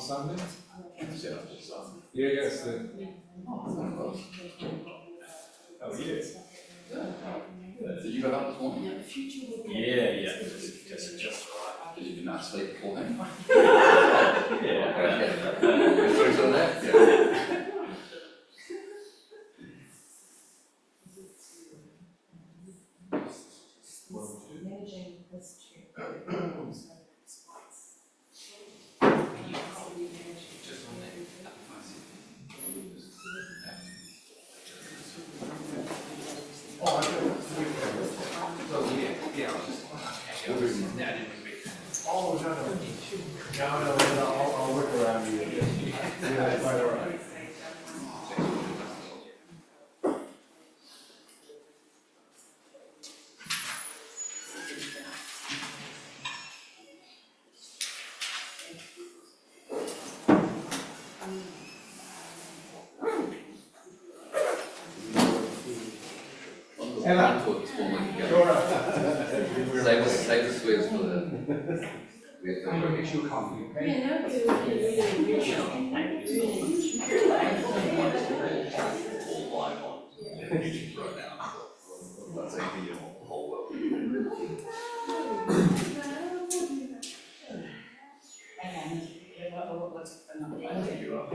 Sunday? Yeah, yes. Oh, yeah. Did you go out this morning? Yeah. Just right. Did you not sleep beforehand? Yeah. Good choice on that? Yeah. I'll work around you. Yeah, quite all right. Ella. Save the sweets for the Actual coffee, okay? all live on YouTube right now. That's a video of the whole world. You are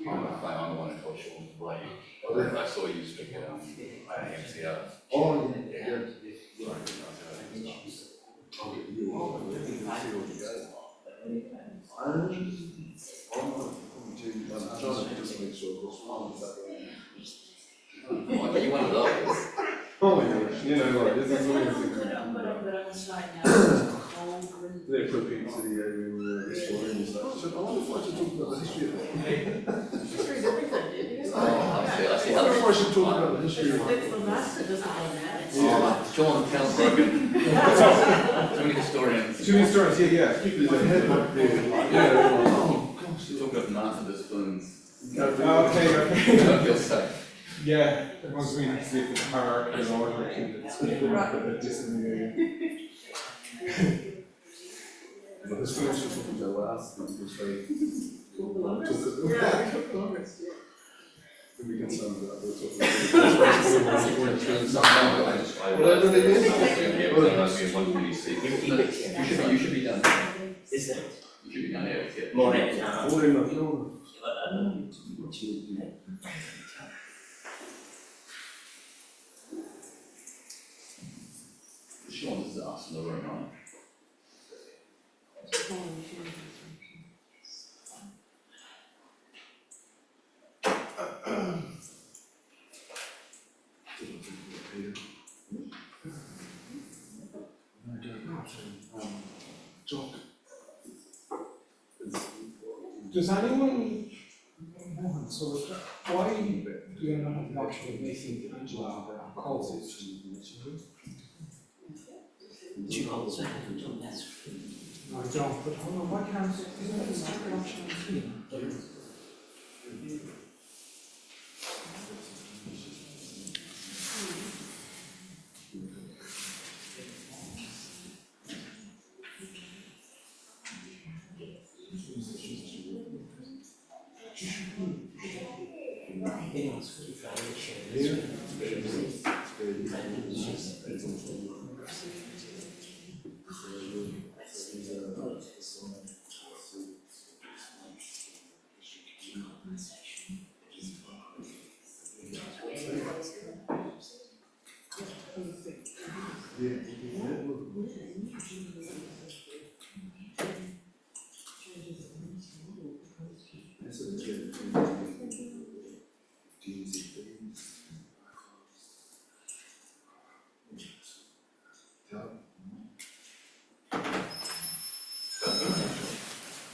I'm like, I'm the one who told Sean to play. I saw you speak at ICA. Oh, yeah. Are you one of those? Oh my gosh, you know what, this is always they put people to the historian and stuff. So I wonder if I should talk about the history of it. History's everything, dude. I see I wonder if I should talk about the history of it. It's the last that doesn't know that. Sean Phelan. Too many historians. Two historians, yeah. There's a head like there. Yeah, oh gosh. You're talking about master disciplines. Okay. You don't feel safe. Yeah, everyone's reading to see if it's hierarchy and order it's but the students just looking to last, it was very we can sum it up, we'll talk Whatever it is. You should be done. Is that? You should be done here. Sean is asked in the room, right? Does anyone, so why do you not have the option of making individual causes? Do you hold the yes. No, I don't, but hold on, why can't, isn't that a separate option on the screen?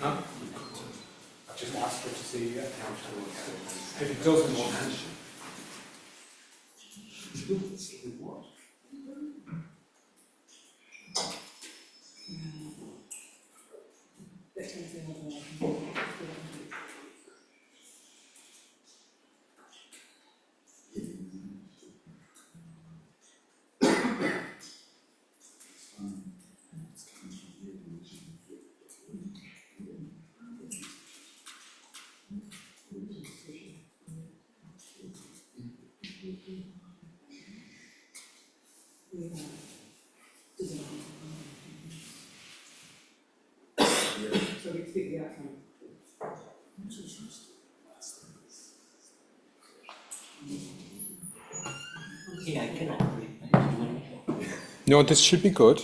I've just asked her to see how she works. If it doesn't want to. what? sort of expect the outcome. Yeah, I cannot read. No, this should be good.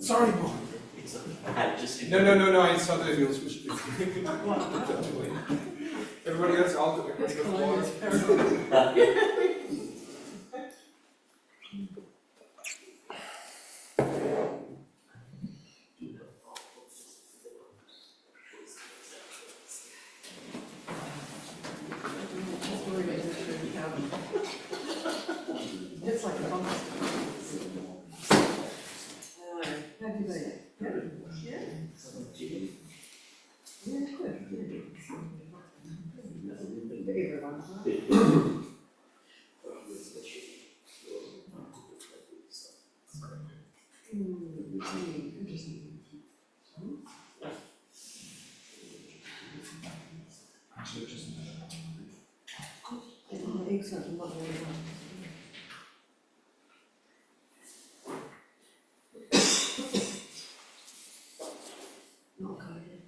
Sorry, Mohan. No, I saw the feels. Everybody else, I'll do it. It's like a bomb. Have you been? Yeah. Yeah, good. For everyone, right? Interesting. Excellent. I'm not very well. Not coded.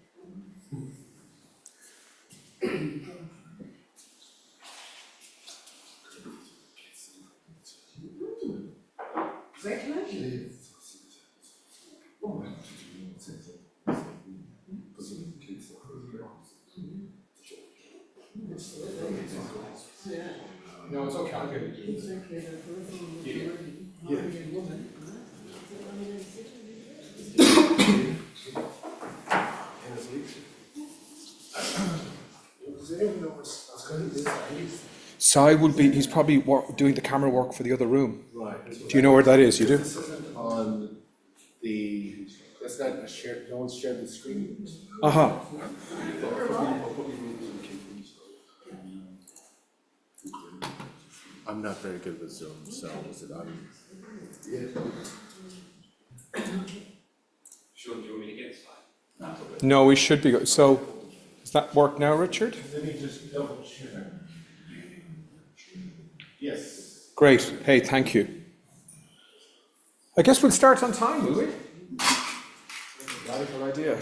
Congratulations. No, it's okay, I'll get it. Exactly, the peripheral Māori woman. Sai will be, he's probably doing the camera work for the other room. Right. Do you know where that is? You do? This isn't on the, that's not a shared, no one's shared the screen. Uh-huh. I'm not very good with Zoom, so is it on? Sean, do you want me to get slide? No, we should be good. So, does that work now, Richard? Let me just double check. Yes. Great. Hey, thank you. I guess we'll start on time, will we? Radical idea.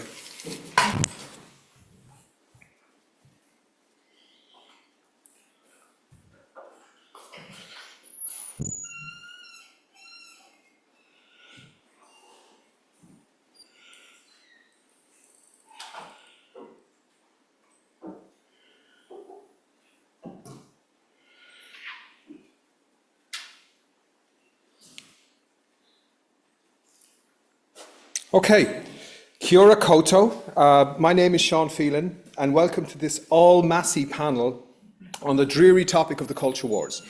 Okay, kia ora koutou. My name is Sean Phelan, and welcome to this all-Massey panel on the dreary topic of the culture wars.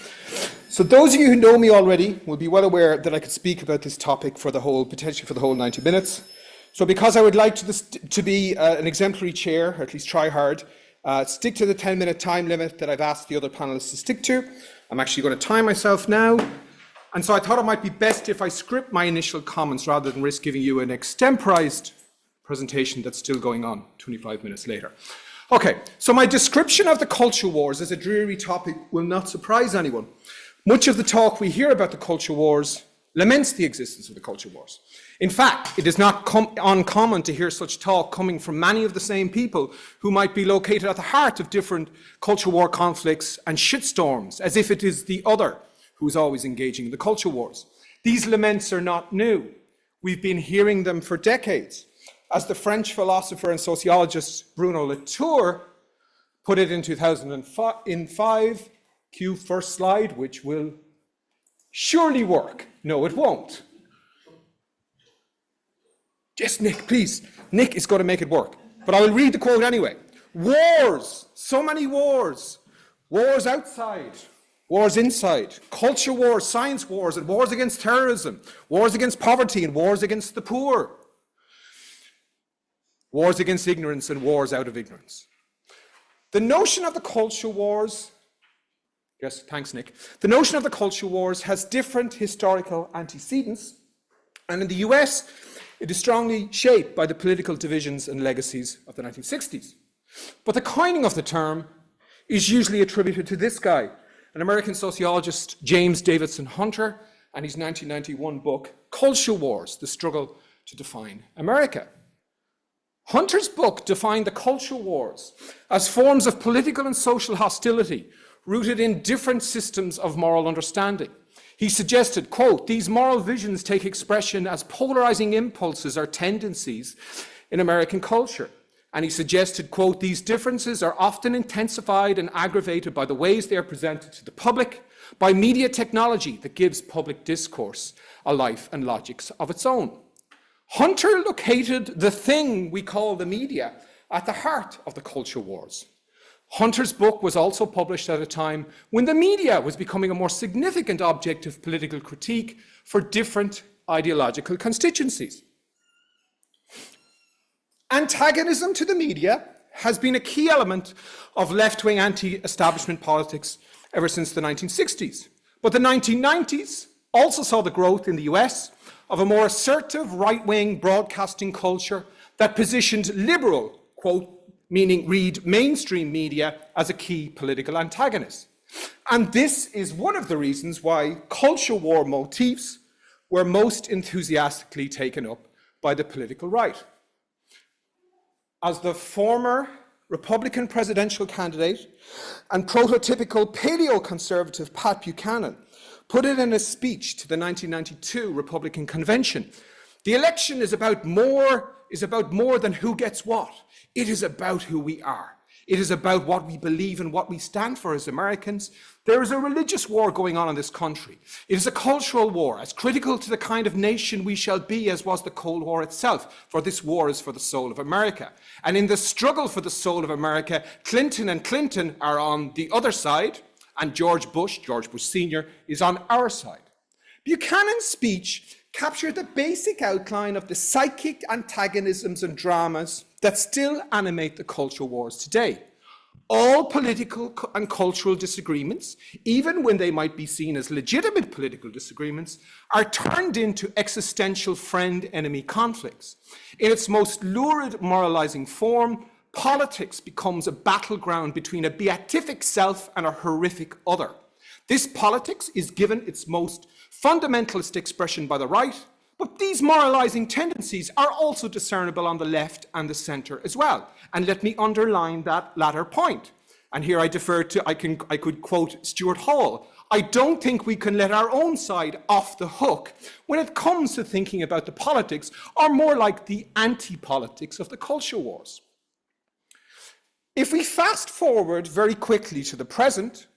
So those of you who know me already will be well aware that I could speak about this topic for potentially for the whole 90 minutes. So because I would like to be an exemplary chair, or at least try hard, stick to the 10-minute time limit that I've asked the other panelists to stick to. I'm actually going to time myself now. And so I thought it might be best if I script my initial comments rather than risk giving you an extemporized presentation that's still going on 25 minutes later. Okay, so my description of the culture wars as a dreary topic will not surprise anyone. Much of the talk we hear about the culture wars laments the existence of the culture wars. In fact, it is not uncommon to hear such talk coming from many of the same people who might be located at the heart of different culture war conflicts and shitstorms, as if it is the other who's always engaging in the culture wars. These laments are not new. We've been hearing them for decades. As the French philosopher and sociologist Bruno Latour put it in 2005, cue first slide, which will surely work. No, it won't. Yes, Nick, please. Nick is going to make it work. But I will read the quote anyway. Wars, so many wars. Wars outside. Wars inside, culture wars, science wars, and wars against terrorism, wars against poverty and wars against the poor, wars against ignorance and wars out of ignorance. The notion of the culture wars Yes, thanks, Nick. The notion of the culture wars has different historical antecedents, and in the US, it is strongly shaped by the political divisions and legacies of the 1960s. But the coining of the term is usually attributed to this guy, an American sociologist, James Davidson Hunter, and his 1991 book, Culture Wars, The Struggle to Define America. Hunter's book defined the culture wars as forms of political and social hostility rooted in different systems of moral understanding. He suggested, quote, these moral visions take expression as polarizing impulses or tendencies in American culture. And he suggested, quote, these differences are often intensified and aggravated by the ways they are presented to the public, by media technology that gives public discourse a life and logics of its own. Hunter located the thing we call the media at the heart of the culture wars. Hunter's book was also published at a time when the media was becoming a more significant object of political critique for different ideological constituencies. Antagonism to the media has been a key element of left-wing anti-establishment politics ever since the 1960s. But the 1990s also saw the growth in the US of a more assertive right-wing broadcasting culture that positioned liberal, quote, meaning read mainstream media, as a key political antagonist. And this is one of the reasons why culture war motifs were most enthusiastically taken up by the political right. As the former Republican presidential candidate and prototypical paleo-conservative Pat Buchanan put it in a speech to the 1992 Republican Convention, the election is about more than who gets what. It is about who we are. It is about what we believe and what we stand for as Americans. There is a religious war going on in this country. It is a cultural war, as critical to the kind of nation we shall be as was the Cold War itself, for this war is for the soul of America. And in the struggle for the soul of America, Clinton and Clinton are on the other side, and George Bush Sr., is on our side. Buchanan's speech captured the basic outline of the psychic antagonisms and dramas that still animate the culture wars today. All political and cultural disagreements, even when they might be seen as legitimate political disagreements, are turned into existential friend-enemy conflicts. In its most lurid moralizing form, politics becomes a battleground between a beatific self and a horrific other. This politics is given its most fundamentalist expression by the right, but these moralizing tendencies are also discernible on the left and the centre as well. And let me underline that latter point. And here I defer to, I could quote Stuart Hall. I don't think we can let our own side off the hook when it comes to thinking about the politics, or more like the anti-politics of the culture wars. If we fast forward very quickly to the present,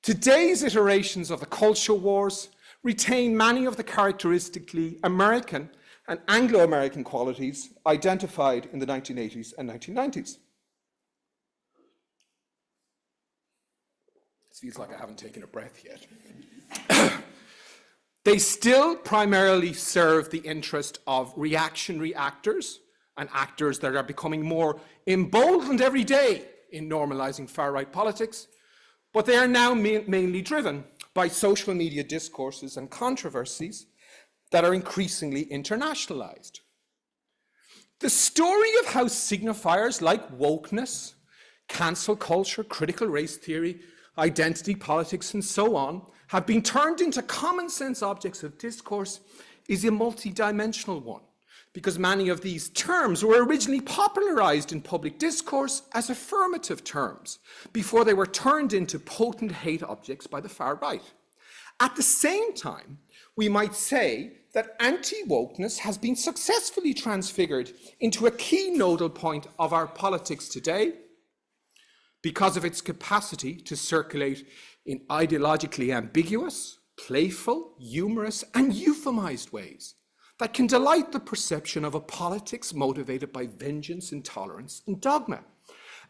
today's iterations of the culture wars retain many of the characteristically American and Anglo-American qualities identified in the 1980s and 1990s. It feels like I haven't taken a breath yet. They still primarily serve the interest of reactionary actors and actors that are becoming more emboldened every day in normalizing far-right politics, but they are now mainly driven by social media discourses and controversies that are increasingly internationalized. The story of how signifiers like wokeness, cancel culture, critical race theory, identity politics, and so on have been turned into common sense objects of discourse is a multidimensional one, because many of these terms were originally popularized in public discourse as affirmative terms before they were turned into potent hate objects by the far right. At the same time, we might say that anti-wokeness has been successfully transfigured into a key nodal point of our politics today because of its capacity to circulate in ideologically ambiguous, playful, humorous, and euphemized ways that can delight the perception of a politics motivated by vengeance, intolerance, and dogma.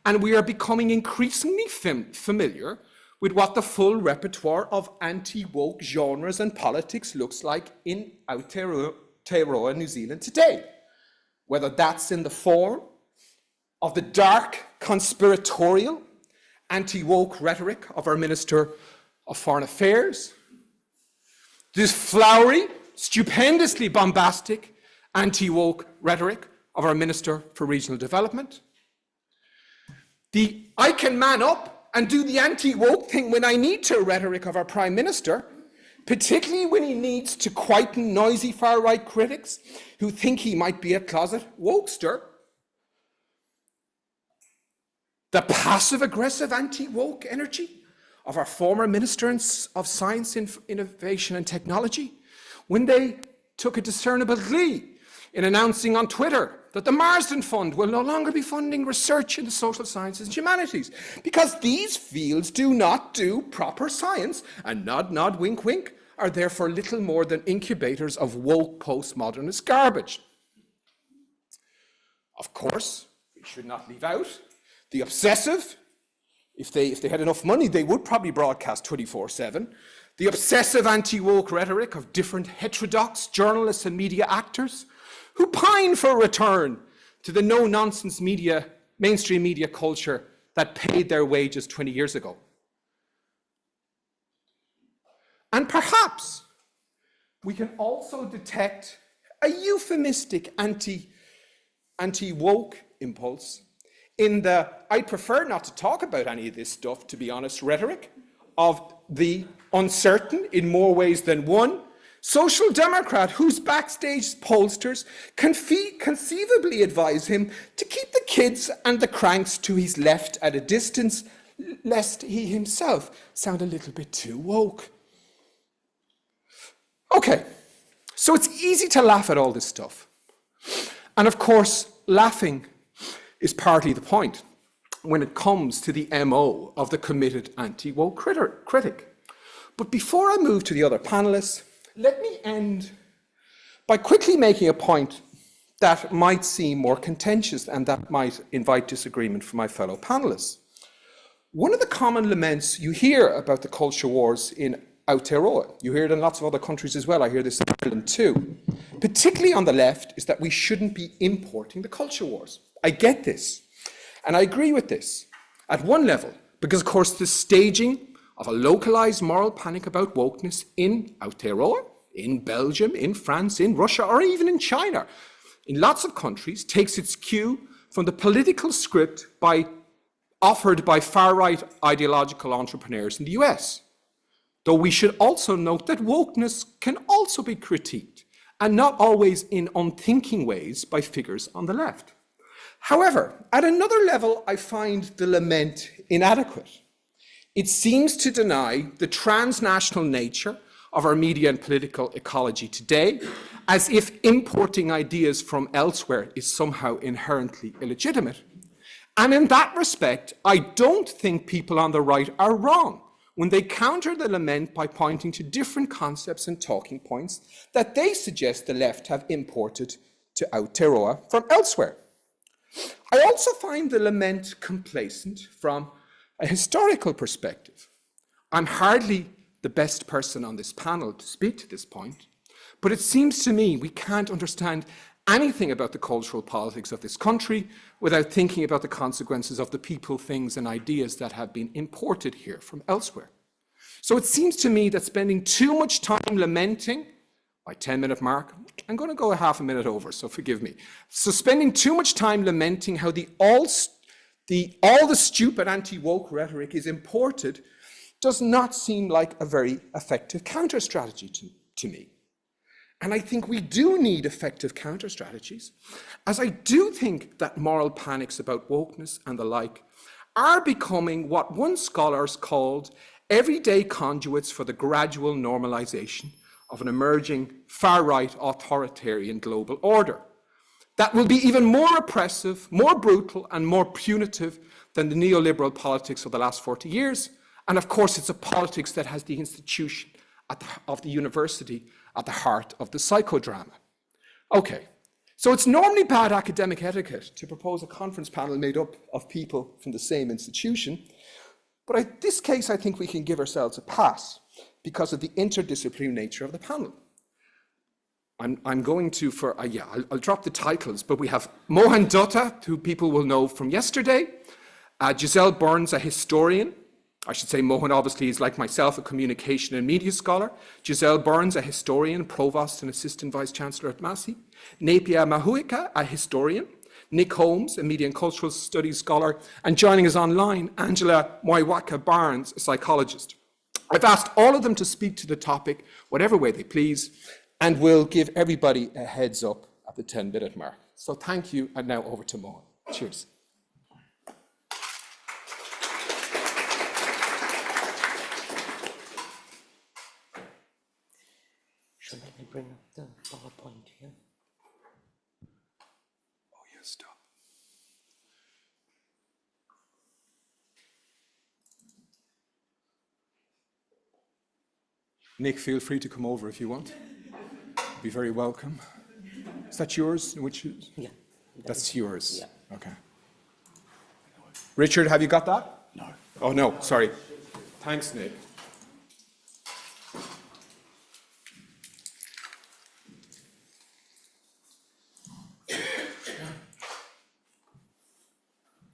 And we are becoming increasingly familiar with what the full repertoire of anti-woke genres and politics looks like in Aotearoa New Zealand today, whether that's in the form of the dark, conspiratorial, anti-woke rhetoric of our Minister of foreign affairs, this flowery, stupendously bombastic, anti-woke rhetoric of our Minister for Regional Development, the I can man up and do the anti-woke thing when I need to rhetoric of our Prime Minister, particularly when he needs to quieten noisy far-right critics who think he might be a closet wokester, the passive-aggressive anti-woke energy of our former Minister of Science, Innovation and Technology, when they took a discernible glee in announcing on Twitter that the Marsden Fund will no longer be funding research in the social sciences and humanities, because these fields do not do proper science, and nod, nod, wink, wink, are therefore little more than incubators of woke postmodernist garbage. Of course, we should not leave out the obsessive. If they had enough money, they would probably broadcast 24/7. The obsessive anti-woke rhetoric of different heterodox journalists and media actors who pine for a return to the no-nonsense media, mainstream media culture that paid their wages 20 years ago. And perhaps we can also detect a euphemistic anti-woke impulse in the "I prefer not to talk about any of this stuff, to be honest" rhetoric of the uncertain, in more ways than one, social democrat whose backstage pollsters conceivably advise him to keep the kids and the cranks to his left at a distance, lest he himself sound a little bit too woke. Okay, so it's easy to laugh at all this stuff. And of course, laughing is partly the point when it comes to the MO of the committed anti-woke critic. But before I move to the other panelists, let me end by quickly making a point that might seem more contentious and that might invite disagreement from my fellow panelists. One of the common laments you hear about the culture wars in Aotearoa, you hear it in lots of other countries as well, I hear this in Ireland too, particularly on the left, is that we shouldn't be importing the culture wars. I get this, and I agree with this at one level, because of course the staging of a localized moral panic about wokeness in Aotearoa, in Belgium, in France, in Russia, or even in China, in lots of countries, takes its cue from the political script offered by far-right ideological entrepreneurs in the US. Though we should also note that wokeness can also be critiqued, and not always in unthinking ways by figures on the left. However, at another level, I find the lament inadequate. It seems to deny the transnational nature of our media and political ecology today, as if importing ideas from elsewhere is somehow inherently illegitimate. And in that respect, I don't think people on the right are wrong when they counter the lament by pointing to different concepts and talking points that they suggest the left have imported to Aotearoa from elsewhere. I also find the lament complacent from a historical perspective. I'm hardly the best person on this panel to speak to this point, but it seems to me we can't understand anything about the cultural politics of this country without thinking about the consequences of the people, things, and ideas that have been imported here from elsewhere. So it seems to me that spending too much time lamenting, my 10-minute mark, I'm going to go a half a minute over, so forgive me. So spending too much time lamenting how all the stupid anti-woke rhetoric is imported does not seem like a very effective counter-strategy to me. And I think we do need effective counter-strategies, as I do think that moral panics about wokeness and the like are becoming what one scholar called everyday conduits for the gradual normalization of an emerging far-right authoritarian global order that will be even more oppressive, more brutal, and more punitive than the neoliberal politics of the last 40 years. And of course, it's a politics that has the institution of the university at the heart of the psychodrama. Okay, so it's normally bad academic etiquette to propose a conference panel made up of people from the same institution, but in this case, I think we can give ourselves a pass because of the interdisciplinary nature of the panel. I'm going to, I'll drop the titles, but we have Mohan Dutta, who people will know from yesterday, Giselle Byrnes, a historian, I should say Mohan obviously is, like myself, a communication and media scholar. Giselle Byrnes, a historian, provost and assistant vice-chancellor at Massey. Nepia Mahuika, a historian. Nick Holmes, a media and cultural studies scholar. And joining us online, Angela Moewaka Barnes, a psychologist. I've asked all of them to speak to the topic, whatever way they please, and we'll give everybody a heads up at the 10-minute mark. So thank you, and now over to Mohan. Cheers. Should I bring up the PowerPoint here? Oh, yes, stop. Nick, feel free to come over if you want. Be very welcome. Is that yours? Which is? Yeah. That's yours? Yeah. Okay. Richard, have you got that? No. Oh, no, sorry. Thanks, Nick.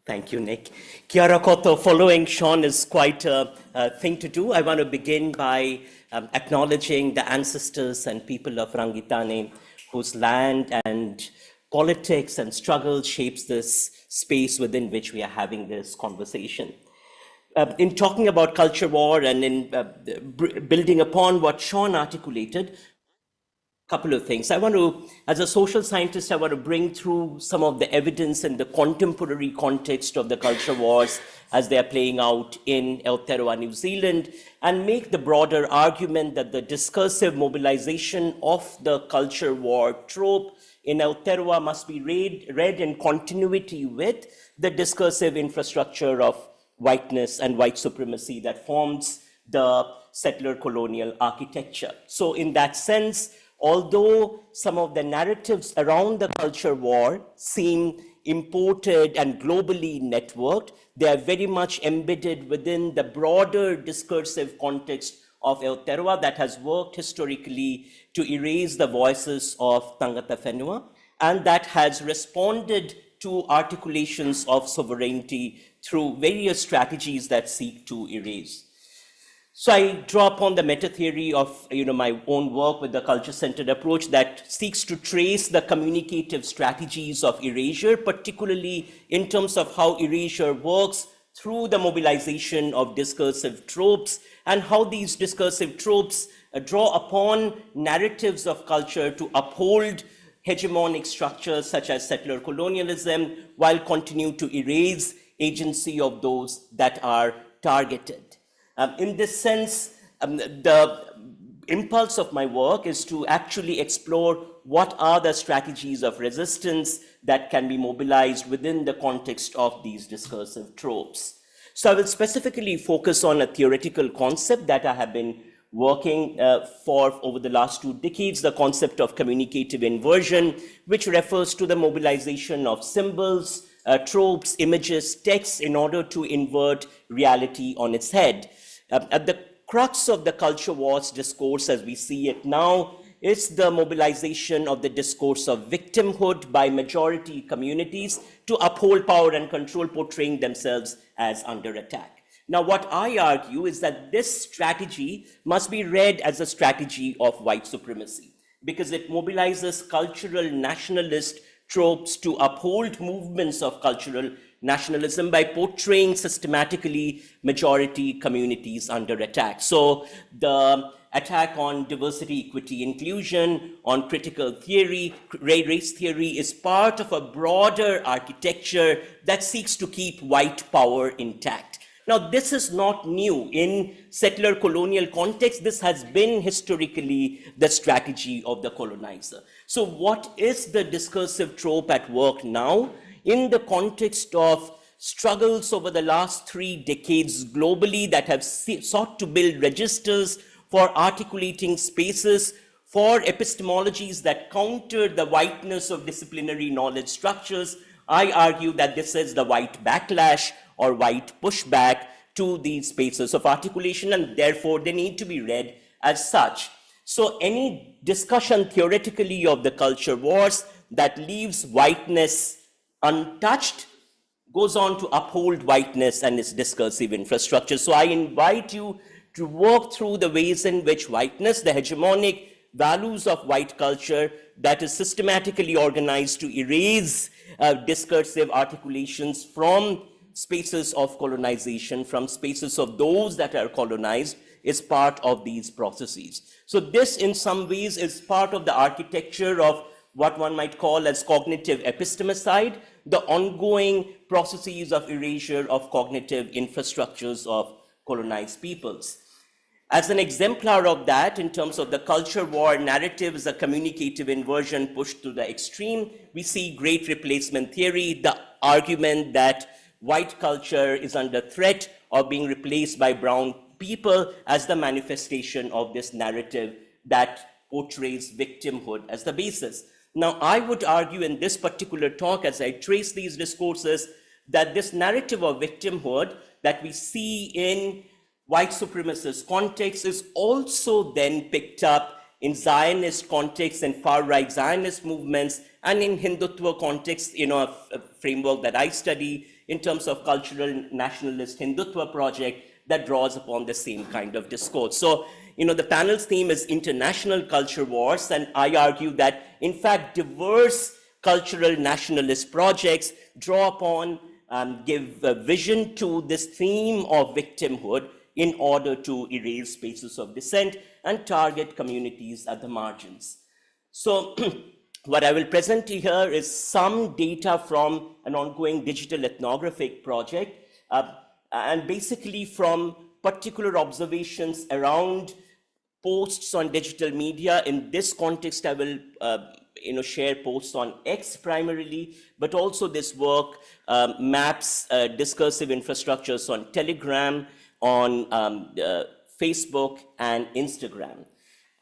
Thank you, Nick. Kia ora koto. Following Sean is quite a thing to do. I want to begin by acknowledging the ancestors and people of Rangitane, whose land and politics and struggle shapes this space within which we are having this conversation. In talking about culture war and in building upon what Sean articulated, couple of things. I want to, as a social scientist, I want to bring through some of the evidence in the contemporary context of the culture wars as they are playing out in Aotearoa New Zealand, and make the broader argument that the discursive mobilization of the culture war trope in Aotearoa must be read in continuity with the discursive infrastructure of whiteness and white supremacy that forms the settler colonial architecture. So in that sense, although some of the narratives around the culture war seem imported and globally networked, they are very much embedded within the broader discursive context of Aotearoa that has worked historically to erase the voices of Tangata Whenua, and that has responded to articulations of sovereignty through various strategies that seek to erase. So I draw upon the meta theory of my own work with the culture-centered approach that seeks to trace the communicative strategies of erasure, particularly in terms of how erasure works through the mobilization of discursive tropes, and how these discursive tropes draw upon narratives of culture to uphold hegemonic structures such as settler colonialism, while continue to erase agency of those that are targeted. In this sense, the impulse of my work is to actually explore what are the strategies of resistance that can be mobilized within the context of these discursive tropes. So I will specifically focus on a theoretical concept that I have been working for over the last 2 decades, the concept of communicative inversion, which refers to the mobilization of symbols, tropes, images, texts in order to invert reality on its head. At the crux of the culture wars discourse as we see it now is the mobilization of the discourse of victimhood by majority communities to uphold power and control, portraying themselves as under attack. Now, what I argue is that this strategy must be read as a strategy of white supremacy, because it mobilizes cultural nationalist tropes to uphold movements of cultural nationalism by portraying systematically majority communities under attack. So the attack on diversity, equity, inclusion, on critical theory, race theory is part of a broader architecture that seeks to keep white power intact. Now, this is not new. In settler colonial context, this has been historically the strategy of the colonizer. So what is the discursive trope at work now? In the context of struggles over the last 3 decades globally that have sought to build registers for articulating spaces for epistemologies that counter the whiteness of disciplinary knowledge structures, I argue that this is the white backlash or white pushback to these spaces of articulation, and therefore they need to be read as such. So any discussion theoretically of the culture wars that leaves whiteness untouched goes on to uphold whiteness and its discursive infrastructure. So I invite you to walk through the ways in which whiteness, the hegemonic values of white culture that is systematically organized to erase discursive articulations from spaces of colonization, from spaces of those that are colonized, is part of these processes. So this in some ways is part of the architecture of what one might call as cognitive epistemicide, the ongoing processes of erasure of cognitive infrastructures of colonized peoples. As an exemplar of that, in terms of the culture war narrative as a communicative inversion pushed to the extreme, we see great replacement theory, the argument that white culture is under threat of being replaced by brown people as the manifestation of this narrative that portrays victimhood as the basis. Now, I would argue in this particular talk, as I trace these discourses, that this narrative of victimhood that we see in white supremacist context is also then picked up in Zionist context and far-right Zionist movements, and in Hindutva context, a framework that I study in terms of cultural nationalist Hindutva project that draws upon the same kind of discourse. So, the panel's theme is international culture wars, and I argue that, in fact, diverse cultural nationalist projects draw upon, give a vision to this theme of victimhood in order to erase spaces of dissent and target communities at the margins. So what I will present to you here is some data from an ongoing digital ethnographic project, and basically from particular observations around posts on digital media. In this context, I will share posts on X primarily, but also this work maps discursive infrastructures on Telegram, on Facebook and Instagram.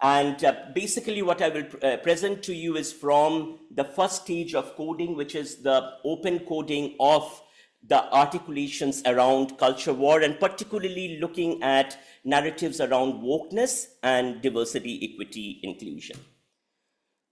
And basically what I will present to you is from the first stage of coding, which is the open coding of the articulations around culture war, and particularly looking at narratives around wokeness and diversity, equity, inclusion.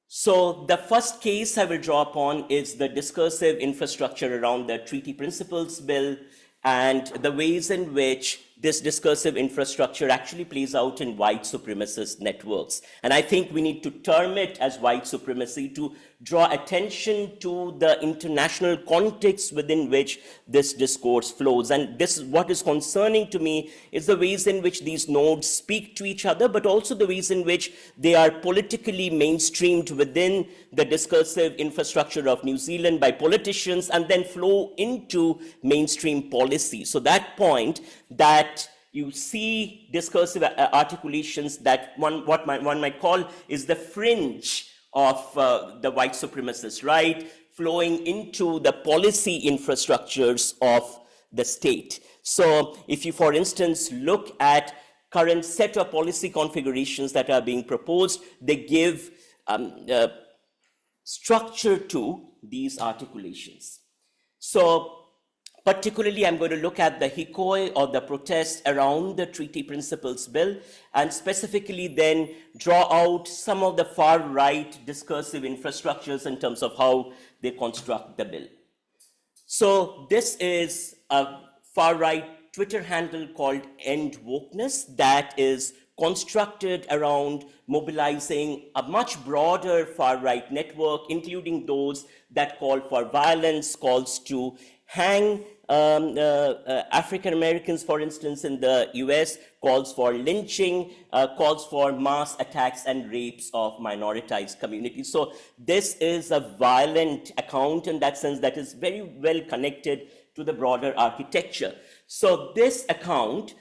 So the first case I will draw upon is the discursive infrastructure around the Treaty Principles Bill and the ways in which this discursive infrastructure actually plays out in white supremacist networks. And I think we need to term it as white supremacy to draw attention to the international context within which this discourse flows. And this is what is concerning to me, is the ways in which these nodes speak to each other, but also the ways in which they are politically mainstreamed within the discursive infrastructure of New Zealand by politicians and then flow into mainstream policy. So that point that you see discursive articulations that one might call is the fringe of the white supremacist right, flowing into the policy infrastructures of the state. So if you, for instance, look at current set of policy configurations that are being proposed, they give structure to these articulations. So particularly, I'm going to look at the hikoi or the protests around the Treaty Principles Bill, and specifically then draw out some of the far-right discursive infrastructures in terms of how they construct the bill. So this is a far-right Twitter handle called End Wokeness that is constructed around mobilizing a much broader far-right network, including those that call for violence, calls to hang African Americans, for instance, in the US, calls for lynching, calls for mass attacks and rapes of minoritized communities. So this is a violent account in that sense that is very well connected to the broader architecture. So this account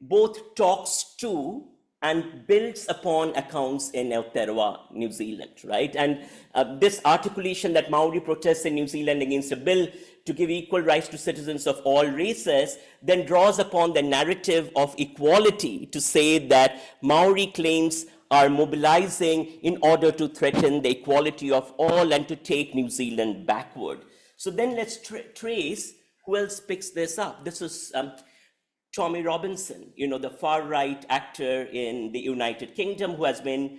both talks to and builds upon accounts in Aotearoa, New Zealand, right? And this articulation that Maori protests in New Zealand against a bill to give equal rights to citizens of all races then draws upon the narrative of equality to say that Maori claims are mobilizing in order to threaten the equality of all and to take New Zealand backward. So then let's trace who else picks this up. This is Tommy Robinson, the far-right actor in the United Kingdom who has been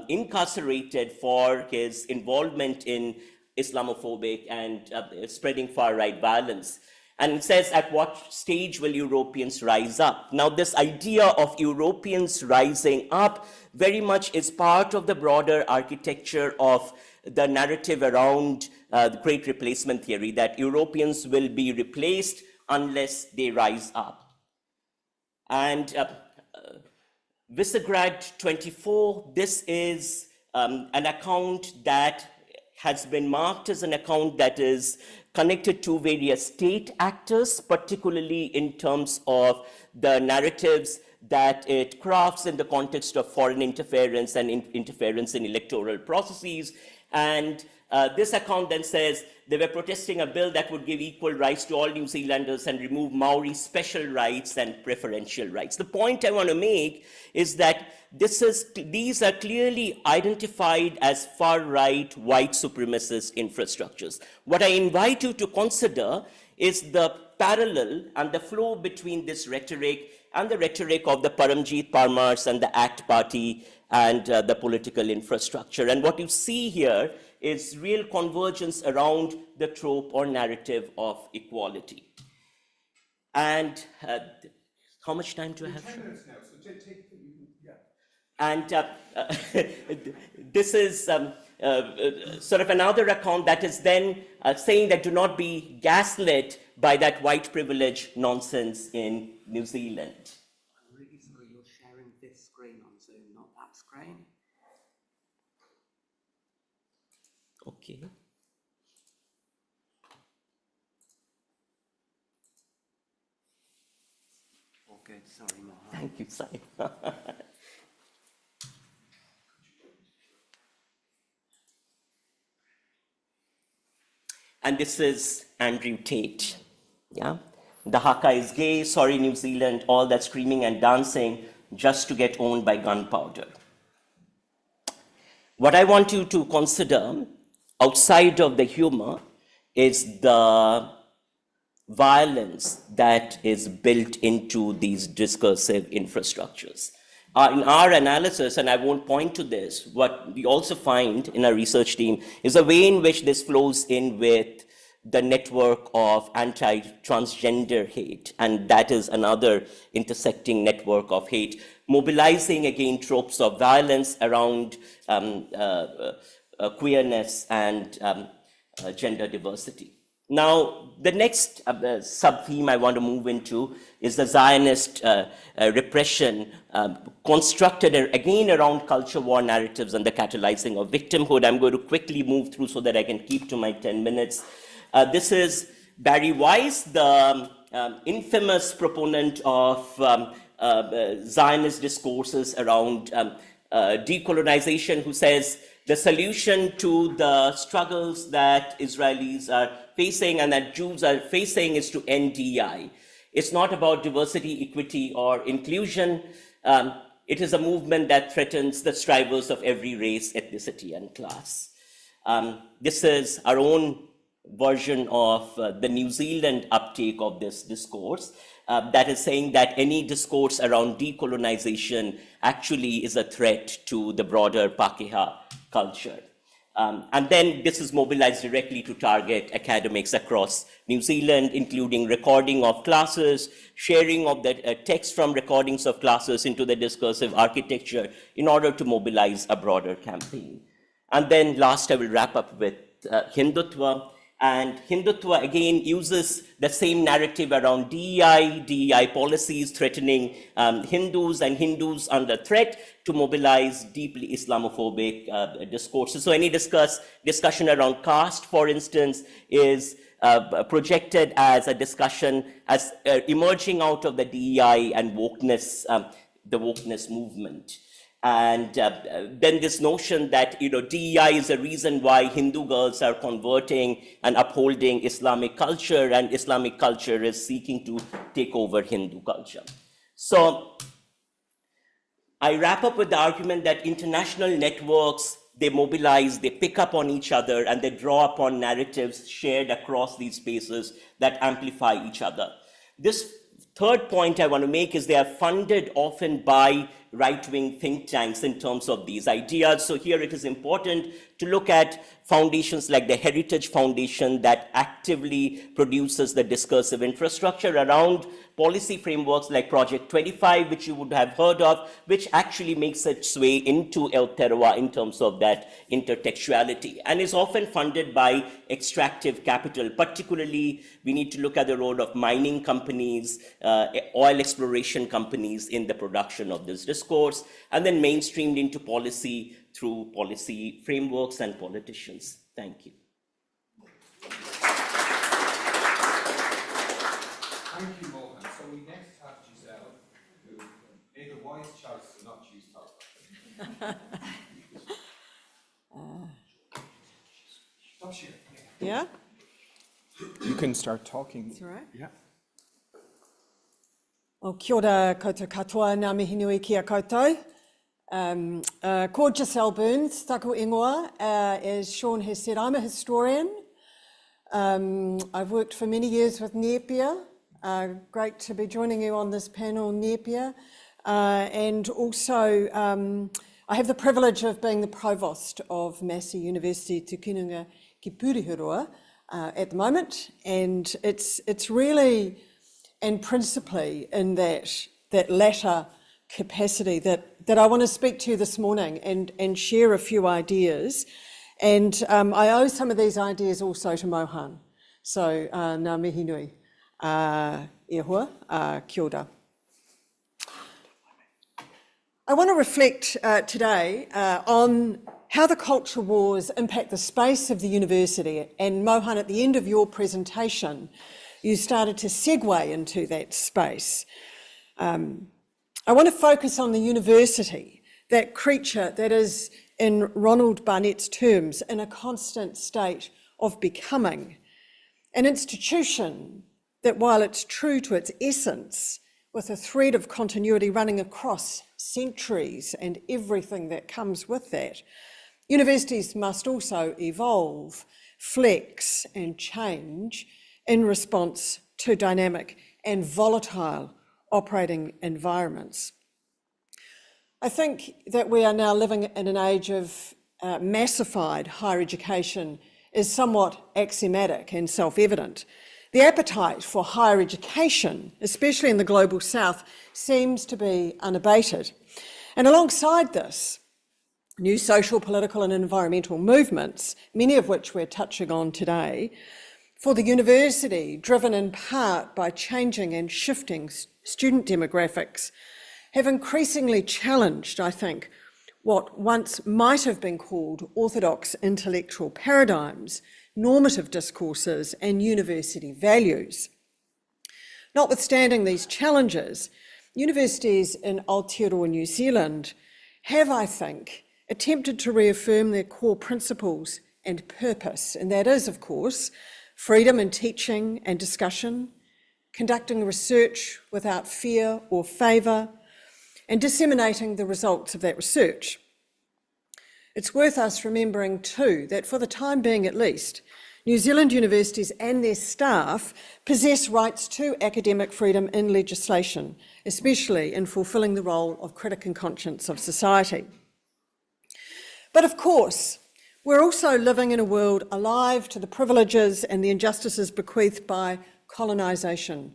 incarcerated for his involvement in Islamophobic and spreading far-right violence. And it says, at what stage will Europeans rise up? Now, this idea of Europeans rising up very much is part of the broader architecture of the narrative around the Great Replacement theory, that Europeans will be replaced unless they rise up. And Visegrad 24, this is an account that has been marked as an account that is connected to various state actors, particularly in terms of the narratives that it crafts in the context of foreign interference and interference in electoral processes. And this account then says they were protesting a bill that would give equal rights to all New Zealanders and remove Maori special rights and preferential rights. The point I want to make is that these are clearly identified as far-right white supremacist infrastructures. What I invite you to consider is the parallel and the flow between this rhetoric and the rhetoric of the Paramjit Parmars and the ACT Party and the political infrastructure. And what you see here is real convergence around the trope or narrative of equality. And how much time do I have? 10 minutes now, so take yeah. And this is sort of another account that is then saying that do not be gaslit by that white privilege nonsense in New Zealand. I'm really sorry, you're sharing this screen on Zoom, not that screen. Okay. All good, sorry, Mohan. Thank you, Sai. And this is Andrew Tate. Yeah, the haka is gay, sorry New Zealand, all that screaming and dancing just to get owned by gunpowder. What I want you to consider outside of the humor is the violence that is built into these discursive infrastructures. In our analysis, and I won't point to this, what we also find in our research team is a way in which this flows in with the network of anti-transgender hate, and that is another intersecting network of hate, mobilizing again tropes of violence around queerness and gender diversity. Now, the next sub-theme I want to move into is the Zionist repression constructed again around culture war narratives and the catalyzing of victimhood. I'm going to quickly move through so that I can keep to my 10 minutes. This is Barry Weiss, the infamous proponent of Zionist discourses around decolonization, who says the solution to the struggles that Israelis are facing and that Jews are facing is to end DEI. It's not about diversity, equity, or inclusion. It is a movement that threatens the strivers of every race, ethnicity, and class. This is our own version of the New Zealand uptake of this discourse that is saying that any discourse around decolonization actually is a threat to the broader Pākehā culture. And then this is mobilized directly to target academics across New Zealand, including recording of classes, sharing of the text from recordings of classes into the discursive architecture in order to mobilize a broader campaign. And then last, I will wrap up with Hindutva. And Hindutva, again, uses the same narrative around DEI policies threatening Hindus and Hindus under threat to mobilize deeply Islamophobic discourses. So any discussion around caste, for instance, is projected as a discussion as emerging out of the DEI and wokeness, the wokeness movement. And then this notion that DEI is a reason why Hindu girls are converting and upholding Islamic culture, and Islamic culture is seeking to take over Hindu culture. So I wrap up with the argument that international networks, they mobilize, they pick up on each other, and they draw upon narratives shared across these spaces that amplify each other. This third point I want to make is they are funded often by right-wing think tanks in terms of these ideas. So here it is important to look at foundations like the Heritage Foundation that actively produces the discursive infrastructure around policy frameworks like Project 25, which you would have heard of, which actually makes its way into Aotearoa in terms of that intertextuality, and is often funded by extractive capital. Particularly, we need to look at the role of mining companies, oil exploration companies in the production of this discourse, and then mainstreamed into policy through policy frameworks and politicians. Thank you. Thank you, Mohan. So we next have Giselle, who made the wise choice to not choose talk. Stop sharing. Yeah, You can start talking. that's all right. Yeah. O kia ora koutou katoa, ngā mihi nui kia koutou. Ko Giselle Byrnes, taku ingoa. As Sean has said, I'm a historian. I've worked for many years with Nepia. Great to be joining you on this panel, Nepia. And also, I have the privilege of being the provost of Massey University, Te Kinunga ki Pūrihuroa, at the moment. And it's really, and principally in that latter capacity that I want to speak to you this morning and share a few ideas. And I owe some of these ideas also to Mohan. So, ngā mihi nui. E hoa, kia ora. I want to reflect today on how the culture wars impact the space of the university. And Mohan, at the end of your presentation, you started to segue into that space. I want to focus on the university, that creature that is, in Ronald Barnett's terms, in a constant state of becoming. An institution that, while it's true to its essence, with a thread of continuity running across centuries and everything that comes with that, universities must also evolve, flex and change in response to dynamic and volatile operating environments. I think that we are now living in an age of massified higher education is somewhat axiomatic and self-evident. The appetite for higher education, especially in the global south, seems to be unabated. And alongside this, new social, political and environmental movements, many of which we're touching on today, for the university, driven in part by changing and shifting student demographics, have increasingly challenged, I think, what once might have been called orthodox intellectual paradigms, normative discourses and university values. Notwithstanding these challenges, universities in Aotearoa New Zealand have, I think, attempted to reaffirm their core principles and purpose, and that is, of course, freedom in teaching and discussion, conducting research without fear or favour, and disseminating the results of that research. It's worth us remembering too that for the time being at least, New Zealand universities and their staff possess rights to academic freedom in legislation, especially in fulfilling the role of critic and conscience of society. But of course, we're also living in a world alive to the privileges and the injustices bequeathed by colonisation.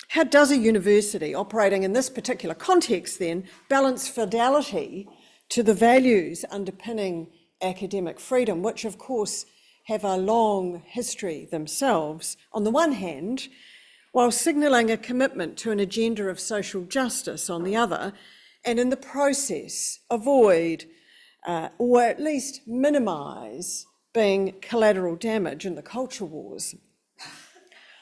How does a university operating in this particular context then balance fidelity to the values underpinning academic freedom, which of course have a long history themselves, on the one hand, while signalling a commitment to an agenda of social justice on the other, and in the process avoid or at least minimise being collateral damage in the culture wars.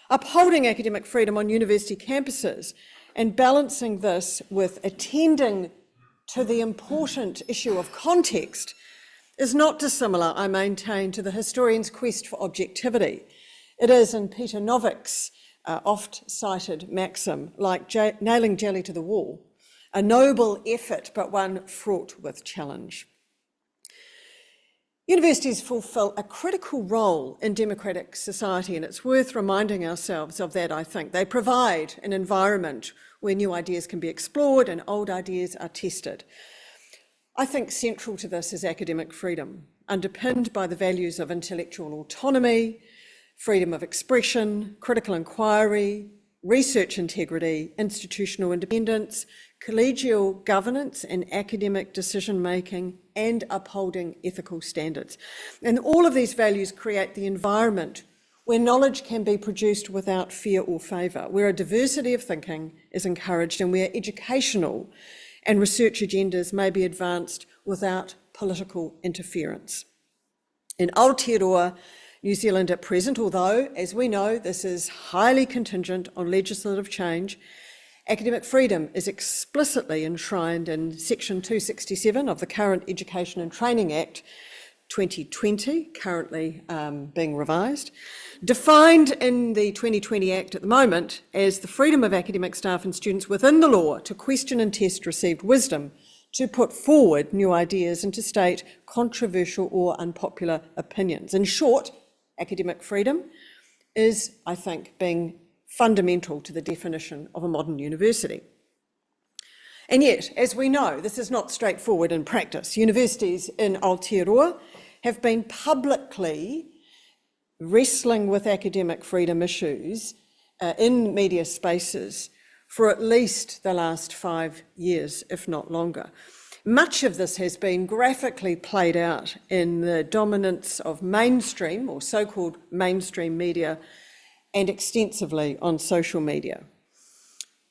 Upholding academic freedom on university campuses and balancing this with attending to the important issue of context is not dissimilar, I maintain, to the historian's quest for objectivity. It is, in Peter Novick's oft-cited maxim, like nailing jelly to the wall, a noble effort, but one fraught with challenge. Universities fulfil a critical role in democratic society, and it's worth reminding ourselves of that, I think. They provide an environment where new ideas can be explored and old ideas are tested. I think central to this is academic freedom, underpinned by the values of intellectual autonomy, freedom of expression, critical inquiry, research integrity, institutional independence, collegial governance and academic decision-making, and upholding ethical standards. And all of these values create the environment where knowledge can be produced without fear or favour, where a diversity of thinking is encouraged, and where educational and research agendas may be advanced without political interference. In Aotearoa New Zealand at present, although, as we know, this is highly contingent on legislative change, academic freedom is explicitly enshrined in Section 267 of the current Education and Training Act 2020, currently being revised, defined in the 2020 Act at the moment as the freedom of academic staff and students within the law to question and test received wisdom, to put forward new ideas and to state controversial or unpopular opinions. In short, academic freedom is, I think, being fundamental to the definition of a modern university. And yet, as we know, this is not straightforward in practice. Universities in Aotearoa have been publicly wrestling with academic freedom issues in media spaces for at least the last 5 years, if not longer. Much of this has been graphically played out in the dominance of mainstream or so-called mainstream media and extensively on social media.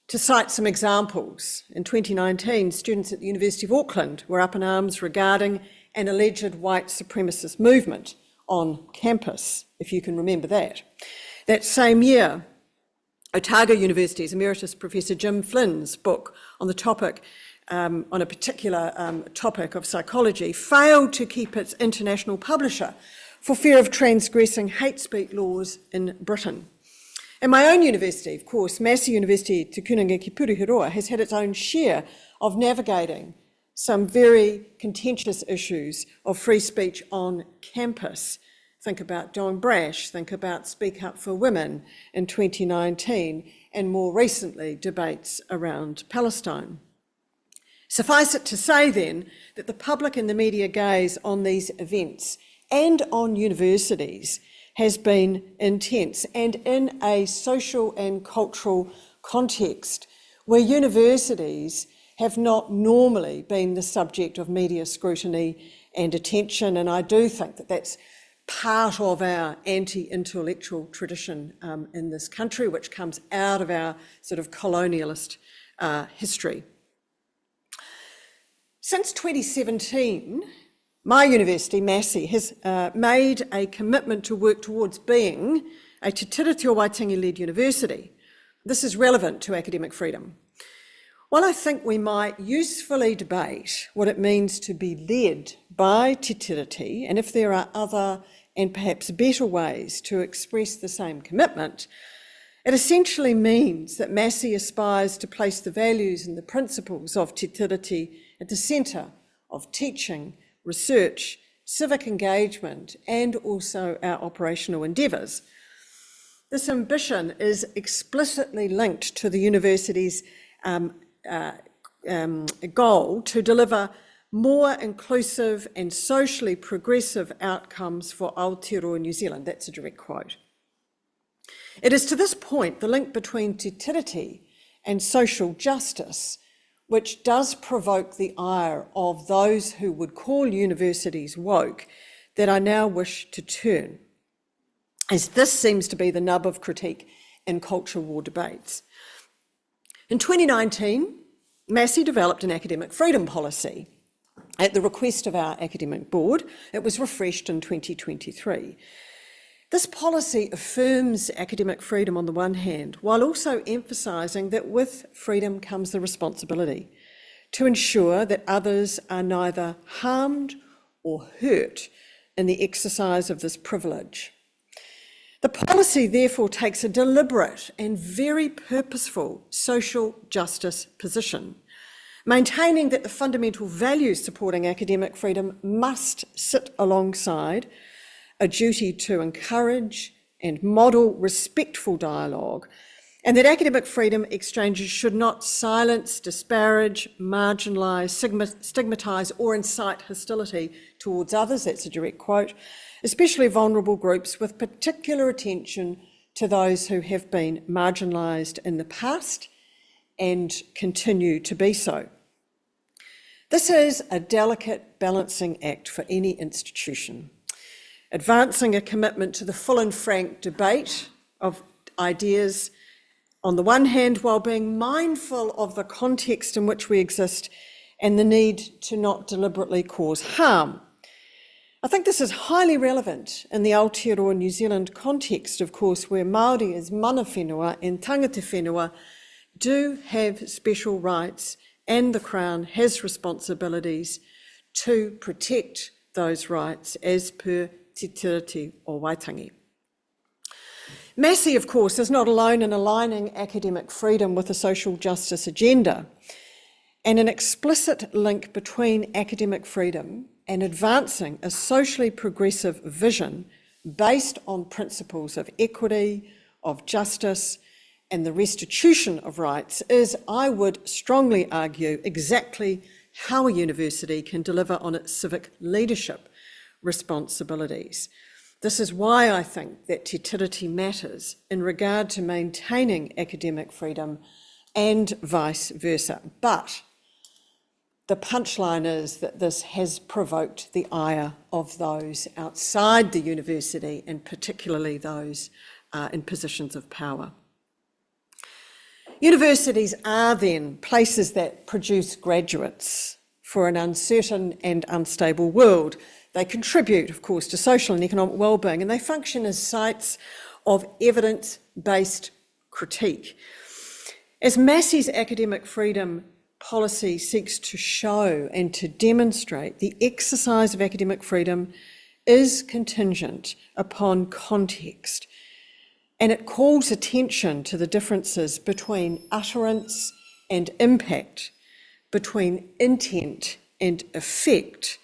To cite some examples, in 2019, students at the University of Auckland were up in arms regarding an alleged white supremacist movement on campus, if you can remember that. That same year, Otago University's Emeritus Professor Jim Flynn's book on the topic, on a particular topic of psychology, failed to keep its international publisher for fear of transgressing hate speech laws in Britain. And my own university, of course, Massey University Te Kununga ki Puruheroa, has had its own share of navigating some very contentious issues of free speech on campus. Think about John Brash, think about Speak Up for Women in 2019, and more recently, debates around Palestine. Suffice it to say then that the public and the media gaze on these events and on universities has been intense, and in a social and cultural context where universities have not normally been the subject of media scrutiny and attention. And I do think that that's part of our anti-intellectual tradition in this country, which comes out of our sort of colonialist history. Since 2017, my university, Massey, has made a commitment to work towards being a Te Tiriti o Waitangi-led university. This is relevant to academic freedom. While I think we might usefully debate what it means to be led by Te Tiriti, and if there are other and perhaps better ways to express the same commitment, it essentially means that Massey aspires to place the values and the principles of Te Tiriti at the centre of teaching, research, civic engagement, and also our operational endeavours. This ambition is explicitly linked to the university's goal to deliver more inclusive and socially progressive outcomes for Aotearoa New Zealand. That's a direct quote. It is to this point the link between Te Tiriti and social justice which does provoke the ire of those who would call universities woke, that I now wish to turn, as this seems to be the nub of critique in culture war debates. In 2019, Massey developed an academic freedom policy at the request of our academic board. It was refreshed in 2023. This policy affirms academic freedom on the one hand, while also emphasising that with freedom comes the responsibility to ensure that others are neither harmed or hurt in the exercise of this privilege. The policy therefore takes a deliberate and very purposeful social justice position, maintaining that the fundamental values supporting academic freedom must sit alongside a duty to encourage and model respectful dialogue, and that academic freedom exchanges should not silence, disparage, marginalise, stigmatise or incite hostility towards others, that's a direct quote, especially vulnerable groups, with particular attention to those who have been marginalised in the past and continue to be so. This is a delicate balancing act for any institution, advancing a commitment to the full and frank debate of ideas on the one hand, while being mindful of the context in which we exist and the need to not deliberately cause harm. I think this is highly relevant in the Aotearoa New Zealand context, of course, where Māori as mana whenua and tangata whenua do have special rights, and the Crown has responsibilities to protect those rights as per Te Tiriti o Waitangi. Massey, of course, is not alone in aligning academic freedom with a social justice agenda, and an explicit link between academic freedom and advancing a socially progressive vision based on principles of equity, of justice, and the restitution of rights is, I would strongly argue, exactly how a university can deliver on its civic leadership responsibilities. This is why I think that Te Tiriti matters in regard to maintaining academic freedom and vice versa. But the punchline is that this has provoked the ire of those outside the university, and particularly those in positions of power. Universities are then places that produce graduates for an uncertain and unstable world. They contribute, of course, to social and economic well-being, and they function as sites of evidence-based critique. As Massey's academic freedom policy seeks to show and to demonstrate, the exercise of academic freedom is contingent upon context, and it calls attention to the differences between utterance and impact, between intent and effect.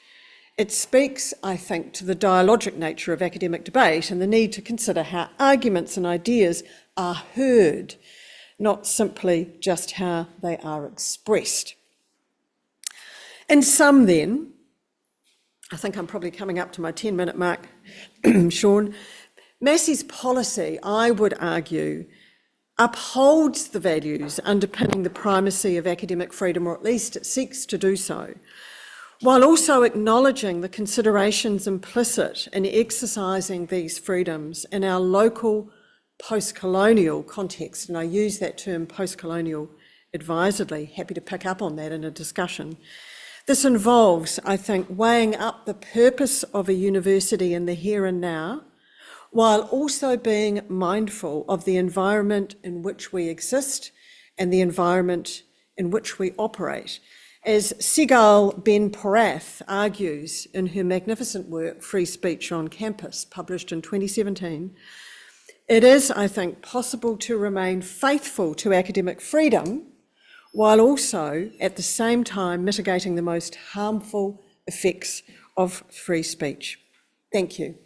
It speaks, I think, to the dialogic nature of academic debate and the need to consider how arguments and ideas are heard, not simply just how they are expressed. In sum then, I think I'm probably coming up to my 10-minute mark, Sean, Massey's policy, I would argue, upholds the values underpinning the primacy of academic freedom, or at least it seeks to do so, while also acknowledging the considerations implicit in exercising these freedoms in our local post-colonial context. And I use that term post-colonial advisedly, happy to pick up on that in a discussion. This involves, I think, weighing up the purpose of a university in the here and now, while also being mindful of the environment in which we exist and the environment in which we operate. As Giselle Byrnes argues in her magnificent work, Free Speech on Campus, published in 2017, it is, I think, possible to remain faithful to academic freedom while also at the same time mitigating the most harmful effects of free speech. Thank you.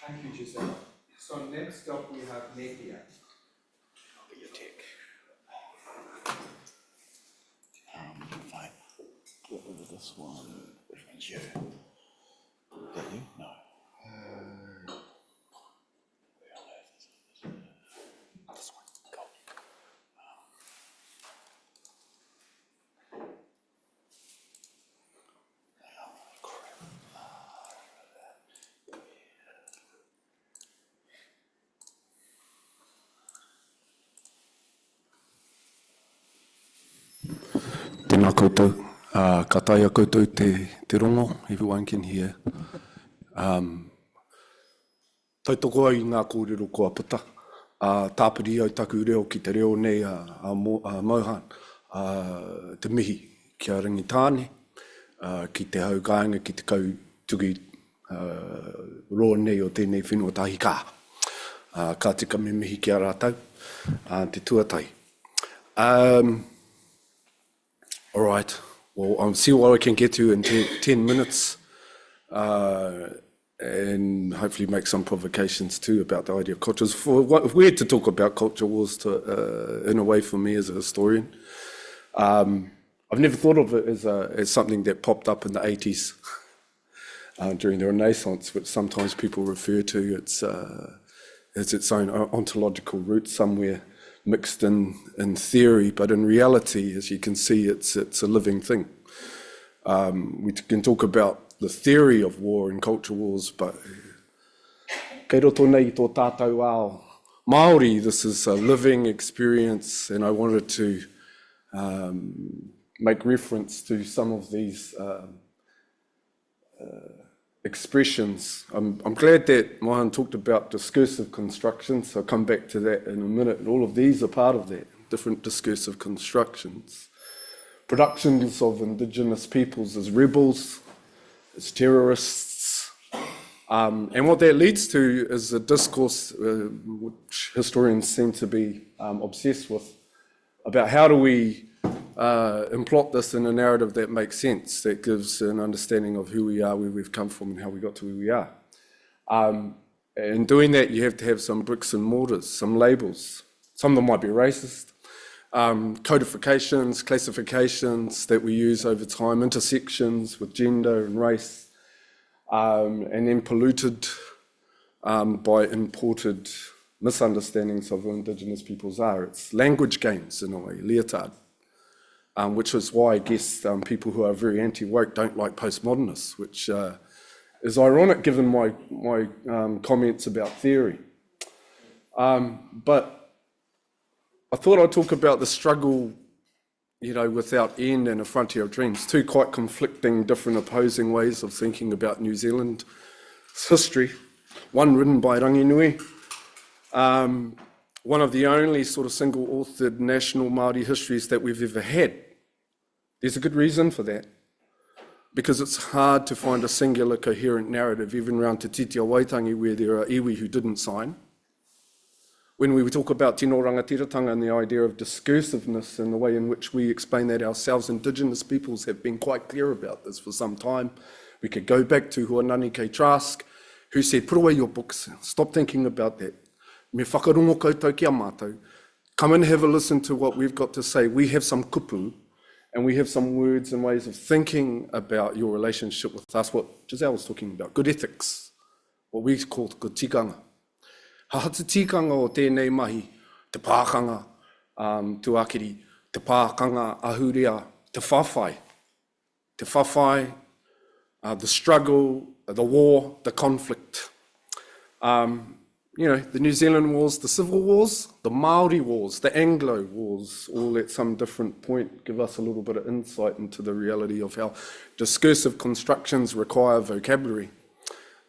Thank you, Giselle. So next up we have Nepia. Fine. Get rid of this one. Which one's you? Is that you? No. This one. Go. Tēnā koutou, ka taia koutou te rongo, everyone can hear. Tautoko ai ngā kōrero kua puta. Tāpiri au taku reo ki te reo nei a Mohan, te mihi kia rangitāne, ki te hau kāinga ki te kau tuki roa nei o tēnei whenua tahi kā. Ka tika me mihi ki a rātau. te tuatai. All right, well, I'll see what I can get to in 10 minutes. And hopefully make some provocations too about the idea of culture. It's weird to talk about culture wars in a way for me as a historian. I've never thought of it as something that popped up in the 80s during the Renaissance, which sometimes people refer to as its own ontological root somewhere mixed in theory, but in reality, as you can see, it's a living thing. We can talk about the theory of war and culture wars, but kei roto nei tō tātou ao Māori, this is a living experience, and I wanted to make reference to some of these expressions. I'm glad that Mohan talked about discursive constructions, so I'll come back to that in a minute. And all of these are part of that, different discursive constructions. Productions of Indigenous peoples as rebels, as terrorists, and what that leads to is a discourse which historians seem to be obsessed with, about how do we implot this in a narrative that makes sense, that gives an understanding of who we are, where we've come from, and how we got to where we are. In doing that, you have to have some bricks and mortars, some labels. Some of them might be racist, codifications, classifications that we use over time, intersections with gender and race, and then polluted by imported misunderstandings of who Indigenous peoples are. It's language games in a way, leotard, which is why I guess people who are very anti-woke don't like postmodernists, which is ironic given my comments about theory. But I thought I'd talk about the struggle, without end and a frontier of dreams, two quite conflicting, different, opposing ways of thinking about New Zealand's history. One written by Ranginui, one of the only sort of single-authored national Māori histories that we've ever had. There's a good reason for that, because it's hard to find a singular, coherent narrative, even around Te Titia Waitangi, where there are iwi who didn't sign. When we talk about tino rangatiratanga and the idea of discursiveness and the way in which we explain that ourselves, Indigenous peoples have been quite clear about this for some time. We could go back to Huanani Kei Trask, who said, put away your books, stop thinking about that. Me whakarongo koutou ki a mātou. Come and have a listen to what we've got to say. We have some kupu, and we have some words and ways of thinking about your relationship with us, what Giselle was talking about, good ethics, what we call good tikanga. Ha te tikanga o tēnei mahi, te pākanga tuakiri, te pākanga ahurea, te whawhai, the struggle, the war, the conflict. The New Zealand wars, the civil wars, the Māori wars, the Anglo wars, all at some different point give us a little bit of insight into the reality of how discursive constructions require vocabulary.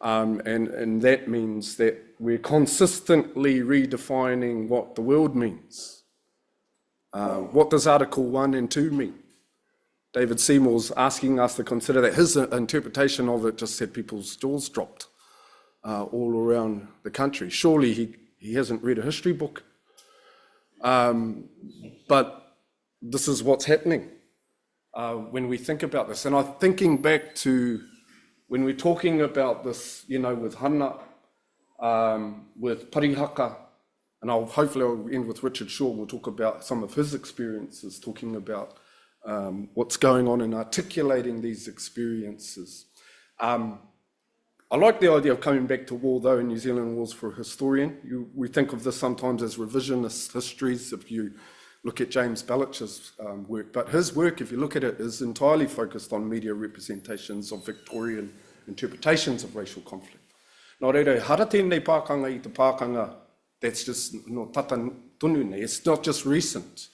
And that means that we're consistently redefining what the world means. What does Article 1 and 2 mean? David Seymour's asking us to consider that. His interpretation of it just had people's jaws dropped all around the country. Surely he hasn't read a history book. But this is what's happening when we think about this. And I'm thinking back to when we're talking about this, with Hana, with Parihaka, and hopefully I'll end with Richard Shaw. We'll talk about some of his experiences, talking about what's going on and articulating these experiences. I like the idea of coming back to war, though, in New Zealand wars for a historian. We think of this sometimes as revisionist histories, if you look at James Bellich's work. But his work, if you look at it, is entirely focused on media representations of Victorian interpretations of racial conflict. Nō reira, hara tēnei pākanga I te pākanga, that's just no tata tunu nei. It's not just recent.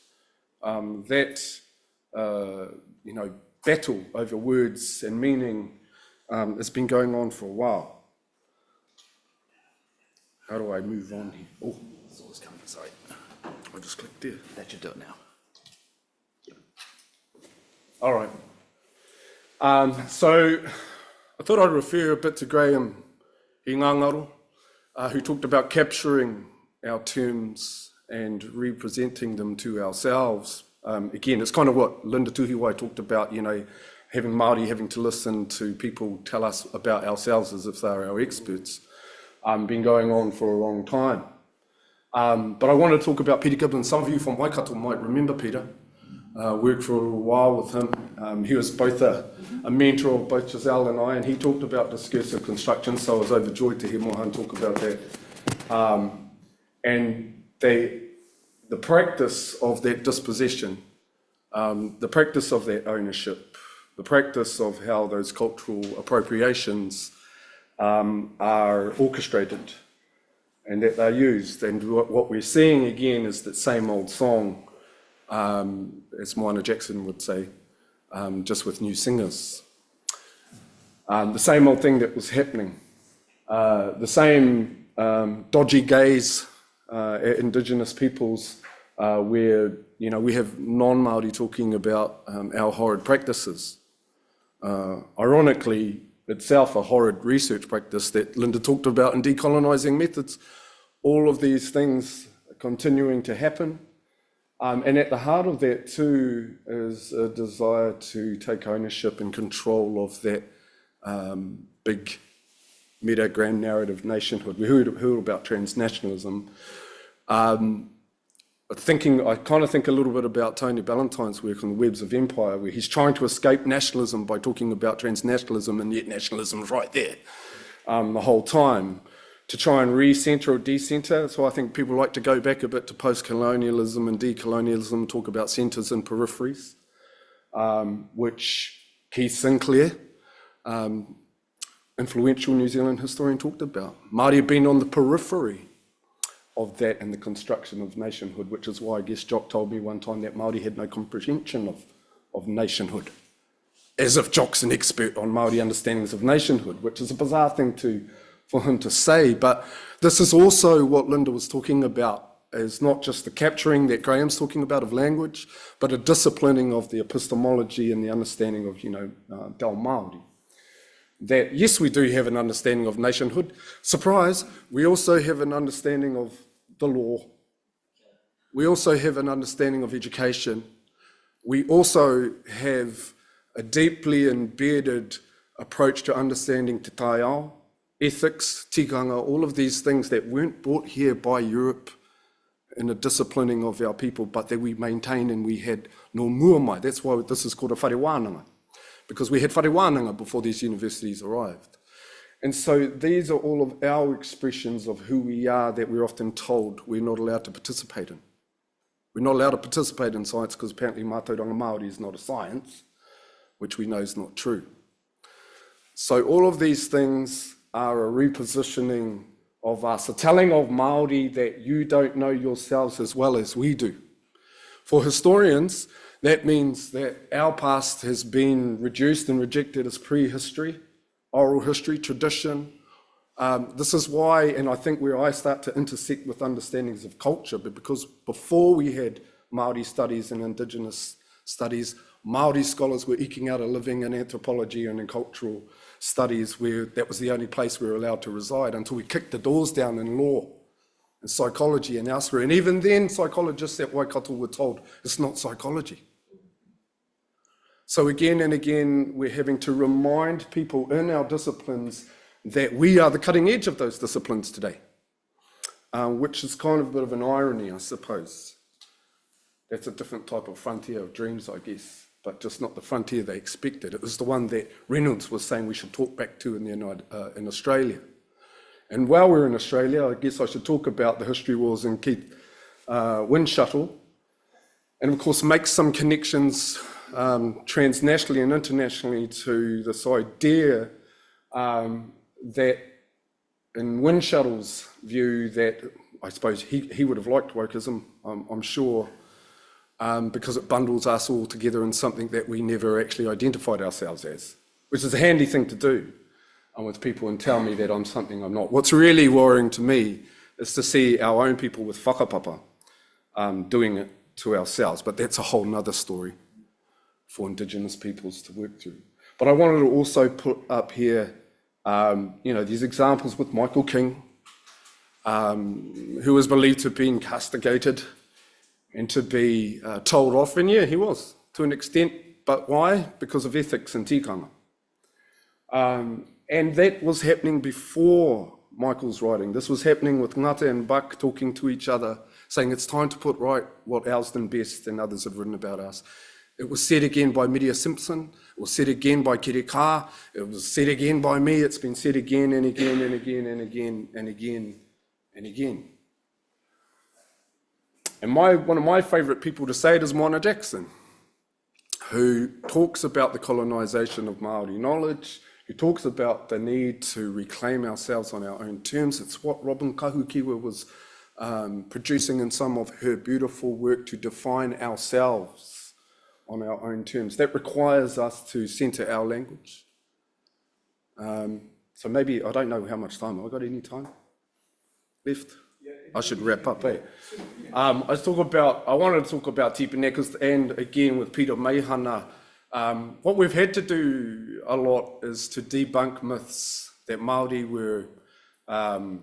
Battle over words and meaning has been going on for a while. How do I move on here? Oh, it's always coming, sorry. I just clicked there. That should do it now. All right. So I thought I'd refer a bit to Graham I Ngangaro, who talked about capturing our terms and representing them to ourselves. Again, it's kind of what Linda Tuhiwai talked about, you know, having Māori having to listen to people tell us about ourselves as if they're our experts. Been going on for a long time. But I want to talk about Peter Gibbons. Some of you from Waikato might remember Peter. Worked for a little while with him. He was both a mentor of both Giselle and I, and he talked about discursive construction, so I was overjoyed to hear Mohan talk about that. And the practice of that dispossession, the practice of that ownership, the practice of how those cultural appropriations are orchestrated and that they're used. And what we're seeing again is that same old song, as Moana Jackson would say, just with new singers. The same old thing that was happening. The same dodgy gaze at Indigenous peoples where, you know, we have non-Māori talking about our horrid practices. Ironically, itself a horrid research practice that Linda talked about in decolonising methods. All of these things are continuing to happen. And at the heart of that too is a desire to take ownership and control of that big meta grand narrative nationhood. We heard about transnationalism. I kind of think a little bit about Tony Ballantyne's work on the Webs of Empire, where he's trying to escape nationalism by talking about transnationalism, and yet nationalism is right there the whole time, to try and re-centre or de-centre. So I think people like to go back a bit to post-colonialism and decolonialism, talk about centres and peripheries, which Keith Sinclair, influential New Zealand historian, talked about. Māori have been on the periphery of that and the construction of nationhood, which is why I guess Jock told me one time that Māori had no comprehension of nationhood, as if Jock's an expert on Māori understandings of nationhood, which is a bizarre thing for him to say. But this is also what Linda was talking about, is not just the capturing that Graham's talking about of language, but a disciplining of the epistemology and the understanding of, you know, Del Māori. That, yes, we do have an understanding of nationhood. Surprise, we also have an understanding of the law. We also have an understanding of education. We also have a deeply embedded approach to understanding te taiao, ethics, tikanga, all of these things that weren't brought here by Europe in a disciplining of our people, but that we maintained, and we had no muamai. That's why this is called a whare wānanga, because we had whare wānanga before these universities arrived. And so these are all of our expressions of who we are that we're often told we're not allowed to participate in. We're not allowed to participate in science because apparently mātauranga Māori is not a science, which we know is not true. So all of these things are a repositioning of us, a telling of Māori that you don't know yourselves as well as we do. For historians, that means that our past has been reduced and rejected as prehistory, oral history, tradition. This is why, and I think where I start to intersect with understandings of culture, but because before we had Māori studies and Indigenous studies, Māori scholars were eking out a living in anthropology and in cultural studies, where that was the only place we were allowed to reside until we kicked the doors down in law and psychology and elsewhere. And even then, psychologists at Waikato were told it's not psychology. So again and again, we're having to remind people in our disciplines that we are the cutting edge of those disciplines today, which is kind of a bit of an irony, I suppose. That's a different type of frontier of dreams, I guess, but just not the frontier they expected. It was the one that Reynolds was saying we should talk back to in Australia. And while we're in Australia, I guess I should talk about the history wars in Keith Wind Shuttle, and of course make some connections transnationally and internationally to this idea that in Wind Shuttle's view, that I suppose he would have liked wokeism, I'm sure, because it bundles us all together in something that we never actually identified ourselves as, which is a handy thing to do with people and tell me that I'm something I'm not. What's really worrying to me is to see our own people with whakapapa doing it to ourselves, but that's a whole nother story for Indigenous peoples to work through. But I wanted to also put up here, these examples with Michael King, who was believed to have been castigated and to be told off, and yeah, he was, to an extent, but why? Because of ethics and tikanga. And that was happening before Michael's writing. This was happening with Ngata and Buck talking to each other, saying it's time to put right what Elsden Best and others have written about us. It was said again by Media Simpson, it was said again by Kirika, it was said again by me, it's been said again and again and again and again and again and again. And one of my favourite people to say it is Moana Jackson, who talks about the colonisation of Māori knowledge, who talks about the need to reclaim ourselves on our own terms. It's what Robin Kahukiwa was producing in some of her beautiful work to define ourselves on our own terms. That requires us to centre our language. So maybe, I don't know how much time, have I got any time left? I should wrap up, eh? I wanted to talk about tipanekas, and again with Peter Meihana, what we've had to do a lot is to debunk myths that Māori were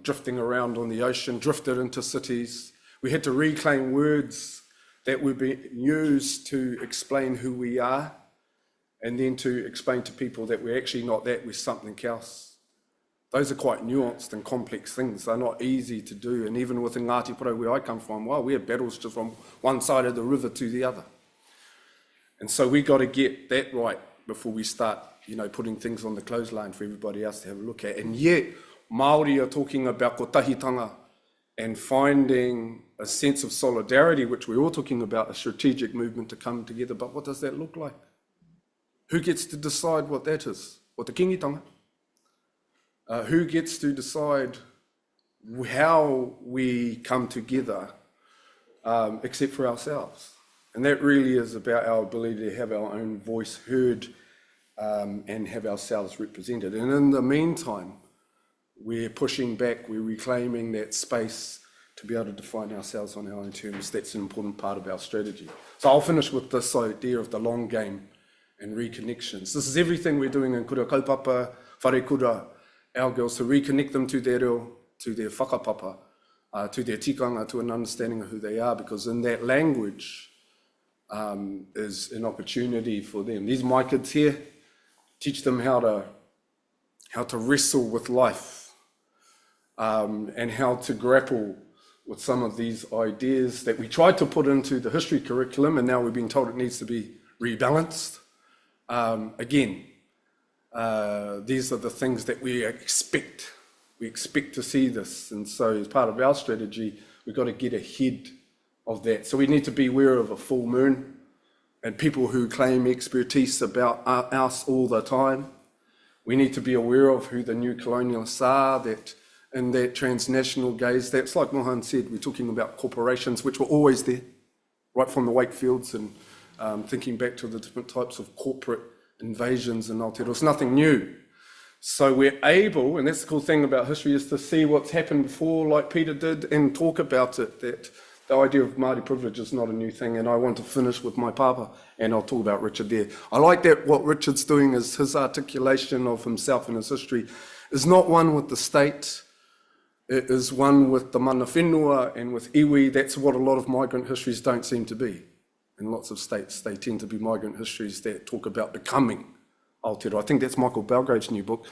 drifting around on the ocean, drifted into cities. We had to reclaim words that were being used to explain who we are, and then to explain to people that we're actually not that, we're something else. Those are quite nuanced and complex things. They're not easy to do. And even within Ngāti Porou, where I come from, well, we have battles just from one side of the river to the other. And so we got to get that right before we start, putting things on the clothesline for everybody else to have a look at. And yet, Māori are talking about kotahitanga and finding a sense of solidarity, which we're all talking about, a strategic movement to come together. But what does that look like? Who gets to decide what that is? What the kingitanga? Who gets to decide how we come together, except for ourselves? And that really is about our ability to have our own voice heard and have ourselves represented. And in the meantime, we're pushing back, we're reclaiming that space to be able to define ourselves on our own terms. That's an important part of our strategy. So I'll finish with this idea of the long game and reconnections. This is everything we're doing in kura kaupapa, whare kura, our girls, to reconnect them to their reo, to their whakapapa, to their tikanga, to an understanding of who they are, because in that language is an opportunity for them. These my kids here, teach them how to wrestle with life and how to grapple with some of these ideas that we tried to put into the history curriculum, and now we've been told it needs to be rebalanced. Again, these are the things that we expect. We expect to see this, and so as part of our strategy, we've got to get ahead of that. So we need to be aware of a full moon and people who claim expertise about us all the time. We need to be aware of who the new colonialists are, that in that transnational gaze, that's like Mohan said, we're talking about corporations which were always there, right from the Wakefields, and thinking back to the different types of corporate invasions in Aotearoa. It's nothing new. So we're able, and that's the cool thing about history, is to see what's happened before, like Peter did, and talk about it, that the idea of Māori privilege is not a new thing. And I want to finish with my papa, and I'll talk about Richard there. I like that what Richard's doing is his articulation of himself and his history is not one with the state, it is one with the mana whenua and with iwi. That's what a lot of migrant histories don't seem to be. In lots of states, they tend to be migrant histories that talk about becoming Aotearoa. I think that's Michael Belgrave's new book.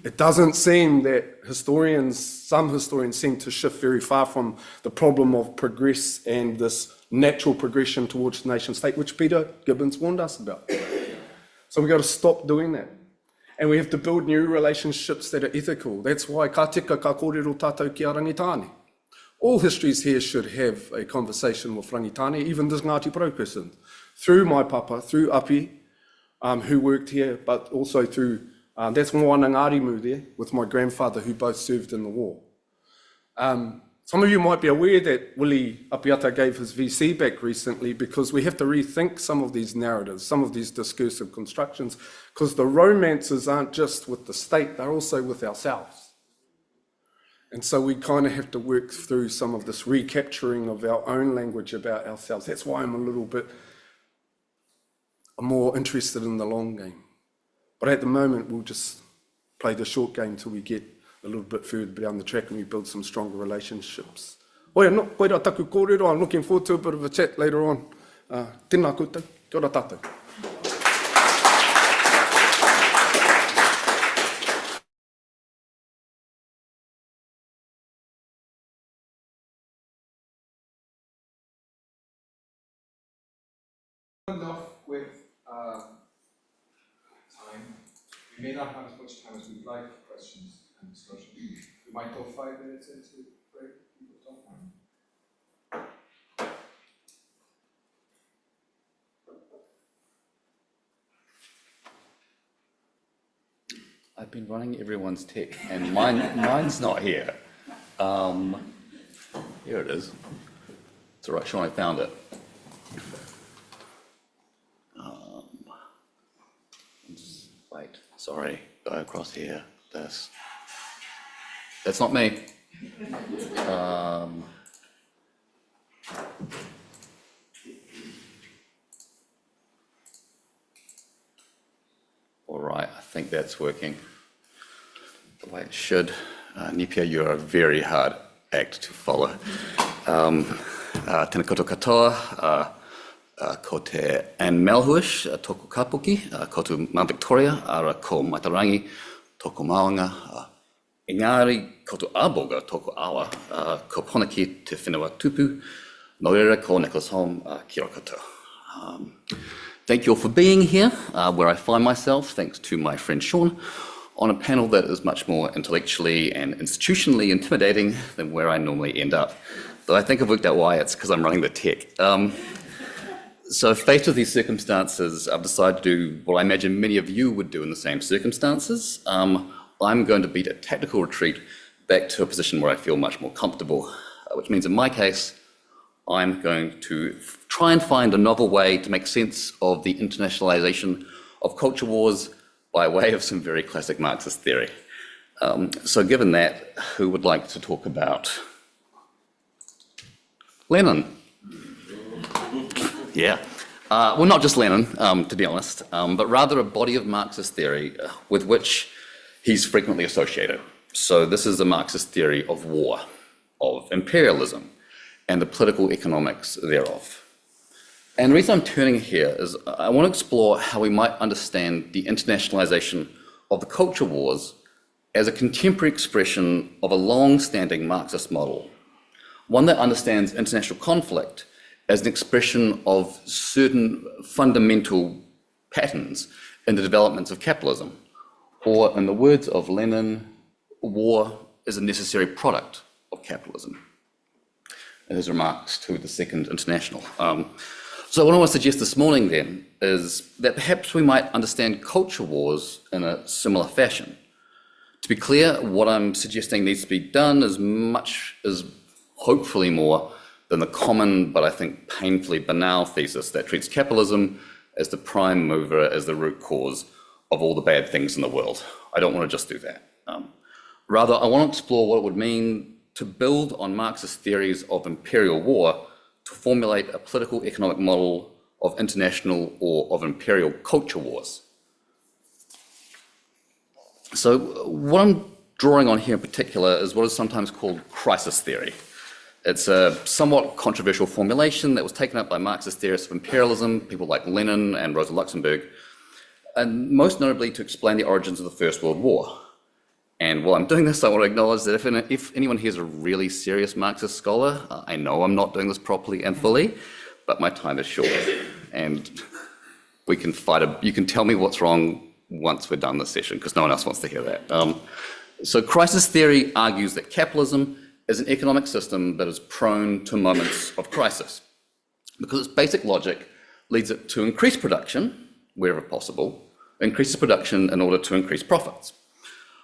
It doesn't seem that some historians seem to shift very far from the problem of progress and this natural progression towards the nation state, which Peter Gibbons warned us about. So we've got to stop doing that. And we have to build new relationships that are ethical. That's why ka tika ka kōrero tātou ki a rangitane. All histories here should have a conversation with rangitane, even this Ngāti Porou person, through my papa, through Api, who worked here, but also through, that's Moana Ngārimu there, with my grandfather, who both served in the war. Some of you might be aware that Willie Apiata gave his VC back recently, because we have to rethink some of these narratives, some of these discursive constructions, because the romances aren't just with the state, they're also with ourselves. And so we kind of have to work through some of this recapturing of our own language about ourselves. That's why I'm a little bit more interested in the long game. But at the moment, we'll just play the short game till we get a little bit further down the track and we build some stronger relationships. Oia, no, koe rā taku kōrero. I'm looking forward to a bit of a chat later on. Tēnā koutou, kia ora tātou. Enough with time. We may not have as much time as we'd like for questions and discussion. We might go 5 minutes into break. People don't mind. I've been running everyone's tech, and mine's not here. Here it is. It's all right, Sean, I found it. Wait, sorry, go across here. That's not me. All right, I think that's working the way it should. Nepia, you're a very hard act to follow. Tēnā koutou katoa, ko te Anne Melhuish, tōku kapuki, ko tu Mount Victoria, ara ko Maitarangi, tōku maunga, engari ko tu aboga, tōku awa, ko ponaki te whenua tupu, no reira ko Nicholas Holm, kia ora koutou. Thank you all for being here, where I find myself, thanks to my friend Sean, on a panel that is much more intellectually and institutionally intimidating than where I normally end up. Though I think I've worked out why, it's because I'm running the tech. So faced with these circumstances, I've decided to do what I imagine many of you would do in the same circumstances. I'm going to beat a tactical retreat back to a position where I feel much more comfortable, which means in my case, I'm going to try and find a novel way to make sense of the internationalisation of culture wars by way of some very classic Marxist theory. So given that, who would like to talk about Lenin? Yeah. Well, not just Lenin, to be honest, but rather a body of Marxist theory with which he's frequently associated. So this is a Marxist theory of war, of imperialism, and the political economics thereof. And the reason I'm turning here is I want to explore how we might understand the internationalisation of the culture wars as a contemporary expression of a long-standing Marxist model, one that understands international conflict as an expression of certain fundamental patterns in the developments of capitalism, or in the words of Lenin, war is a necessary product of capitalism, in his remarks to the Second International. So what I want to suggest this morning then is that perhaps we might understand culture wars in a similar fashion. To be clear, what I'm suggesting needs to be done as much as hopefully more than the common, but I think painfully banal thesis that treats capitalism as the prime mover, as the root cause of all the bad things in the world. I don't want to just do that. Rather, I want to explore what it would mean to build on Marxist theories of imperial war to formulate a political economic model of international or of imperial culture wars. So what I'm drawing on here in particular is what is sometimes called crisis theory. It's a somewhat controversial formulation that was taken up by Marxist theorists of imperialism, people like Lenin and Rosa Luxemburg, and most notably to explain the origins of the First World War. And while I'm doing this, I want to acknowledge that if anyone here is a really serious Marxist scholar, I know I'm not doing this properly and fully, but my time is short. And we can you can tell me what's wrong once we're done this session, because no one else wants to hear that. So crisis theory argues that capitalism is an economic system that is prone to moments of crisis, because its basic logic leads it to increase production, wherever possible, increases production in order to increase profits,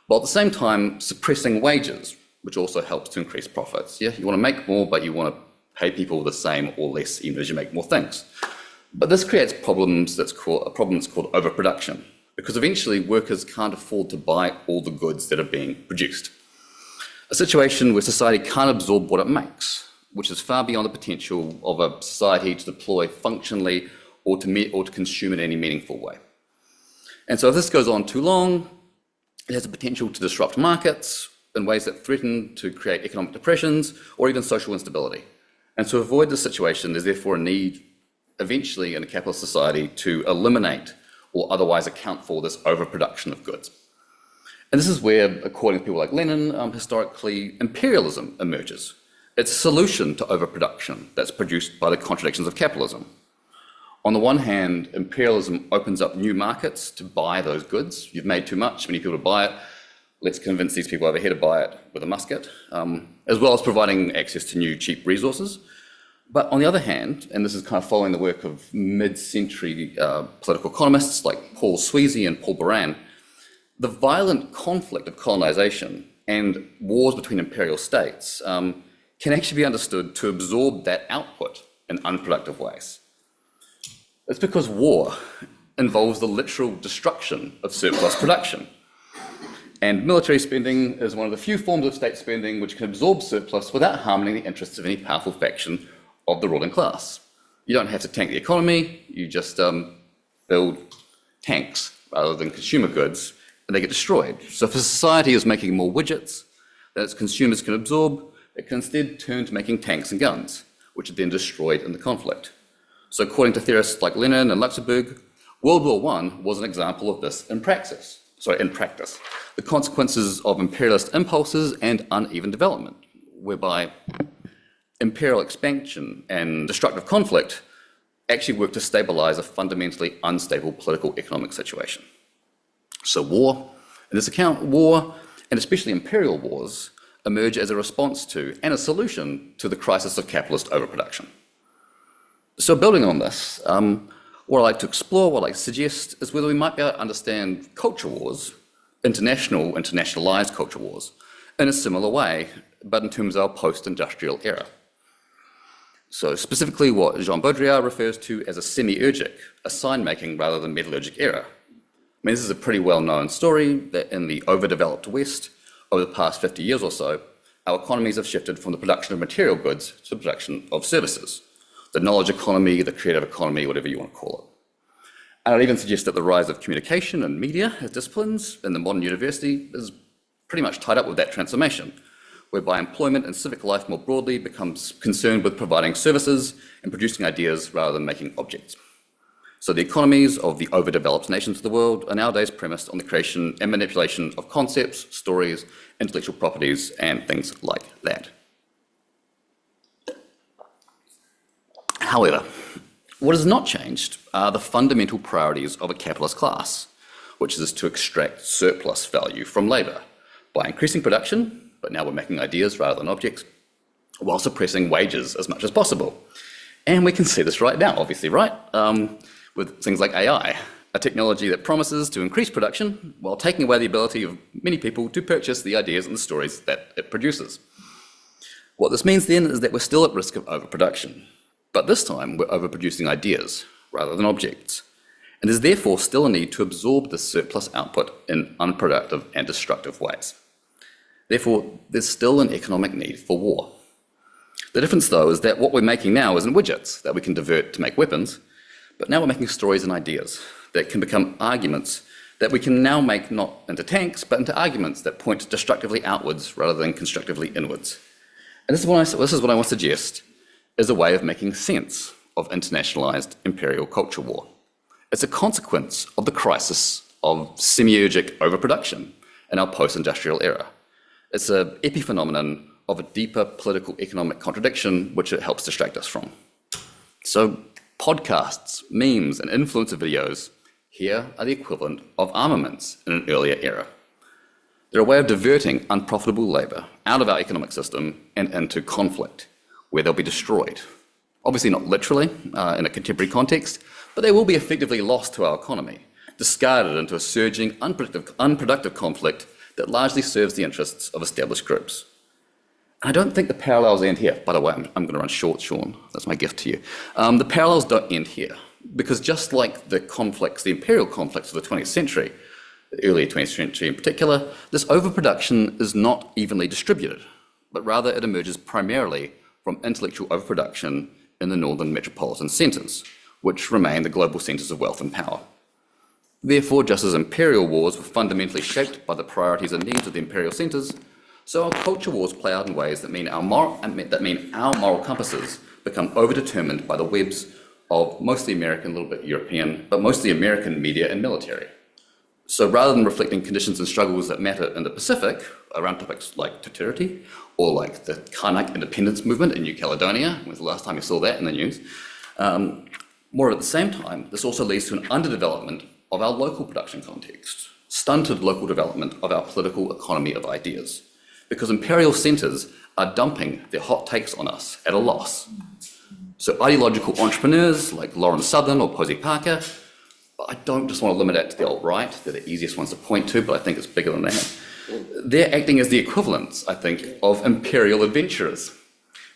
while at the same time suppressing wages, which also helps to increase profits. Yeah, you want to make more, but you want to pay people the same or less, even as you make more things. But this creates problems a problem that's called overproduction, because eventually workers can't afford to buy all the goods that are being produced. A situation where society can't absorb what it makes, which is far beyond the potential of a society to deploy functionally or to consume in any meaningful way. And so if this goes on too long, it has the potential to disrupt markets, in ways that threaten to create economic depressions or even social instability. And to avoid this situation, there's therefore a need eventually in a capitalist society to eliminate or otherwise account for this overproduction of goods. And this is where, according to people like Lenin, historically imperialism emerges. It's a solution to overproduction that's produced by the contradictions of capitalism. On the one hand, imperialism opens up new markets to buy those goods. You've made too much, we need people to buy it. Let's convince these people over here to buy it with a musket, as well as providing access to new cheap resources. But on the other hand, and this is kind of following the work of mid-century political economists like Paul Sweezy and Paul Baran, the violent conflict of colonisation and wars between imperial states can actually be understood to absorb that output in unproductive ways. It's because war involves the literal destruction of surplus production. And military spending is one of the few forms of state spending which can absorb surplus without harming the interests of any powerful faction of the ruling class. You don't have to tank the economy, you just build tanks rather than consumer goods, and they get destroyed. So if a society is making more widgets that its consumers can absorb, it can instead turn to making tanks and guns, which are then destroyed in the conflict. So according to theorists like Lenin and Luxemburg, World War I was an example of this in practice. The consequences of imperialist impulses and uneven development, whereby imperial expansion and destructive conflict actually work to stabilize a fundamentally unstable political economic situation. So war, in this account, war, and especially imperial wars, emerge as a response to and a solution to the crisis of capitalist overproduction. So building on this, what I'd like to explore, what I'd like to suggest, is whether we might be able to understand culture wars, internationalized culture wars, in a similar way, but in terms of our post-industrial era. So specifically what Jean Baudrillard refers to as a semi-urgic, a sign-making rather than metallurgic era. I mean, this is a pretty well-known story that in the overdeveloped West, over the past 50 years or so, our economies have shifted from the production of material goods to the production of services. The knowledge economy, the creative economy, whatever you want to call it. And I'd even suggest that the rise of communication and media as disciplines in the modern university is pretty much tied up with that transformation, whereby employment and civic life more broadly becomes concerned with providing services and producing ideas rather than making objects. So the economies of the overdeveloped nations of the world are nowadays premised on the creation and manipulation of concepts, stories, intellectual properties, and things like that. However, what has not changed are the fundamental priorities of a capitalist class, which is to extract surplus value from labour by increasing production, but now we're making ideas rather than objects, while suppressing wages as much as possible. And we can see this right now, obviously, right? With things like AI, a technology that promises to increase production while taking away the ability of many people to purchase the ideas and the stories that it produces. What this means then is that we're still at risk of overproduction. But this time, we're overproducing ideas rather than objects. And there's therefore still a need to absorb this surplus output in unproductive and destructive ways. Therefore, there's still an economic need for war. The difference, though, is that what we're making now isn't widgets that we can divert to make weapons, but now we're making stories and ideas that can become arguments that we can now make not into tanks, but into arguments that point destructively outwards rather than constructively inwards. And this is what I want to suggest is a way of making sense of internationalized imperial culture war. It's a consequence of the crisis of semiurgic overproduction in our post-industrial era. It's an epiphenomenon of a deeper political economic contradiction which it helps distract us from. So podcasts, memes, and influencer videos here are the equivalent of armaments in an earlier era. They're a way of diverting unprofitable labour out of our economic system and into conflict, where they'll be destroyed. Obviously not literally in a contemporary context, but they will be effectively lost to our economy, discarded into a surging, unproductive conflict that largely serves the interests of established groups. And I don't think the parallels end here. By the way, I'm going to run short, Sean. That's my gift to you. The parallels don't end here, because just like the conflicts, the imperial conflicts of the 20th century, the early 20th century in particular, this overproduction is not evenly distributed, but rather it emerges primarily from intellectual overproduction in the northern metropolitan centres, which remain the global centres of wealth and power. Therefore, just as imperial wars were fundamentally shaped by the priorities and needs of the imperial centres, So our culture wars play out in ways that mean our moral compasses become overdetermined by the webs of mostly American, a little bit European, but mostly American media and military. So rather than reflecting conditions and struggles that matter in the Pacific around topics like Te or like the Kanak independence movement in New Caledonia, when was the last time you saw that in the news? More at the same time, this also leads to an underdevelopment of our local production context, stunted local development of our political economy of ideas, because imperial centres are dumping their hot takes on us at a loss. So ideological entrepreneurs like Lauren Southern or Posey Parker, but I don't just want to limit that to the alt-right, they're the easiest ones to point to, but I think it's bigger than that. They're acting as the equivalents, I think, of imperial adventurers.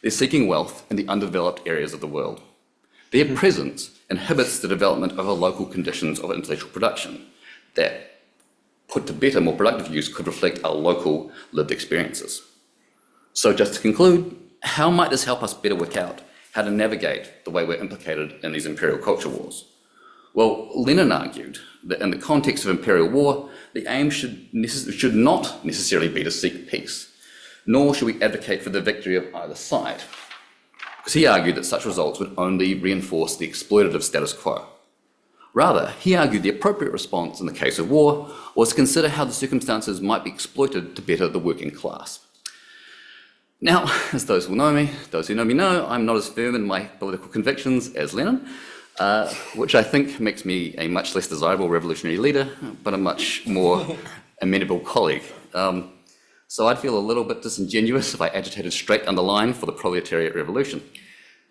They're seeking wealth in the undeveloped areas of the world. Their presence inhibits the development of our local conditions of intellectual production that, put to better, more productive use, could reflect our local lived experiences. So just to conclude, how might this help us better work out how to navigate the way we're implicated in these imperial culture wars? Well, Lenin argued that in the context of imperial war, the aim should not necessarily be to seek peace, nor should we advocate for the victory of either side, because he argued that such results would only reinforce the exploitative status quo. Rather, he argued the appropriate response in the case of war was to consider how the circumstances might be exploited to better the working class. Now, as those who know me know, I'm not as firm in my political convictions as Lenin, which I think makes me a much less desirable revolutionary leader, but a much more amenable colleague. So I'd feel a little bit disingenuous if I agitated straight down the line for the proletariat revolution.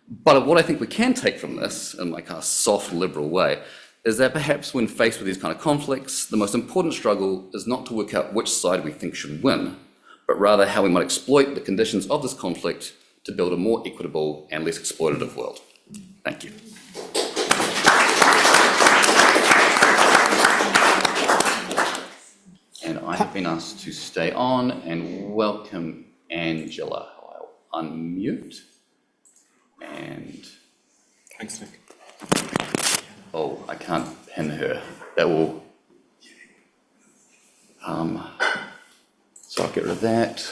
But what I think we can take from this, in my kind of soft liberal way, is that perhaps when faced with these kind of conflicts, the most important struggle is not to work out which side we think should win, but rather how we might exploit the conditions of this conflict to build a more equitable and less exploitative world. Thank you. And I have been asked to stay on and welcome Angela. I'll unmute. And Thanks, Nick. oh, I can't pin her. That will. So I'll get rid of that.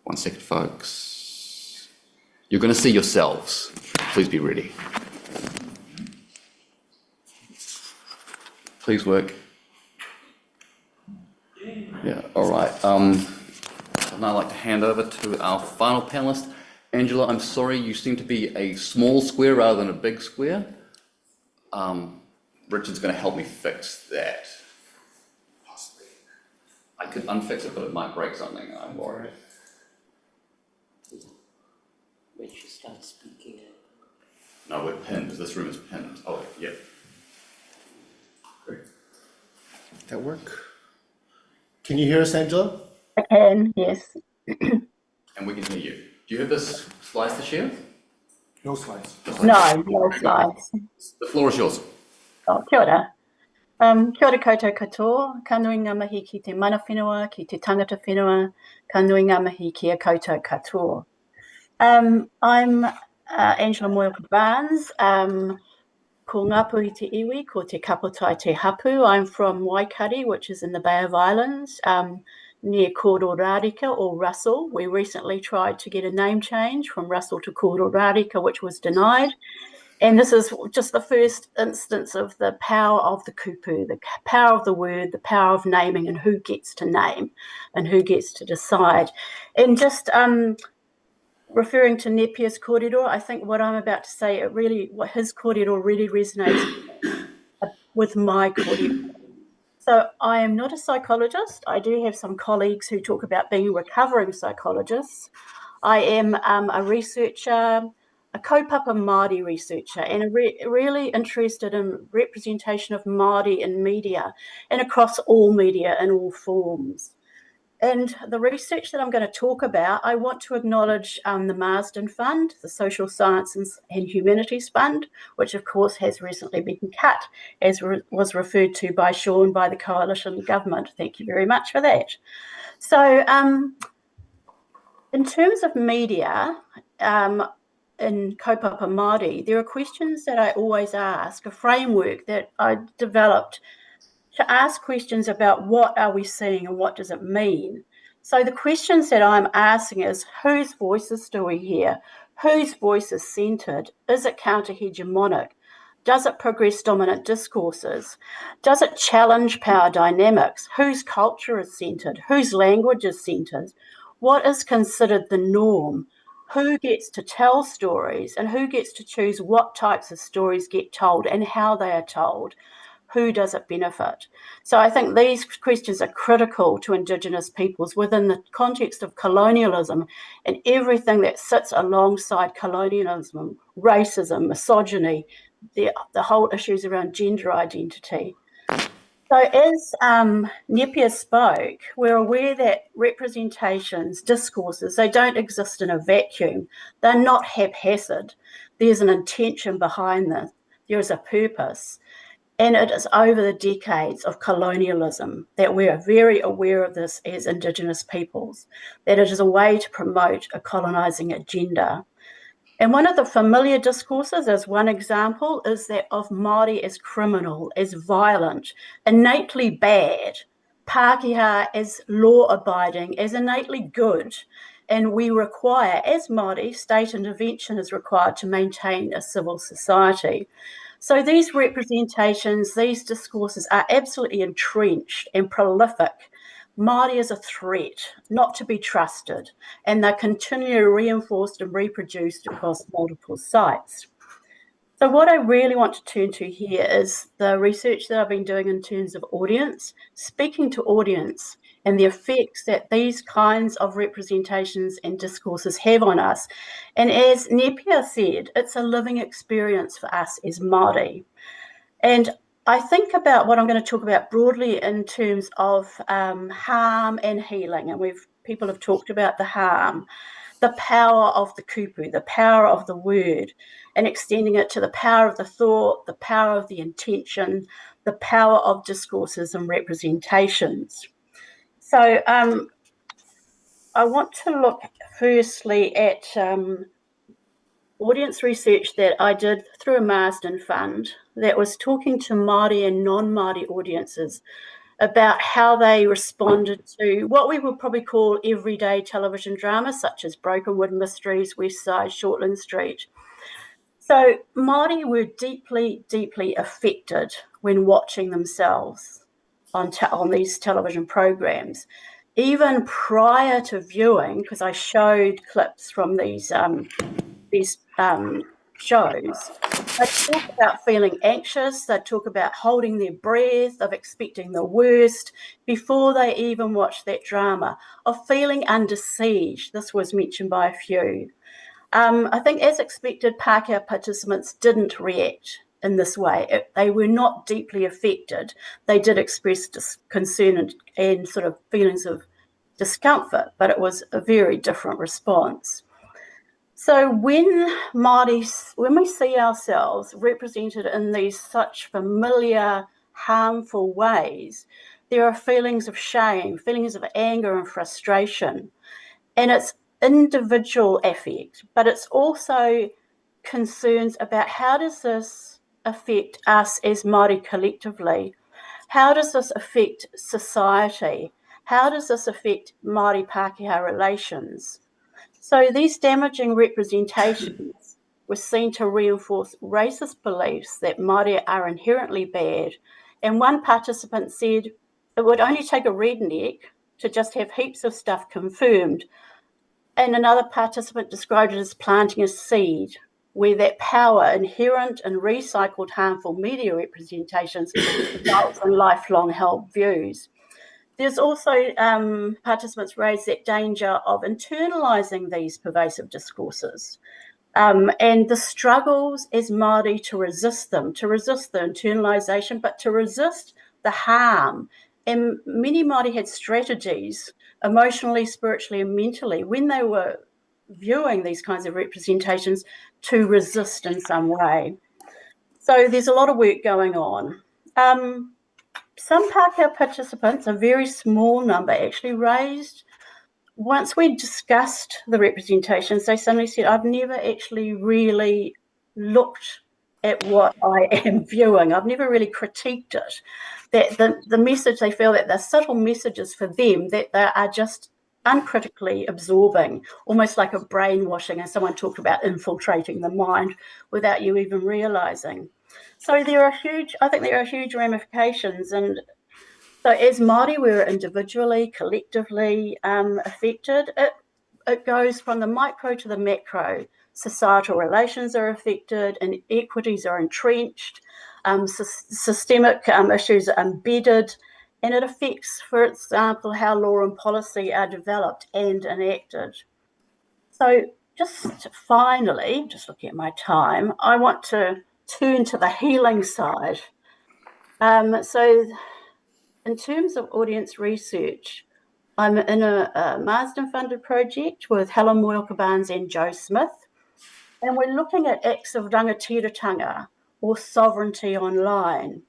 1 second, folks. You're going to see yourselves. Please be ready. Please work. Yeah, all right. I'd now like to hand over to our final panelist. Angela, I'm sorry, you seem to be a small square rather than a big square. Richard's going to help me fix that. Possibly. I could unfix it, but it might break something, I'm worried. When she starts speaking. No, we're pinned. This room is pinned. Oh, yeah. Great. That work? Can you hear us, Angela? I can, yes. And we can hear you. Do you have this slides to share? No slides. No slides. The floor is yours. Oh, kia ora. Kia ora koutou katoa, ka nui ngā mahi ki te mana whenua, ki te tangata whenua, ka nui ngā mahi ki a koutou katoa. I'm Angela Moewaka Barnes, ko Ngāpuhi te iwi, ko te kapotai te hapu. I'm from Waikari, which is in the Bay of Islands, near Kōrero Rārika or Russell. We recently tried to get a name change from Russell to Kōrero Rārika, which was denied. And this is just the first instance of the power of the kupu, the power of the word, the power of naming and who gets to name and who gets to decide. And just referring to Nepia's kōrero, I think what I'm about to say, what his kōrero really resonates with my kōrero. So I am not a psychologist. I do have some colleagues who talk about being recovering psychologists. I am a researcher, a Kaupapa Māori researcher, and really interested in representation of Māori in media and across all media in all forms. And the research that I'm going to talk about, I want to acknowledge the Marsden Fund, the Social Sciences and Humanities Fund, which of course has recently been cut, as was referred to by Sean, by the coalition government. Thank you very much for that. So in terms of media, in Kaupapa Māori, there are questions that I always ask, a framework that I developed to ask questions about what are we seeing and what does it mean. So the questions that I'm asking is, whose voices do we hear? Whose voice is centred? Is it counter-hegemonic? Does it progress dominant discourses? Does it challenge power dynamics? Whose culture is centred? Whose language is centred? What is considered the norm? Who gets to tell stories and who gets to choose what types of stories get told and how they are told? Who does it benefit? So I think these questions are critical to Indigenous peoples within the context of colonialism and everything that sits alongside colonialism, racism, misogyny, the whole issues around gender identity. So as Nepia spoke, we're aware that representations, discourses, they don't exist in a vacuum. They're not haphazard. There's an intention behind this. There is a purpose. And it is over the decades of colonialism that we are very aware of this as Indigenous peoples, that it is a way to promote a colonising agenda. And one of the familiar discourses, as one example, is that of Māori as criminal, as violent, innately bad, Pākehā as law-abiding, as innately good. And we require, as Māori, state intervention is required to maintain a civil society. So these representations, these discourses are absolutely entrenched and prolific. Māori is a threat, not to be trusted, and they're continually reinforced and reproduced across multiple sites. So what I really want to turn to here is the research that I've been doing in terms of audience, speaking to audience, and the effects that these kinds of representations and discourses have on us. And as Nepia said, it's a living experience for us as Māori. And I think about what I'm going to talk about broadly in terms of harm and healing. And people have talked about the harm, the power of the kupu, the power of the word, and extending it to the power of the thought, the power of the intention, the power of discourses and representations. So I want to look firstly at audience research that I did through a Marsden Fund that was talking to Māori and non-Māori audiences about how they responded to what we would probably call everyday television dramas, such as Brokenwood Mysteries, West Side, Shortland Street. So Māori were deeply, deeply affected when watching themselves on these television programs. Even prior to viewing, because I showed clips from these shows, they talk about feeling anxious, they talk about holding their breath, of expecting the worst before they even watch that drama, of feeling under siege. This was mentioned by a few. I think, as expected, Pākehā participants didn't react in this way. They were not deeply affected. They did express concern and sort of feelings of discomfort, but it was a very different response. So when we see ourselves represented in these such familiar, harmful ways, there are feelings of shame, feelings of anger and frustration, and it's individual affect, but it's also concerns about how does this affect us as Māori collectively? How does this affect society? How does this affect Māori Pākehā relations? So these damaging representations were seen to reinforce racist beliefs that Māori are inherently bad. And one participant said it would only take a redneck to just have heaps of stuff confirmed. And another participant described it as planting a seed where that power inherent in recycled harmful media representations results in lifelong held views. There's also participants raised that danger of internalising these pervasive discourses and the struggles as Māori to resist them, to resist the internalisation, but to resist the harm. And many Māori had strategies emotionally, spiritually and mentally when they were viewing these kinds of representations to resist in some way. So there's a lot of work going on. Some Pākehā participants, a very small number, actually raised, once we discussed the representations, they suddenly said, I've never actually really looked at what I am viewing. I've never really critiqued it. that the message, they feel that they're subtle messages for them that they are just uncritically absorbing, almost like a brainwashing, as someone talked about infiltrating the mind without you even realising. So I think there are huge ramifications. And so as Māori, we're individually, collectively affected. It goes from the micro to the macro. Societal relations are affected, inequities are entrenched, systemic issues are embedded, and it affects, for example, how law and policy are developed and enacted. So just finally, just looking at my time, I want to turn to the healing side. So in terms of audience research, I'm in a Marsden-funded project with Helen Moewaka and Joe Smith, and we're looking at acts of rangatiratanga, or sovereignty online.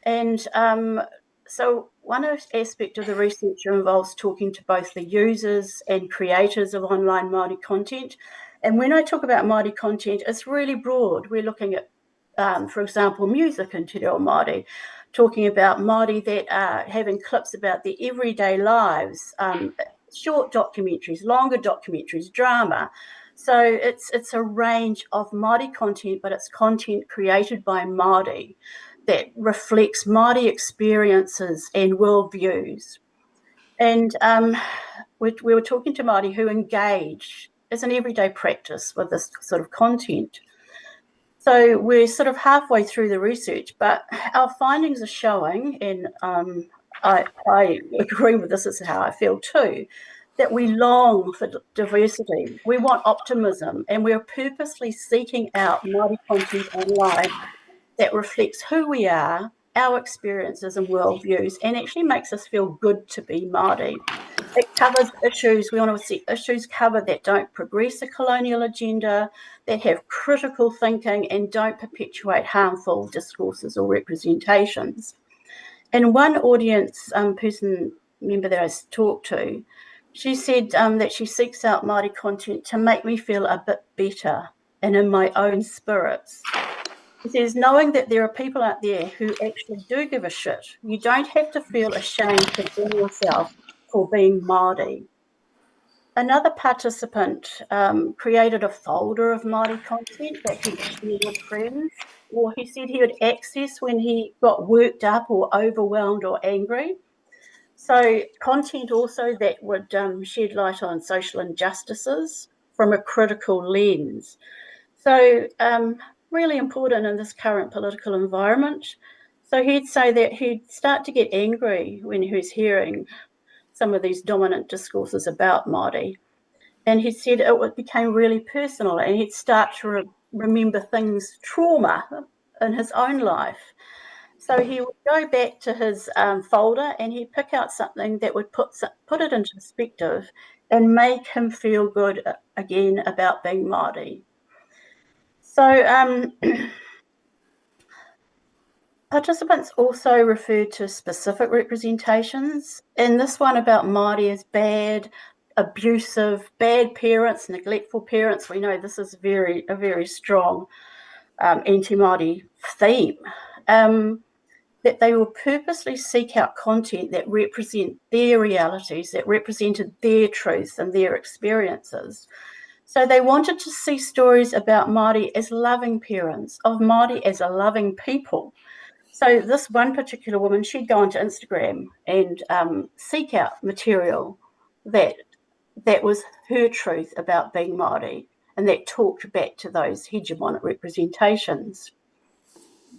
And so one aspect of the research involves talking to both the users and creators of online Māori content. And when I talk about Māori content, it's really broad. We're looking at, for example, music in Te Reo Māori, talking about Māori that are having clips about their everyday lives, short documentaries, longer documentaries, drama. So it's a range of Māori content, but it's content created by Māori that reflects Māori experiences and worldviews. And we were talking to Māori who engage as an everyday practice with this sort of content. So we're sort of halfway through the research, but our findings are showing, and I agree with this, is how I feel too, that we long for diversity. We want optimism, and we're purposely seeking out Māori content online that reflects who we are, our experiences and worldviews, and actually makes us feel good to be Māori. It covers issues, we want to see issues covered that don't progress a colonial agenda, that have critical thinking and don't perpetuate harmful discourses or representations. And one audience member that I talked to, she said that she seeks out Māori content to make me feel a bit better and in my own spirits. It says, knowing that there are people out there who actually do give a shit. You don't have to feel ashamed to be yourself for being Māori. Another participant created a folder of Māori content that he'd share with friends, or he said he would access when he got worked up or overwhelmed or angry. So content also that would shed light on social injustices from a critical lens. So really important in this current political environment. So he'd say that he'd start to get angry when he was hearing some of these dominant discourses about Māori. And he said it became really personal, and he'd start to remember things, trauma in his own life. So he would go back to his folder and he'd pick out something that would put it into perspective and make him feel good again about being Māori. So participants also referred to specific representations, and this one about Māori as bad, abusive, bad parents, neglectful parents. We know this is a very strong anti-Māori theme. That they will purposely seek out content that represent their realities, that represented their truths and their experiences. So they wanted to see stories about Māori as loving parents, of Māori as a loving people. So this one particular woman, she'd go onto Instagram and seek out material that was her truth about being Māori, and that talked back to those hegemonic representations.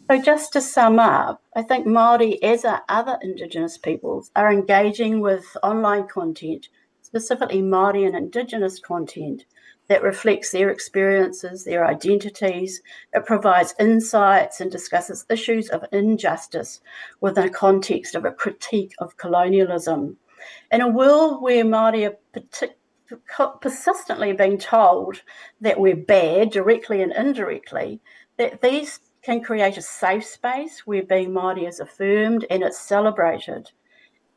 So just to sum up, I think Māori, as are other Indigenous peoples, are engaging with online content, specifically Māori and Indigenous content, that reflects their experiences, their identities. It provides insights and discusses issues of injustice within a context of a critique of colonialism. In a world where Māori are persistently being told that we're bad, directly and indirectly, that these can create a safe space where being Māori is affirmed and it's celebrated.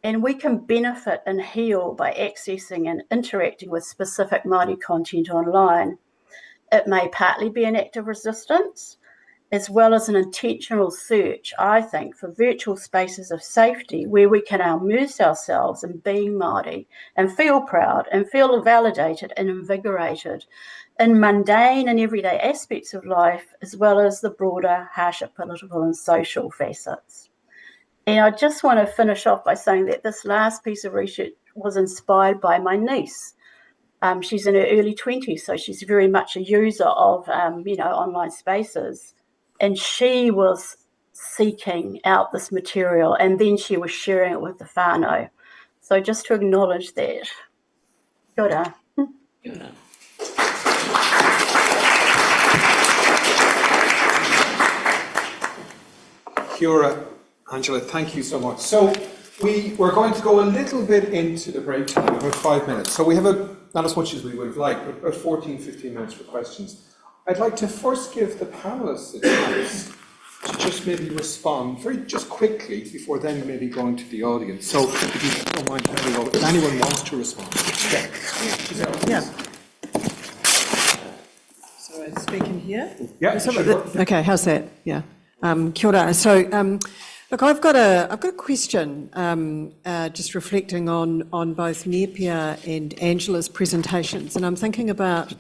And we can benefit and heal by accessing and interacting with specific Māori content online. It may partly be an act of resistance. as well as an intentional search, I think, for virtual spaces of safety where we can immerse ourselves in being Māori and feel proud and feel validated and invigorated in mundane and everyday aspects of life, as well as the broader, harsher political and social facets. And I just want to finish off by saying that this last piece of research was inspired by my niece. She's in her early 20s, so she's very much a user of, online spaces. And she was seeking out this material, and then she was sharing it with the whānau. So just to acknowledge that. Kia ora. Kia ora, Angela, thank you so much. So we're going to go a little bit into the break time, about 5 minutes. So we have not as much as we would have liked, but about 14, 15 minutes for questions. I'd like to first give the panelists a chance to just maybe respond just quickly before then maybe going to the audience. So if you don't mind, if anyone wants to respond. Yeah. Giselle, Yeah. please. So speaking here? Yeah, sure. Okay, how's that? Yeah. Kia ora. So, look, I've got a question, just reflecting on both Nepia and Angela's presentations, and I'm thinking about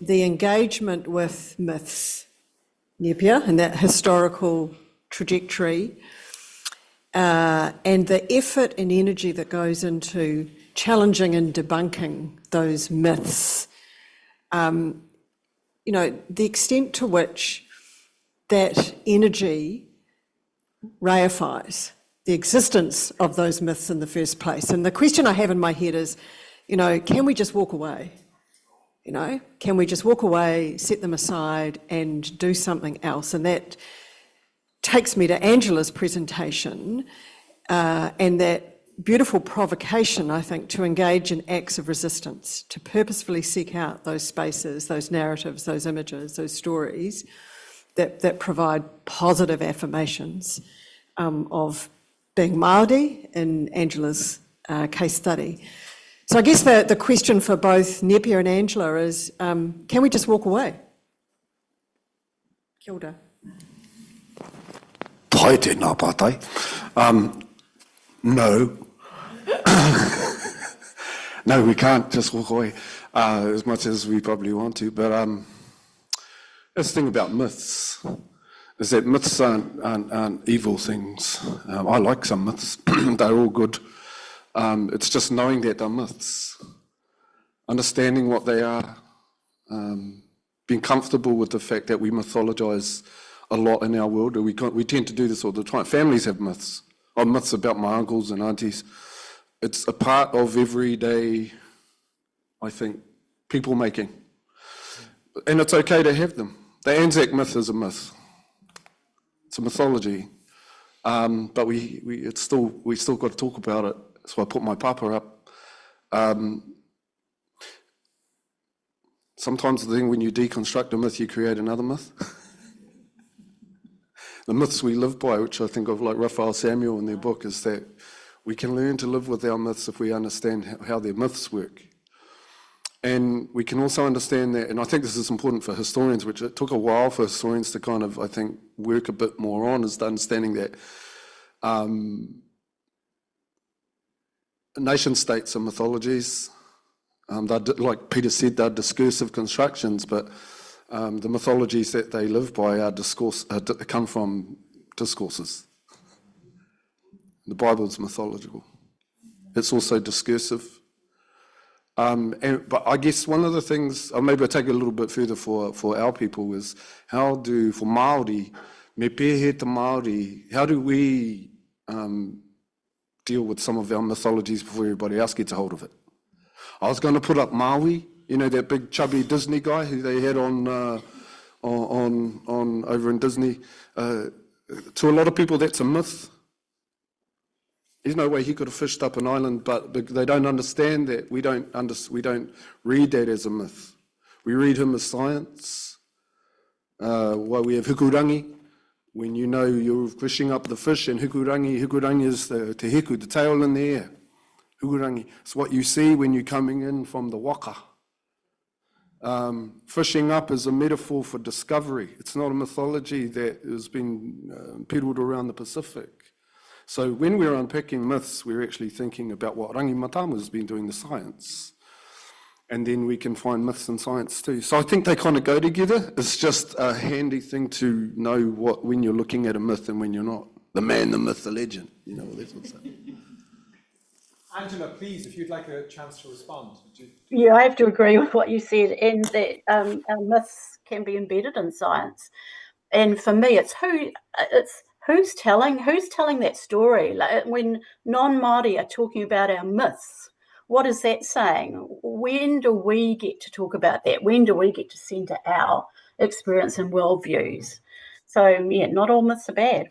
the engagement with myths, Nepia, and that historical trajectory, and the effort and energy that goes into challenging and debunking those myths. The extent to which that energy reifies the existence of those myths in the first place. And the question I have in my head is, can we just walk away? Can we just walk away, set them aside and do something else? And that takes me to Angela's presentation and that beautiful provocation, I think, to engage in acts of resistance, to purposefully seek out those spaces, those narratives, those images, those stories that provide positive affirmations of being Māori in Angela's case study. So I guess the question for both Nepia and Angela is, can we just walk away? Kia ora. Tai tēnā pātai. No. No, we can't just walk away as much as we probably want to. But that's the thing about myths, is that myths aren't evil things. I like some myths. They're all good. It's just knowing that they're myths, understanding what they are, being comfortable with the fact that we mythologise a lot in our world. We tend to do this all the time. Families have myths. I have myths about my uncles and aunties. It's a part of everyday, I think, people making. And it's okay to have them. The Anzac myth is a myth. It's a mythology. But we still got to talk about it. So I put my papa up. Sometimes the thing when you deconstruct a myth, you create another myth. The myths we live by, which I think of like Raphael Samuel in their book, is that we can learn to live with our myths if we understand how their myths work. And we can also understand that, and I think this is important for historians, which it took a while for historians to kind of, I think, work a bit more on, is the understanding that nation states are mythologies. Like Peter said, they're discursive constructions, but the mythologies that they live by come from discourses. The Bible's mythological. It's also discursive. But I guess one of the things, or maybe I'll take it a little bit further for our people, is for Māori, me pēhe te Māori, how do we deal with some of our mythologies before everybody else gets a hold of it? I was going to put up Maui, that big chubby Disney guy who they had on over in Disney. To a lot of people, that's a myth. There's no way he could have fished up an island, but they don't understand that. We don't read that as a myth. We read him as science. Why we have hukurangi, when you're fishing up the fish, and hukurangi is the te hiku, the tail in the air. Hukurangi. It's what you see when you're coming in from the waka. Fishing up is a metaphor for discovery. It's not a mythology that has been peddled around the Pacific. So when we're unpacking myths, we're actually thinking about what Rangi Matama has been doing, the science. And then we can find myths in science too. So I think they kind of go together. It's just a handy thing to know what when you're looking at a myth and when you're not. The man, the myth, the legend, you know, that's what's up. Angela, please, if you'd like a chance to respond. Yeah, I have to agree with what you said, and that our myths can be embedded in science. And for me, it's who's telling that story. Like when non-Māori are talking about our myths, what is that saying? When do we get to talk about that? When do we get to centre our experience and worldviews? So yeah, not all myths are bad.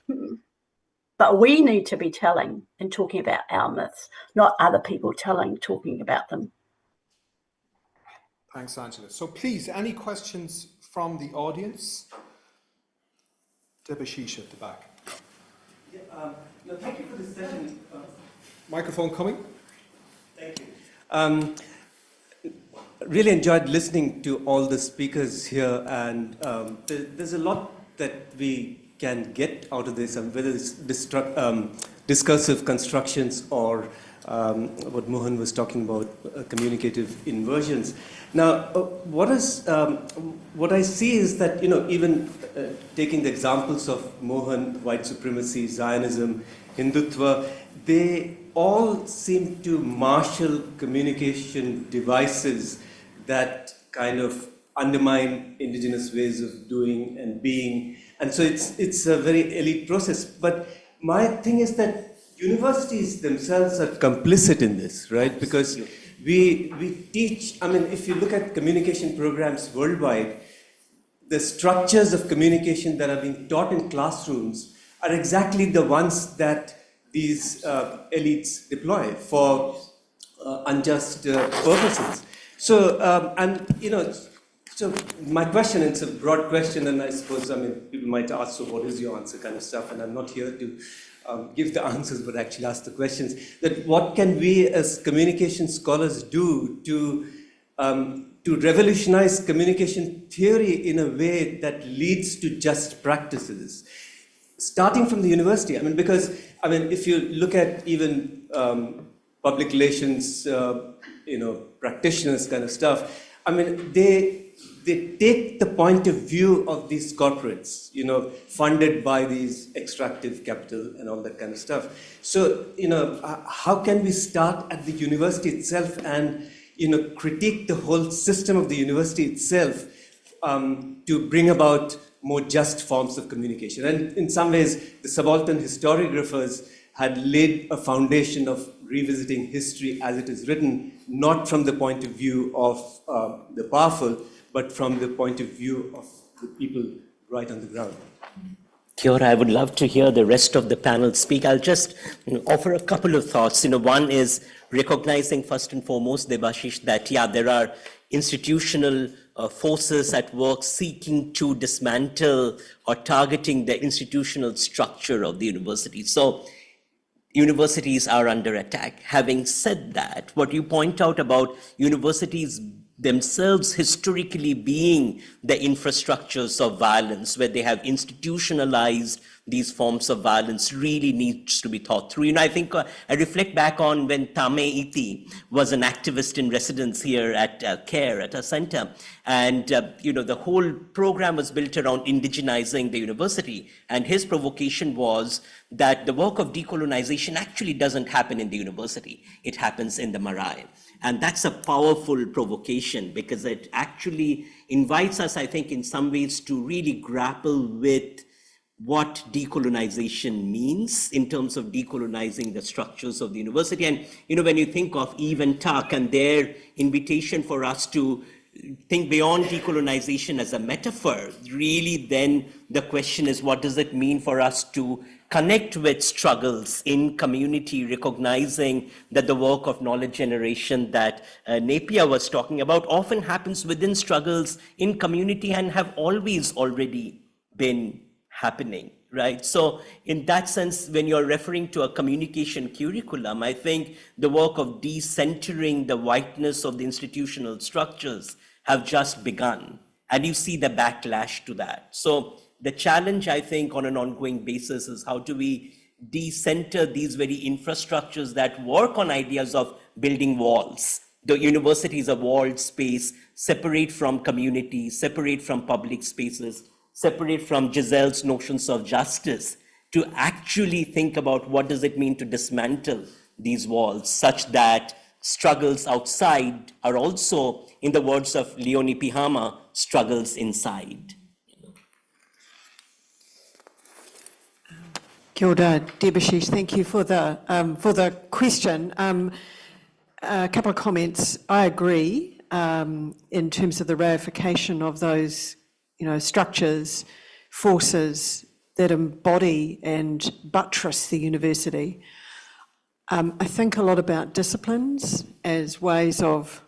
But we need to be telling and talking about our myths, not other people talking about them. Thanks, Angela. So please, any questions from the audience? Debashish at the back. Yeah, no, thank you for this session. Microphone coming. Thank you. Really enjoyed listening to all the speakers here, and there's a lot that we can get out of this, whether it's discursive constructions or what Mohan was talking about, communicative inversions. Now, what I see is that, you know, even taking the examples of Mohan, white supremacy, Zionism, Hindutva, they all seem to marshal communication devices that kind of undermine indigenous ways of doing and being. And so it's a very elite process. But my thing is that universities themselves are complicit in this, right? Because we teach, I mean, if you look at communication programs worldwide, the structures of communication that are being taught in classrooms are exactly the ones that these elites deploy for unjust purposes. So, and you know, so my question, it's a broad question, and I suppose, I mean, people might ask, so what is your answer kind of stuff, and I'm not here to give the answers, but actually ask the questions, that what can we as communication scholars do to revolutionize communication theory in a way that leads to just practices, starting from the university? I mean, because, I mean, if you look at even public relations, you know, practitioners kind of stuff, I mean, they take the point of view of these corporates, you know, funded by these extractive capital and all that kind of stuff. So, you know, how can we start at the university itself and, you know, critique the whole system of the university itself to bring about more just forms of communication? And in some ways, the subaltern historiographers had laid a foundation of revisiting history as it is written, not from the point of view of the powerful, but from the point of view of the people right on the ground. Kia ora, I would love to hear the rest of the panel speak. I'll just offer a couple of thoughts. You know, one is recognizing first and foremost, Debashish, that yeah, there are institutional forces at work seeking to dismantle or targeting the institutional structure of the university. So universities are under attack. Having said that, what you point out about universities themselves historically being the infrastructures of violence, where they have institutionalized these forms of violence, really needs to be thought through. You know, I think I reflect back on when Tame Iti was an activist in residence here at CARE, at our center. And, you know, the whole program was built around indigenizing the university. And his provocation was that the work of decolonization actually doesn't happen in the university. It happens in the marae. And that's a powerful provocation because it actually invites us, I think, in some ways to really grapple with what decolonization means in terms of decolonizing the structures of the university. And, you know, when you think of Eve and Tuck and their invitation for us to think beyond decolonization as a metaphor, really then the question is, what does it mean for us to connect with struggles in community, recognizing that the work of knowledge generation that Nepia was talking about often happens within struggles in community and have always already been happening, right? So in that sense, when you're referring to a communication curriculum, I think the work of decentering the whiteness of the institutional structures have just begun. And you see the backlash to that. So the challenge, I think, on an ongoing basis is how do we decenter these very infrastructures that work on ideas of building walls. The university is a walled space, separate from community, separate from public spaces, separate from Giselle's notions of justice, to actually think about what does it mean to dismantle these walls such that struggles outside are also, in the words of Leonie Pihama, struggles inside. Kia ora, Debashish, thank you for the question. A couple of comments. I agree in terms of the reification of those, structures, forces that embody and buttress the university. I think a lot about disciplines as ways of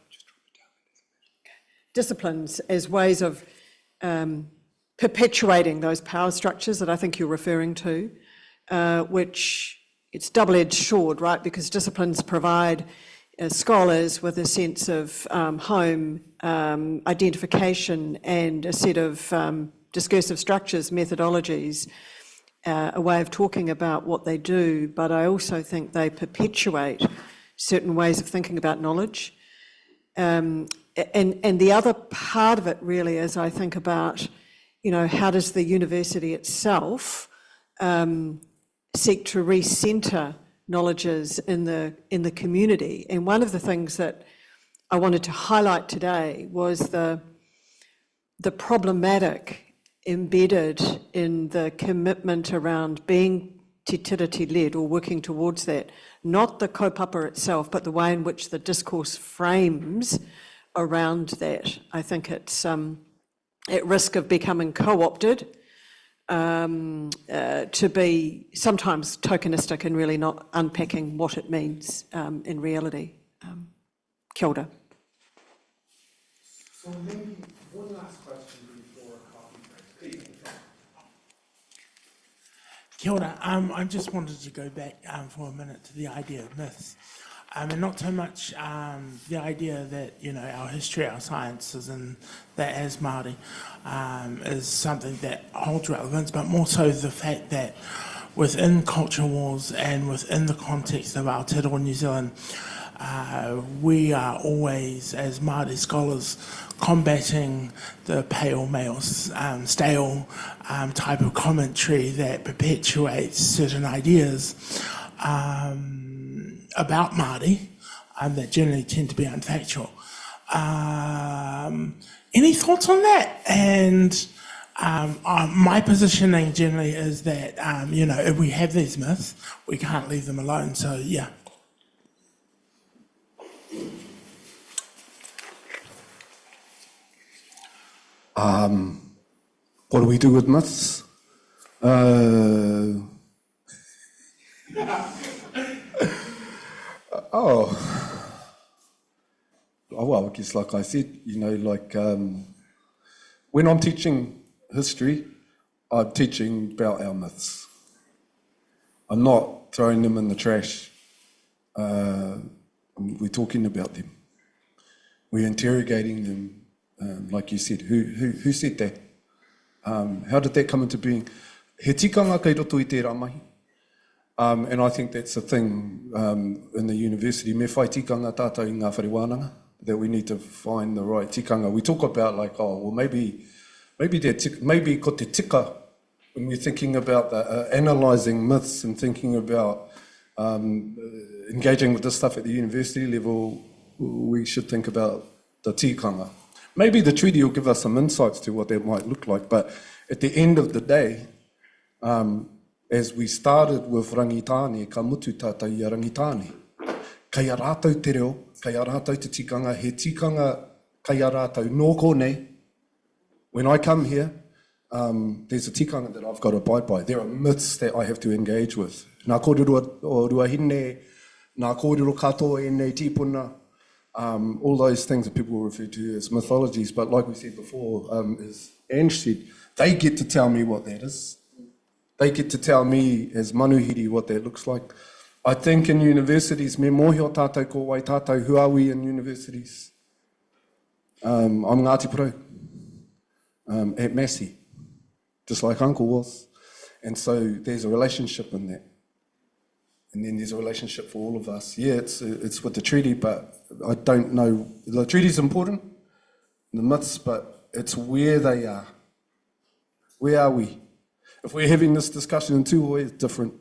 perpetuating those power structures that I think you're referring to, which it's double-edged sword, right? Because disciplines provide scholars with a sense of home, identification, and a set of discursive structures, methodologies, a way of talking about what they do, but I also think they perpetuate certain ways of thinking about knowledge. And the other part of it really is I think about, how does the university itself seek to recenter knowledges in the community. And one of the things that I wanted to highlight today was the problematic embedded in the commitment around being te tiriti-led or working towards that, not the kaupapa itself, but the way in which the discourse frames around that. I think it's at risk of becoming co-opted to be sometimes tokenistic and really not unpacking what it means in reality. Kia ora. So maybe one last question before coffee break. Please. Kia ora. I just wanted to go back for a minute to the idea of myths. And not so much the idea that, our history, our sciences, and that as Māori is something that holds relevance, but more so the fact that within culture wars and within the context of Aotearoa New Zealand, we are always, as Māori scholars, combating the pale male, stale type of commentary that perpetuates certain ideas about Māori that generally tend to be unfactual. Any thoughts on that? And my positioning generally is that, if we have these myths, we can't leave them alone. So, yeah. What do we do with myths? Well, I guess like I said, when I'm teaching history, I'm teaching about our myths. I'm not throwing them in the trash. We're talking about them. We're interrogating them. Like you said, who said that? How did that come into being? He tikanga kei roto I te ramahi. And I think that's the thing in the university, me whai tikanga tātou I ngā wharewananga, that we need to find the right tikanga. We talk about maybe ko te tika, when we're thinking about analysing myths and thinking about engaging with this stuff at the university level, we should think about the tikanga. Maybe the treaty will give us some insights to what that might look like, but at the end of the day, as we started with rangitāne, ka mutu tātai I rangitāne. Kai a rātou te reo, kai a rātou te tikanga, he tikanga kai a rātou nō kōnei. When I come here, there's a tikanga that I've got to abide by. There are myths that I have to engage with. Nā kōrero o ruahine, nā kōrero katoa e nei tīpuna, all those things that people refer to as mythologies, but like we said before, as Ange said, they get to tell me what that is. They get to tell me as manuhiri what that looks like. I think in universities, me mohi o tātou ko wai tātou, who are we in universities? I'm Ngāti Porou at Massey, just like Uncle was. And so there's a relationship in that. And then there's a relationship for all of us. Yeah, it's with the treaty, but I don't know. The treaty's important, the myths, but it's where they are. Where are we? If we're having this discussion in Tūhoe, it's different.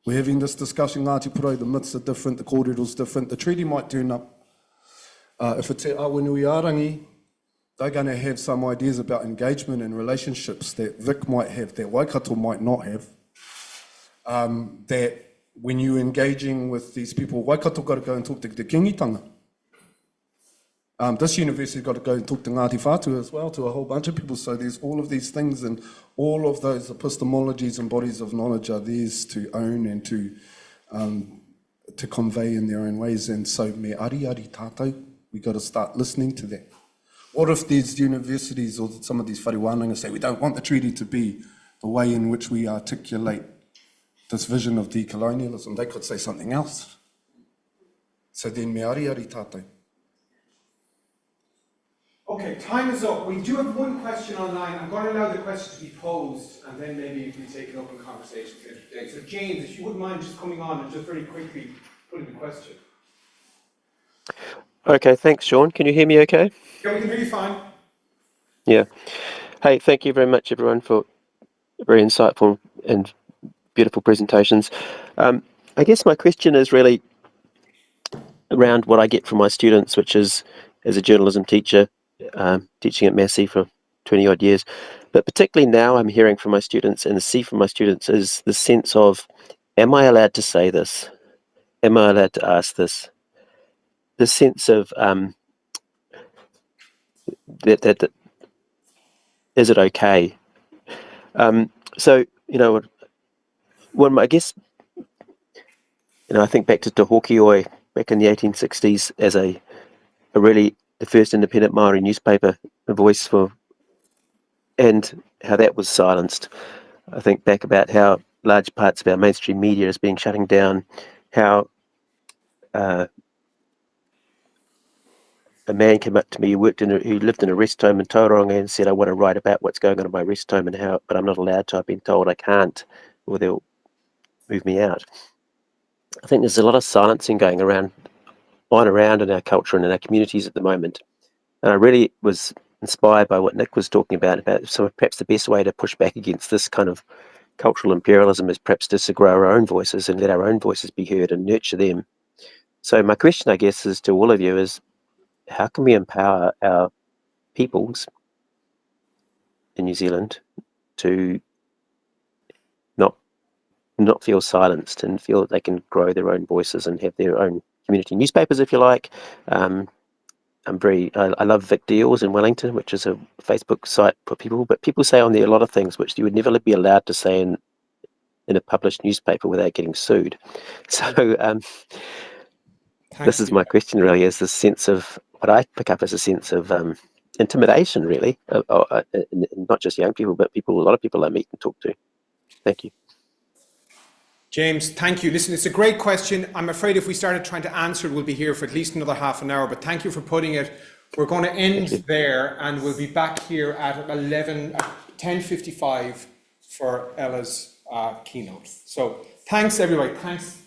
We're having this discussion in Ngāti Porou, the myths are different, the kōrero's different, the treaty might turn up. If it's at Awanuiarangi, they're going to have some ideas about engagement and relationships that Vic might have, that Waikato might not have. That when you're engaging with these people, Waikato got to go and talk to the kingitanga. This university's got to go and talk to Ngāti Whātua as well, to a whole bunch of people. So there's all of these things, and all of those epistemologies and bodies of knowledge are theirs to own and to convey in their own ways. And so me ari tātou, we got to start listening to that. What if these universities or some of these whare say, we don't want the treaty to be the way in which we articulate this vision of decolonialism? They could say something else. So then me ari tātou. Okay, time is up. We do have one question online. I'm going to allow the question to be posed, and then maybe you can take it up in conversation later today. So James, if you wouldn't mind just coming on and just very quickly putting the question. Okay, thanks, Sean. Can you hear me okay? Yeah, we can hear you fine. Yeah. Hey, thank you very much, everyone, for very insightful and beautiful presentations. I guess my question is really around what I get from my students, which is, as a journalism teacher, teaching at Massey for 20 odd years, but particularly now I'm hearing from my students and see from my students is the sense of, am I allowed to say this? Am I allowed to ask this? The sense of that is it okay? So, I guess, I think back to Te Hokioi back in the 1860s as a really the first independent Māori newspaper, a voice for, and how that was silenced. I think back about how large parts of our mainstream media is being shutting down, how a man came up to me who lived in a rest home in Tauranga and said, I want to write about what's going on in my rest home and how, but I'm not allowed to. I've been told I can't, or they'll move me out. I think there's a lot of silencing going around in our culture and in our communities at the moment. And I really was inspired by what Nick was talking about so perhaps the best way to push back against this kind of cultural imperialism is perhaps just to grow our own voices and let our own voices be heard and nurture them. So my question, I guess, is to all of you is, how can we empower our peoples in New Zealand to not feel silenced and feel that they can grow their own voices and have their own community newspapers, if you like? I love Vic Deals in Wellington, which is a Facebook site for people, but people say on there a lot of things which you would never be allowed to say in a published newspaper without getting sued. So this is my question really, is this sense of, what I pick up as a sense of intimidation really, not just young people, but a lot of people I meet and talk to. Thank you. James, thank you. Listen, it's a great question. I'm afraid if we started trying to answer it, we'll be here for at least another half an hour, but thank you for putting it. We're going to end there, and we'll be back here at 10:55 for Ella's keynote. So thanks, everybody. Thanks.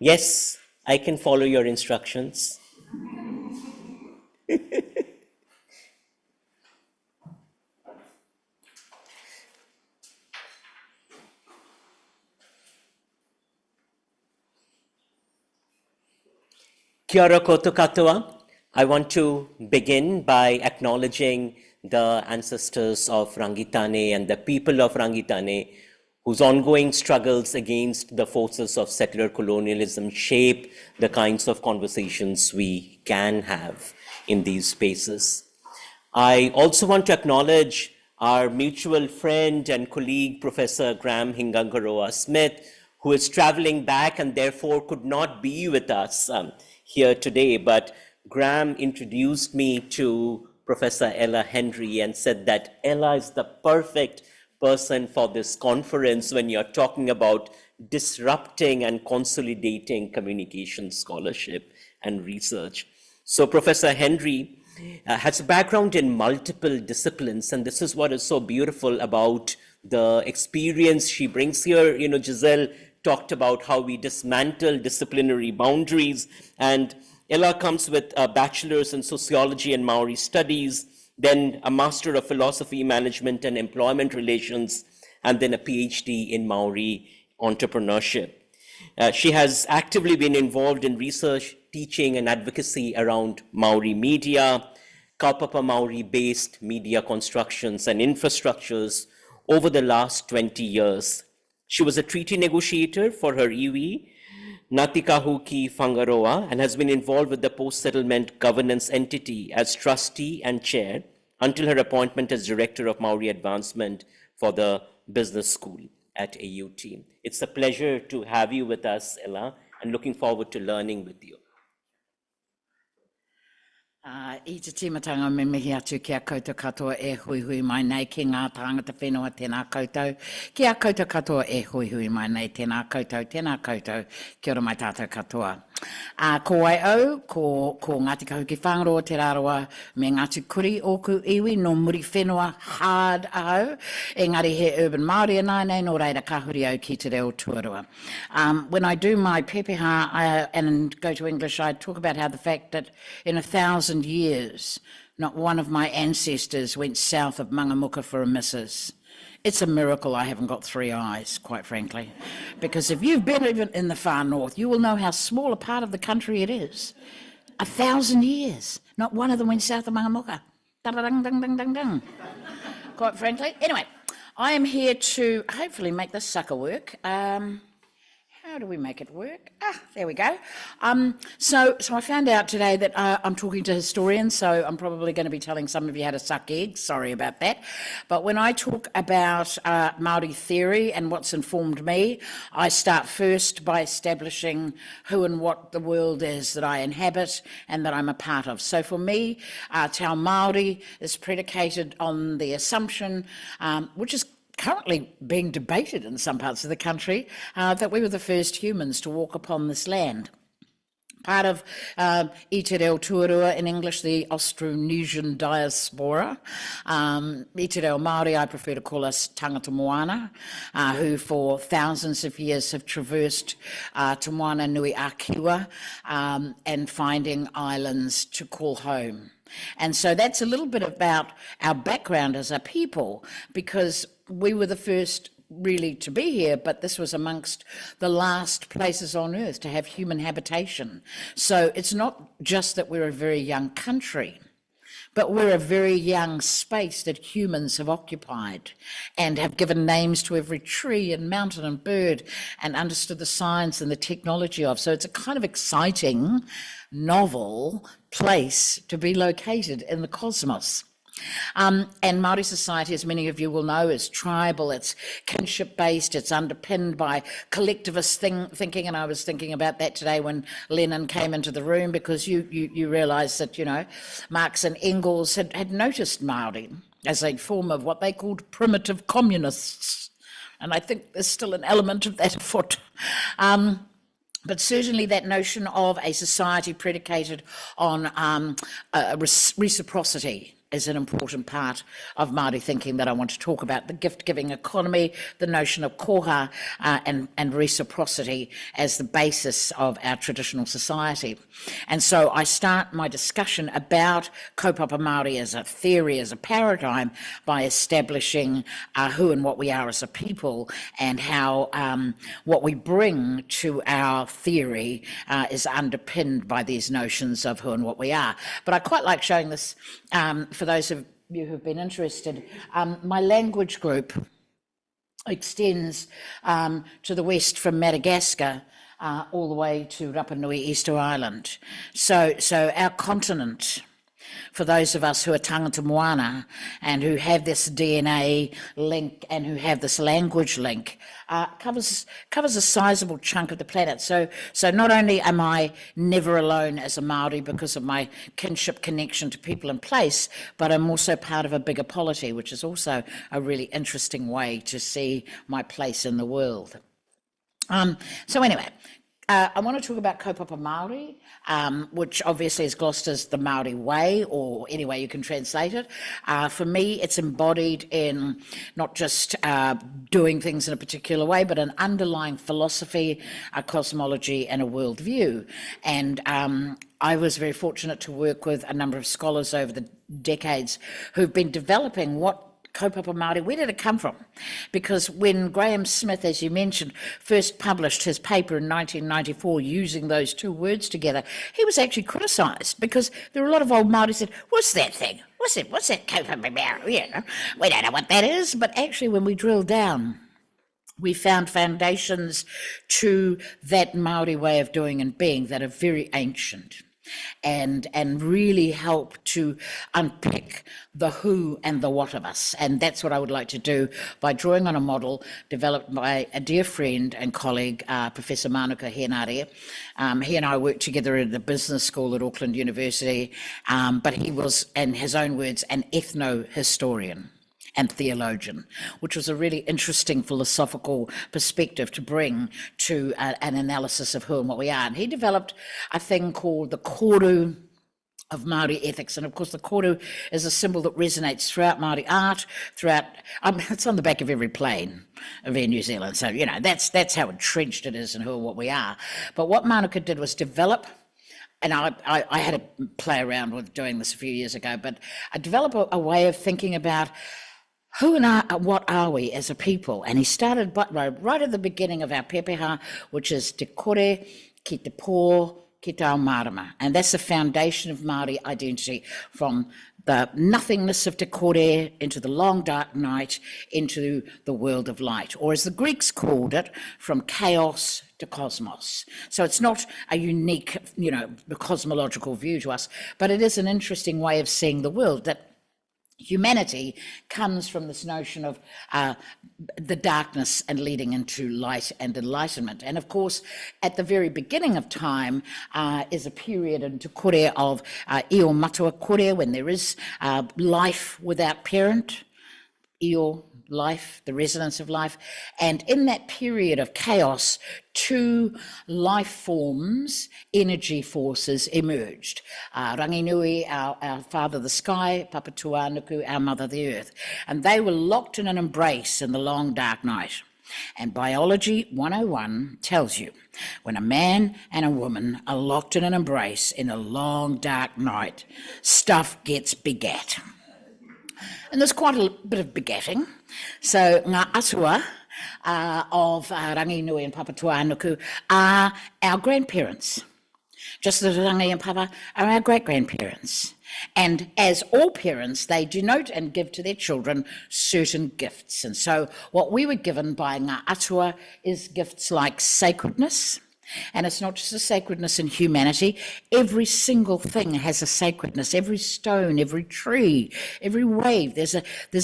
Yes, I can follow your instructions. Kia ora koutou katoa. I want to begin by acknowledging the ancestors of Rangitane and the people of Rangitane whose ongoing struggles against the forces of settler colonialism shape the kinds of conversations we can have in these spaces. I also want to acknowledge our mutual friend and colleague, Professor Graham Hingangaroa Smith, who is traveling back and therefore could not be with us here today. But Graham introduced me to Professor Ella Henry and said that Ella is the perfect person for this conference when you're talking about disrupting and consolidating communication scholarship and research. So Professor Henry has a background in multiple disciplines, and this is what is so beautiful about the experience she brings here. You know, Giselle talked about how we dismantle disciplinary boundaries, and Ella comes with a bachelor's in sociology and Maori studies, then a master of philosophy, management and employment relations, and then a PhD in Maori entrepreneurship. She has actively been involved in research, teaching and advocacy around Maori media, Kaupapa Maori-based media constructions and infrastructures over the last 20 years. She was a treaty negotiator for her iwi, Ngāti Kahuki Whangaroa, and has been involved with the post-settlement governance entity as trustee and chair until her appointment as director of Maori advancement for the business school at AUT. It's a pleasure to have you with us, Ella, and looking forward to learning with you. I te timatanga me mihi atu kia koutou katoa e hui hui mai nei ki ngā tangata whenua tēnā koutou. Kia koutou katoa e hui hui mai nei tēnā koutou, kia ora mai tātou katoa. Ko ai au, ko Ngāti Kahuki Whangaroa te raroa me Ngāti Kuri oku iwi no muri whenua hard au. Engari he urban Māori anai nei no reira kahuri au ki te reo tuarua. When I do my pepeha and go to English, I talk about how the fact that in 1,000 years, not one of my ancestors went south of Mangamuka for a missus. It's a miracle I haven't got 3 eyes, quite frankly. Because if you've been even in the far north, you will know how small a part of the country it is. 1,000 years, not one of them went south of Mangamuka. Dang. Quite frankly. Anyway, I am here to hopefully make this sucker work. How do we make it work? There we go. So I found out today that I'm talking to historians, so I'm probably going to be telling some of you how to suck eggs. Sorry about that. But when I talk about Māori theory and what's informed me, I start first by establishing who and what the world is that I inhabit and that I'm a part of. So for me, Te Ao Māori is predicated on the assumption, which is currently being debated in some parts of the country, that we were the first humans to walk upon this land. Part of I te reo tuarua, in English, the Austronesian diaspora. I te reo Māori, I prefer to call us tangata moana, who for thousands of years have traversed Te Moana Nui a Kiwa and finding islands to call home. And so that's a little bit about our background as a people, because we were the first really to be here, but this was amongst the last places on earth to have human habitation. So it's not just that we're a very young country, but we're a very young space that humans have occupied and have given names to every tree and mountain and bird and understood the science and the technology of. So it's a kind of exciting, novel place to be located in the cosmos. And Māori society, as many of you will know, is tribal, it's kinship-based, it's underpinned by collectivist thinking, and I was thinking about that today when Lenin came into the room, because you realise that, you know, Marx and Engels had noticed Māori as a form of what they called primitive communists, and I think there's still an element of that afoot. But certainly that notion of a society predicated on reciprocity is an important part of Māori thinking that I want to talk about, the gift-giving economy, the notion of koha and reciprocity as the basis of our traditional society. And so I start my discussion about kaupapa Māori as a theory, as a paradigm, by establishing who and what we are as a people, and how what we bring to our theory is underpinned by these notions of who and what we are. But I quite like showing this for those of you who've been interested. My language group extends to the west from Madagascar all the way to Rapa Nui, Easter Island. So our continent, for those of us who are tangata moana and who have this DNA link and who have this language link, covers a sizable chunk of the planet. So not only am I never alone as a Māori because of my kinship connection to people and place, but I'm also part of a bigger polity, which is also a really interesting way to see my place in the world. So anyway, I want to talk about kaupapa Māori, which obviously is glossed as the Māori way, or any way you can translate it. For me, it's embodied in not just doing things in a particular way, but an underlying philosophy, a cosmology, and a worldview. And I was very fortunate to work with a number of scholars over the decades who've been developing what kaupapa Māori, where did it come from? Because when Graham Smith, as you mentioned, first published his paper in 1994 using those two words together, he was actually criticised because there were a lot of old Māori who said, what's that thing? What's that kaupapa Māori? You know, we don't know what that is. But actually, when we drilled down, we found foundations to that Māori way of doing and being that are very ancient, and really help to unpick the who and the what of us. And that's what I would like to do by drawing on a model developed by a dear friend and colleague, Professor Mānuka Henare. He and I worked together at the business school at Auckland University, but he was, in his own words, an ethno-historian and theologian, which was a really interesting philosophical perspective to bring to an analysis of who and what we are. And he developed a thing called the koru of Māori ethics. And of course, the koru is a symbol that resonates throughout Māori art, throughout, it's on the back of every plane of Air New Zealand. So, you know, that's how entrenched it is in who and what we are. But what Mānuka did was develop, and I had to play around with doing this a few years ago, but I developed a way of thinking about who and what are we as a people? And he started right at the beginning of our pepeha, which is te kore, ki te pō, ki te ao marama. And that's the foundation of Māori identity, from the nothingness of te kore into the long dark night into the world of light. Or as the Greeks called it, from chaos to cosmos. So it's not a unique, cosmological view to us, but it is an interesting way of seeing the world, that humanity comes from this notion of the darkness and leading into light and enlightenment. And of course, at the very beginning of time is a period in te kore of io matua kore, when there is life without parent, io, life, the resonance of life. And in that period of chaos, two life forms, energy forces emerged. Ranginui, our father the sky, Papatuanuku, our mother the earth. And they were locked in an embrace in the long dark night. And Biology 101 tells you, when a man and a woman are locked in an embrace in a long dark night, stuff gets begat. And there's quite a bit of begatting. So ngā atua of Ranginui and Papatuanuku are our grandparents, just as Rangi and Papa are our great-grandparents. And as all parents, they denote and give to their children certain gifts. And so what we were given by ngā atua is gifts like sacredness. And it's not just a sacredness in humanity. Every single thing has a sacredness. Every stone, every tree, every wave, there's a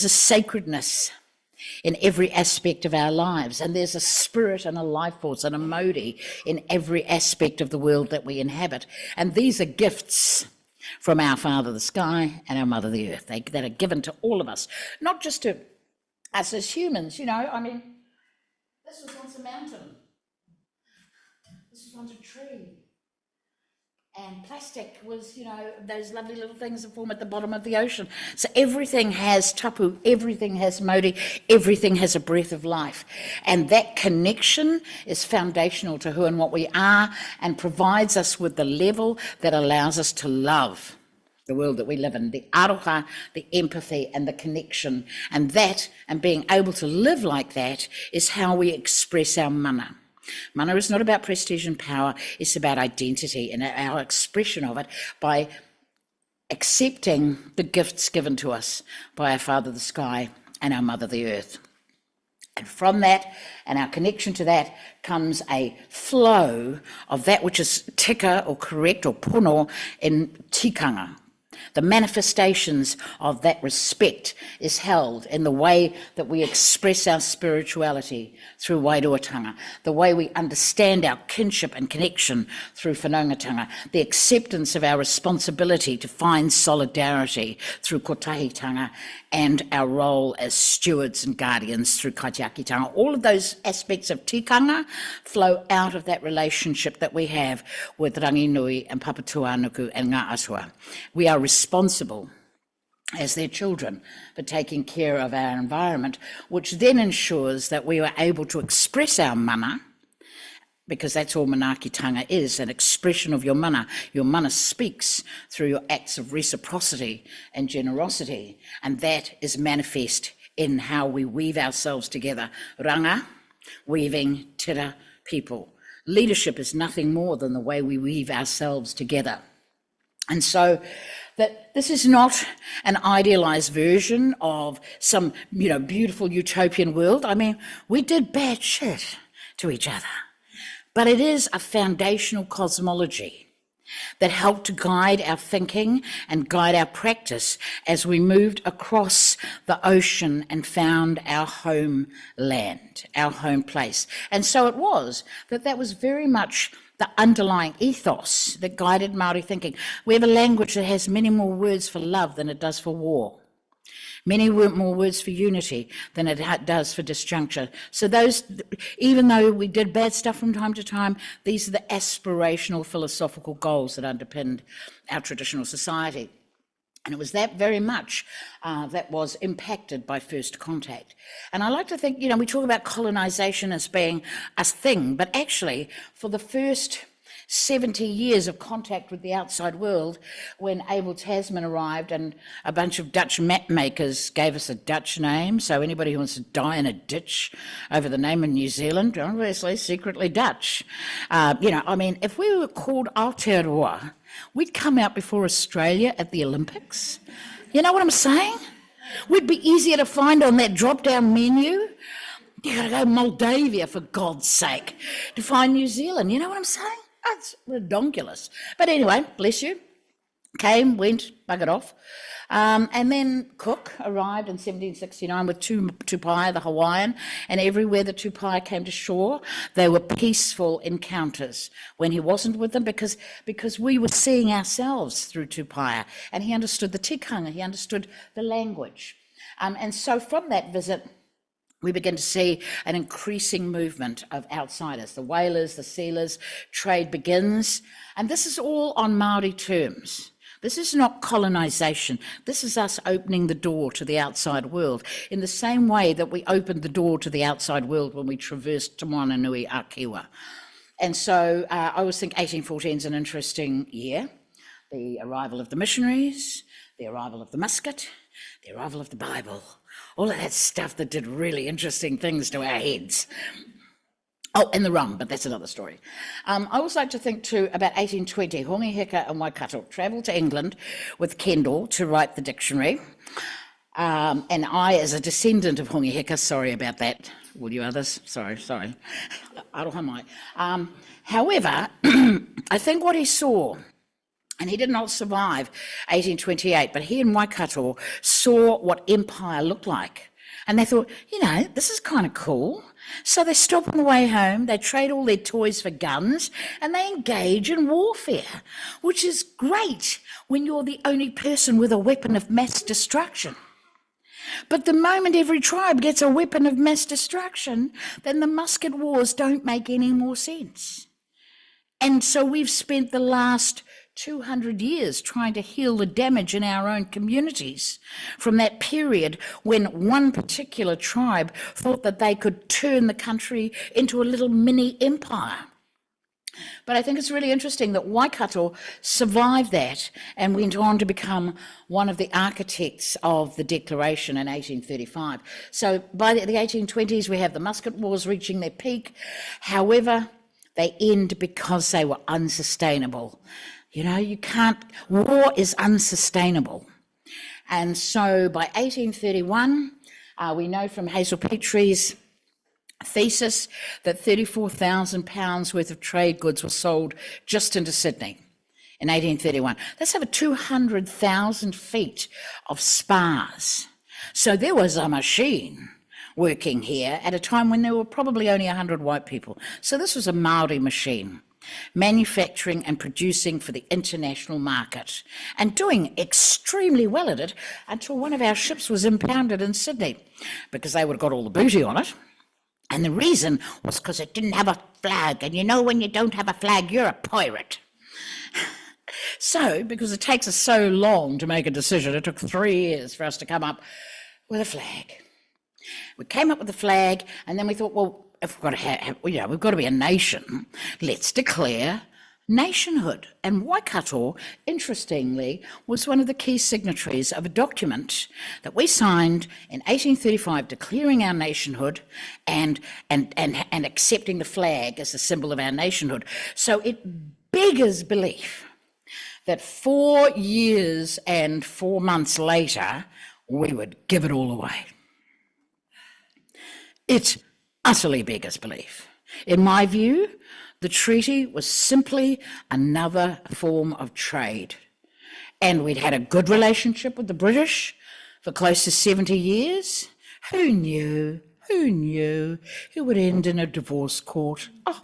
sacredness in every aspect of our lives. And there's a spirit and a life force and a modi in every aspect of the world that we inhabit. And these are gifts from our Father the Sky and our Mother the Earth. That are given to all of us, not just to us as humans. This was once a mountain. This was once a tree. And plastic was, those lovely little things that form at the bottom of the ocean. So everything has tapu, everything has mauri, everything has a breath of life. And that connection is foundational to who and what we are and provides us with the level that allows us to love the world that we live in, the aroha, the empathy and the connection. And being able to live like that is how we express our mana. Mana is not about prestige and power, it's about identity and our expression of it by accepting the gifts given to us by our Father the Sky and our Mother the Earth. And from that and our connection to that comes a flow of that which is tika or correct or pono in tikanga. The manifestations of that respect is held in the way that we express our spirituality through wairuatanga, the way we understand our kinship and connection through whanaungatanga, the acceptance of our responsibility to find solidarity through kotahitanga, and our role as stewards and guardians through kaitiakitanga. All of those aspects of tikanga flow out of that relationship that we have with Ranginui and Papatuanuku and Ngā Atua. We are responsible as their children for taking care of our environment, which then ensures that we are able to express our mana, because that's all manaakitanga is, an expression of your mana. Your mana speaks through your acts of reciprocity and generosity, and that is manifest in how we weave ourselves together. Ranga, weaving, tira, people. Leadership is nothing more than the way we weave ourselves together. And so that this is not an idealized version of some, beautiful utopian world. I mean, we did bad shit to each other. But it is a foundational cosmology that helped to guide our thinking and guide our practice as we moved across the ocean and found our homeland, our home place. And so it was that was very much the underlying ethos that guided Māori thinking. We have a language that has many more words for love than it does for war. Many more words for unity than it does for disjuncture. So those, even though we did bad stuff from time to time, these are the aspirational philosophical goals that underpinned our traditional society. And it was that very much that was impacted by first contact. And I like to think, we talk about colonisation as being a thing, but actually for the first 70 years of contact with the outside world, when Abel Tasman arrived and a bunch of Dutch map makers gave us a Dutch name, so anybody who wants to die in a ditch over the name of New Zealand, obviously secretly Dutch. If we were called Aotearoa, we'd come out before Australia at the Olympics. You know what I'm saying? We'd be easier to find on that drop-down menu. You gotta go Moldavia, for God's sake, to find New Zealand. You know what I'm saying? That's redonkulous. But anyway, bless you. Came, went, buggered off. And then Cook arrived in 1769 with Tupai, the Hawaiian, and everywhere the Tupai came to shore, they were peaceful encounters when he wasn't with them, because we were seeing ourselves through Tupai, and he understood the tikanga, he understood the language. And so from that visit, we begin to see an increasing movement of outsiders, the whalers, the sealers, trade begins. And this is all on Māori terms. This is not colonisation. This is us opening the door to the outside world in the same way that we opened the door to the outside world when we traversed Te Moananui a Kiwa. And so I always think 1814 is an interesting year. The arrival of the missionaries, the arrival of the musket, the arrival of the Bible, all of that stuff that did really interesting things to our heads. Oh, and the rum, but that's another story. I also like to think too about 1820, Hongi Hika and Waikato travelled to England with Kendall to write the dictionary. And I, as a descendant of Hongi Hika, sorry about that, will you others? Sorry. Aroha mai. However, I think what he saw, and he did not survive 1828, but he and Waikato saw what empire looked like. And they thought, this is kind of cool. So they stop on the way home, they trade all their toys for guns, and they engage in warfare, which is great when you're the only person with a weapon of mass destruction. But the moment every tribe gets a weapon of mass destruction, then the musket wars don't make any more sense. And so we've spent the last 200 years trying to heal the damage in our own communities from that period when one particular tribe thought that they could turn the country into a little mini empire. But I think it's really interesting that Waikato survived that and went on to become one of the architects of the Declaration in 1835. So by the 1820s, we have the musket wars reaching their peak. However, they end because they were unsustainable. You know, war is unsustainable. And so by 1831, we know from Hazel Petrie's thesis that £34,000 worth of trade goods were sold just into Sydney in 1831. That's over 200,000 feet of spars. So there was a machine working here at a time when there were probably only 100 white people. So this was a Māori machine, manufacturing and producing for the international market and doing extremely well at it until one of our ships was impounded in Sydney because they would have got all the booty on it. And the reason was because it didn't have a flag. And you know, when you don't have a flag, you're a pirate. So, because it takes us so long to make a decision, it took 3 years for us to come up with a flag. We came up with a flag, and then we thought, well, if we've got to we've got to be a nation, let's declare nationhood. And Waikato, interestingly, was one of the key signatories of a document that we signed in 1835 declaring our nationhood and accepting the flag as the symbol of our nationhood. So it beggars belief that 4 years and 4 months later, we would give it all away. It utterly beggars belief. In my view, the treaty was simply another form of trade. And we'd had a good relationship with the British for close to 70 years. Who knew? Who knew? It would end in a divorce court. Oh,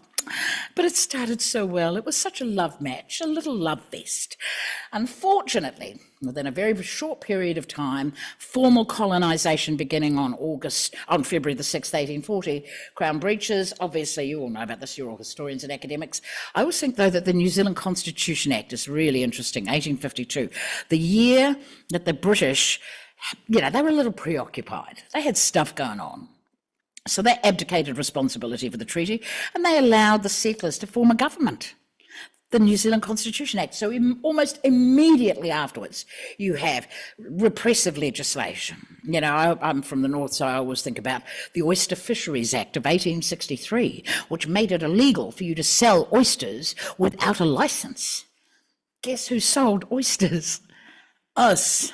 but it started so well. It was such a love match, a little love fest. Unfortunately, within a very short period of time, formal colonisation beginning on February the 6th, 1840, Crown breaches. Obviously, you all know about this, you're all historians and academics. I always think, though, that the New Zealand Constitution Act is really interesting, 1852, the year that the British, they were a little preoccupied. They had stuff going on. So they abdicated responsibility for the treaty and they allowed the settlers to form a government, the New Zealand Constitution Act. So almost immediately afterwards, you have repressive legislation. I'm from the north, so I always think about the Oyster Fisheries Act of 1863, which made it illegal for you to sell oysters without a licence. Guess who sold oysters? Us.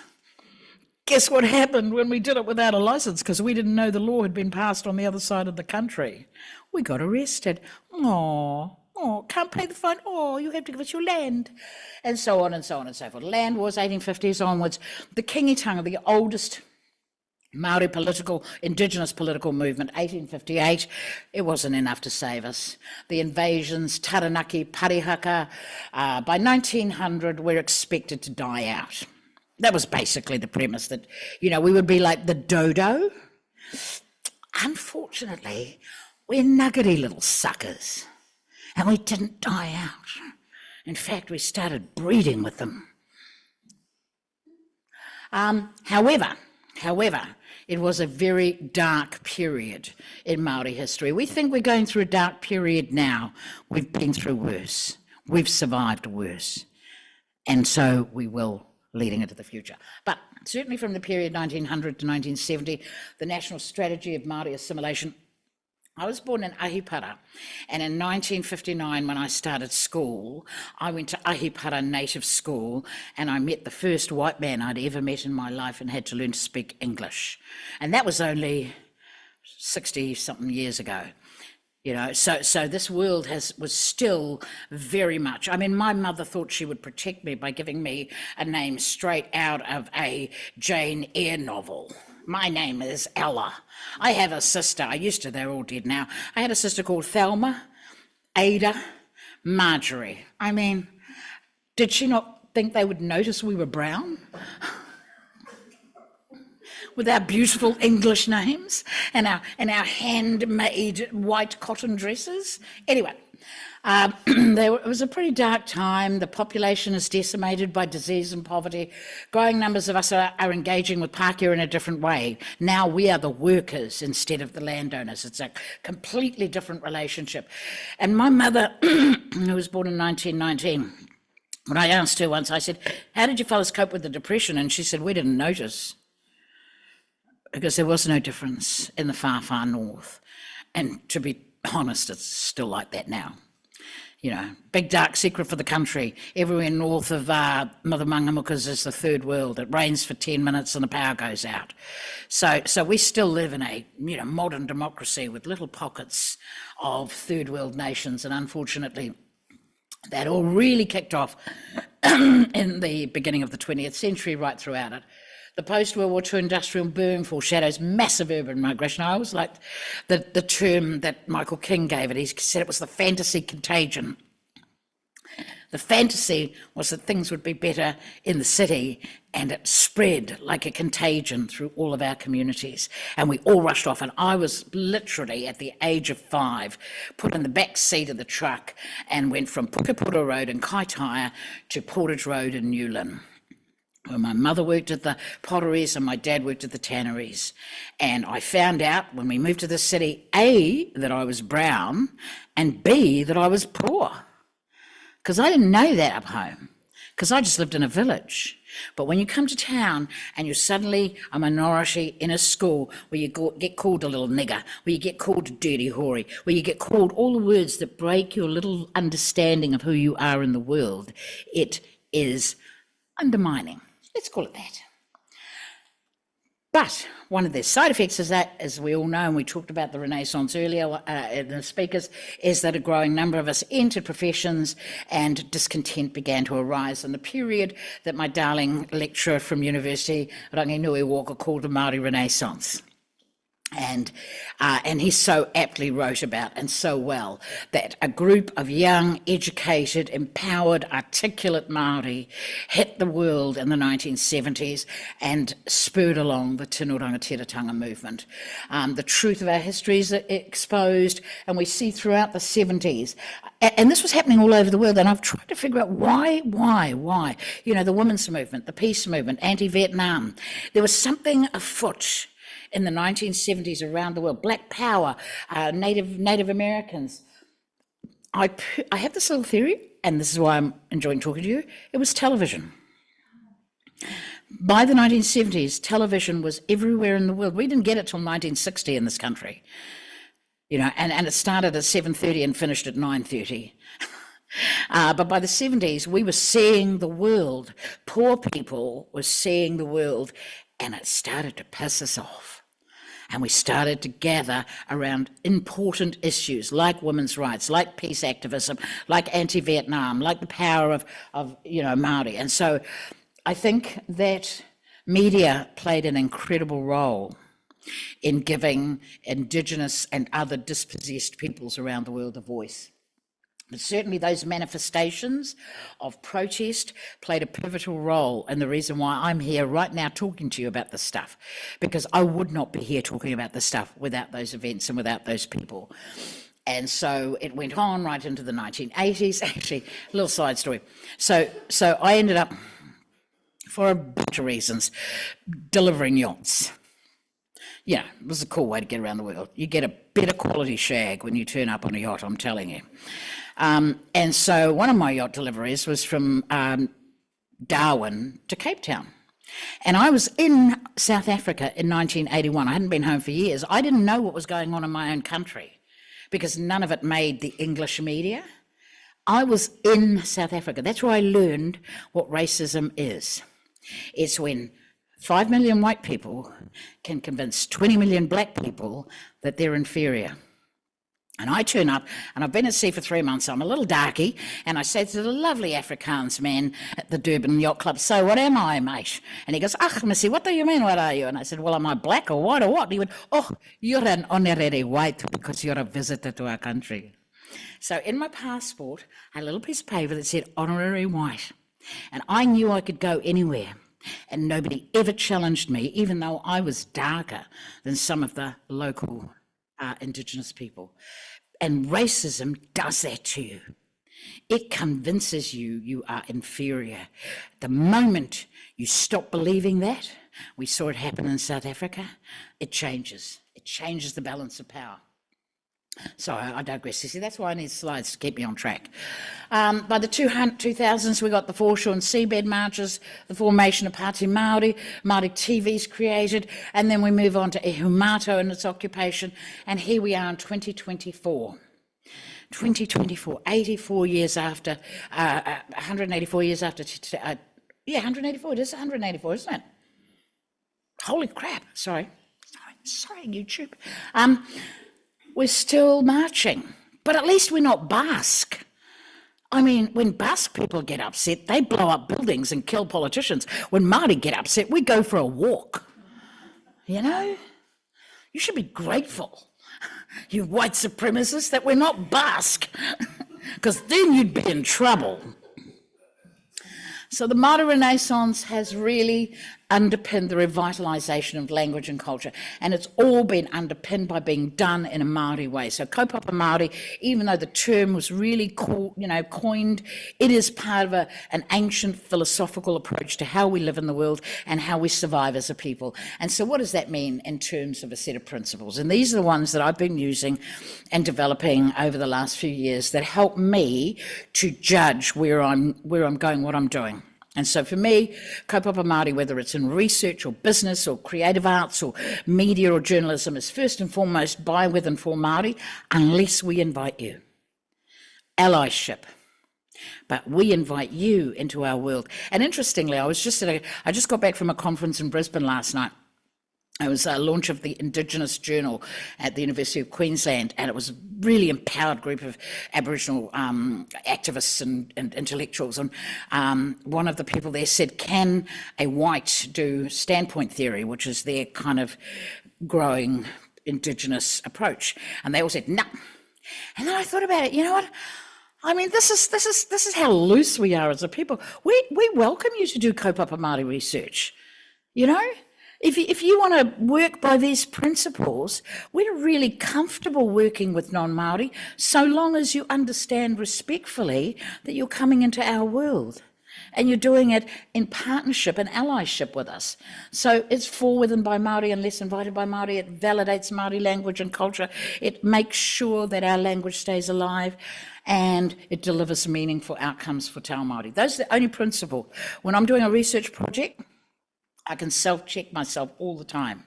Guess what happened when we did it without a licence? Because we didn't know the law had been passed on the other side of the country. We got arrested. Oh, can't pay the fine. Oh, you have to give us your land. And so on and so on and so forth. Land wars, 1850s onwards. The Kingitanga, the oldest Māori indigenous political movement, 1858, it wasn't enough to save us. The invasions, Taranaki, Parihaka, by 1900, we're expected to die out. That was basically the premise, that, we would be like the dodo. Unfortunately, we're nuggety little suckers, and we didn't die out. In fact, we started breeding with them. However, it was a very dark period in Māori history. We think we're going through a dark period now. We've been through worse. We've survived worse. And so we will, leading into the future. But certainly from the period 1900 to 1970, the national strategy of Māori assimilation. I was born in Ahipara, and in 1959, when I started school, I went to Ahipara Native School, and I met the first white man I'd ever met in my life and had to learn to speak English. And that was only 60-something years ago. So this world was still very much, my mother thought she would protect me by giving me a name straight out of a Jane Eyre novel. My name is Ella. I have a sister, they're all dead now. I had a sister called Thelma, Ada, Marjorie. Did she not think they would notice we were brown? with our beautiful English names and our handmade white cotton dresses. Anyway, it was a pretty dark time. The population is decimated by disease and poverty. Growing numbers of us are engaging with Pākehā in a different way. Now we are the workers instead of the landowners. It's a completely different relationship. And my mother, who was born in 1919, when I asked her once, I said, how did you fellas cope with the Depression? And she said, we didn't notice, because there was no difference in the far, far north. And to be honest, it's still like that now. You know, big dark secret for the country. Everywhere north of Mother Mangamukas is the third world. It rains for 10 minutes and the power goes out. So we still live in a modern democracy with little pockets of third world nations, and unfortunately that all really kicked off in the beginning of the 20th century, right throughout it. The post-World War II industrial boom foreshadows massive urban migration. I always liked the term that Michael King gave it. He said it was the fantasy contagion. The fantasy was that things would be better in the city, and it spread like a contagion through all of our communities. And we all rushed off. And I was literally, at the age of 5, put in the back seat of the truck and went from Pukapura Road in Kaitaia to Portage Road in Newlyn, where my mother worked at the potteries and my dad worked at the tanneries. And I found out when we moved to the city, A, that I was brown, and B, that I was poor. Because I didn't know that up home, because I just lived in a village. But when you come to town and you're suddenly a minority in a school where you get called a little nigger, where you get called a dirty hoary, where you get called all the words that break your little understanding of who you are in the world, it is undermining. Let's call it that. But one of the side effects is that, as we all know, and we talked about the Renaissance earlier in the speakers, is that a growing number of us entered professions and discontent began to arise in the period that my darling lecturer from university, Ranginui Walker, called the Māori Renaissance. And he so aptly wrote about, and so well, that a group of young, educated, empowered, articulate Māori hit the world in the 1970s and spurred along the Tino Rangatiratanga movement. The truth of our history is exposed, and we see throughout the 70s. And this was happening all over the world, and I've tried to figure out why. You know, the women's movement, the peace movement, anti-Vietnam. There was something afoot in the 1970s around the world. Black power, Native Americans. I have this little theory, and this is why I'm enjoying talking to you. It was television. By the 1970s, television was everywhere in the world. We didn't get it till 1960 in this country. You know, and it started at 7:30 and finished at 9:30. But by the 70s, we were seeing the world. Poor people were seeing the world, and it started to piss us off. And we started to gather around important issues like women's rights, like peace activism, like anti-Vietnam, like the power of Māori. And so I think that media played an incredible role in giving Indigenous and other dispossessed peoples around the world a voice. But certainly those manifestations of protest played a pivotal role in the reason why I'm here right now talking to you about this stuff, because I would not be here talking about this stuff without those events and without those people. And so it went on right into the 1980s. Actually, a little side story. So I ended up, for a bunch of reasons, delivering yachts. Yeah, it was a cool way to get around the world. You get a better quality shag when you turn up on a yacht, I'm telling you. And so one of my yacht deliveries was from Darwin to Cape Town. And I was in South Africa in 1981. I hadn't been home for years. I didn't know what was going on in my own country because none of it made the English media. I was in South Africa. That's where I learned what racism is. It's when 5 million white people can convince 20 million black people that they're inferior. And I turn up, and I've been at sea for 3 months, I'm a little darky, and I say to the lovely Afrikaans man at the Durban Yacht Club, so what am I, mate? And he goes, ach, Missy, what do you mean, what are you? And I said, well, am I black or white or what? And he went, oh, you're an honorary white because you're a visitor to our country. So in my passport, I had a little piece of paper that said honorary white. And I knew I could go anywhere And nobody ever challenged me, even though I was darker than some of the local Indigenous people. And racism does that to you. It convinces you you are inferior. The moment you stop believing that, we saw it happen in South Africa, it changes. It changes the balance of power. So I digress. You see, that's why I need slides to keep me on track. By the 2000s, we got the foreshore and seabed marches, the formation of Pāti Māori, Māori TV's created, and then we move on to Ehumato and its occupation, and here we are in 2024. 2024, 84 years after, 184 years after, 184, it is 184, isn't it? Holy crap, sorry, YouTube. We're still marching, but at least we're not Basque. I mean, when Basque people get upset, they blow up buildings and kill politicians. When Māori get upset, we go for a walk. You know? You should be grateful, you white supremacists, that we're not Basque, because then you'd be in trouble. So the Māori Renaissance has really underpinned the revitalisation of language and culture, and it's all been underpinned by being done in a Māori way. So kaupapa Māori, even though the term was really coined, it is part of an ancient philosophical approach to how we live in the world and how we survive as a people. And so what does that mean in terms of a set of principles? And these are the ones that I've been using and developing over the last few years that help me to judge where I'm going, what I'm doing. And so for me, kaupapa Māori, whether it's in research or business or creative arts or media or journalism, is first and foremost by, with and for Māori, unless we invite you. Allyship. But we invite you into our world. And interestingly, I just got back from a conference in Brisbane last night. It was a launch of the Indigenous Journal at the University of Queensland, and it was a really empowered group of Aboriginal activists and intellectuals. And one of the people there said, can a white do standpoint theory, which is their kind of growing Indigenous approach? And they all said, no. And then I thought about it, you know what? I mean, this is how loose we are as a people. We welcome you to do kaupapa Māori research, you know? If you want to work by these principles, we're really comfortable working with non-Māori, so long as you understand respectfully that you're coming into our world and you're doing it in partnership and allyship with us. So it's for, with, and by Māori, unless invited by Māori. It validates Māori language and culture. It makes sure that our language stays alive, and it delivers meaningful outcomes for Te Ao Māori. Those are the only principle. When I'm doing a research project, I can self-check myself all the time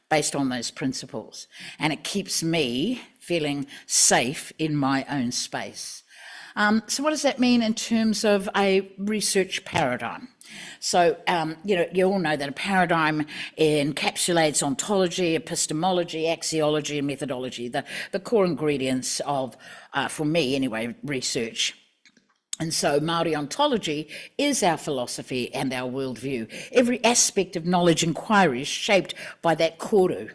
based on those principles, and it keeps me feeling safe in my own space. So what does that mean in terms of a research paradigm? So, you all know that a paradigm encapsulates ontology, epistemology, axiology, and methodology, the core ingredients of, for me anyway, research. And so Māori ontology is our philosophy and our worldview. Every aspect of knowledge inquiry is shaped by that koru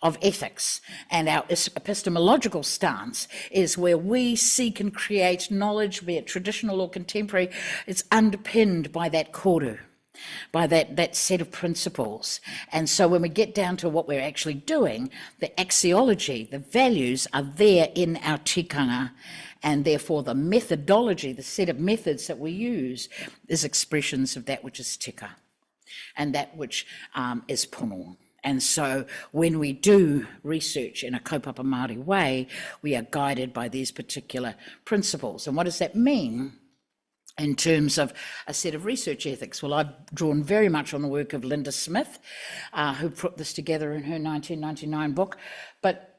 of ethics, and our epistemological stance is where we seek and create knowledge, be it traditional or contemporary. It's underpinned by that koru, by that set of principles. And so when we get down to what we're actually doing, the axiology, the values are there in our tikanga, and therefore the methodology, the set of methods that we use, is expressions of that which is tika and that which is pono. And so when we do research in a kaupapa Māori way, we are guided by these particular principles. And what does that mean in terms of a set of research ethics? Well, I've drawn very much on the work of Linda Smith, who put this together in her 1999 book. But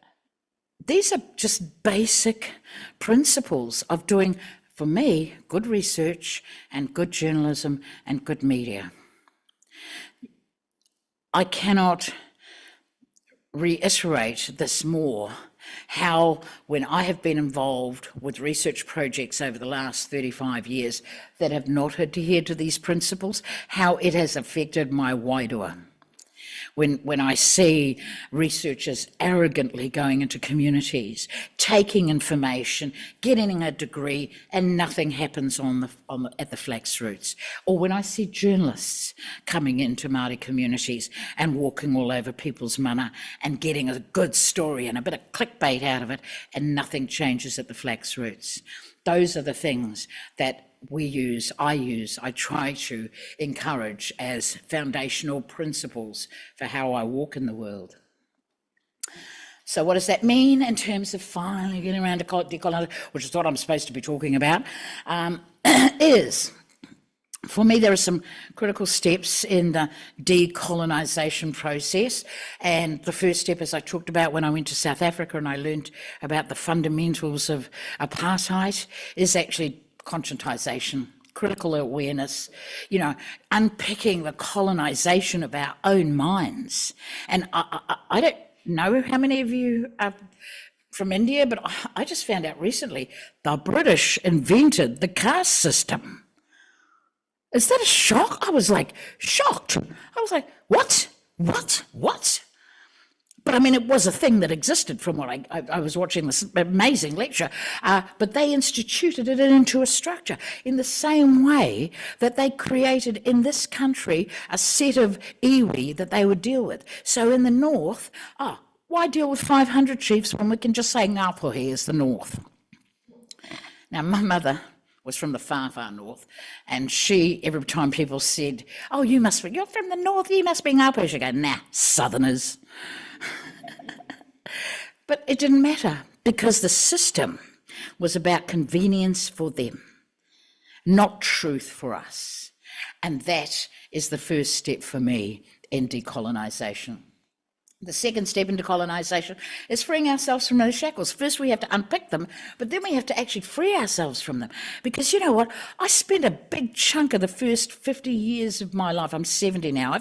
these are just basic principles of doing, for me, good research and good journalism and good media. I cannot reiterate this more, how when I have been involved with research projects over the last 35 years that have not adhered to these principles, how it has affected my wairua. when I see researchers arrogantly going into communities, taking information, getting a degree, and nothing happens at the flax roots. Or when I see journalists coming into Māori communities and walking all over people's mana and getting a good story and a bit of clickbait out of it, and nothing changes at the flax roots. Those are the things that I try to encourage as foundational principles for how I walk in the world. So what does that mean in terms of finally getting around to decolonisation, which is what I'm supposed to be talking about, is, for me, there are some critical steps in the decolonisation process. And the first step, as I talked about when I went to South Africa and I learned about the fundamentals of apartheid, is actually conscientisation, critical awareness, unpicking the colonisation of our own minds. And I don't know how many of you are from India, but I just found out recently the British invented the caste system. Is that a shock? I was like shocked. I was like, what? But I mean, it was a thing that existed from what I was watching this amazing lecture, but they instituted it into a structure in the same way that they created in this country a set of iwi that they would deal with. So in the north, why deal with 500 chiefs when we can just say Ngāpuhi is the north? Now, my mother was from the far, far north, and she, every time people said, oh, you're from the north, you must be Ngāpuhi, she'd go, nah, southerners. But it didn't matter, because the system was about convenience for them, not truth for us. And that is the first step for me in decolonisation. The second step in decolonisation is freeing ourselves from those shackles. First, we have to unpick them, but then we have to actually free ourselves from them. Because you know what? I spent a big chunk of the first 50 years of my life, I'm 70 now,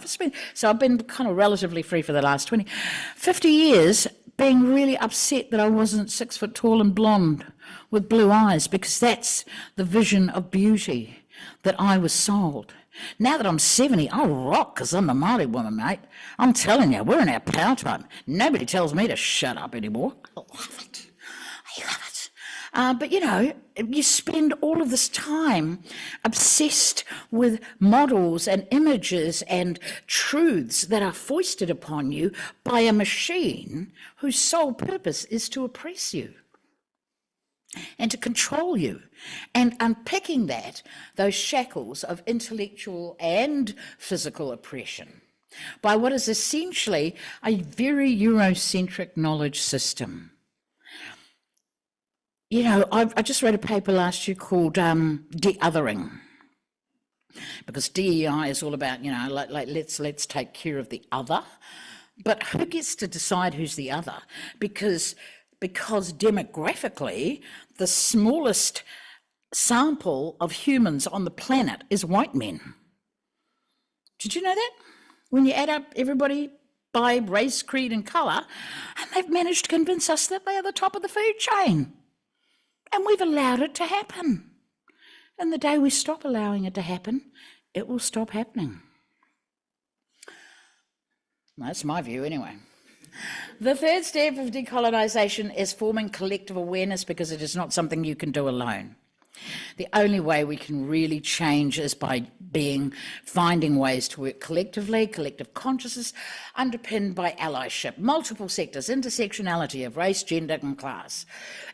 so I've been kind of relatively free for the last 50 years, being really upset that I wasn't 6 foot tall and blonde with blue eyes, because that's the vision of beauty that I was sold. Now that I'm 70, I rock because I'm a Māori woman, mate. I'm telling you, we're in our power time. Nobody tells me to shut up anymore. I love it. I love it. But you spend all of this time obsessed with models and images and truths that are foisted upon you by a machine whose sole purpose is to oppress you and to control you, and unpicking those shackles of intellectual and physical oppression by what is essentially a very Eurocentric knowledge system. I just wrote a paper last year called De-othering, because DEI is all about, let's take care of the other, but who gets to decide who's the other? Because demographically, the smallest sample of humans on the planet is white men. Did you know that? When you add up everybody by race, creed, and colour, and they've managed to convince us that they are the top of the food chain. And we've allowed it to happen. And the day we stop allowing it to happen, it will stop happening. That's my view anyway. The third step of decolonisation is forming collective awareness, because it is not something you can do alone. The only way we can really change is by finding ways to work collectively, collective consciousness, underpinned by allyship, multiple sectors, intersectionality of race, gender and class.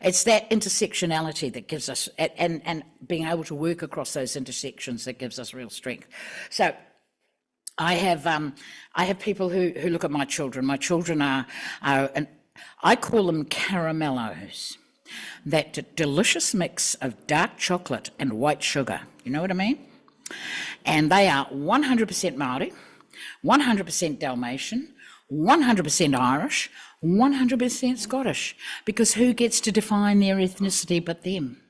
It's that intersectionality that gives us, and being able to work across those intersections, that gives us real strength. So I have people who look at my children. My children are I call them caramellos. That delicious mix of dark chocolate and white sugar. You know what I mean? And they are 100% Māori, 100% Dalmatian, 100% Irish, 100% Scottish. Because who gets to define their ethnicity but them?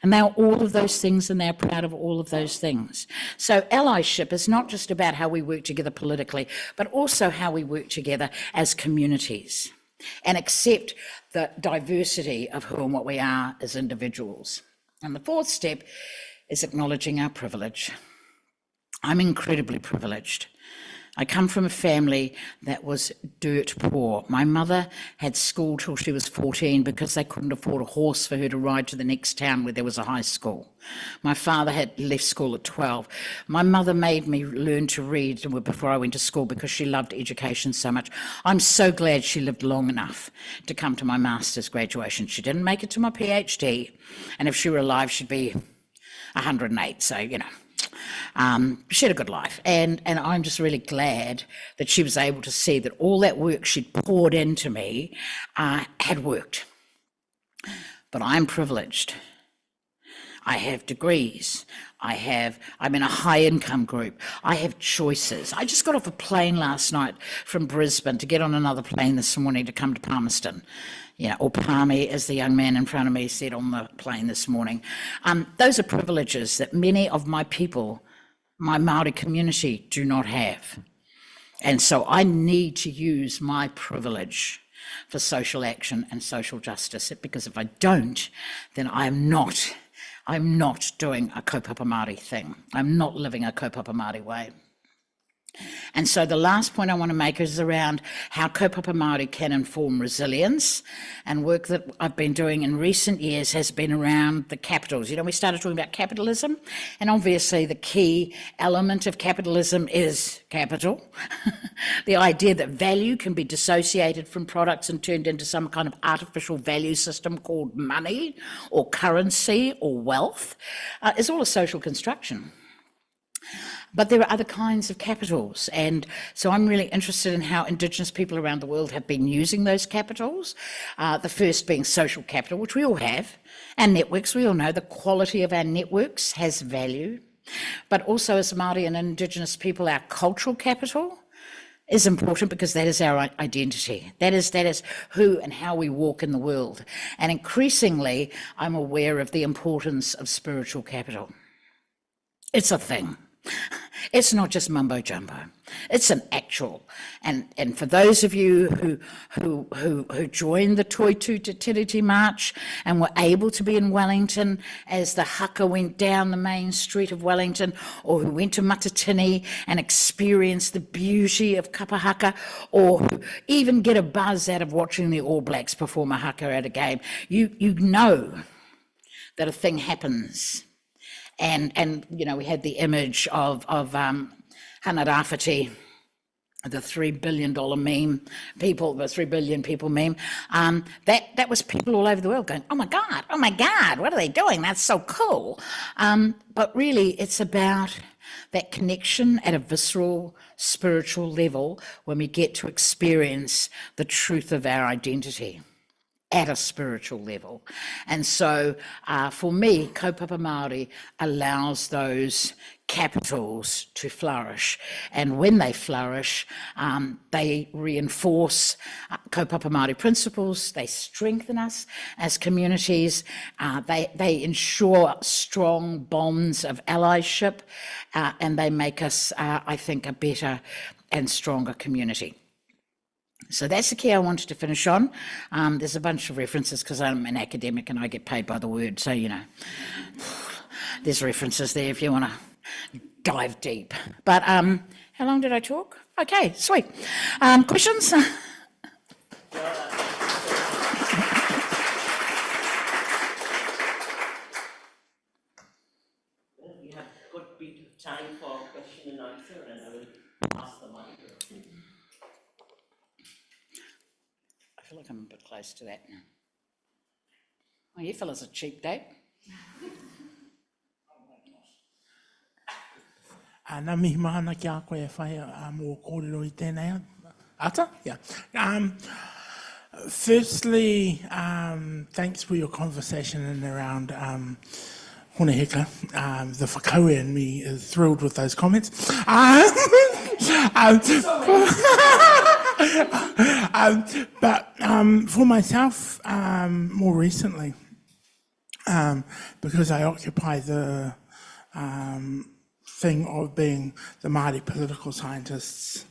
And they are all of those things, and they're proud of all of those things. So allyship is not just about how we work together politically, but also how we work together as communities and accept the diversity of who and what we are as individuals. And the fourth step is acknowledging our privilege. I'm incredibly privileged I come from a family that was dirt poor. My mother had school till she was 14 because they couldn't afford a horse for her to ride to the next town where there was a high school. My father had left school at 12. My mother made me learn to read before I went to school because she loved education so much. I'm so glad she lived long enough to come to my master's graduation. She didn't make it to my PhD, and if she were alive, she'd be 108, so, you know. She had a good life, and I'm just really glad that she was able to see that all that work she'd poured into me had worked. But I'm privileged. I have degrees. I'm in a high income group. I have choices. I just got off a plane last night from Brisbane to get on another plane this morning to come to Palmerston. You know, or Palmy, as the young man in front of me said on the plane this morning. Those are privileges that many of my people, my Māori community, do not have. And so I need to use my privilege for social action and social justice, because if I don't, then I'm not doing a kaupapa Māori thing. I'm not living a kaupapa Māori way. And so the last point I want to make is around how kaupapa Māori can inform resilience, and work that I've been doing in recent years has been around the capitals. You know, we started talking about capitalism, and obviously the key element of capitalism is capital. The idea that value can be dissociated from products and turned into some kind of artificial value system called money or currency or wealth is all a social construction. But there are other kinds of capitals, and so I'm really interested in how Indigenous people around the world have been using those capitals. The first being social capital, which we all have, and networks. We all know the quality of our networks has value, but also as Māori and Indigenous people, our cultural capital is important because that is our identity. That is who and how we walk in the world. And increasingly, I'm aware of the importance of spiritual capital. It's a thing. It's not just mumbo jumbo. It's an actual. And for those of you who joined the Toitu Te Tiriti March and were able to be in Wellington as the haka went down the main street of Wellington, or who went to Matatini and experienced the beauty of kapa haka, or who even get a buzz out of watching the All Blacks perform a haka at a game, you know that a thing happens. And you know, we had the image of Hana Rafferty, the $3 billion meme, the 3 billion people meme. That was people all over the world going, oh my God, what are they doing? That's so cool. But really, it's about that connection at a visceral, spiritual level when we get to experience the truth of our identity at a spiritual level. And so for me, kaupapa Māori allows those capitals to flourish. And when they flourish, they reinforce kaupapa Māori principles, they strengthen us as communities, they ensure strong bonds of allyship, and they make us, I think, a better and stronger community. So that's the key I wanted to finish on. There's a bunch of references because I'm an academic and I get paid by the word. So, you know, there's references there if you want to dive deep. But how long did I talk? Okay, sweet. Questions? You have a good bit of time for question and answer, and I will pass the mic. I feel like I'm a bit close to that now. Oh, you fellas are cheap date. Nā mihi mahana ki a koe e whai mō kōrero I tēnei ata. Yeah. Firstly, thanks for your conversation and around Honeheka. The whakaue in me is thrilled with those comments. But for myself, more recently, because I occupy the thing of being the Māori political scientists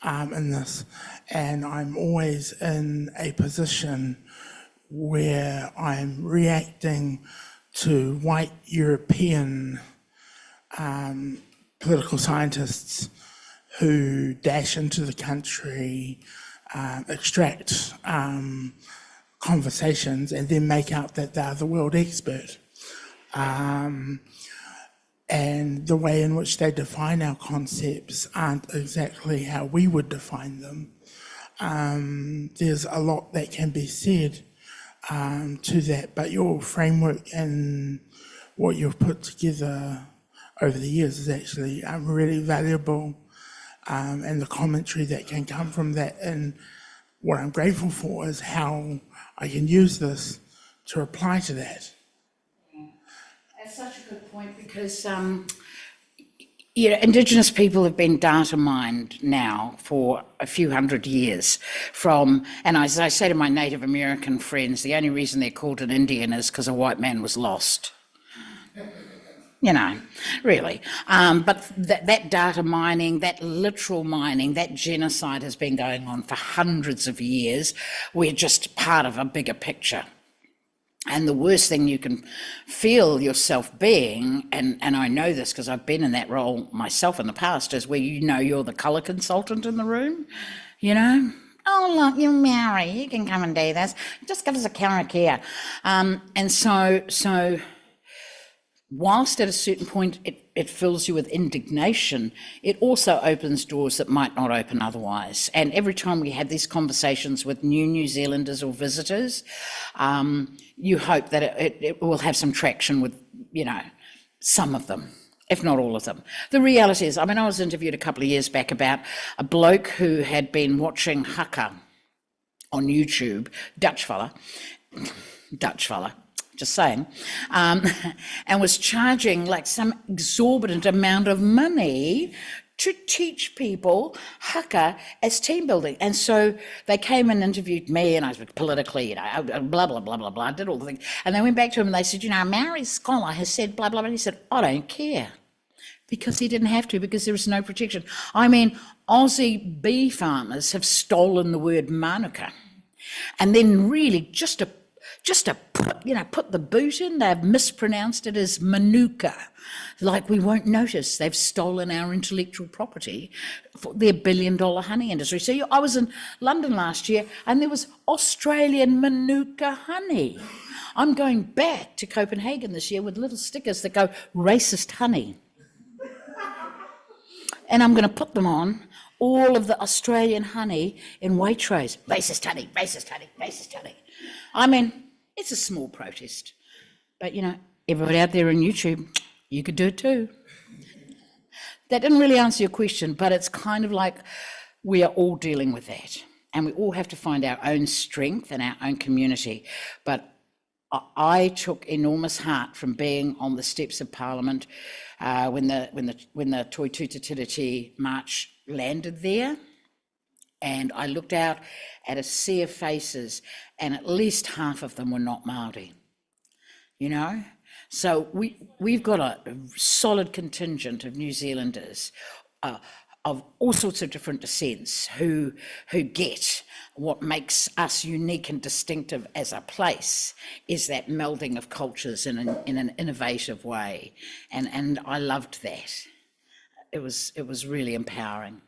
in this, and I'm always in a position where I'm reacting to white European political scientists who dash into the country, extract conversations, and then make out that they're the world expert. And the way in which they define our concepts aren't exactly how we would define them. There's a lot that can be said to that, but your framework and what you've put together over the years is actually really valuable, and the commentary that can come from that. And what I'm grateful for is how I can use this to reply to that. That's such a good point, because Indigenous people have been data mined now for a few hundred years and as I say to my Native American friends, the only reason they're called an Indian is because a white man was lost. Really. But that data mining, that literal mining, that genocide has been going on for hundreds of years. We're just part of a bigger picture. And the worst thing you can feel yourself being, and I know this because I've been in that role myself in the past, is where you're the colour consultant in the room, Oh, look, you're Maori, you can come and do this. Just give us a karakia. And so whilst at a certain point it fills you with indignation, it also opens doors that might not open otherwise. And every time we have these conversations with New Zealanders or visitors, you hope that it will have some traction with, some of them, if not all of them. The reality is, I was interviewed a couple of years back about a bloke who had been watching haka on YouTube, Dutch fella, just saying, and was charging like some exorbitant amount of money to teach people haka as team building. And so they came and interviewed me, and I was politically, blah, blah, blah, blah, blah, did all the things. And they went back to him and they said, a Maori scholar has said blah, blah, blah. And he said, I don't care. Because he didn't have to, because there is no protection. Aussie bee farmers have stolen the word manuka. And then really just to put the boot in, they've mispronounced it as manuka. Like we won't notice they've stolen our intellectual property for their billion-dollar honey industry. So I was in London last year and there was Australian manuka honey. I'm going back to Copenhagen this year with little stickers that go racist honey. And I'm going to put them on all of the Australian honey in Waitrose. Racist honey, racist honey, racist honey. It's a small protest, but everybody out there on YouTube, you could do it too. That didn't really answer your question, but it's kind of like we are all dealing with that, and we all have to find our own strength and our own community. But I took enormous heart from being on the steps of Parliament when the Toi Tūtatiriti March landed there. And I looked out at a sea of faces, and at least half of them were not Māori, So we've got a solid contingent of New Zealanders of all sorts of different descents who get what makes us unique and distinctive as a place is that melding of cultures in an innovative way. And I loved that. It was really empowering.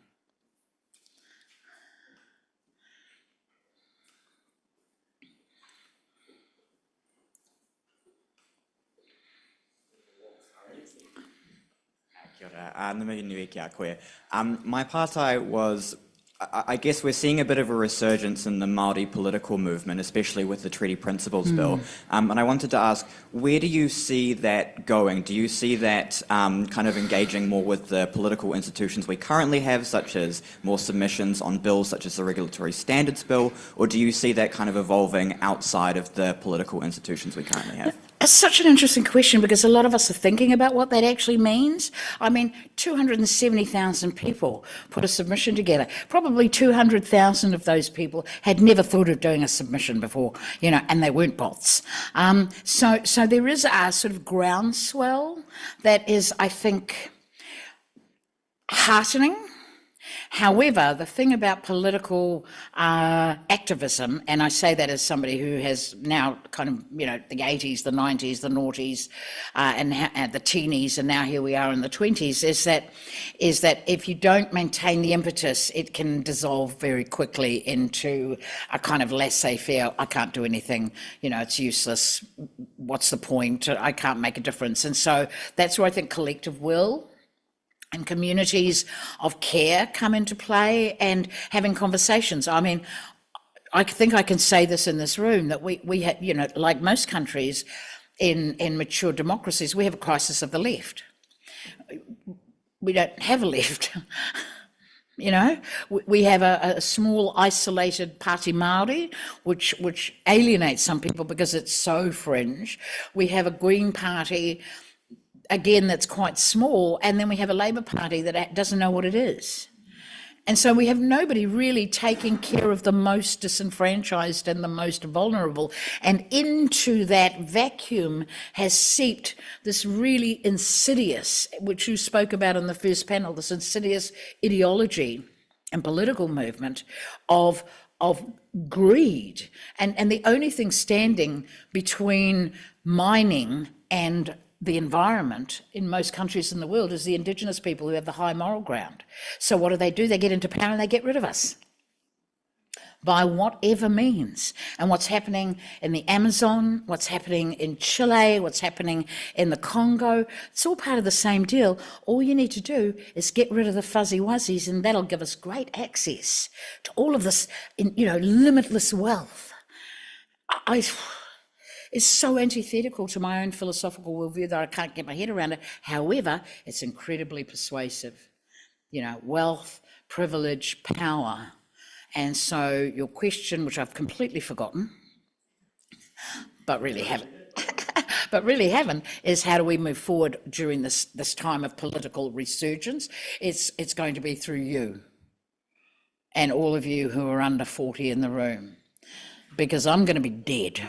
My partai was, I guess we're seeing a bit of a resurgence in the Māori political movement, especially with the Treaty Principles Bill. And I wanted to ask, where do you see that going? Do you see that kind of engaging more with the political institutions we currently have, such as more submissions on bills such as the Regulatory Standards Bill, or do you see that kind of evolving outside of the political institutions we currently have? It's such an interesting question because a lot of us are thinking about what that actually means. 270,000 people put a submission together. Probably 200,000 of those people had never thought of doing a submission before, and they weren't bots. So there is a sort of groundswell that is, I think, heartening. However, the thing about political activism, and I say that as somebody who has now kind of, you know, the 80s, the 90s, the noughties, and the teenies, and now here we are in the 20s, is that if you don't maintain the impetus, it can dissolve very quickly into a kind of laissez-faire. I can't do anything, you know, it's useless. What's the point? I can't make a difference. And so that's where I think collective will and communities of care come into play, and having conversations. I mean, I think I can say this in this room, that we have, you know, like most countries in mature democracies, we have a crisis of the left. We don't have a left. You know, we have a small isolated Party Māori, which alienates some people because it's so fringe. We have a Green Party, again, that's quite small, and then we have a Labour Party that doesn't know what it is. And so we have nobody really taking care of the most disenfranchised and the most vulnerable. And into that vacuum has seeped this really insidious, which you spoke about in the first panel, this insidious ideology and political movement of greed. And the only thing standing between mining and the environment in most countries in the world is the indigenous people who have the high moral ground. So what do? They get into power and they get rid of us by whatever means. And what's happening in the Amazon, what's happening in Chile, what's happening in the Congo, it's all part of the same deal. All you need to do is get rid of the fuzzy wuzzies, and that'll give us great access to all of this, you know, limitless wealth. It's so antithetical to my own philosophical worldview that I can't get my head around it. However, it's incredibly persuasive. You know, wealth, privilege, power. And so your question, which I've completely forgotten, but really haven't, is how do we move forward during this time of political resurgence? It's going to be through you and all of you who are under 40 in the room, because I'm going to be dead.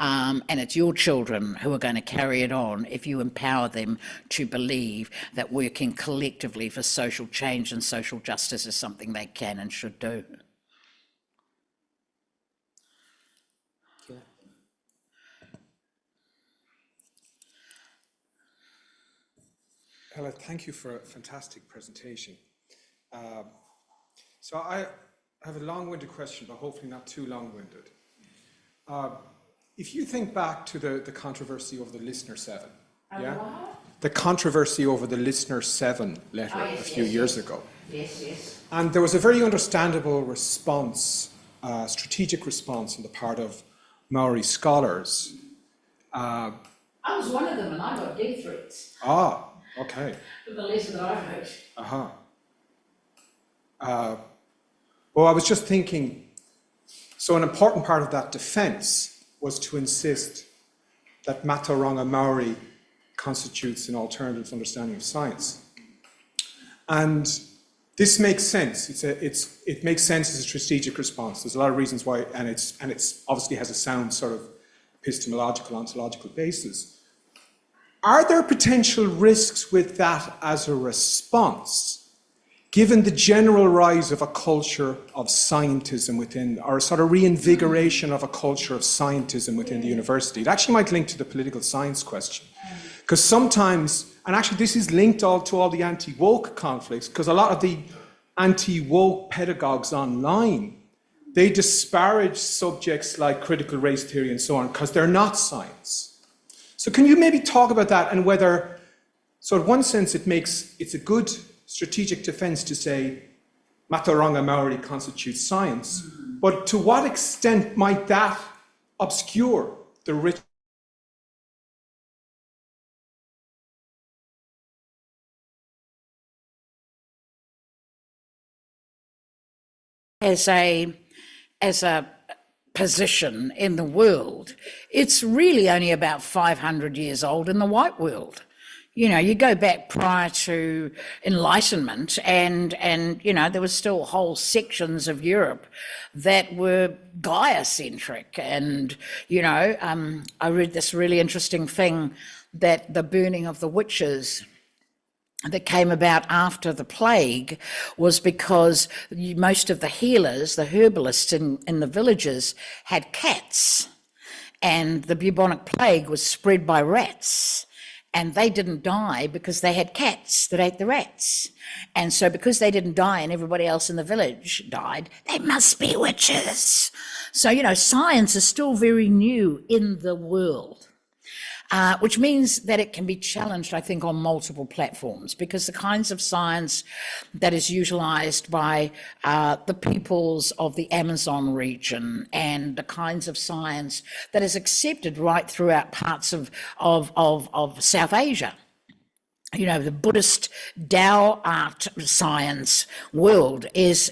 And it's your children who are going to carry it on if you empower them to believe that working collectively for social change and social justice is something they can and should do. Ella, thank you for a fantastic presentation. So I have a long-winded question, but hopefully not too long-winded. If you think back to the controversy over the Listener 7, the controversy over the Listener 7 letter a few years ago. Yes. And there was a very understandable response, strategic response on the part of Maori scholars. I was one of them, and I got death threats. Okay. For the letter that I wrote. Well, I was just thinking, so an important part of that defence was to insist that Mātauranga Māori constitutes an alternative understanding of science. And this makes sense. It makes sense as a strategic response. There's a lot of reasons why, and it's obviously has a sound sort of epistemological, ontological basis. Are there potential risks with that as a response, given the general rise of a culture of scientism within, or a sort of reinvigoration of a culture of scientism within the university? It actually might link to the political science question. Because sometimes, and actually this is linked to all the anti-woke conflicts, because a lot of the anti-woke pedagogues online, they disparage subjects like critical race theory and so on, because they're not science. So can you maybe talk about that, and whether, so in one sense it's a good strategic defence to say Mātauranga Māori constitutes science, but to what extent might that obscure the rich as a position in the world? It's really only about 500 years old in the white world. You know, you go back prior to Enlightenment, and you know, there were still whole sections of Europe that were Gaia-centric. And, you know, I read this really interesting thing that the burning of the witches that came about after the plague was because most of the healers, the herbalists in the villages had cats, and the bubonic plague was spread by rats. And they didn't die because they had cats that ate the rats. And so because they didn't die and everybody else in the village died, they must be witches. So, you know, science is still very new in the world. Which means that it can be challenged, I think, on multiple platforms, because the kinds of science that is utilised by the peoples of the Amazon region and the kinds of science that is accepted right throughout parts of South Asia. You know, the Buddhist Tao art science world is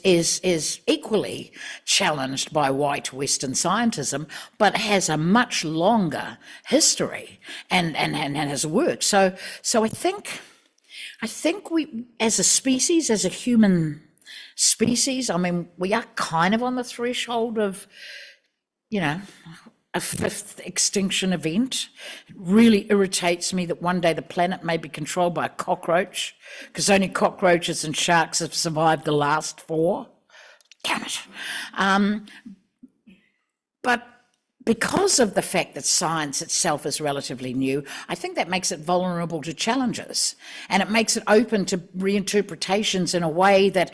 equally challenged by white Western scientism, but has a much longer history and has worked. So I think we, as a species, as a human species, I mean, we are kind of on the threshold of, you know, a fifth extinction event. It really irritates me that one day the planet may be controlled by a cockroach, because only cockroaches and sharks have survived the last 4. Damn it. But because of the fact that science itself is relatively new, I think that makes it vulnerable to challenges, and it makes it open to reinterpretations in a way that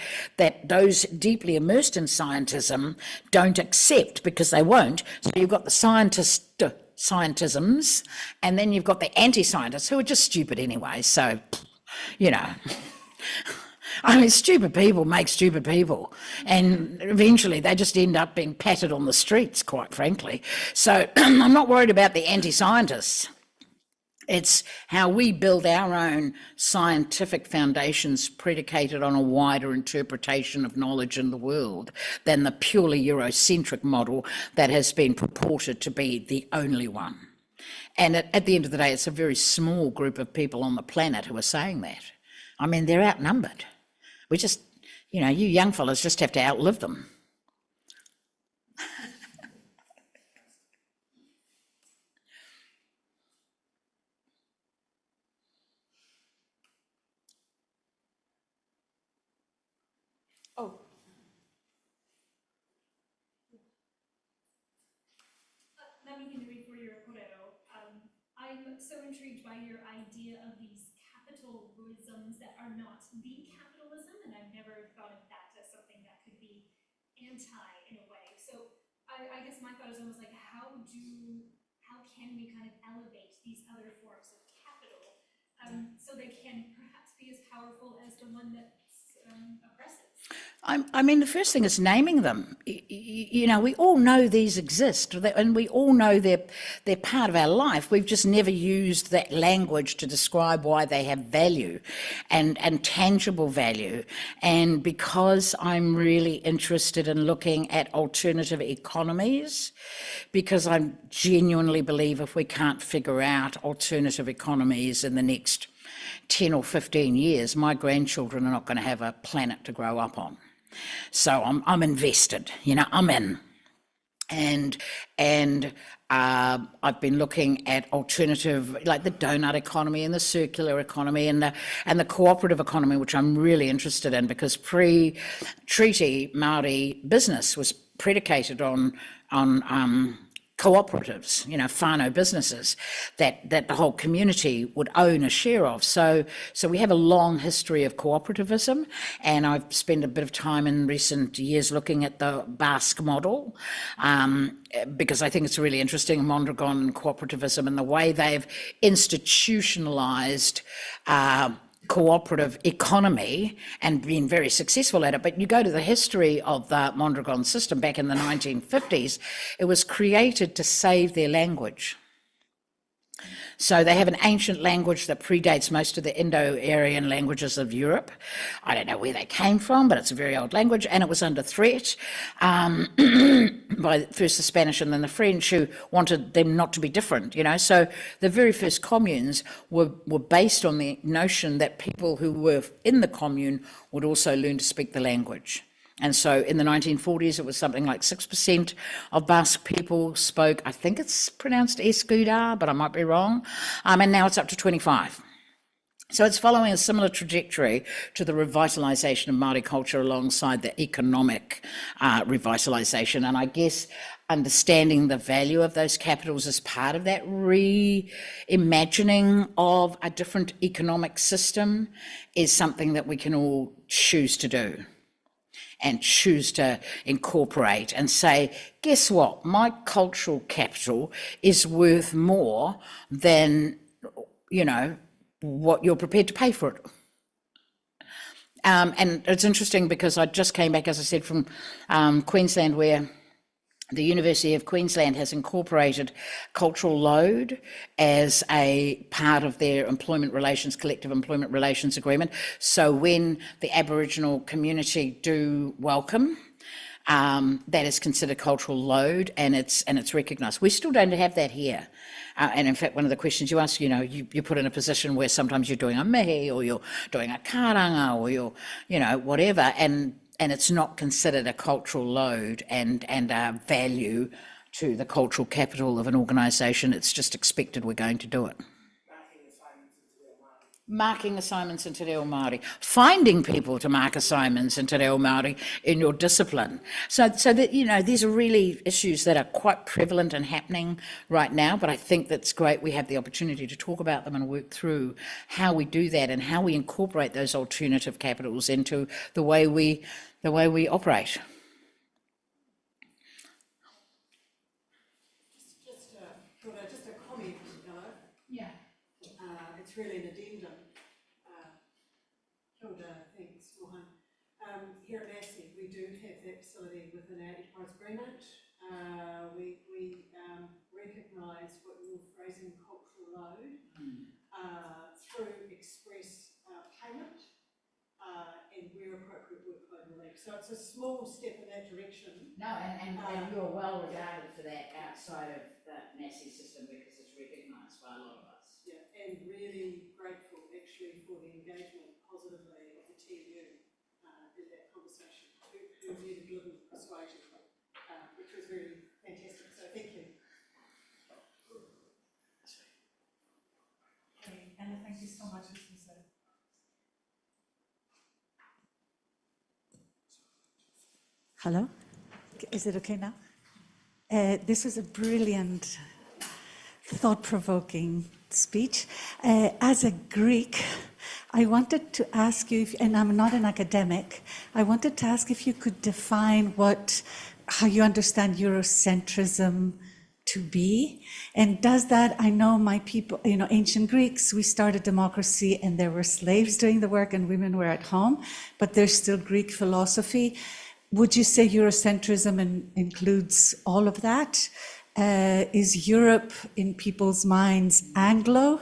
those deeply immersed in scientism don't accept, because they won't. So you've got the scientisms, and then you've got the anti-scientists who are just stupid anyway. So, you know. I mean, stupid people make stupid people, and eventually they just end up being patted on the streets, quite frankly. So I'm not worried about the anti-scientists. It's how we build our own scientific foundations predicated on a wider interpretation of knowledge in the world than the purely Eurocentric model that has been purported to be the only one. And at the end of the day, it's a very small group of people on the planet who are saying that. I mean, they're outnumbered. We just, you know, you young fellas just have to outlive them. Oh. I'm so intrigued by your idea of these capitalisms that are not the capitalism, and I've never thought of that as something that could be anti in a way. So I guess my thought is almost like, how can we kind of elevate these other forms of capital so they can perhaps be as powerful as the one that's oppressive? I mean, the first thing is naming them. You know, we all know these exist, and we all know they're part of our life. We've just never used that language to describe why they have value and tangible value. And because I'm really interested in looking at alternative economies, because I genuinely believe if we can't figure out alternative economies in the next 10 or 15 years, my grandchildren are not going to have a planet to grow up on. So I'm invested, you know, I'm in. And I've been looking at alternative, like the donut economy and the circular economy and the cooperative economy, which I'm really interested in, because pre-treaty Māori business was predicated on cooperatives, you know, whānau businesses that the whole community would own a share of. So we have a long history of cooperativism, and I've spent a bit of time in recent years looking at the Basque model, because I think it's really interesting, Mondragon cooperativism and the way they've institutionalized cooperative economy and been very successful at it. But you go to the history of the Mondragon system back in the 1950s, it was created to save their language. So they have an ancient language that predates most of the Indo-Aryan languages of Europe. I don't know where they came from, but it's a very old language, and it was under threat by first the Spanish and then the French, who wanted them not to be different, you know. So the very first communes were based on the notion that people who were in the commune would also learn to speak the language. And so in the 1940s, it was something like 6% of Basque people spoke, I think it's pronounced Escuda, but I might be wrong. And now it's up to 25. So it's following a similar trajectory to the revitalisation of Māori culture alongside the economic revitalisation. And I guess understanding the value of those capitals as part of that reimagining of a different economic system is something that we can all choose to do and choose to incorporate and say, guess what? My cultural capital is worth more than, you know, what you're prepared to pay for it. And it's interesting because I just came back, as I said, from Queensland, where the University of Queensland has incorporated cultural load as a part of their employment relations, collective employment relations agreement. So when the Aboriginal community do welcome, that is considered cultural load, and it's recognised. We still don't have that here. And in fact, one of the questions you ask, you know, you put in a position where sometimes you're doing a mihi or you're doing a karanga or you're, you know, whatever, and it's not considered a cultural load and a value to the cultural capital of an organisation. It's just expected we're going to do it. Marking assignments into Reo Māori, finding people to mark assignments into Reo Māori in your discipline. So that, you know, these are really issues that are quite prevalent and happening right now, but I think that's great we have the opportunity to talk about them and work through how we do that and how we incorporate those alternative capitals into the way we operate. Just a comment, Yeah. It's really an addendum. Thanks, Mohan. Here at Massey, we do have that facility within our enterprise agreement. We recognise what you're phrasing cultural load through express payment and where appropriate workload relief. So it's a small step in that direction. No, and you're well regarded for that outside of the Massey system because it's recognised by a lot of us. Yeah, and really grateful actually for the engagement positively of the TMU in that conversation, who needed little persuasion, which was really fantastic. So thank you. Okay, Anna, thank you so much. Hello, is it okay now? This was a brilliant, thought-provoking speech. As a Greek, I wanted to ask you, and I'm not an academic, I wanted to ask if you could define how you understand Eurocentrism to be, and does that, I know my people, you know, ancient Greeks, we started democracy and there were slaves doing the work and women were at home, but there's still Greek philosophy. Would you say Eurocentrism includes all of that? Is Europe in people's minds Anglo,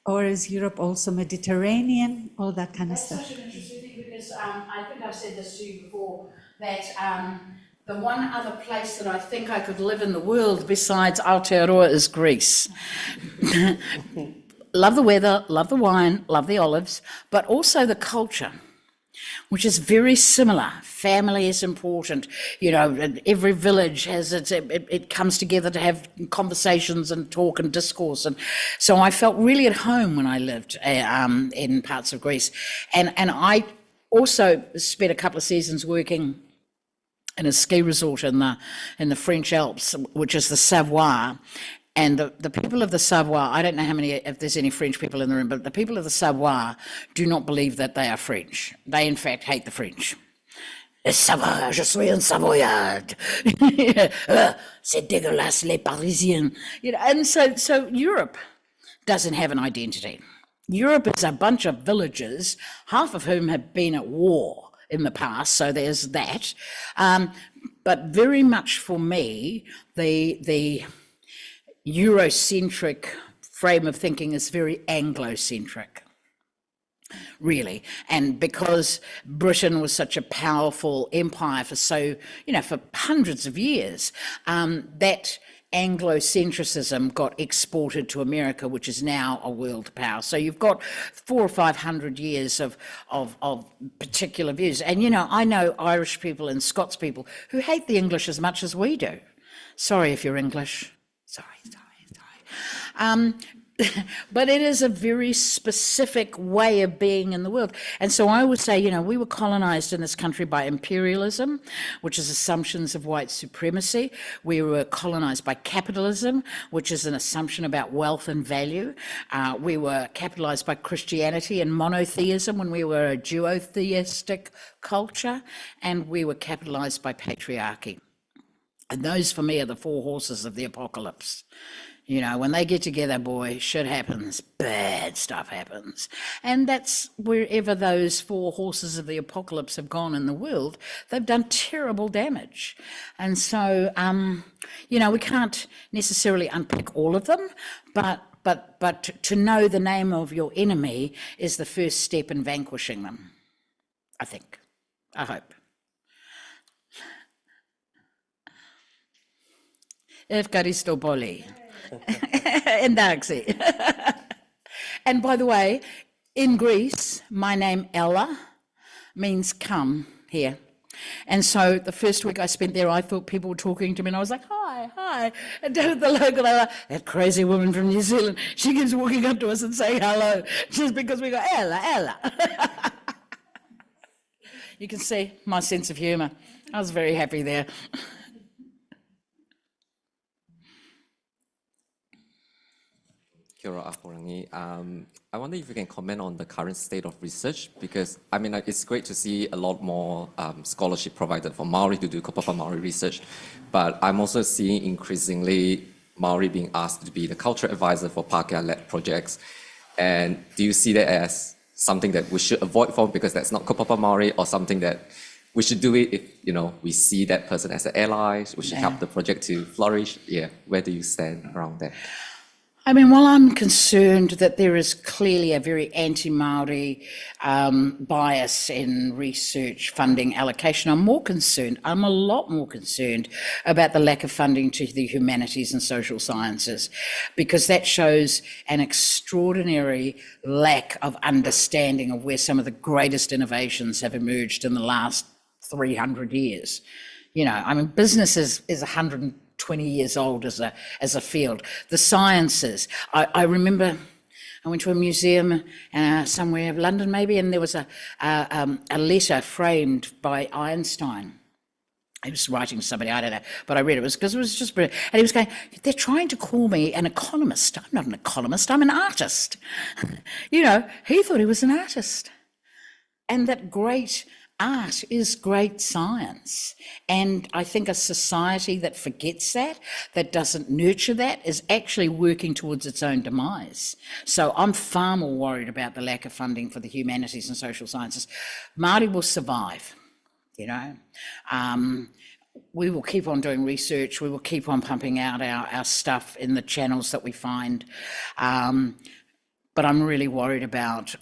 or is Europe also Mediterranean? All that kind of stuff. That's such an interesting thing because I think I've said this to you before, that the one other place that I think I could live in the world besides Aotearoa is Greece. Love the weather, love the wine, love the olives, but also the culture, which is very similar. Family is important. You know, every village has it comes together to have conversations and talk and discourse. And so I felt really at home when I lived in parts of Greece. And I also spent a couple of seasons working in a ski resort in the French Alps, which is the Savoie. And the people of the Savoie, I don't know if there's any French people in the room, but the people of the Savoie do not believe that they are French. They, in fact, hate the French. Savoie, je suis un Savoyard. C'est dégueulasse, les Parisiens. You know, and so Europe doesn't have an identity. Europe is a bunch of villages, half of whom have been at war in the past, so there's that. But very much for me, the Eurocentric frame of thinking is very Anglo-centric, really. And because Britain was such a powerful empire for hundreds of years, that Anglo-centricism got exported to America, which is now a world power. So you've got 400 or 500 years of particular views. And, you know, I know Irish people and Scots people who hate the English as much as we do. Sorry if you're English. Sorry. but it is a very specific way of being in the world. And so I would say, we were colonized in this country by imperialism, which is assumptions of white supremacy. We were colonized by capitalism, which is an assumption about wealth and value. We were capitalized by Christianity and monotheism when we were a duotheistic culture, and we were capitalized by patriarchy. And those, for me, are the four horses of the apocalypse. When they get together, boy, shit happens, bad stuff happens. And that's wherever those four horses of the apocalypse have gone in the world, they've done terrible damage. And so, we can't necessarily unpick all of them, but to know the name of your enemy is the first step in vanquishing them, I think, I hope. Evkaristo Poli. Endaxi. And by the way, in Greece, my name Ella means come here. And so the first week I spent there, I thought people were talking to me and I was like, hi. And down at the local, they were like, that crazy woman from New Zealand, she keeps walking up to us and saying hello just because we go, Ella. You can see my sense of humour. I was very happy there. Kia ora, Aotearoa. I wonder if you can comment on the current state of research, because it's great to see a lot more scholarship provided for Māori to do Kaupapa Māori research, but I'm also seeing increasingly Māori being asked to be the cultural advisor for Pākehā-led projects. And do you see that as something that we should avoid from because that's not Kaupapa Māori, or something that we should do it if we see that person as an ally, we should help the project to flourish? Yeah, where do you stand around that? While I'm concerned that there is clearly a very anti-Māori bias in research funding allocation, I'm a lot more concerned about the lack of funding to the humanities and social sciences, because that shows an extraordinary lack of understanding of where some of the greatest innovations have emerged in the last 300 years. Business is 120 years old as a field. The sciences, I remember I went to a museum somewhere in London maybe, and there was a letter framed by Einstein. He was writing to somebody, I don't know, but I read it. It was because it was just brilliant. And he was going, they're trying to call me an economist. I'm not an economist, I'm an artist. He thought he was an artist. And that great art is great science. And I think a society that forgets that doesn't nurture that, is actually working towards its own demise. So I'm far more worried about the lack of funding for the humanities and social sciences. Māori will survive, we will keep on doing research, we will keep on pumping out our stuff in the channels that we find. But I'm really worried about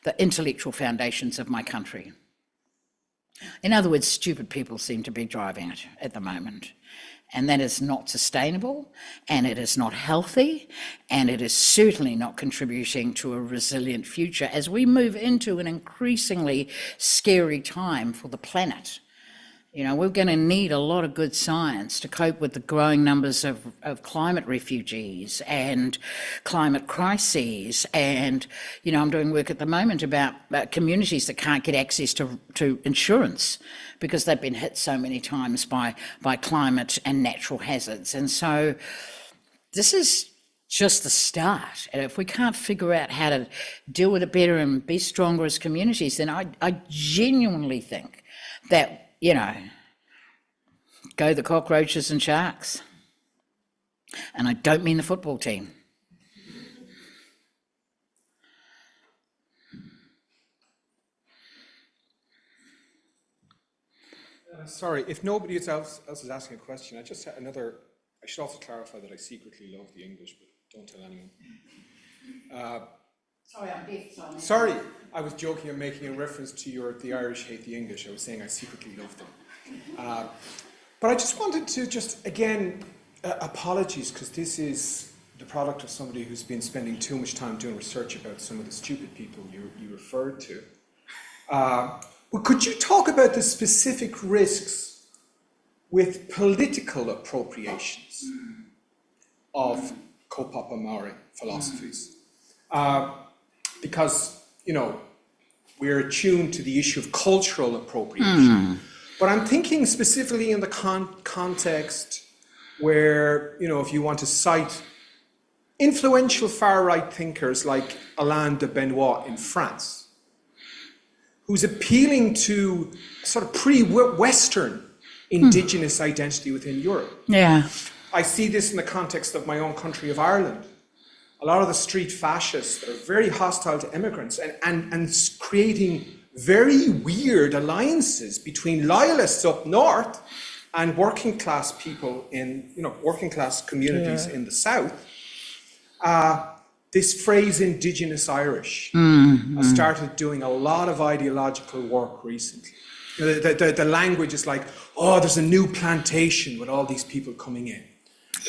the intellectual foundations of my country. In other words, stupid people seem to be driving it at the moment. And that is not sustainable, and it is not healthy, and it is certainly not contributing to a resilient future as we move into an increasingly scary time for the planet. We're going to need a lot of good science to cope with the growing numbers of climate refugees and climate crises. And, I'm doing work at the moment about communities that can't get access to insurance because they've been hit so many times by climate and natural hazards. And so this is just the start. And if we can't figure out how to deal with it better and be stronger as communities, then I genuinely think that go the cockroaches and sharks. And I don't mean the football team. Sorry, if nobody else is asking a question, I just had I should also clarify that I secretly love the English, but don't tell anyone. Sorry, I'm deaf. Sorry, I was joking. I'm making a reference to the Irish hate the English. I was saying I secretly love them. But I just wanted to again, apologies, because this is the product of somebody who's been spending too much time doing research about some of the stupid people you referred to. But could you talk about the specific risks with political appropriations of Kaupapa Māori philosophies. Because, we're attuned to the issue of cultural appropriation. But I'm thinking specifically in the context where, if you want to cite influential far-right thinkers like Alain de Benoit in France, who's appealing to sort of pre-Western indigenous identity within Europe. Yeah. I see this in the context of my own country of Ireland. A lot of the street fascists are very hostile to immigrants and creating very weird alliances between loyalists up north and working class people in, working class communities in the south. This phrase Indigenous Irish has started doing a lot of ideological work recently. The language is like, oh, there's a new plantation with all these people coming in.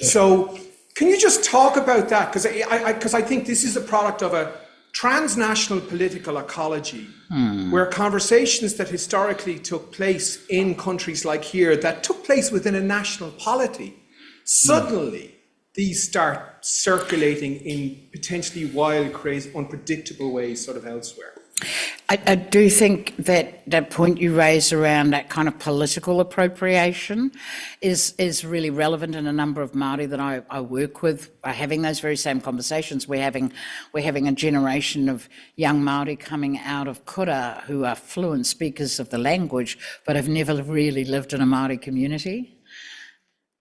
So can you just talk about that? Because I think this is a product of a transnational political ecology where conversations that historically took place in countries like here, that took place within a national polity, suddenly these start circulating in potentially wild, crazy, unpredictable ways sort of elsewhere. I do think that that point you raise around that kind of political appropriation is really relevant, and a number of Māori that I work with are having those very same conversations. We're having a generation of young Māori coming out of kura who are fluent speakers of the language but have never really lived in a Māori community.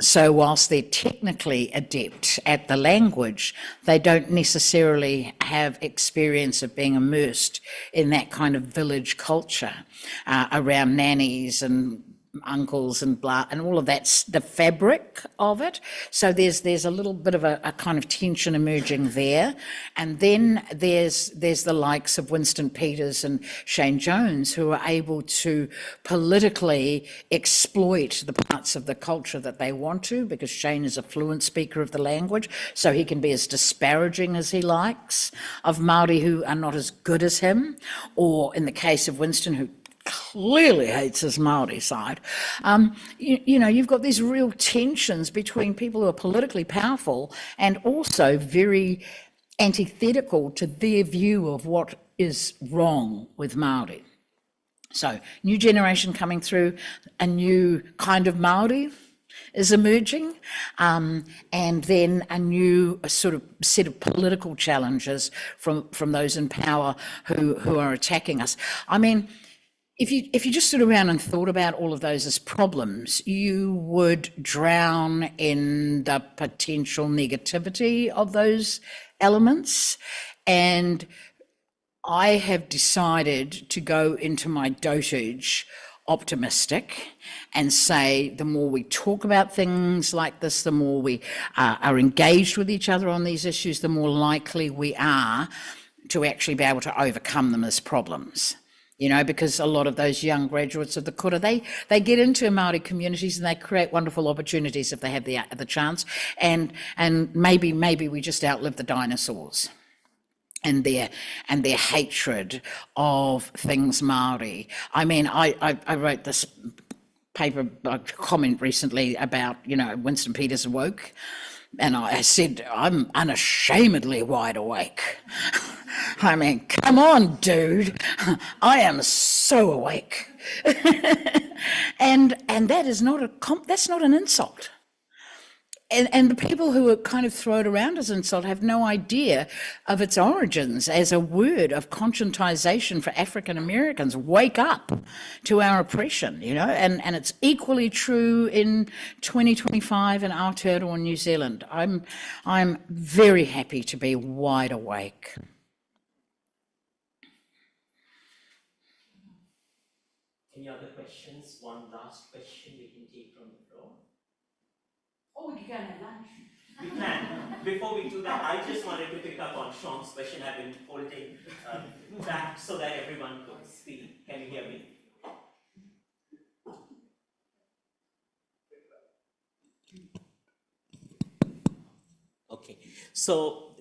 So whilst they're technically adept at the language, they don't necessarily have experience of being immersed in that kind of village culture around nannies and uncles and blah, and all of that's the fabric of it. So there's a little bit of a kind of tension emerging there. And then there's the likes of Winston Peters and Shane Jones, who are able to politically exploit the parts of the culture that they want to, because Shane is a fluent speaker of the language, so he can be as disparaging as he likes of Māori who are not as good as him, or in the case of Winston, who clearly hates his Māori side. You've got these real tensions between people who are politically powerful and also very antithetical to their view of what is wrong with Māori. So, new generation coming through, a new kind of Māori is emerging, and then a new sort of set of political challenges from those in power who are attacking us. I mean, if you just stood around and thought about all of those as problems, you would drown in the potential negativity of those elements. And I have decided to go into my dotage optimistic and say the more we talk about things like this, the more we are engaged with each other on these issues, the more likely we are to actually be able to overcome them as problems. Because a lot of those young graduates of the kura, they get into Māori communities and they create wonderful opportunities if they have the chance. And maybe we just outlive the dinosaurs and their hatred of things Māori. I mean, I wrote this paper, a comment recently about, Winston Peters woke. And I said, I'm unashamedly wide awake. I mean, come on, dude. I am so awake. and that is that's not an insult. And the people who are kind of thrown around as insult have no idea of its origins as a word of conscientization for African Americans. Wake up to our oppression, and it's equally true in 2025 in Aotearoa New Zealand. I'm very happy to be wide awake. Any other questions? One last question we can take from the floor. Oh, we can have lunch. We can. Before we do that, I just wanted to pick up on Sean's question. I've been holding back so that everyone could speak. Can you hear me? Okay. So,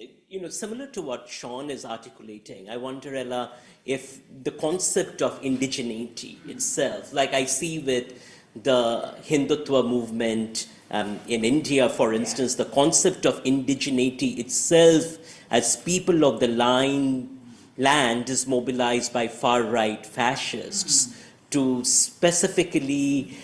similar to what Sean is articulating, I wonder, Ella, if the concept of indigeneity itself, like I see with the Hindutva movement In India, for instance, the concept of indigeneity itself as people of the land is mobilized by far-right fascists to specifically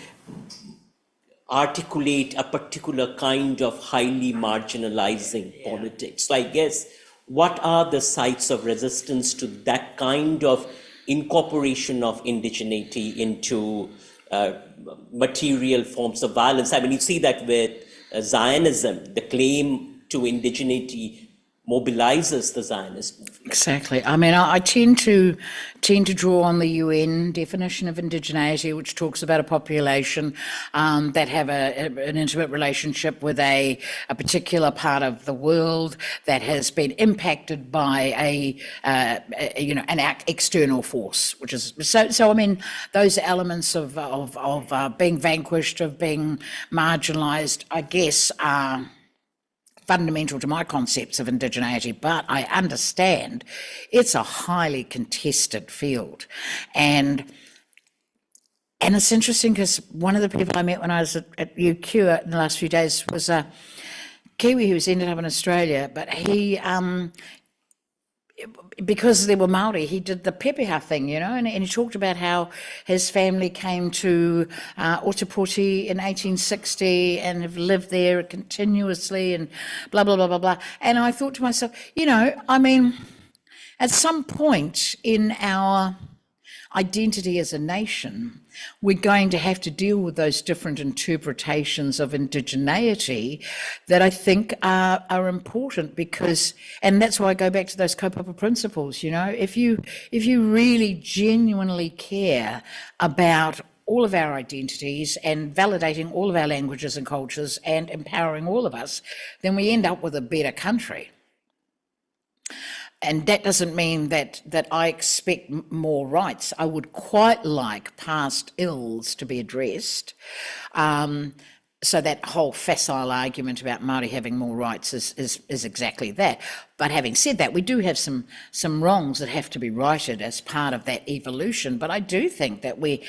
articulate a particular kind of highly marginalizing politics. So I guess, what are the sites of resistance to that kind of incorporation of indigeneity into material forms of violence? I mean, you see that with Zionism, the claim to indigeneity mobilizes the Zionist movement. Exactly. I mean, I tend to draw on the UN definition of indigeneity, which talks about a population that have an intimate relationship with a particular part of the world that has been impacted by an external force, which is so. I mean, those elements of being vanquished, of being marginalised, I guess, are fundamental to my concepts of indigeneity, but I understand it's a highly contested field. And it's interesting because one of the people I met when I was at UQ in the last few days was a Kiwi who's ended up in Australia, but he, because they were Māori, he did the pepeha thing, and he talked about how his family came to Ōtepoti in 1860 and have lived there continuously and blah, blah, blah, blah, blah. And I thought to myself, I mean, at some point in our identity as a nation, we're going to have to deal with those different interpretations of indigeneity that I think are important, because, and that's why I go back to those kaupapa principles, if you really genuinely care about all of our identities and validating all of our languages and cultures and empowering all of us, then we end up with a better country. And that doesn't mean that I expect more rights. I would quite like past ills to be addressed. So that whole facile argument about Māori having more rights is exactly that. But having said that, we do have some wrongs that have to be righted as part of that evolution. But I do think that when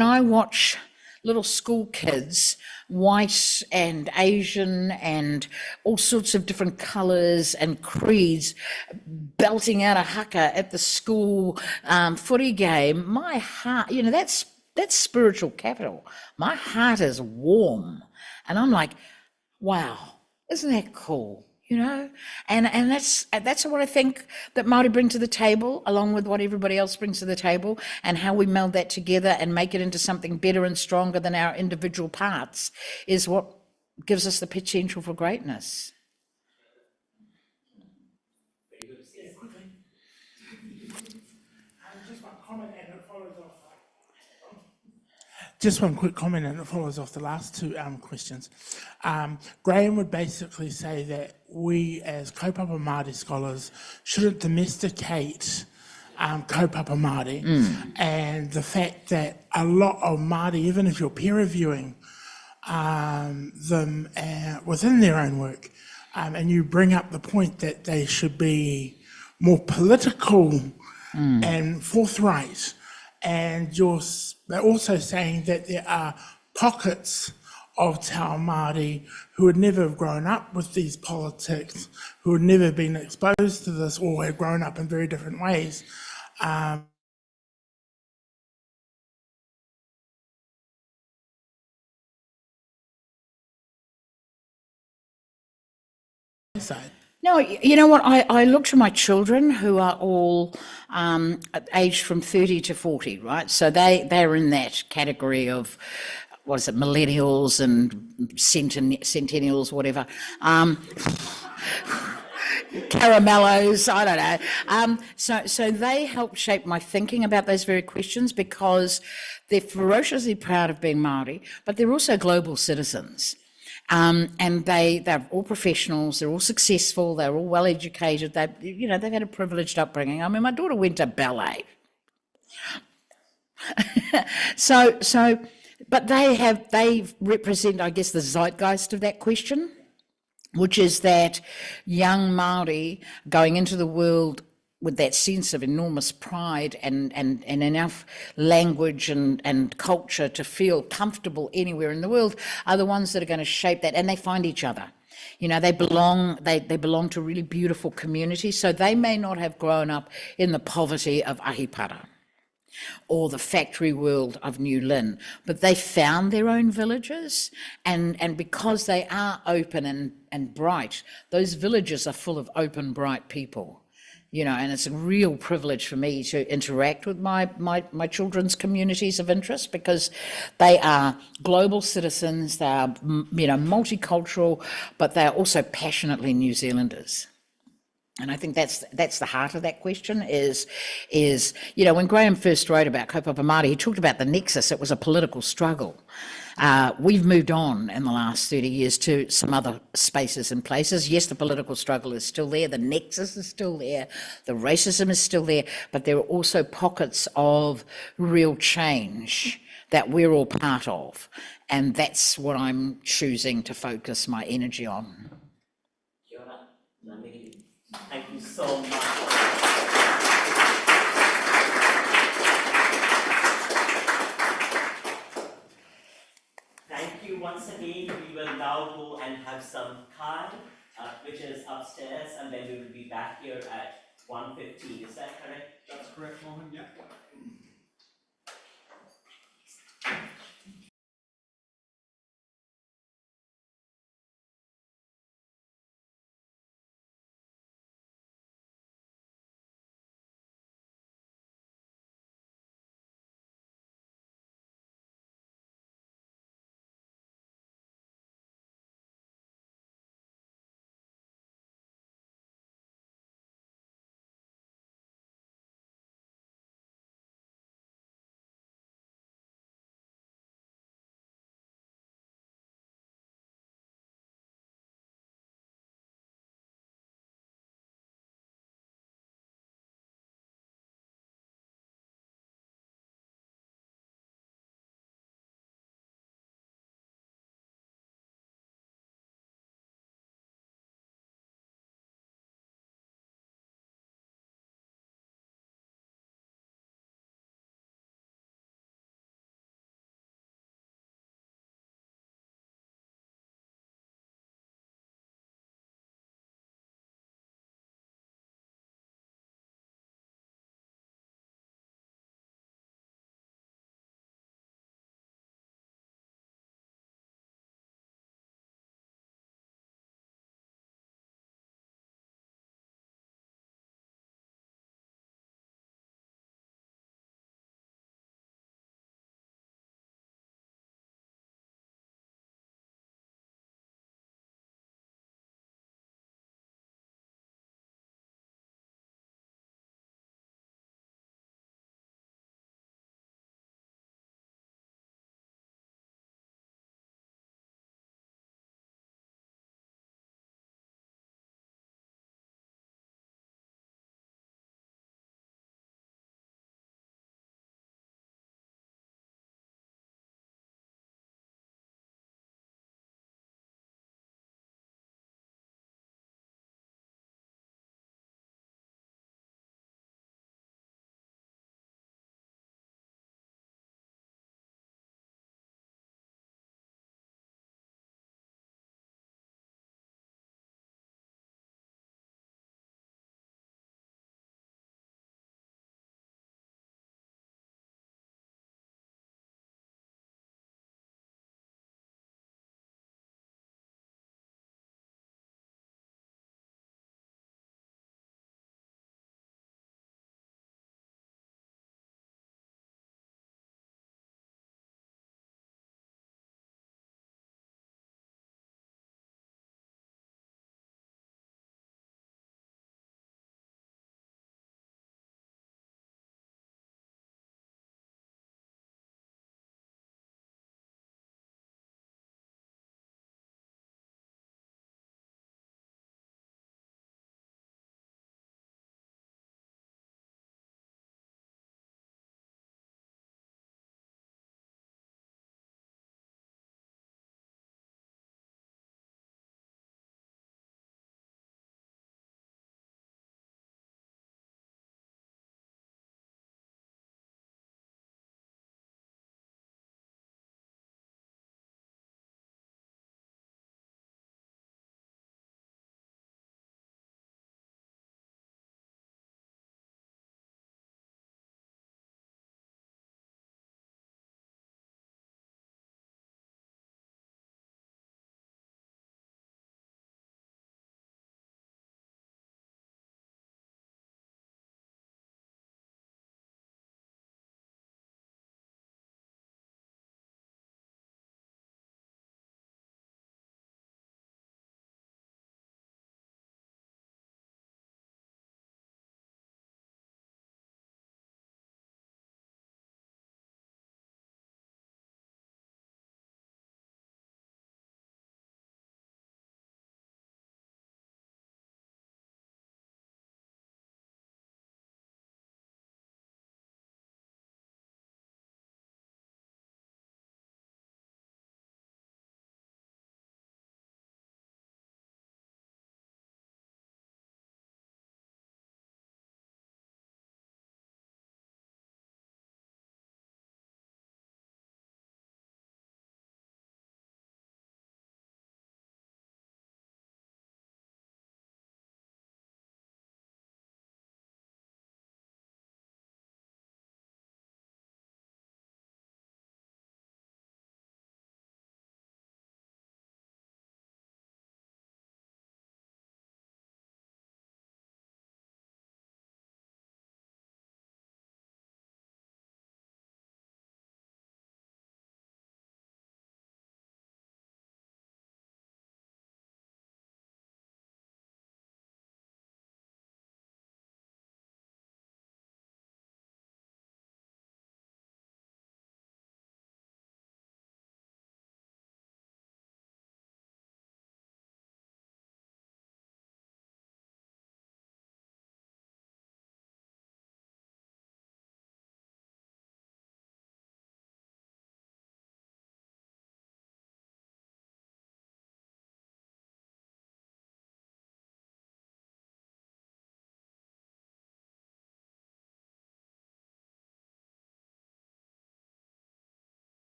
I watch little school kids, white and Asian and all sorts of different colours and creeds, belting out a haka at the school footy game, my heart, that's spiritual capital. My heart is warm. And I'm like, wow, isn't that cool? And that's what I think that Māori bring to the table, along with what everybody else brings to the table, and how we meld that together and make it into something better and stronger than our individual parts is what gives us the potential for greatness. Just one quick comment, and it follows off the last two questions. Graham would basically say that we as kaupapa Māori scholars shouldn't domesticate kaupapa Māori, and the fact that a lot of Māori, even if you're peer reviewing them within their own work, and you bring up the point that they should be more political and forthright, and you're also saying that there are pockets of Te Ao Māori who had never grown up with these politics, who had never been exposed to this, or had grown up in very different ways. No, you know what? I look to my children, who are all aged from 30 to 40, right? So they're in that category of, what is it, millennials and centennials, whatever. Caramellos, I don't know. So they help shape my thinking about those very questions, because they're ferociously proud of being Māori, but they're also global citizens. And they're all professionals, they're all successful, they're all well educated, they've had a privileged upbringing. I mean, my daughter went to ballet. But they represent, I guess, the zeitgeist of that question, which is that young Māori going into the world with that sense of enormous pride and enough language and culture to feel comfortable anywhere in the world are the ones that are going to shape that, and they find each other. You know, they belong to really beautiful communities, so they may not have grown up in the poverty of Ahipara or the factory world of New Lynn, but they found their own villages, and because they are open and bright, those villages are full of open, bright people. You know, and it's a real privilege for me to interact with my children's communities of interest, because they are global citizens, they are, you know, multicultural, but they are also passionately New Zealanders. And I think that's the heart of that question is, you know, when Graham first wrote about Kaupapa Māori, he talked about the nexus. It was a political struggle. We've moved on in the last 30 years to some other spaces and places. Yes, the political struggle is still there, the nexus is still there, the racism is still there, but there are also pockets of real change that we're all part of. And that's what I'm choosing to focus my energy on. Kia ora. Thank you so much. Thank you once again. We will now go and have some kai, which is upstairs, and then we will be back here at 1:15. Is that correct? That's correct, Mohan, yeah.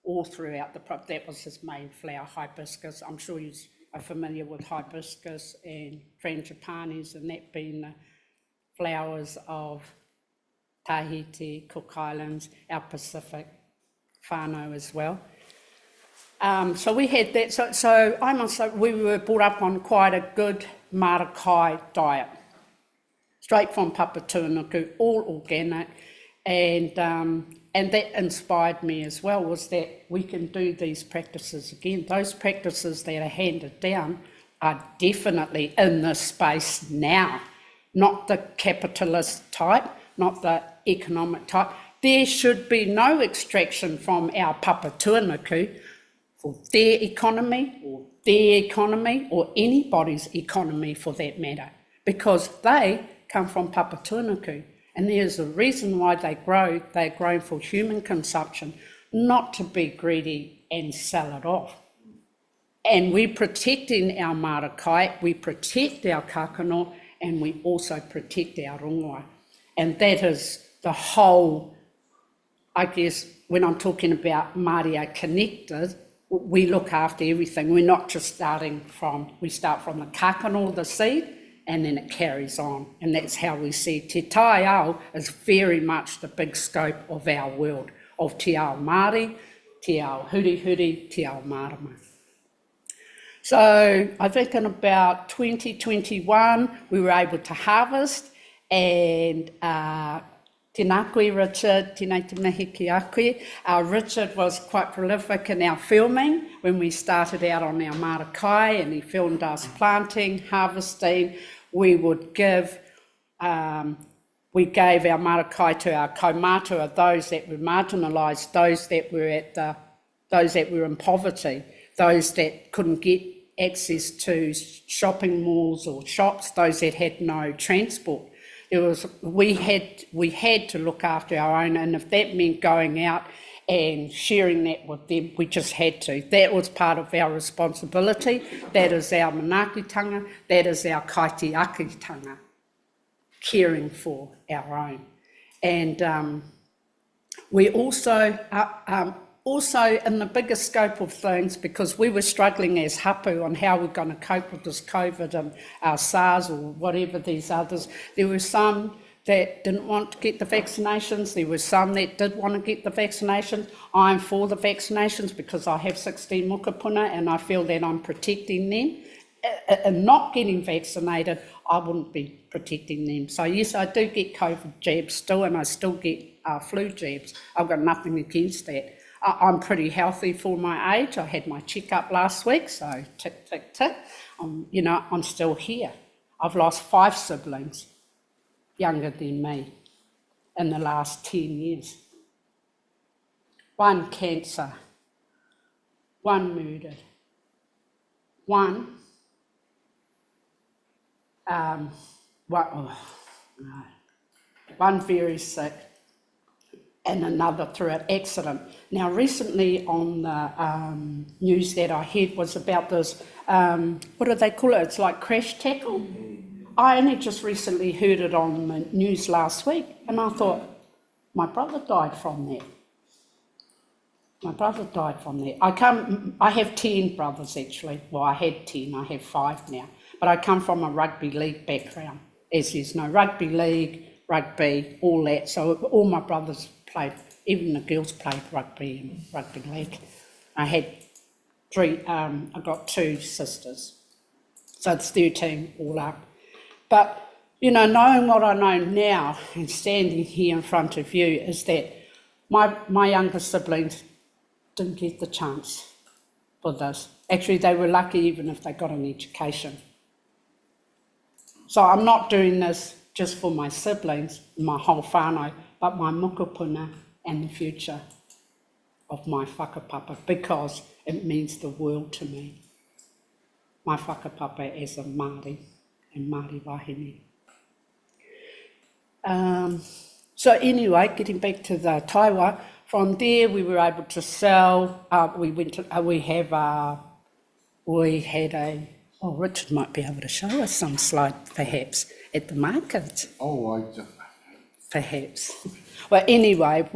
all throughout that was his main flower, hibiscus. I'm sure you are familiar with hibiscus and frangipanis, and that being the flowers of Tahiti, Cook Islands, our Pacific whānau as well. So we had that. So I must say we were brought up on quite a good marakai diet, straight from Papatūānuku, all organic, and that inspired me as well, was that we can do these practices again. Those practices that are handed down are definitely in this space now, not the capitalist type, not the economic type. There should be no extraction from our Papatūānuku for their economy or anybody's economy for that matter, because they come from Papatūānuku, and there's a reason why they grow. They're grown for human consumption, not to be greedy and sell it off. And we're protecting our marakai, we protect our kakano, and we also protect our rongoa. And that is the whole, I guess, when I'm talking about Māori are connected, we look after everything. We're not just we start from the kakano, the seed, and then it carries on. And that's how we see Te Tai Ao is very much the big scope of our world, of Te Ao Māori, Te Ao Huri Huri, Te Ao Marama. So I think in about 2021, we were able to harvest, and tēnā koe, Richard, tēnei te mihi ki a koe. Richard was quite prolific in our filming when we started out on our marakai, and he filmed us planting, harvesting. We gave our marakai to our kaumātua, those that were marginalised, those that were in poverty, those that couldn't get access to shopping malls or shops, those that had no transport. We had to look after our own, and if that meant going out and sharing that with them, we just had to. That was part of our responsibility. That is our manaakitanga, that is our kaitiakitanga, caring for our own. And we also in the bigger scope of things, because we were struggling as hapu on how we're going to cope with this COVID and our SARS or whatever these others, there were some that didn't want to get the vaccinations. There were some that did want to get the vaccinations. I'm for the vaccinations because I have 16 mokopuna and I feel that I'm protecting them. And not getting vaccinated, I wouldn't be protecting them. So yes, I do get COVID jabs still, and I still get flu jabs. I've got nothing against that. I'm pretty healthy for my age. I had my checkup last week, so tick, tick, tick. I'm still here. I've lost 5 siblings younger than me in the last 10 years. 1 cancer, 1 murdered, 1 very sick, and another through an accident. Now, recently on the news that I heard was about this, what do they call it? It's like crash tackle. I only just recently heard it on the news last week, and I thought, my brother died from that. My brother died from that. I have 10 brothers actually. Well, I had 10, I have 5 now. But I come from a rugby league background, as there's no rugby league, rugby, all that. So all my brothers played, even the girls played rugby and rugby league. I had 3, I got 2 sisters. So it's 13 all up. But, knowing what I know now and standing here in front of you is that my younger siblings didn't get the chance for this. Actually, they were lucky even if they got an education. So I'm not doing this just for my siblings, my whole whānau, but my mokopuna and the future of my whakapapa, because it means the world to me. My whakapapa as a Māori and Māori wahine. So anyway, getting back to the taiwa, from there we were able to sell. Richard might be able to show us some slide, perhaps, at the market. Perhaps. Well, anyway,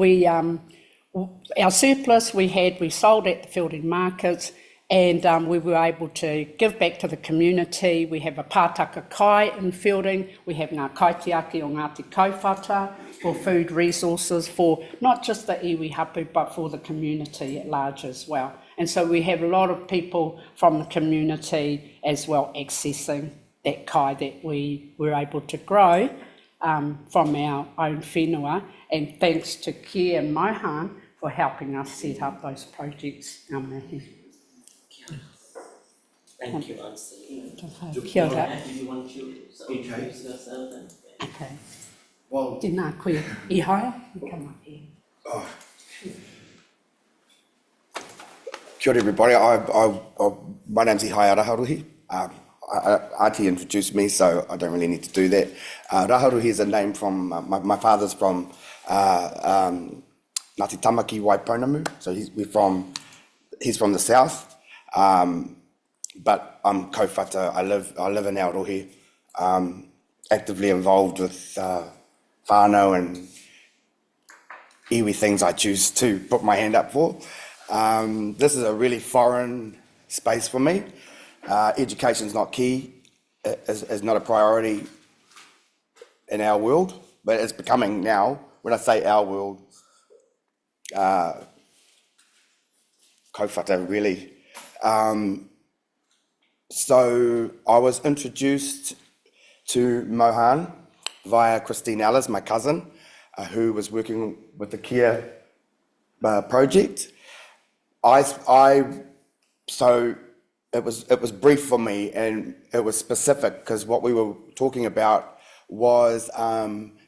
our surplus we sold at the fielding markets, and we were able to give back to the community. We have a pātaka kai in fielding. We have ngā kaitiaki o Ngāti Kaupapa for food resources for not just the iwi hapu, but for the community at large as well. And so we have a lot of people from the community as well accessing that kai that we were able to grow from our own whenua. And thanks to Kia and Mohan for helping us set up those projects. Ngā mihi. Thank you, Anthony. Kia ora. Do you want to introduce yourself? Okay. Well, Tēnā koe I haia, you come up here. Kia ora everybody, my name's Ihaya Raharuhi. Auntie introduced me, so I don't really need to do that. Raharuhi is a name from, my father's from Ngāti Tamaki Waipounamu, so he's from the south. But I'm kouwhata, I live in Aotearoa, actively involved with whānau and iwi things I choose to put my hand up for. This is a really foreign space for me. Education's not key, is not a priority in our world, but it's becoming now. When I say our world, kouwhata really. So I was introduced to Mohan via Christine Ellis, my cousin, who was working with the Kia project. So it was brief for me, and it was specific because what we were talking about was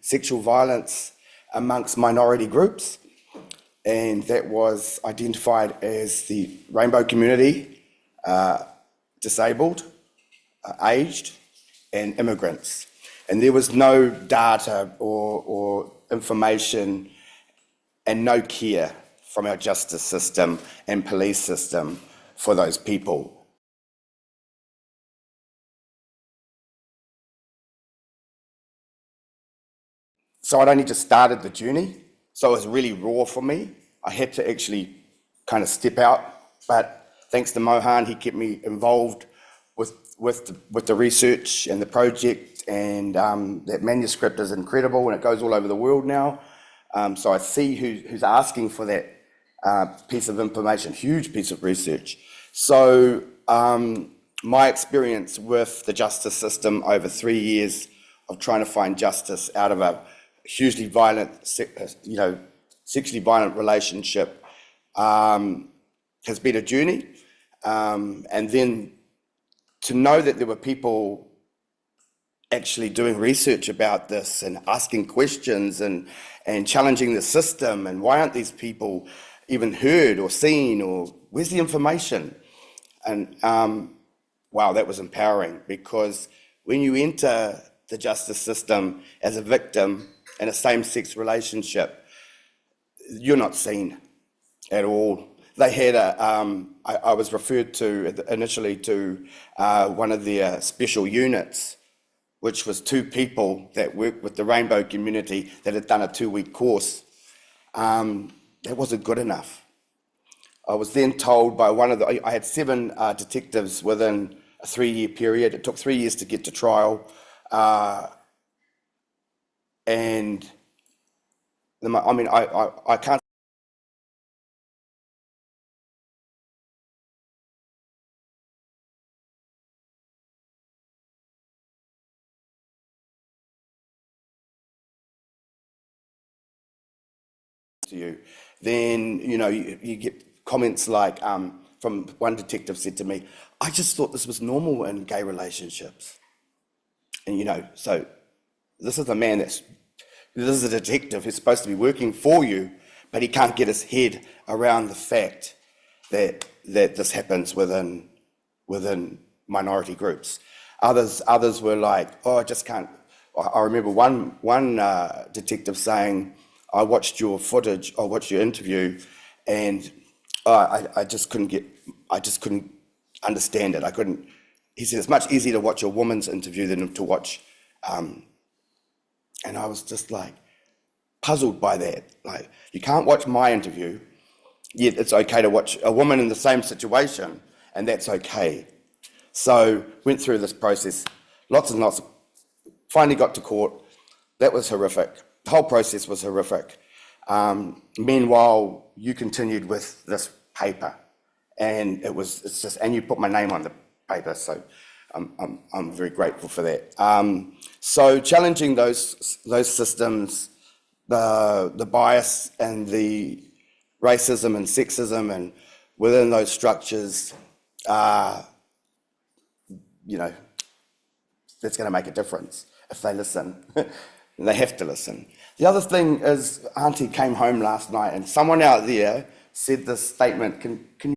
sexual violence amongst minority groups, and that was identified as the rainbow community, disabled, aged, and immigrants. And there was no data or information and no care from our justice system and police system for those people. So I'd only just started the journey, so it was really raw for me. I had to actually kind of step out, but thanks to Mohan, he kept me involved with the research and the project, and that manuscript is incredible, and it goes all over the world now. So I see who's asking for that piece of information, huge piece of research. So my experience with the justice system over 3 years of trying to find justice out of a hugely violent, sexually violent relationship has been a journey. And then to know that there were people actually doing research about this and asking questions and challenging the system, and why aren't these people even heard or seen, or where's the information? And wow, that was empowering, because when you enter the justice system as a victim in a same-sex relationship, you're not seen at all. They had I was referred to initially to one of their special units, which was 2 people that worked with the rainbow community that had done a 2-week course. That wasn't good enough. I was then told by I had 7 detectives within a 3-year period. It took 3 years to get to trial. And I can't to you. Then, you get comments like, from one detective said to me, I just thought this was normal in gay relationships. And, so this is a man this is a detective who's supposed to be working for you, but he can't get his head around the fact that this happens within minority groups. Others were like, oh, I just can't. I remember one detective saying, I watched your footage, I watched your interview, and I just couldn't understand it. He said, it's much easier to watch a woman's interview than to watch, and I was just like, puzzled by that. Like, you can't watch my interview, yet it's okay to watch a woman in the same situation, and that's okay. So went through this process, lots and lots, finally got to court. That was horrific. The whole process was horrific. Meanwhile, you continued with this paper, and and you put my name on the paper, so I'm very grateful for that. So challenging those systems, the bias and the racism and sexism, and within those structures, that's going to make a difference if they listen. They have to listen. The other thing is, Auntie came home last night and someone out there said this statement, can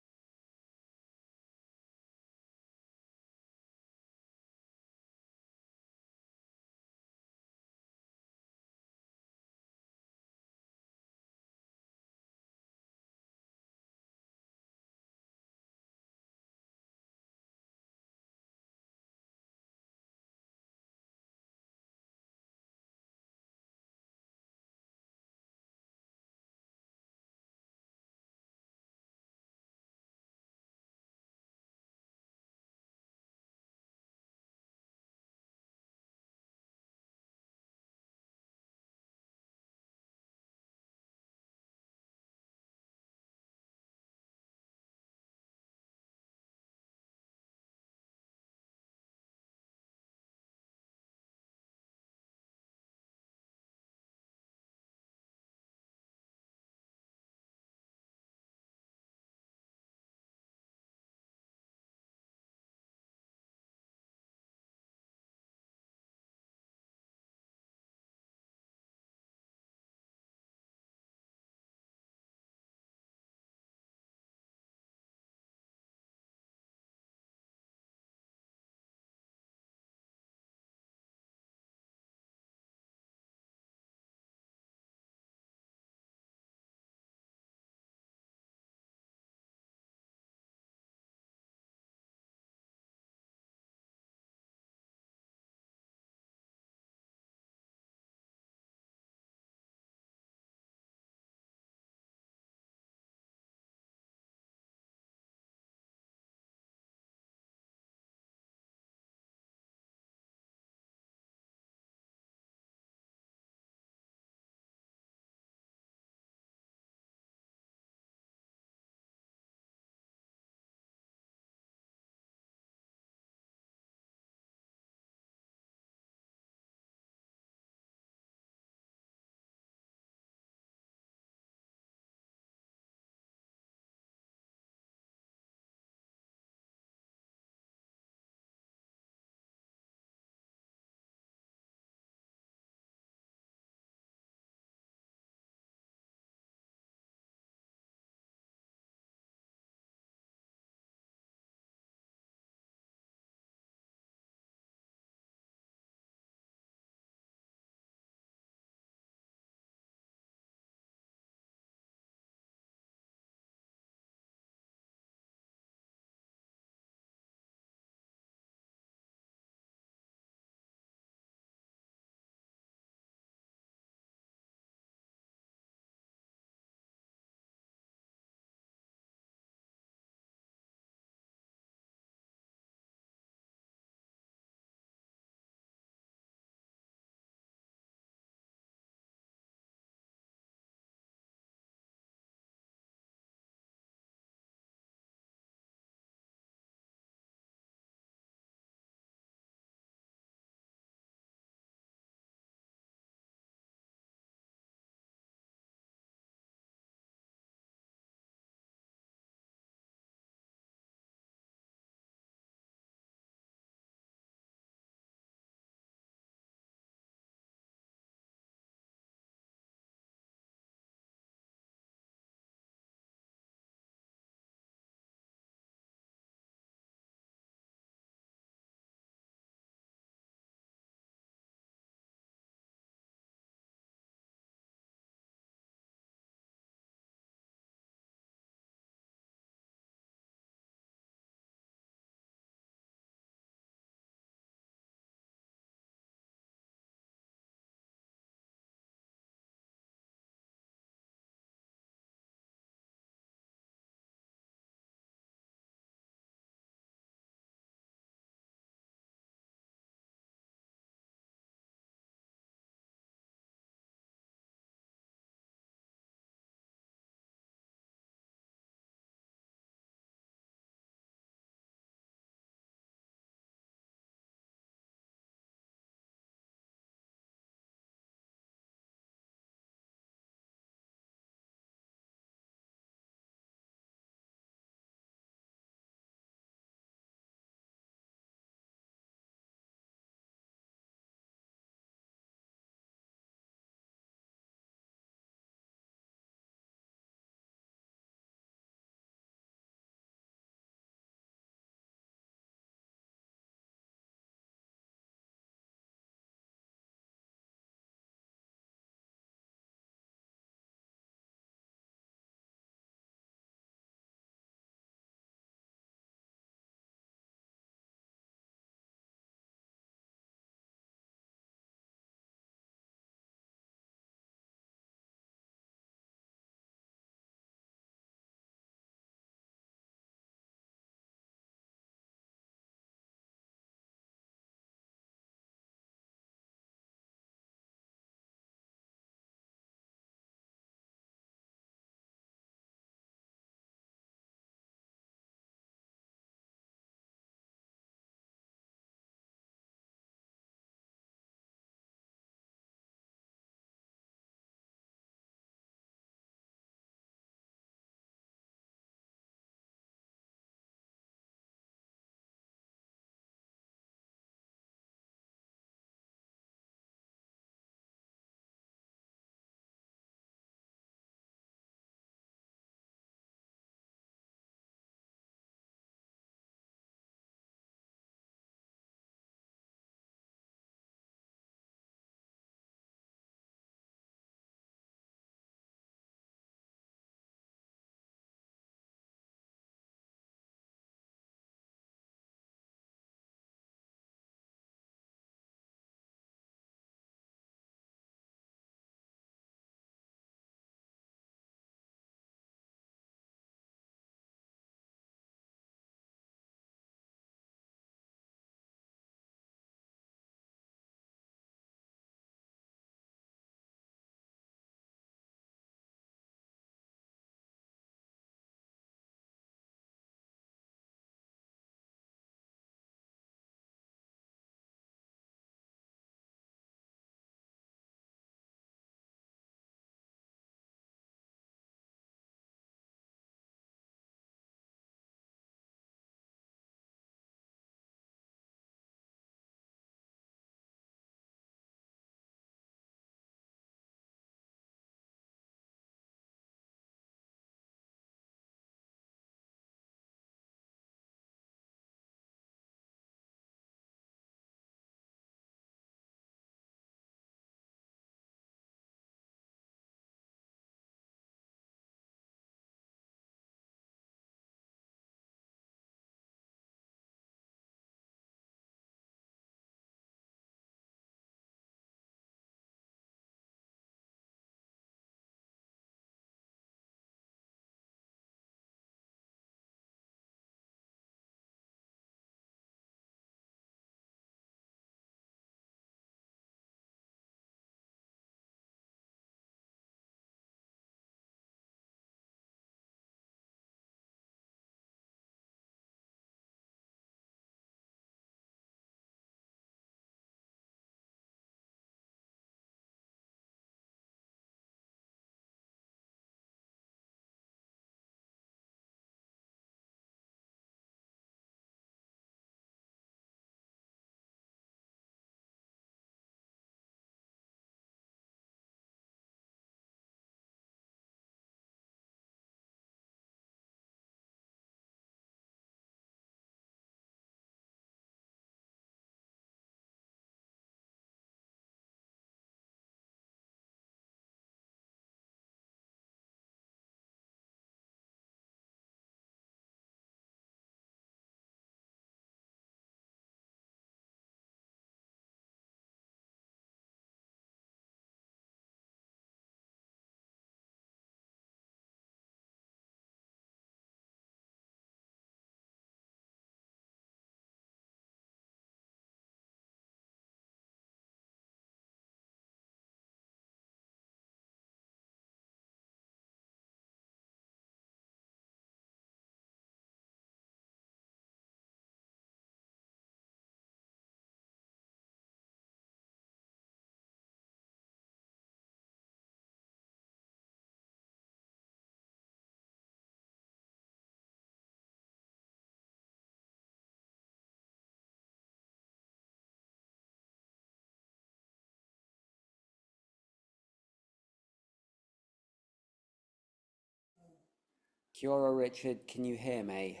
Kia ora, Richard. Can you hear me?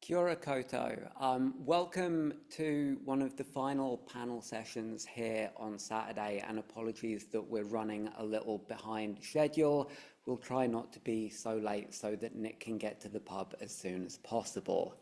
Kia ora koutou. Welcome to one of the final panel sessions here on Saturday, and apologies that we're running a little behind schedule. We'll try not to be so late so that Nick can get to the pub as soon as possible.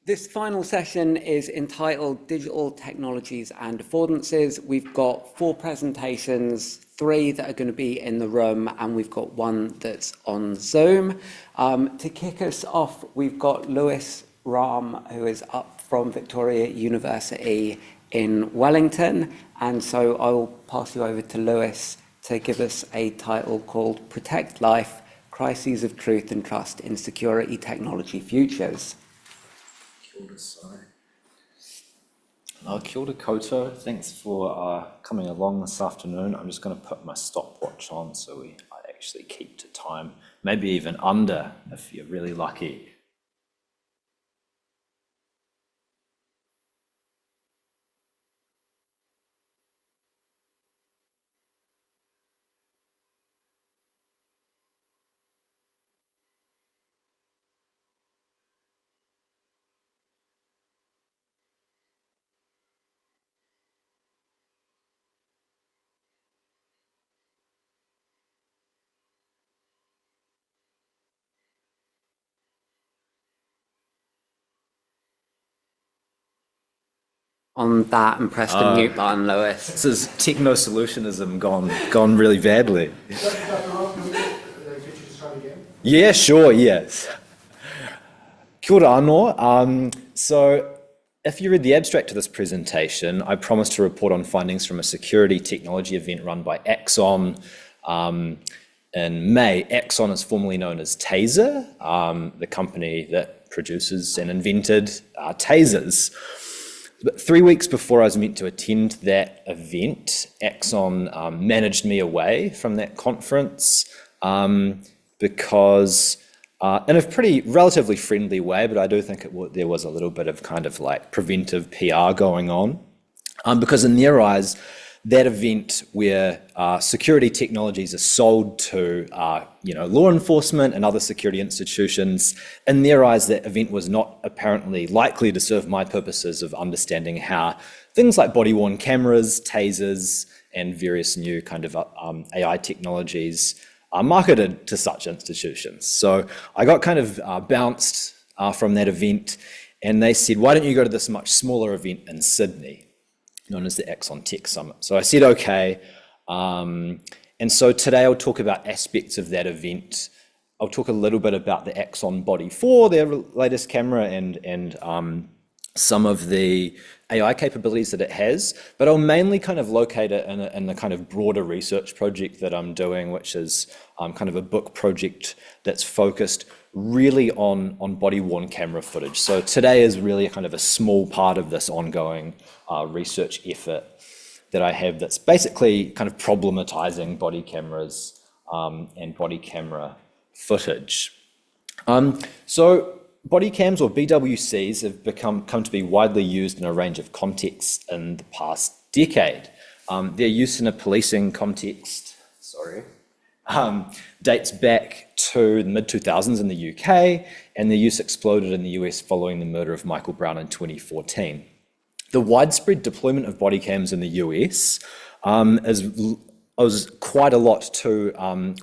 This final session is entitled Digital Technologies and Affordances. We've got 4 presentations, 3 that are going to be in the room, and we've got 1 that's on Zoom. To kick us off, we've got Lewis Rarm, who is up from Victoria University in Wellington. And so I will pass you over to Lewis to give us a title called Protect Life, Crises of Truth and Trust in Security Technology Futures. Kia ora, sorry. Kia ora koutou. Thanks for coming along this afternoon. I'm just going to put my stopwatch on so I actually keep to time, maybe even under if you're really lucky. On that and press the mute button, Lewis. This is techno-solutionism gone really badly. Yeah, sure, yes. Kia ora anō. So if you read the abstract to this presentation, I promised to report on findings from a security technology event run by Axon in May. Axon is formerly known as Taser, the company that produces and invented tasers. But 3 weeks before I was meant to attend that event, Axon managed me away from that conference because, in a pretty relatively friendly way, but I do think there was a little bit of kind of like preventive PR going on, because in their eyes, that event where security technologies are sold to law enforcement and other security institutions, in their eyes, that event was not apparently likely to serve my purposes of understanding how things like body-worn cameras, tasers, and various new kind of AI technologies are marketed to such institutions. So I got kind of bounced from that event, and they said, why don't you go to this much smaller event in Sydney, known as the Axon Tech Summit. So I said, okay. And so today I'll talk about aspects of that event. I'll talk a little bit about the Axon Body 4, their latest camera, and some of the AI capabilities that it has, but I'll mainly kind of locate it in the kind of broader research project that I'm doing, which is kind of a book project that's focused really on body-worn camera footage. So today is really a kind of a small part of this ongoing research effort that I have that's basically kind of problematizing body cameras and body camera footage. So body cams, or BWCs, have come to be widely used in a range of contexts in the past decade. Their use in a policing context, dates back to the mid-2000s in the UK, and their use exploded in the US following the murder of Michael Brown in 2014. The widespread deployment of body cams in the US owes quite a lot to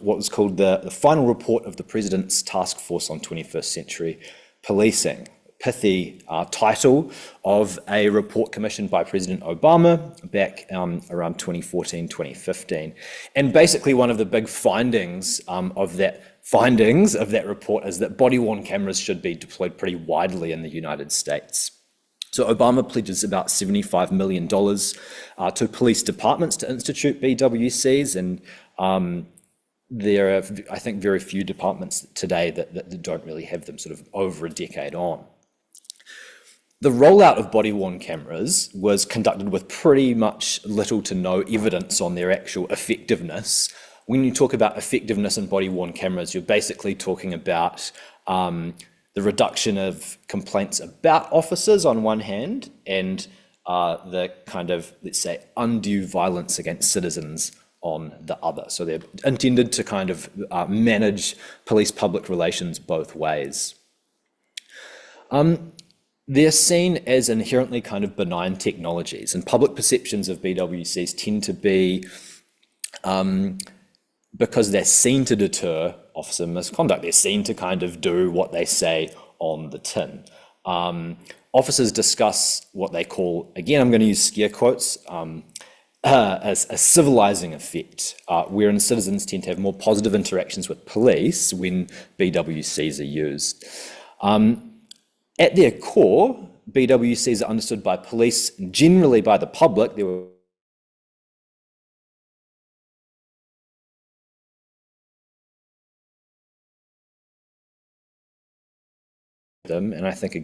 what was called the final report of the President's Task Force on 21st Century Policing, pithy title of a report commissioned by President Obama back around 2014, 2015. And basically one of the big findings of that report is that body-worn cameras should be deployed pretty widely in the United States. So Obama pledges about $75 million to police departments to institute BWCs, and there are, I think, very few departments today that don't really have them sort of over a decade on. The rollout of body-worn cameras was conducted with pretty much little to no evidence on their actual effectiveness. When you talk about effectiveness in body-worn cameras, you're basically talking about the reduction of complaints about officers on one hand, and the kind of, let's say, undue violence against citizens on the other. So they're intended to kind of manage police public relations both ways. They're seen as inherently kind of benign technologies, and public perceptions of BWCs tend to be, because they're seen to deter officer misconduct, they're seen to kind of do what they say on the tin. Officers discuss what they call, again, I'm going to use scare quotes, as a civilizing effect, wherein citizens tend to have more positive interactions with police when BWCs are used. At their core, BWCs are understood by police, generally by the public. There were them, and I think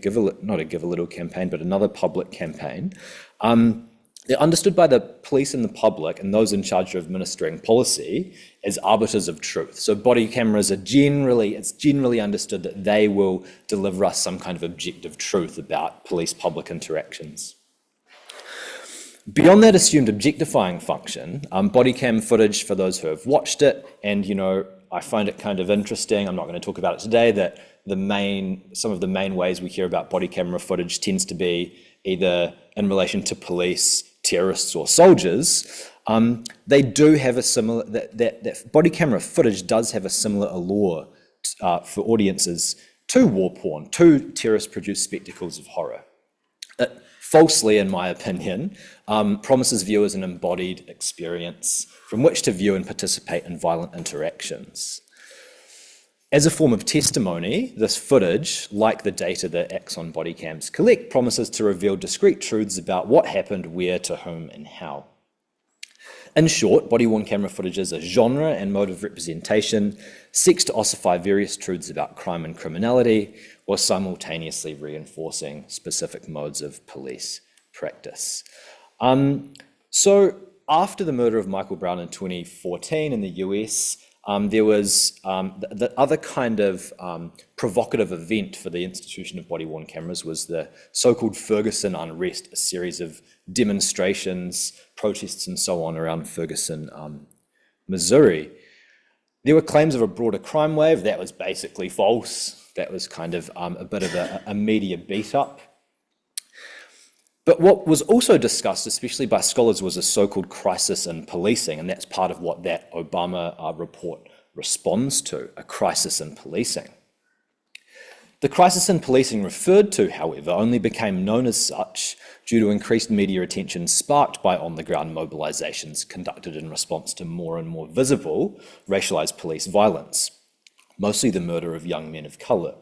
not a Give a Little campaign, but another public campaign. They're understood by the police and the public and those in charge of administering policy as arbiters of truth. So body cameras are it's generally understood that they will deliver us some kind of objective truth about police-public interactions. Beyond that assumed objectifying function, body cam footage, for those who have watched it, and I find it kind of interesting, I'm not going to talk about it today, that some of the main ways we hear about body camera footage tends to be either in relation to police, terrorists or soldiers. They do have a similar, that body camera footage does have a similar allure for audiences to war porn, to terrorist-produced spectacles of horror. It falsely, in my opinion, promises viewers an embodied experience from which to view and participate in violent interactions. As a form of testimony, this footage, like the data that Axon body cams collect, promises to reveal discrete truths about what happened, where, to whom, and how. In short, body-worn camera footage is a genre and mode of representation seeks to ossify various truths about crime and criminality, while simultaneously reinforcing specific modes of police practice. So after the murder of Michael Brown in 2014 in the US, there was the other kind of provocative event for the institution of body-worn cameras was the so-called Ferguson unrest, a series of demonstrations, protests and so on around Ferguson, Missouri. There were claims of a broader crime wave. That was basically false. That was kind of a bit of a media beat-up. But what was also discussed, especially by scholars, was a so-called crisis in policing, and that's part of what that Obama report responds to, a crisis in policing. The crisis in policing referred to, however, only became known as such due to increased media attention sparked by on-the-ground mobilisations conducted in response to more and more visible racialised police violence, mostly the murder of young men of colour.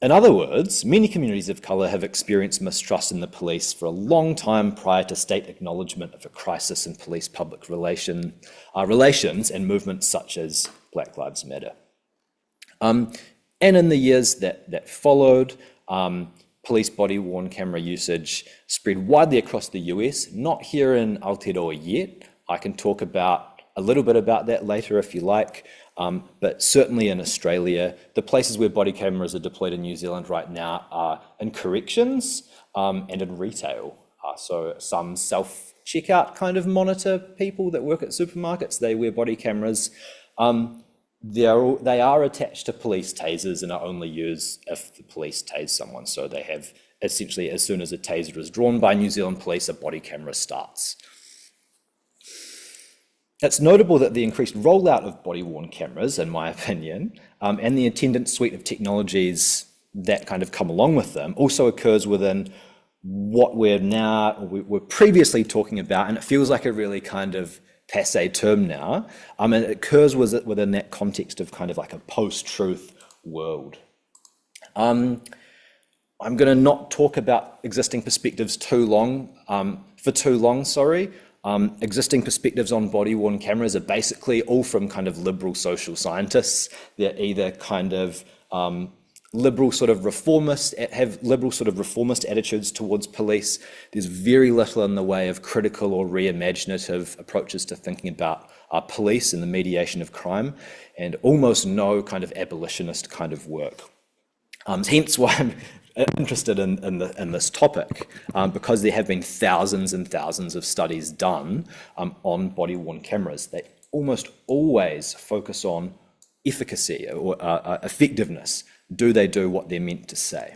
In other words, many communities of colour have experienced mistrust in the police for a long time prior to state acknowledgement of a crisis in police-public relations and movements such as Black Lives Matter. And in the years that followed, police body-worn camera usage spread widely across the US, not here in Aotearoa yet. I can talk about a little bit about that later if you like. But certainly in Australia, the places where body cameras are deployed in New Zealand right now are in corrections and in retail. So some self-checkout kind of monitor people that work at supermarkets, they wear body cameras. They are attached to police tasers and are only used if the police tase someone. So they have essentially, as soon as a taser is drawn by New Zealand police, a body camera starts. It's notable that the increased rollout of body-worn cameras, in my opinion, and the attendant suite of technologies that kind of come along with them also occurs within what we're previously talking about, and it feels like a really kind of passé term now, and it occurs within that context of kind of like a post-truth world. I'm going to not talk about existing perspectives for too long. Existing perspectives on body-worn cameras are basically all from kind of liberal social scientists. They're either kind of liberal sort of reformist attitudes towards police. There's very little in the way of critical or reimaginative approaches to thinking about police and the mediation of crime, and almost no kind of abolitionist kind of work. Hence why I'm interested in this topic, because there have been thousands and thousands of studies done on body-worn cameras. They almost always focus on efficacy or effectiveness. Do they do what they're meant to say?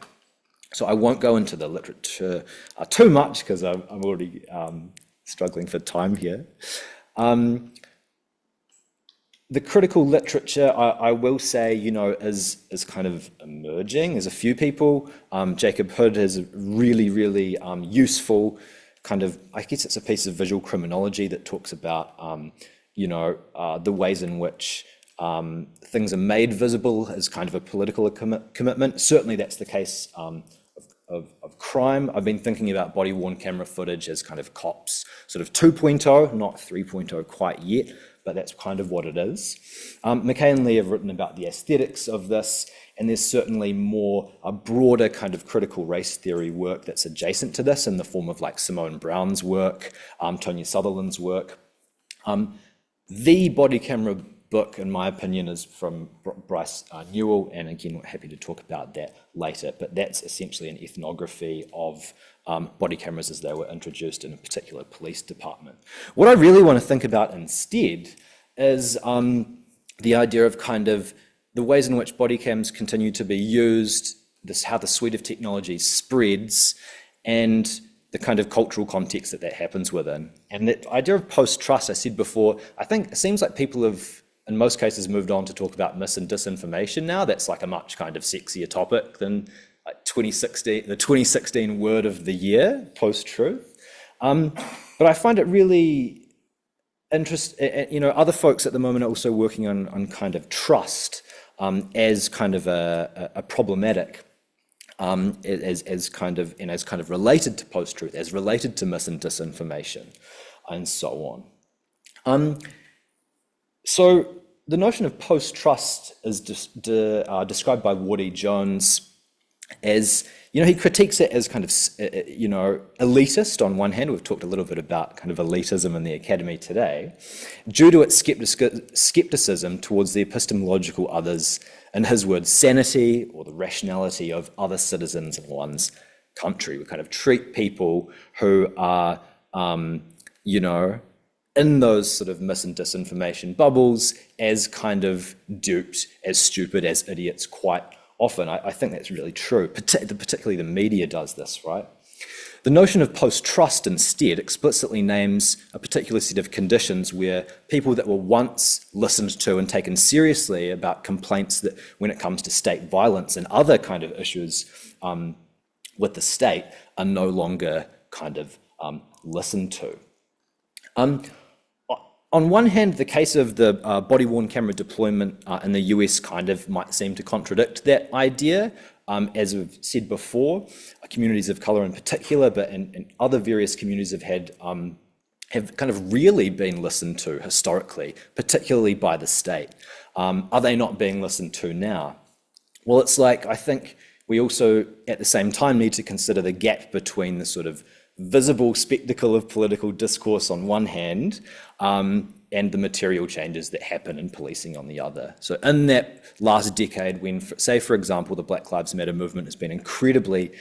So I won't go into the literature too much because I'm already struggling for time here. The critical literature, I will say, is kind of emerging. There's a few people. Jacob Hood has a really, really useful kind of, I guess it's a piece of visual criminology that talks about, the ways in which things are made visible as kind of a political commitment. Certainly that's the case of crime. I've been thinking about body-worn camera footage as kind of cops, sort of 2.0, not 3.0 quite yet, but that's kind of what it is. McKay and Lee have written about the aesthetics of this, and there's certainly more a broader kind of critical race theory work that's adjacent to this in the form of like Simone Brown's work, Tonya Sutherland's work. The body camera book, in my opinion, is from Bryce Newell, and again, we're happy to talk about that later, but that's essentially an ethnography of body cameras as they were introduced in a particular police department. What I really want to think about instead is the idea of kind of the ways in which body cams continue to be used, how the suite of technologies spreads, and the kind of cultural context that that happens within. And the idea of post-trust, I said before, I think it seems like people have, in most cases, moved on to talk about mis and disinformation now. That's like a much kind of sexier topic than like 2016, the 2016 word of the year, post-truth. But I find it really interesting, you know, other folks at the moment are also working on kind of trust as kind of a problematic, as kind of related to post-truth, as related to mis and disinformation, and so on. So the notion of post-trust is described by Woody Jones as, you know, he critiques it as kind of, you know, elitist on one hand. We've talked a little bit about kind of elitism in the academy today, due to its skepticism towards the epistemological others, in his words, sanity or the rationality of other citizens in one's country. We kind of treat people who are, you know, in those sort of mis and disinformation bubbles as kind of duped, as stupid, as idiots quite often. I think that's really true, particularly the media does this, right? The notion of post-trust instead explicitly names a particular set of conditions where people that were once listened to and taken seriously about complaints that when it comes to state violence and other kind of issues with the state are no longer kind of listened to. On one hand, the case of the body-worn camera deployment in the US kind of might seem to contradict that idea. As we've said before, communities of colour in particular, but in other various communities have kind of really been listened to historically, particularly by the state. Are they not being listened to now? Well, it's like, I think we also at the same time need to consider the gap between the sort of visible spectacle of political discourse on one hand, and the material changes that happen in policing on the other. So in that last decade, when, say, for example, the Black Lives Matter movement has been incredibly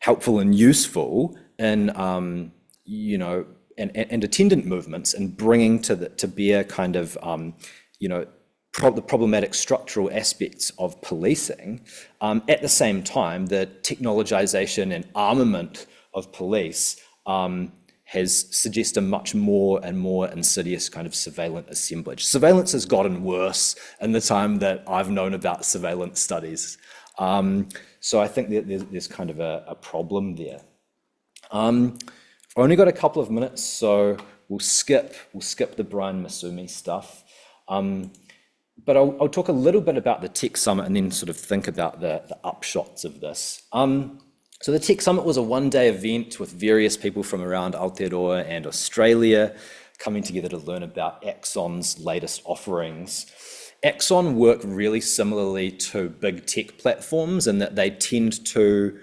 helpful and useful in, you know, and attendant movements and bringing to bear kind of, you know, the problematic structural aspects of policing. At the same time, the technologization and armament of police has suggested a much more and more insidious kind of surveillance assemblage. Surveillance has gotten worse in the time that I've known about surveillance studies. So I think that there's kind of a problem there. I've only got a couple of minutes, so we'll skip the Brian Masumi stuff. But I'll talk a little bit about the Tech Summit and then sort of think about the upshots of this. So the Tech Summit was a one-day event with various people from around Aotearoa and Australia coming together to learn about Axon's latest offerings. Axon work really similarly to big tech platforms in that they tend to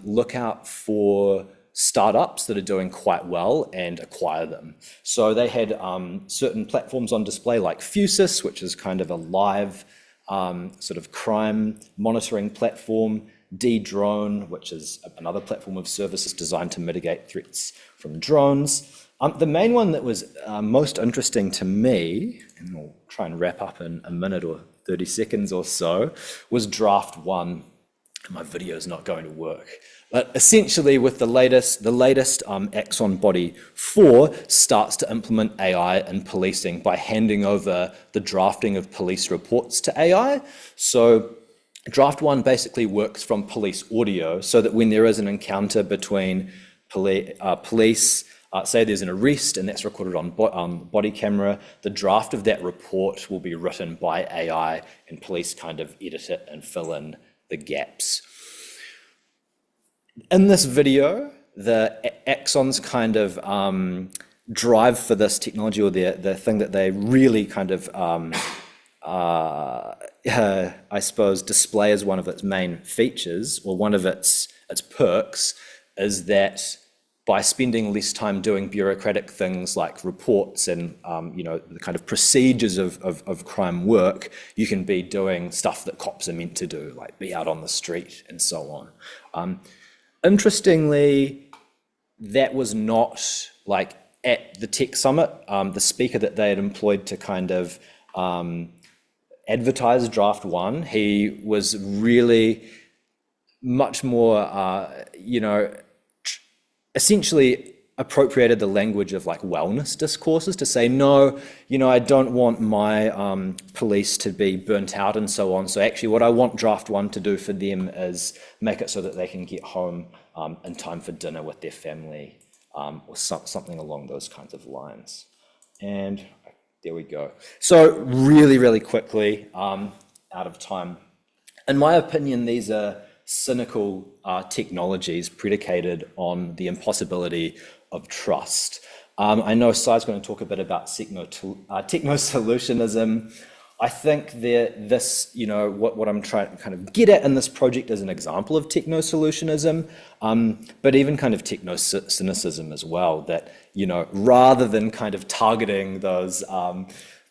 look out for startups that are doing quite well and acquire them. So they had certain platforms on display like Fusus, which is kind of a live sort of crime monitoring platform, D-Drone, which is another platform of services designed to mitigate threats from drones. The main one that was most interesting to me, and we'll try and wrap up in a minute or 30 seconds or so, was Draft 1. My video is not going to work. But essentially with the latest Axon Body 4 starts to implement AI in policing by handing over the drafting of police reports to AI. So Draft 1 basically works from police audio so that when there is an encounter between police, say there's an arrest and that's recorded on body camera, the draft of that report will be written by AI and police kind of edit it and fill in the gaps. In this video, the Axon's kind of drive for this technology, or the thing that they really kind of I suppose, display as one of its main features, or one of its perks, is that by spending less time doing bureaucratic things like reports and the kind of procedures of crime work, you can be doing stuff that cops are meant to do, like be out on the street and so on. Interestingly, that was not like at the Tech Summit. The speaker that they had employed to kind of advertise Draft 1, he was really much more, essentially appropriated the language of like wellness discourses to say, no, I don't want my police to be burnt out and so on. So actually what I want Draft 1 to do for them is make it so that they can get home in time for dinner with their family, or something along those kinds of lines. And there we go. So really, really quickly, out of time. In my opinion, these are cynical technologies predicated on the impossibility of trust. I know Sai's going to talk a bit about techno-solutionism. I think that this, what I'm trying to kind of get at in this project is an example of techno-solutionism, but even kind of techno-cynicism as well, that, rather than kind of targeting those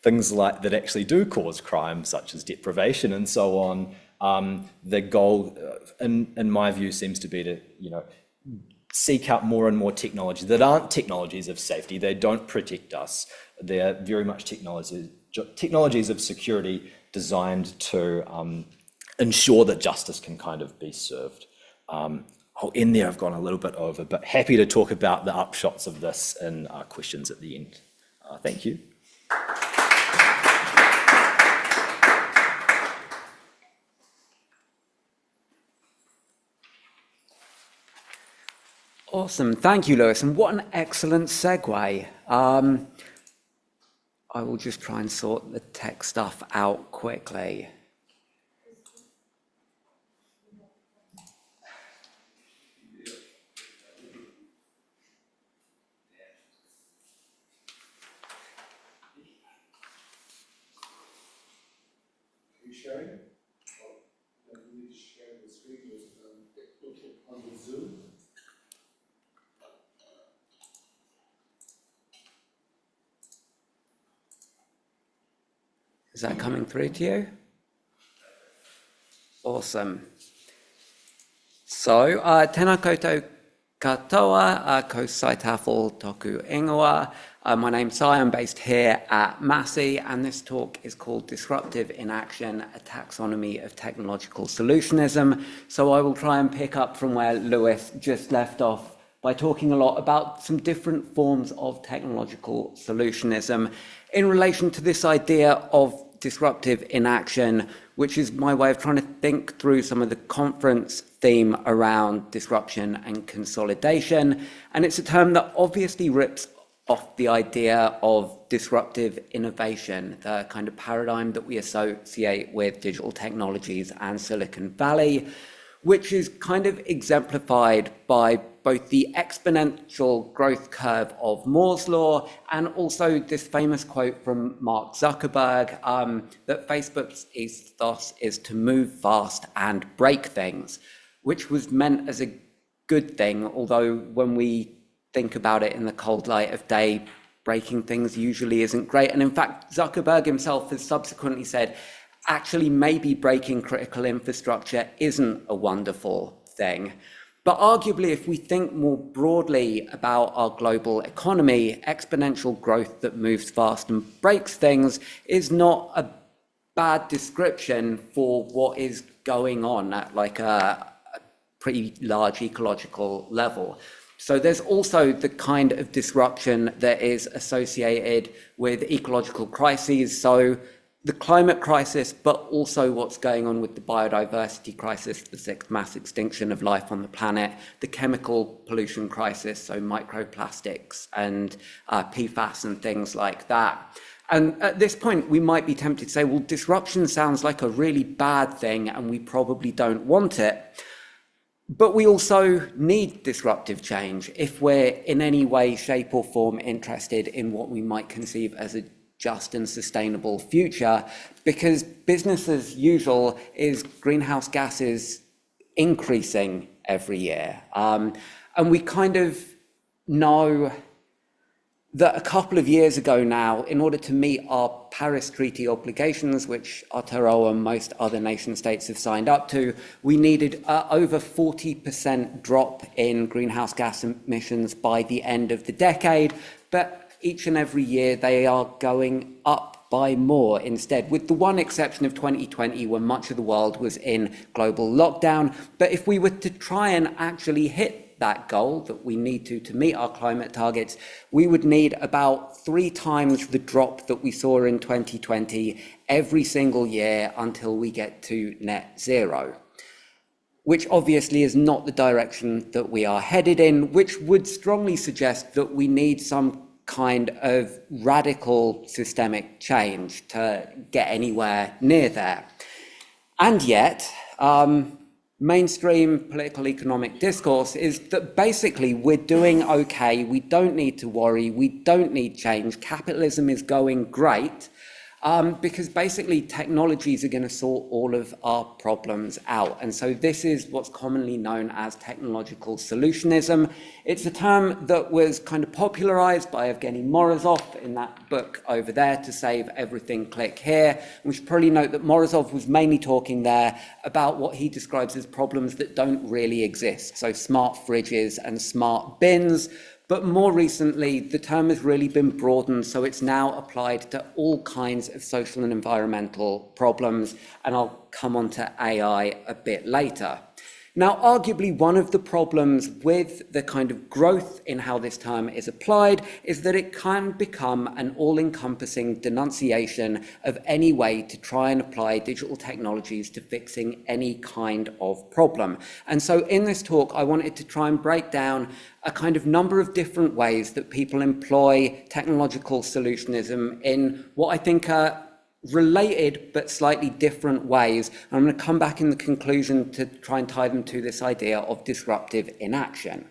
things like that actually do cause crime, such as deprivation and so on, the goal, in my view, seems to be to, seek out more and more technologies that aren't technologies of safety. They don't protect us. They're very much technologies of security designed to ensure that justice can kind of be served. I'll end there, I've gone a little bit over, but happy to talk about the upshots of this in questions at the end. Thank you. Awesome, thank you, Lewis, and what an excellent segue. I will just try and sort the tech stuff out quickly. Are you sharing? We need to share the screen on the Zoom. Is that coming through to you? Awesome. So, tēnā koutou katoa, ko sai Taffel toku ingoa. My name's Sai, I'm based here at Massey, and this talk is called Disruptive, Inaction, a Taxonomy of Technological Solutionism. So I will try and pick up from where Lewis just left off by talking a lot about some different forms of technological solutionism in relation to this idea of disruptive inaction, which is my way of trying to think through some of the conference theme around disruption and consolidation. And it's a term that obviously rips off the idea of disruptive innovation, the kind of paradigm that we associate with digital technologies and Silicon Valley, which is kind of exemplified by both the exponential growth curve of Moore's law and also this famous quote from Mark Zuckerberg that Facebook's ethos is to move fast and break things, which was meant as a good thing, although when we think about it in the cold light of day, breaking things usually isn't great. And in fact, Zuckerberg himself has subsequently said, actually, maybe breaking critical infrastructure isn't a wonderful thing. But arguably, if we think more broadly about our global economy, exponential growth that moves fast and breaks things is not a bad description for what is going on at like a pretty large ecological level. So there's also the kind of disruption that is associated with ecological crises. So the climate crisis, but also what's going on with the biodiversity crisis, the sixth mass extinction of life on the planet, the chemical pollution crisis, so microplastics and PFAS and things like that. And at this point, we might be tempted to say, well, disruption sounds like a really bad thing and we probably don't want it. But we also need disruptive change if we're in any way, shape or form interested in what we might conceive as a just and sustainable future, because business as usual is greenhouse gases increasing every year. And we kind of know that a couple of years ago now, in order to meet our Paris Treaty obligations, which Aotearoa and most other nation states have signed up to, we needed over 40% drop in greenhouse gas emissions by the end of the decade. But each and every year they are going up by more instead, with the one exception of 2020 when much of the world was in global lockdown. But if we were to try and actually hit that goal that we need to meet our climate targets, we would need about 3 times the drop that we saw in 2020 every single year until we get to net zero, which obviously is not the direction that we are headed in, which would strongly suggest that we need some kind of radical systemic change to get anywhere near there. And yet, mainstream political economic discourse is that basically we're doing okay, we don't need to worry, we don't need change, capitalism is going great, because basically technologies are going to sort all of our problems out. And so this is what's commonly known as technological solutionism. It's a term that was kind of popularized by Evgeny Morozov in that book over there, To Save Everything, Click Here. We should probably note that Morozov was mainly talking there about what he describes as problems that don't really exist. So smart fridges and smart bins. But more recently, the term has really been broadened, so it's now applied to all kinds of social and environmental problems, and I'll come on to AI a bit later. Now, arguably, one of the problems with the kind of growth in how this term is applied is that it can become an all-encompassing denunciation of any way to try and apply digital technologies to fixing any kind of problem. And so in this talk, I wanted to try and break down a kind of number of different ways that people employ technological solutionism in what I think are related but slightly different ways. I'm going to come back in the conclusion to try and tie them to this idea of disruptive inaction.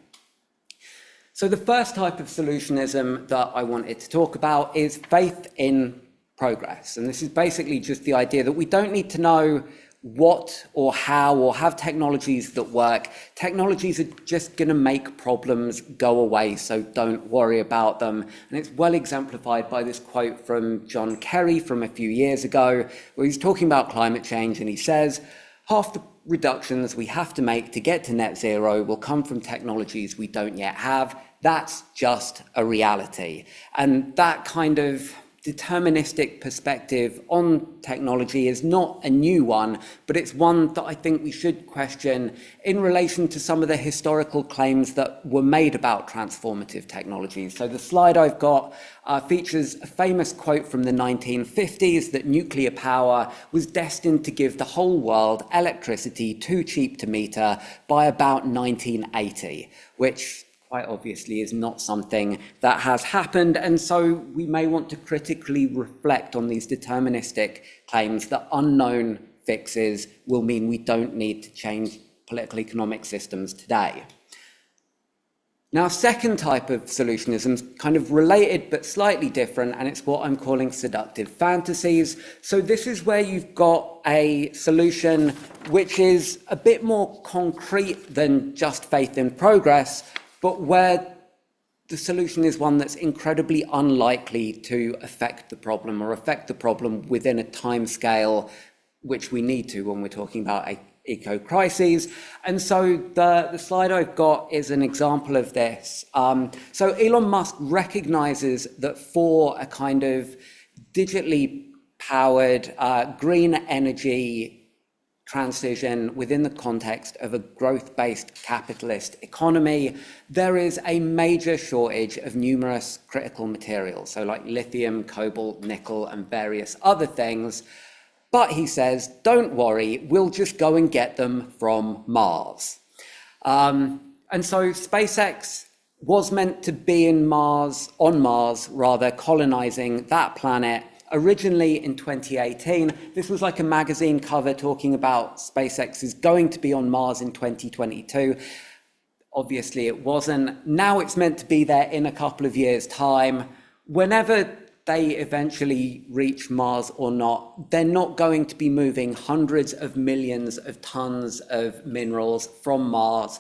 So the first type of solutionism that I wanted to talk about is faith in progress. And this is basically just the idea that we don't need to know what or how or have technologies that work. Technologies are just going to make problems go away, so don't worry about them. And it's well exemplified by this quote from John Kerry from a few years ago, where he's talking about climate change, and he says, half the reductions we have to make to get to net zero will come from technologies we don't yet have. That's just a reality. And that kind of deterministic perspective on technology is not a new one, but it's one that I think we should question in relation to some of the historical claims that were made about transformative technologies. So the slide I've got features a famous quote from the 1950s that nuclear power was destined to give the whole world electricity too cheap to meter by about 1980, which quite obviously is not something that has happened. And so we may want to critically reflect on these deterministic claims that unknown fixes will mean we don't need to change political economic systems today. Now, a second type of solutionism is kind of related but slightly different, and it's what I'm calling seductive fantasies. So this is where you've got a solution which is a bit more concrete than just faith in progress, but where the solution is one that's incredibly unlikely to affect the problem or affect the problem within a timescale which we need to when we're talking about eco-crises. And so the slide I've got is an example of this. So Elon Musk recognizes that for a kind of digitally powered green energy transition within the context of a growth-based capitalist economy, there is a major shortage of numerous critical materials, so like lithium, cobalt, nickel, and various other things. But he says, don't worry, we'll just go and get them from Mars. And so SpaceX was meant to be on Mars, colonizing that planet. Originally in 2018, this was like a magazine cover talking about SpaceX is going to be on Mars in 2022. Obviously it wasn't. Now it's meant to be there in a couple of years' time. Whenever they eventually reach Mars or not, they're not going to be moving hundreds of millions of tons of minerals from Mars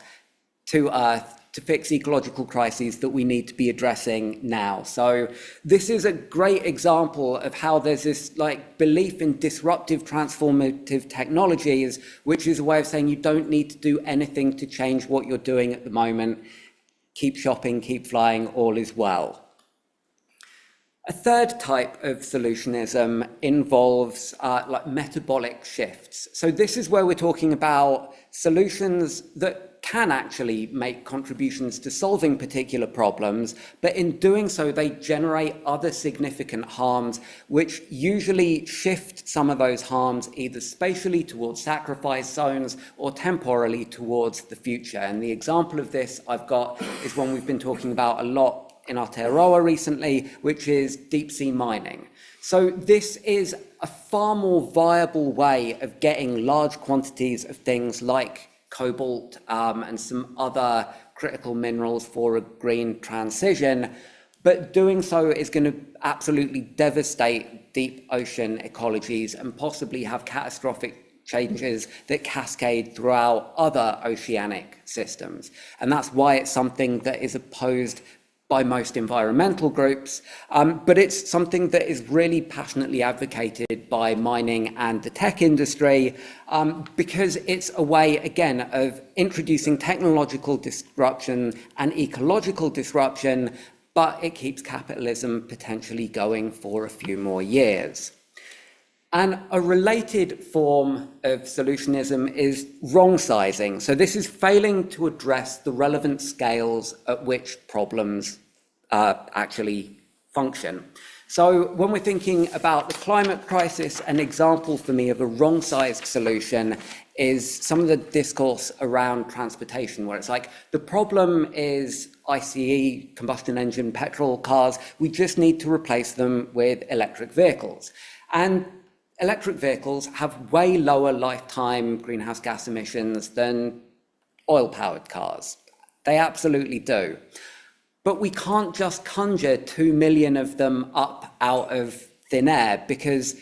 to Earth to fix ecological crises that we need to be addressing now. So this is a great example of how there's this belief in disruptive, transformative technologies, which is a way of saying you don't need to do anything to change what you're doing at the moment. Keep shopping, keep flying, all is well. A third type of solutionism involves metabolic shifts. So this is where we're talking about solutions that can actually make contributions to solving particular problems, but in doing so, they generate other significant harms, which usually shift some of those harms either spatially towards sacrifice zones or temporally towards the future. And the example of this I've got is one we've been talking about a lot in Aotearoa recently, which is deep sea mining. So this is a far more viable way of getting large quantities of things like cobalt and some other critical minerals for a green transition, but doing so is going to absolutely devastate deep ocean ecologies and possibly have catastrophic changes that cascade throughout other oceanic systems. And that's why it's something that is opposed by most environmental groups, but it's something that is really passionately advocated by mining and the tech industry, because it's a way, again, of introducing technological disruption and ecological disruption, but it keeps capitalism potentially going for a few more years. And a related form of solutionism is wrong sizing. So this is failing to address the relevant scales at which problems actually function. So when we're thinking about the climate crisis, an example for me of a wrong-sized solution is some of the discourse around transportation, where it's like, the problem is ICE, combustion engine petrol cars, we just need to replace them with electric vehicles. And electric vehicles have way lower lifetime greenhouse gas emissions than oil-powered cars. They absolutely do. But we can't just conjure 2 million of them up out of thin air, because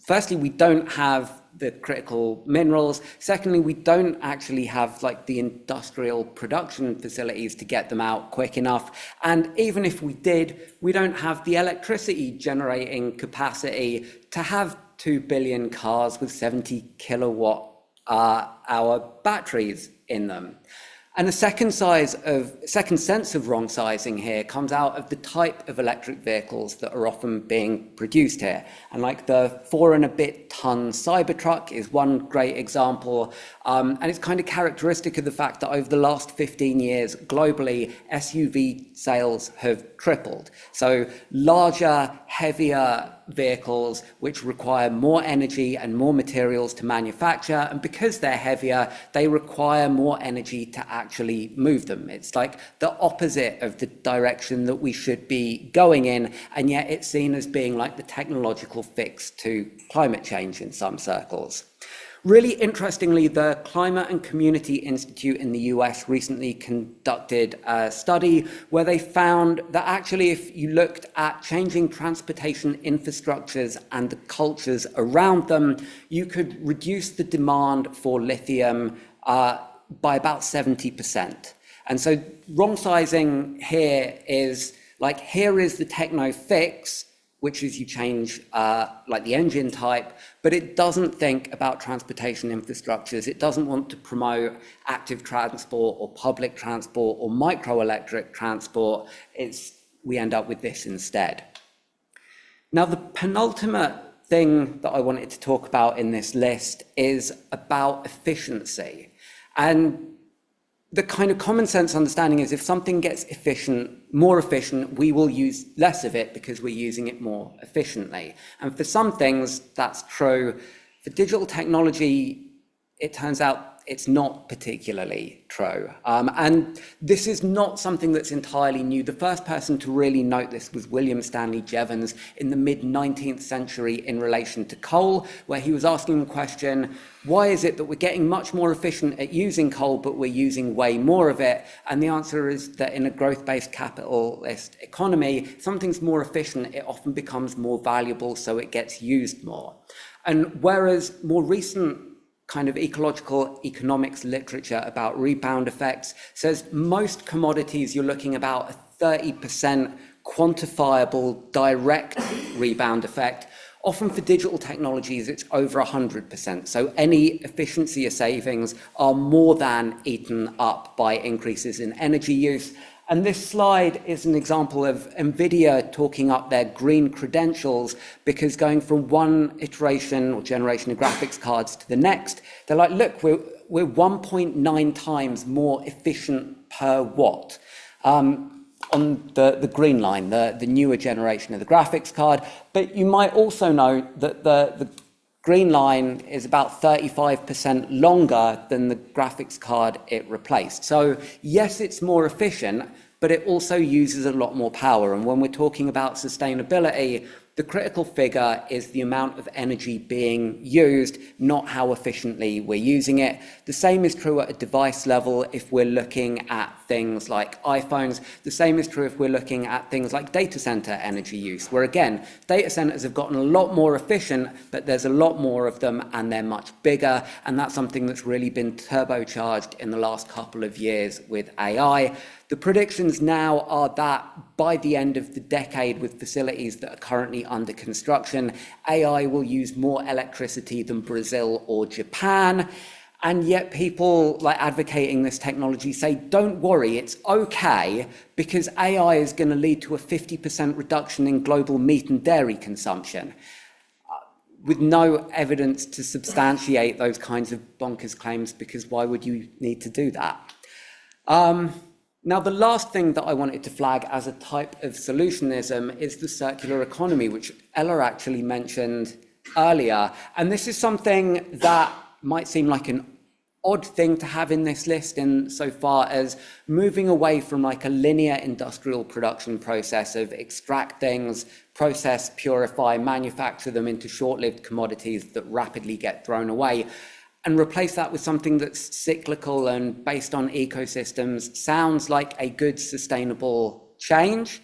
firstly, we don't have the critical minerals. Secondly, we don't actually have the industrial production facilities to get them out quick enough. And even if we did, we don't have the electricity generating capacity to have 2 billion cars with 70 kilowatt hour batteries in them. And a second sense of wrong sizing here comes out of the type of electric vehicles that are often being produced here. And the 4 and a bit ton Cybertruck is one great example. And it's kind of characteristic of the fact that over the last 15 years, globally, SUV sales have tripled. So larger, heavier vehicles which require more energy and more materials to manufacture, and because they're heavier, they require more energy to actually move them. It's like the opposite of the direction that we should be going in, and yet it's seen as being like the technological fix to climate change in some circles. Really interestingly, the Climate and Community Institute in the US recently conducted a study where they found that actually if you looked at changing transportation infrastructures and the cultures around them, you could reduce the demand for lithium by about 70%. And so wrong sizing here is here is the techno fix, which is you change the engine type, but it doesn't think about transportation infrastructures. It doesn't want to promote active transport or public transport or microelectric transport. We end up with this instead. Now, the penultimate thing that I wanted to talk about in this list is about efficiency. And the kind of common sense understanding is if something gets more efficient, we will use less of it because we're using it more efficiently. And for some things, that's true. For digital technology, it turns out it's not particularly true. And this is not something that's entirely new. The first person to really note this was William Stanley Jevons in the mid-19th century in relation to coal, where he was asking the question, why is it that we're getting much more efficient at using coal, but we're using way more of it? And the answer is that in a growth-based capitalist economy, something's more efficient, it often becomes more valuable, so it gets used more. And whereas more recent kind of ecological economics literature about rebound effects says most commodities you're looking about a 30% quantifiable direct rebound effect, often for digital technologies it's over 100%. So any efficiency savings are more than eaten up by increases in energy use. And this slide is an example of NVIDIA talking up their green credentials, because going from one iteration or generation of graphics cards to the next, they're like, look, we're 1.9 times more efficient per watt. On the green line, the newer generation of the graphics card. But you might also know that the green line is about 35% longer than the graphics card it replaced. So yes, it's more efficient, but it also uses a lot more power. And when we're talking about sustainability, the critical figure is the amount of energy being used, not how efficiently we're using it. The same is true at a device level if we're looking at things like iPhones. The same is true if we're looking at things like data center energy use, where again, data centers have gotten a lot more efficient, but there's a lot more of them and they're much bigger. And that's something that's really been turbocharged in the last couple of years with AI. The predictions now are that by the end of the decade, with facilities that are currently under construction, AI will use more electricity than Brazil or Japan. And yet people like advocating this technology say, don't worry, it's okay, because AI is going to lead to a 50% reduction in global meat and dairy consumption, with no evidence to substantiate those kinds of bonkers claims, because why would you need to do that? Now, the last thing that I wanted to flag as a type of solutionism is the circular economy, which Ella actually mentioned earlier. And this is something that might seem like an odd thing to have in this list, in so far as moving away from like a linear industrial production process of extract things, process, purify, manufacture them into short-lived commodities that rapidly get thrown away, and replace that with something that's cyclical and based on ecosystems, sounds like a good sustainable change.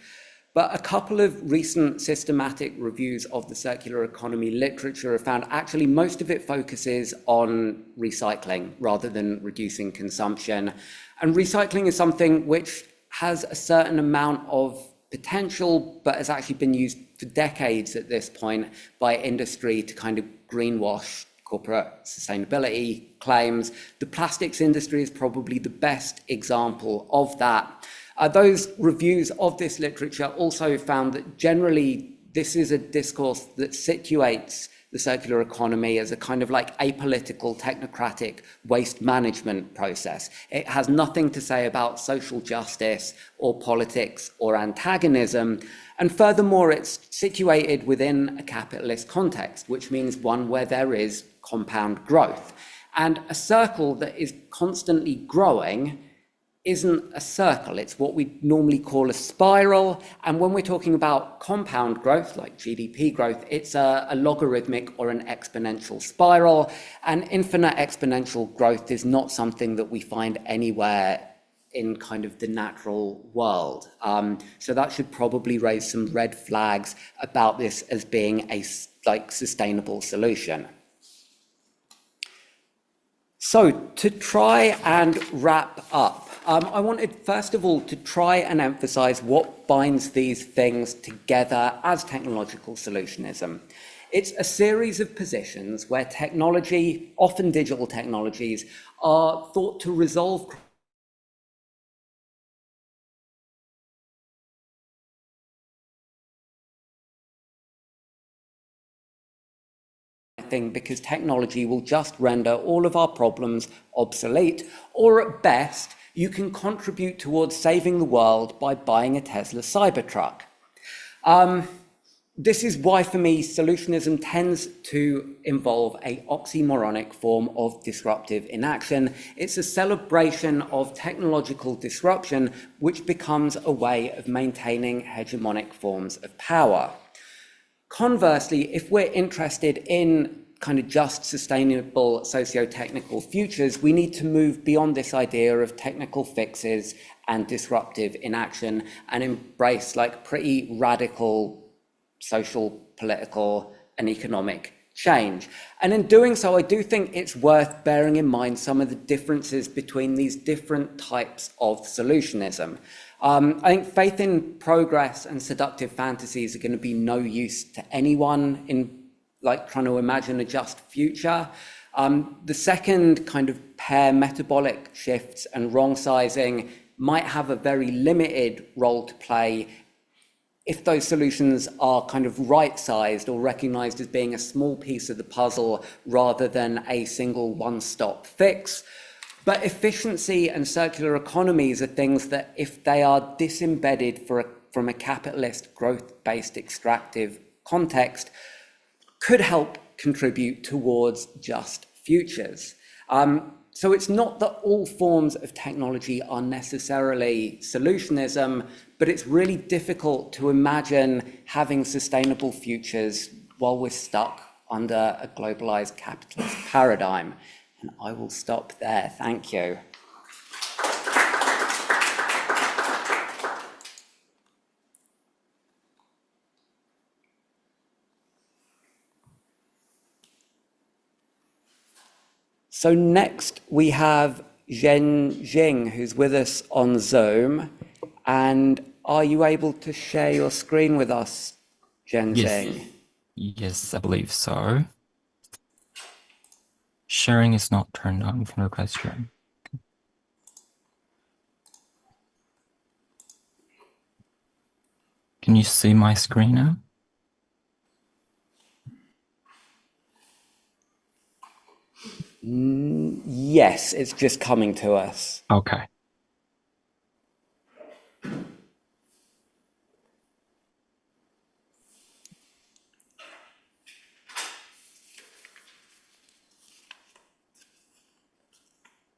But a couple of recent systematic reviews of the circular economy literature have found actually most of it focuses on recycling rather than reducing consumption. And recycling is something which has a certain amount of potential, but has actually been used for decades at this point by industry to kind of greenwash corporate sustainability claims. The plastics industry is probably the best example of that. Those reviews of this literature also found that generally this is a discourse that situates the circular economy as a kind of like apolitical, technocratic waste management process. It has nothing to say about social justice or politics or antagonism. And furthermore, it's situated within a capitalist context, which means one where there is compound growth. And a circle that is constantly growing isn't a circle, it's what we normally call a spiral. And when we're talking about compound growth, like GDP growth, it's a logarithmic or an exponential spiral. And infinite exponential growth is not something that we find anywhere in kind of the natural world. So that should probably raise some red flags about this as being a sustainable solution. So to try and wrap up, I wanted first of all to try and emphasize what binds these things together as technological solutionism. It's a series of positions where technology, often digital technologies, are thought to resolve because technology will just render all of our problems obsolete, or at best, you can contribute towards saving the world by buying a Tesla Cybertruck. This is why, for me, solutionism tends to involve a oxymoronic form of disruptive inaction. It's a celebration of technological disruption, which becomes a way of maintaining hegemonic forms of power. Conversely, if we're interested in kind of just sustainable socio-technical futures, we need to move beyond this idea of technical fixes and disruptive inaction and embrace like pretty radical social, political, and economic change. And in doing so, I do think it's worth bearing in mind some of the differences between these different types of solutionism. I think faith in progress and seductive fantasies are going to be no use to anyone in like trying to imagine a just future. The second kind of pair, metabolic shifts and wrong sizing, might have a very limited role to play if those solutions are kind of right-sized or recognized as being a small piece of the puzzle rather than a single one-stop fix. But efficiency and circular economies are things that, if they are disembedded from a capitalist growth-based extractive context, could help contribute towards just futures. So it's not that all forms of technology are necessarily solutionism, but it's really difficult to imagine having sustainable futures while we're stuck under a globalized capitalist paradigm. And I will stop there. Thank you. So next we have Zhenxing, who's with us on Zoom. And are you able to share your screen with us, Zhenxing? Yes, I believe so. Sharing is not turned on. You can request sharing. Can you see my screen now? Yes, it's just coming to us. Okay.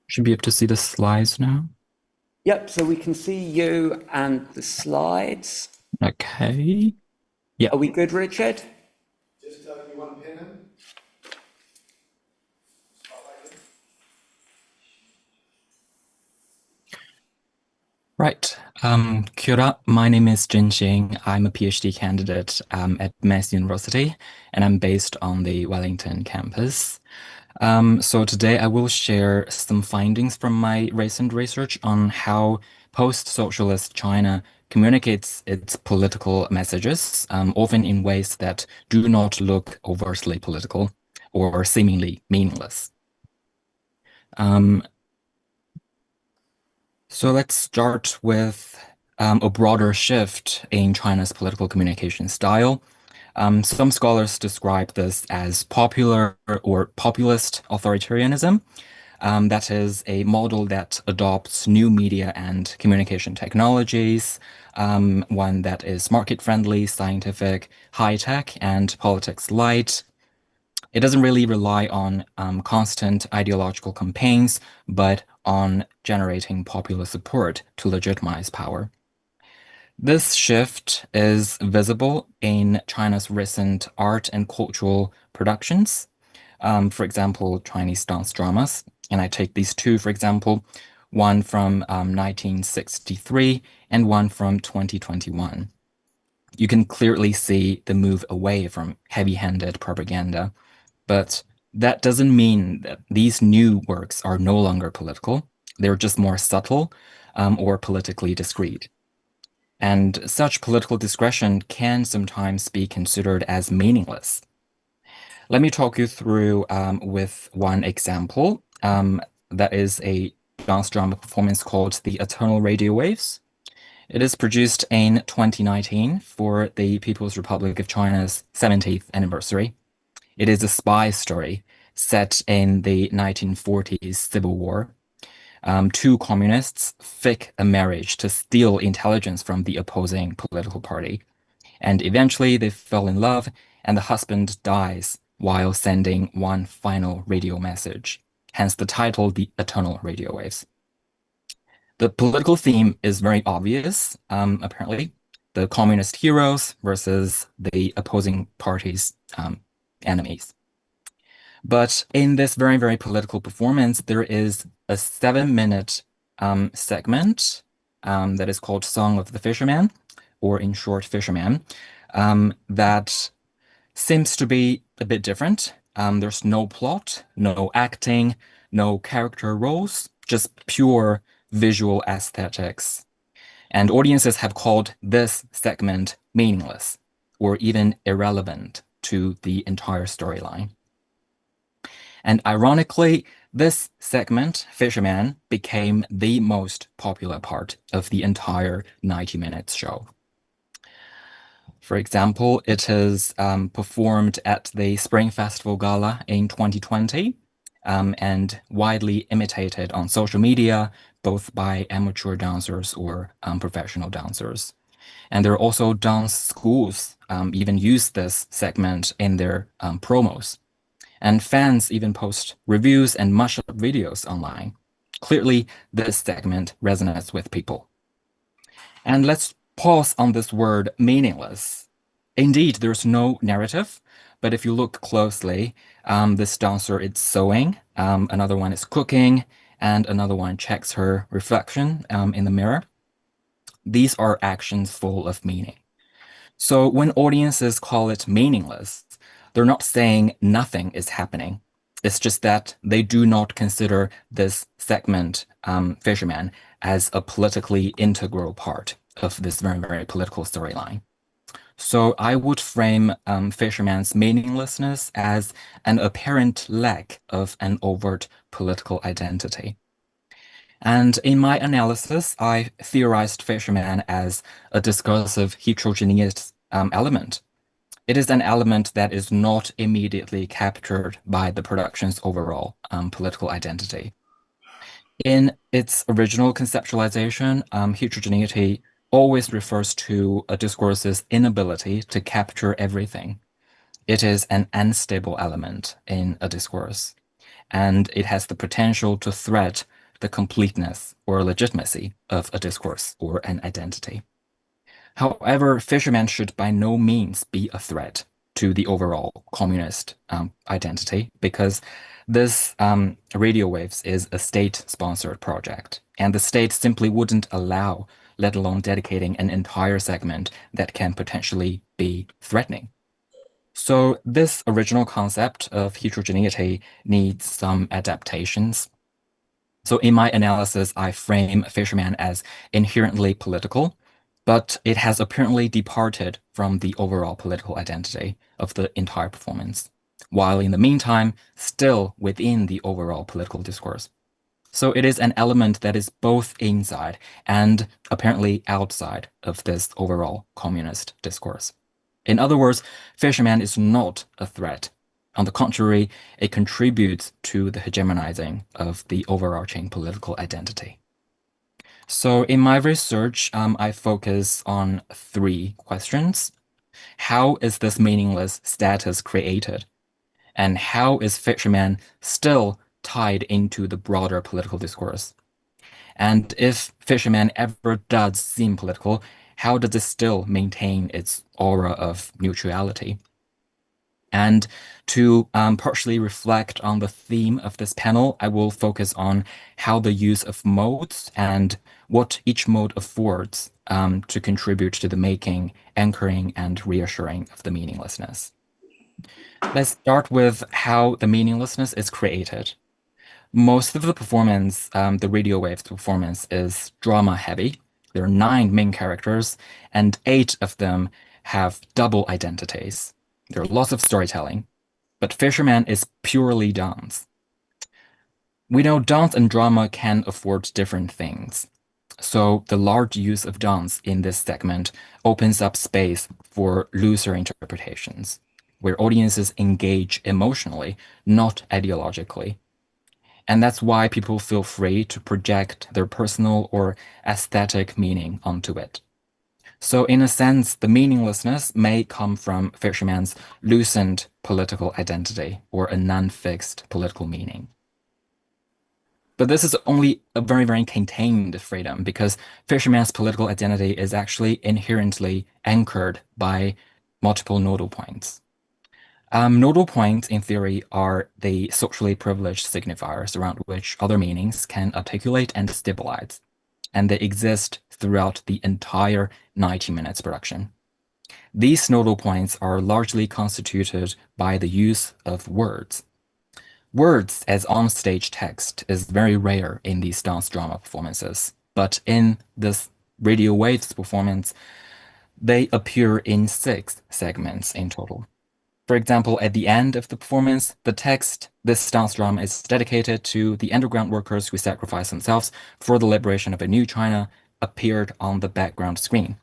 Should be able to see the slides now. Yep, so we can see you and the slides. Okay. Yeah. Are we good, Richard? Just you want pen in? Right. Kia ora. My name is Zhenxing. I'm a PhD candidate at Massey University, and I'm based on the Wellington campus. So today I will share some findings from my recent research on how post-socialist China communicates its political messages, often in ways that do not look overtly political or seemingly meaningless. So let's start with a broader shift in China's political communication style. Some scholars describe this as popular or populist authoritarianism. That is a model that adopts new media and communication technologies, one that is market-friendly, scientific, high-tech, and politics light. It doesn't really rely on constant ideological campaigns, but on generating popular support to legitimize power. This shift is visible in China's recent art and cultural productions. For example, Chinese dance dramas. And I take these two, for example, one from 1963 and one from 2021. You can clearly see the move away from heavy-handed propaganda. But that doesn't mean that these new works are no longer political. They're just more subtle or politically discreet. And such political discretion can sometimes be considered as meaningless. Let me talk you through with one example. That is a dance drama performance called The Eternal Radio Waves. It is produced in 2019 for the People's Republic of China's 70th anniversary. It is a spy story set in the 1940s Civil War. Two communists fake a marriage to steal intelligence from the opposing political party. And eventually they fell in love, and the husband dies while sending one final radio message. Hence the title, The Eternal Radio Waves. The political theme is very obvious, apparently. The communist heroes versus the opposing parties' enemies. But in this very, very political performance, there is a 7-minute segment that is called Song of the Fisherman, or in short, Fisherman, that seems to be a bit different. There's no plot, no acting, no character roles, just pure visual aesthetics. And audiences have called this segment meaningless or even irrelevant to the entire storyline. And ironically, this segment, Fisherman, became the most popular part of the entire 90 minutes show. For example, it is performed at the Spring Festival Gala in 2020 and widely imitated on social media, both by amateur dancers or professional dancers. And there are also dance schools even use this segment in their promos. And fans even post reviews and mashup videos online. Clearly, this segment resonates with people. And let's pause on this word meaningless. Indeed, there's no narrative, but if you look closely, this dancer is sewing, another one is cooking, and another one checks her reflection in the mirror. These are actions full of meaning. So when audiences call it meaningless, they're not saying nothing is happening. It's just that they do not consider this segment, Fisherman, as a politically integral part of this very, very political storyline. So I would frame Fisherman's meaninglessness as an apparent lack of an overt political identity. And in my analysis, I theorized Fisherman as a discursive heterogeneous element. It is an element that is not immediately captured by the production's overall political identity. In its original conceptualization, heterogeneity always refers to a discourse's inability to capture everything. It is an unstable element in a discourse, and it has the potential to threat the completeness or legitimacy of a discourse or an identity. However, Fisherman should by no means be a threat to the overall communist identity, because this Radio Waves is a state-sponsored project, and the state simply wouldn't allow, let alone dedicating an entire segment that can potentially be threatening. So this original concept of heterogeneity needs some adaptations. So in my analysis, I frame Fisherman as inherently political, but it has apparently departed from the overall political identity of the entire performance, while in the meantime, still within the overall political discourse. So it is an element that is both inside and apparently outside of this overall communist discourse. In other words, Fisherman is not a threat. On the contrary, it contributes to the hegemonizing of the overarching political identity. So in my research, I focus on 3 questions. How is this meaningless status created? And how is Fisherman still tied into the broader political discourse? And if Fisherman ever does seem political, how does it still maintain its aura of neutrality? And to partially reflect on the theme of this panel, I will focus on how the use of modes and what each mode affords to contribute to the making, anchoring, and reassuring of the meaninglessness. Let's start with how the meaninglessness is created. Most of the performance, the Radio Waves performance, is drama heavy. There are 9 main characters, and 8 of them have double identities. There are lots of storytelling, but Fisherman is purely dance. We know dance and drama can afford different things. So the large use of dance in this segment opens up space for looser interpretations, where audiences engage emotionally, not ideologically. And that's why people feel free to project their personal or aesthetic meaning onto it. So in a sense, the meaninglessness may come from fisherman's loosened political identity or a non-fixed political meaning. But this is only a very, very contained freedom because fisherman's political identity is actually inherently anchored by multiple nodal points. Nodal points, in theory, are the socially privileged signifiers around which other meanings can articulate and stabilize, and they exist throughout the entire 90 minutes production. These nodal points are largely constituted by the use of words. Words as on-stage text is very rare in these dance drama performances, but in this Radio Waves performance, they appear in 6 segments in total. For example, at the end of the performance, the text, this dance drama is dedicated to the underground workers who sacrificed themselves for the liberation of a new China, appeared on the background screen.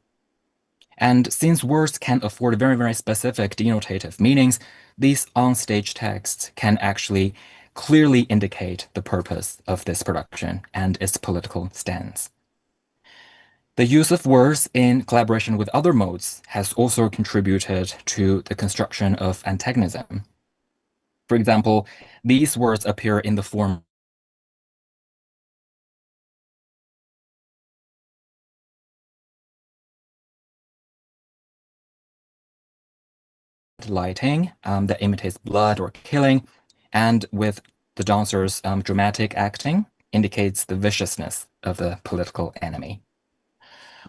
And since words can afford very, very specific denotative meanings, these on-stage texts can actually clearly indicate the purpose of this production and its political stance. The use of words in collaboration with other modes has also contributed to the construction of antagonism. For example, these words appear in the form lighting that imitates blood or killing, and with the dancers' dramatic acting indicates the viciousness of the political enemy.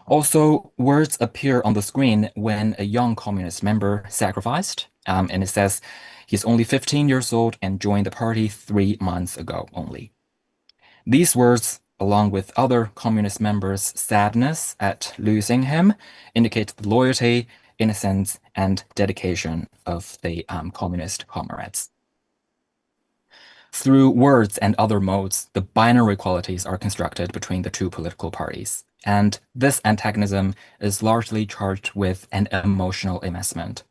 Also, words appear on the screen when a young communist member sacrificed, and it says he's only 15 years old and joined the party 3 months ago only. These words, along with other communist members' sadness at losing him, indicate the loyalty, innocence, and dedication of the communist comrades. Through words and other modes, the binary qualities are constructed between the two political parties. And this antagonism is largely charged with an emotional investment.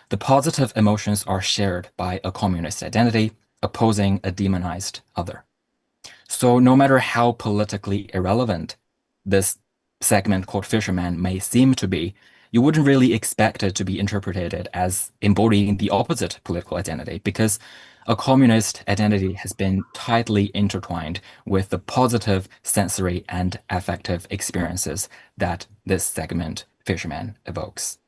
The positive emotions are shared by a communist identity, opposing a demonized other. So no matter how politically irrelevant this segment called Fisherman may seem to be, you wouldn't really expect it to be interpreted as embodying the opposite political identity, because a communist identity has been tightly intertwined with the positive sensory and affective experiences that this segment, Fisherman, evokes.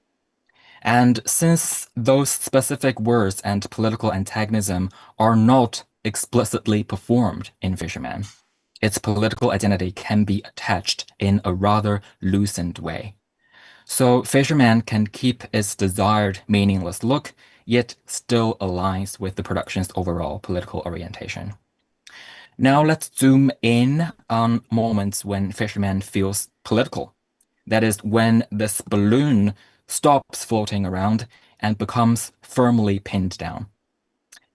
And since those specific words and political antagonism are not explicitly performed in Fisherman, its political identity can be attached in a rather loosened way. So Fisherman can keep its desired meaningless look, yet still aligns with the production's overall political orientation. Now let's zoom in on moments when Fisherman feels political. That is when this balloon stops floating around and becomes firmly pinned down.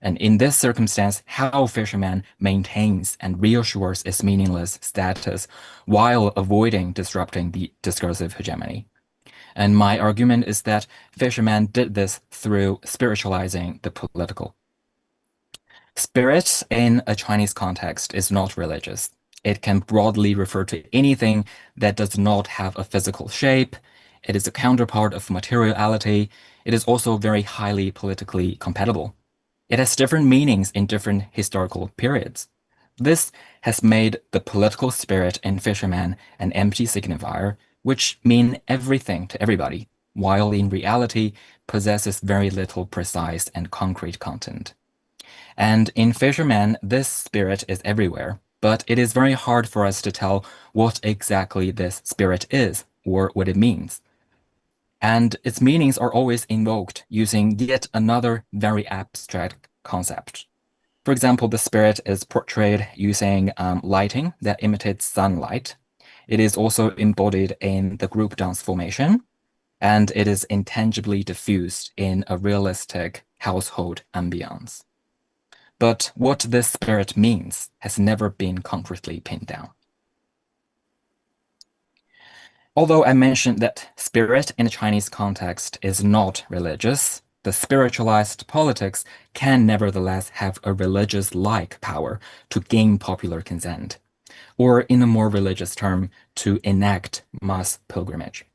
And in this circumstance, how Fisherman maintains and reassures its meaningless status while avoiding disrupting the discursive hegemony. And my argument is that Fisherman did this through spiritualizing the political. Spirit in a Chinese context is not religious. It can broadly refer to anything that does not have a physical shape. It is a counterpart of materiality. It is also very highly politically compatible. It has different meanings in different historical periods. This has made the political spirit in Fisherman an empty signifier, which mean everything to everybody, while in reality possesses very little precise and concrete content. And in Fisherman, this spirit is everywhere, but it is very hard for us to tell what exactly this spirit is or what it means. And its meanings are always invoked using yet another very abstract concept. For example, the spirit is portrayed using lighting that imitates sunlight. It is also embodied in the group dance formation, and it is intangibly diffused in a realistic household ambience. But what this spirit means has never been concretely pinned down. Although I mentioned that spirit in a Chinese context is not religious, the spiritualized politics can nevertheless have a religious-like power to gain popular consent, or in a more religious term, to enact mass pilgrimage.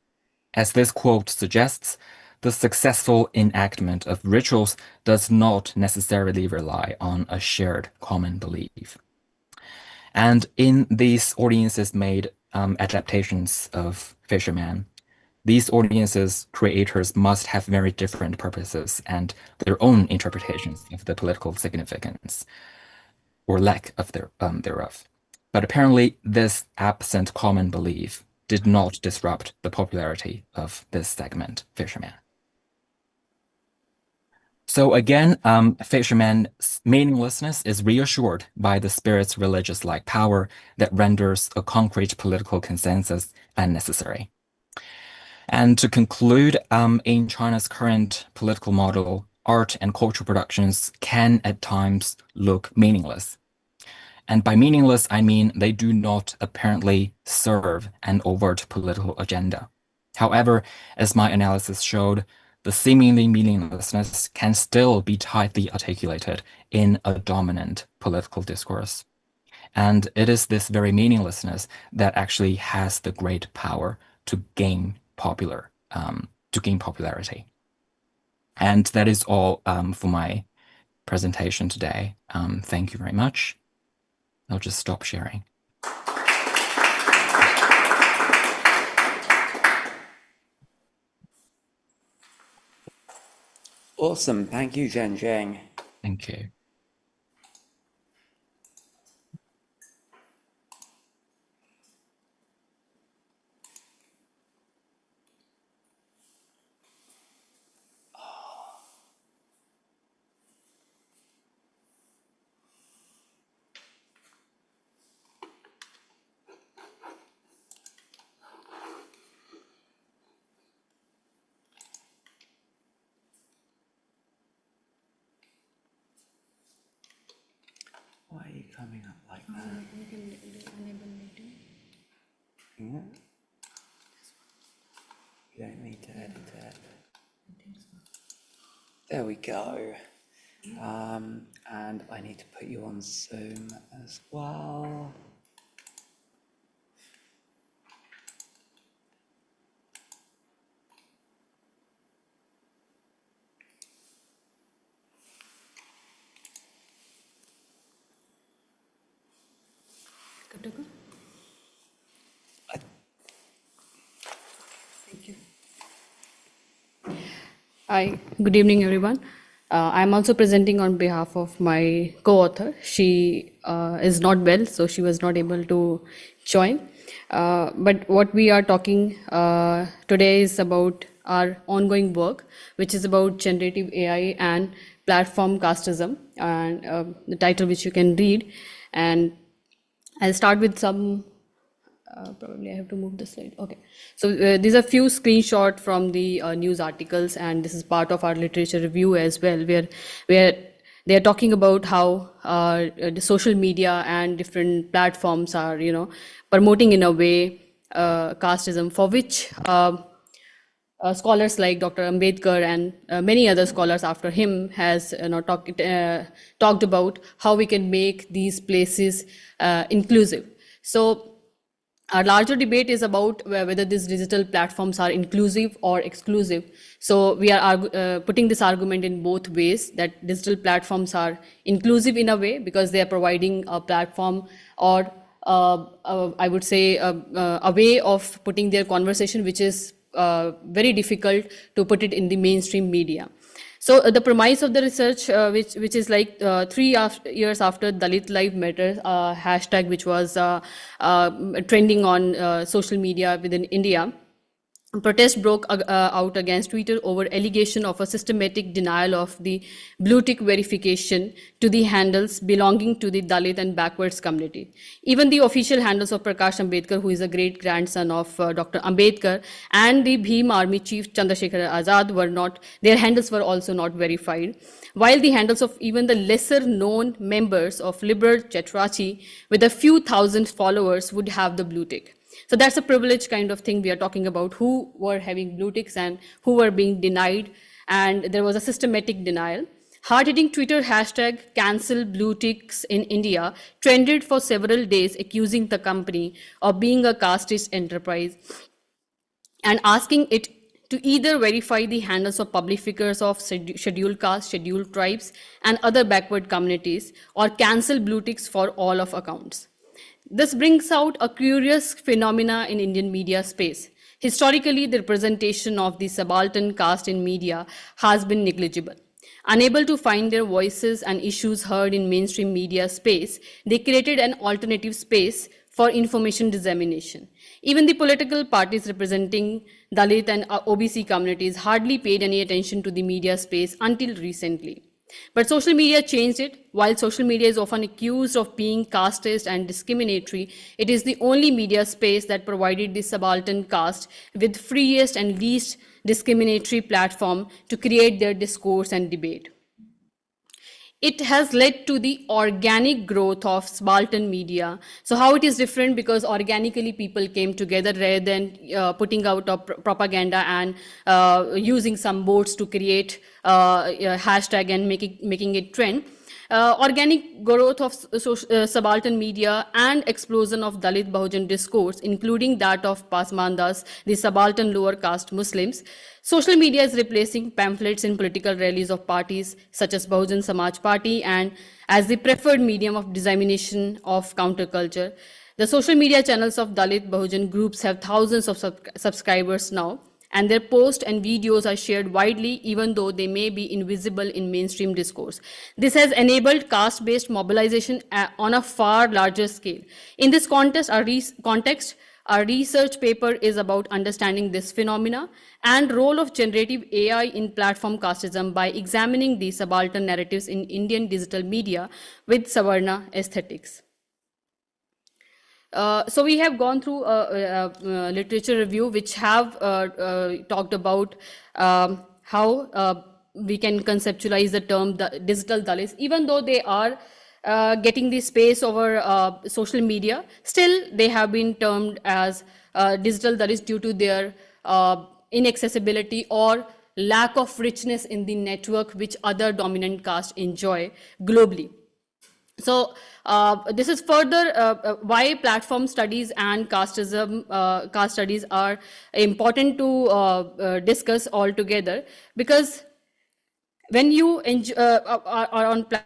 As this quote suggests, the successful enactment of rituals does not necessarily rely on a shared common belief. And in these audiences-made adaptations of Fisherman, these audiences' creators must have very different purposes and their own interpretations of the political significance, or lack of thereof. But apparently, this absent common belief did not disrupt the popularity of this segment, Fisherman. So again, Fisherman's meaninglessness is reassured by the spirit's religious-like power that renders a concrete political consensus unnecessary. And to conclude, in China's current political model, art and cultural productions can at times look meaningless. And by meaningless, I mean they do not apparently serve an overt political agenda. However, as my analysis showed, the seemingly meaninglessness can still be tightly articulated in a dominant political discourse. And it is this very meaninglessness that actually has the great power to gain popularity. And that is all for my presentation today. Thank you very much. I'll just stop sharing. Awesome. Thank you, Zhenxing. Thank you. Why are you coming up like that? Yeah. You don't need to edit it. There we go. And I need to put you on Zoom as well. Thank you. Hi, good evening, everyone. I'm also presenting on behalf of my co-author. She is not well, so she was not able to join. But what we are talking today is about our ongoing work, which is about generative AI and platform casteism, and the title which you can read. And I'll start with some, probably I have to move the slide. Okay, so these are few screenshots from the news articles, and this is part of our literature review as well, where they are talking about how the social media and different platforms are, promoting in a way casteism, for which scholars like Dr. Ambedkar and many other scholars after him has talked about how we can make these places inclusive. So our larger debate is about whether these digital platforms are inclusive or exclusive. So we are putting this argument in both ways, that digital platforms are inclusive in a way because they are providing a platform, or I would say a way of putting their conversation, which is very difficult to put it in the mainstream media. So the premise of the research, which is like 3 years after Dalit Life Matters hashtag, which was trending on social media within India, protest broke out against Twitter over allegation of a systematic denial of the blue tick verification to the handles belonging to the Dalit and backwards community. Even the official handles of Prakash Ambedkar, who is a great grandson of Dr. Ambedkar, and the Bhim Army Chief Chandrasekhar Azad were not, their handles were also not verified, while the handles of even the lesser known members of Liberal Chetrachi with a few thousand followers would have the blue tick. So that's a privileged kind of thing we are talking about, who were having blue ticks and who were being denied, and there was a systematic denial. Hard-hitting Twitter hashtag cancel blue ticks in India trended for several days, accusing the company of being a casteist enterprise. and asking it to either verify the handles of public figures of scheduled castes, scheduled tribes, and other backward communities, or cancel blue ticks for all of accounts. This brings out a curious phenomena in Indian media space. Historically, the representation of the subaltern caste in media has been negligible. Unable to find their voices and issues heard in mainstream media space, they created an alternative space for information dissemination. Even the political parties representing Dalit and OBC communities hardly paid any attention to the media space until recently. But social media changed it. While social media is often accused of being casteist and discriminatory, it is the only media space that provided the subaltern caste with freest and least discriminatory platform to create their discourse and debate. It has led to the organic growth of subaltern media. So how it is different? Because organically people came together rather than putting out a propaganda and using some boards to create a hashtag and making it trend. Organic growth of subaltern media and explosion of Dalit Bahujan discourse, including that of Pasmandas, the subaltern lower caste Muslims. Social media is replacing pamphlets in political rallies of parties such as Bahujan Samaj Party and as the preferred medium of dissemination of counterculture. The social media channels of Dalit Bahujan groups have thousands of subscribers now, and their posts and videos are shared widely even though they may be invisible in mainstream discourse. This has enabled caste-based mobilization on a far larger scale. In this context, our research paper is about understanding this phenomena and role of generative AI in platform casteism by examining the subaltern narratives in Indian digital media with Savarna aesthetics. So we have gone through a literature review which have talked about how we can conceptualize the term digital Dalits, even though they are getting the space over social media, still they have been termed as digital Dalits due to their inaccessibility or lack of richness in the network which other dominant castes enjoy globally. So this is further why platform studies and casteism, caste studies are important to discuss all together, because when you are on platform,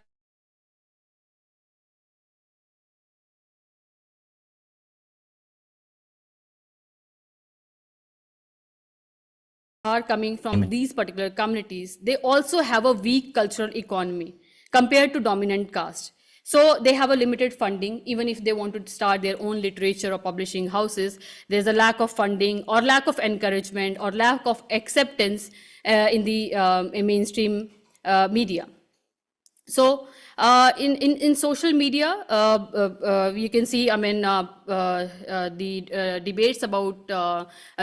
are coming from these particular communities, they also have a weak cultural economy compared to dominant caste. So they have a limited funding. Even if they want to start their own literature or publishing houses, there's a lack of funding or lack of encouragement or lack of acceptance in the mainstream media. So in social media, you can see, I mean, the debates about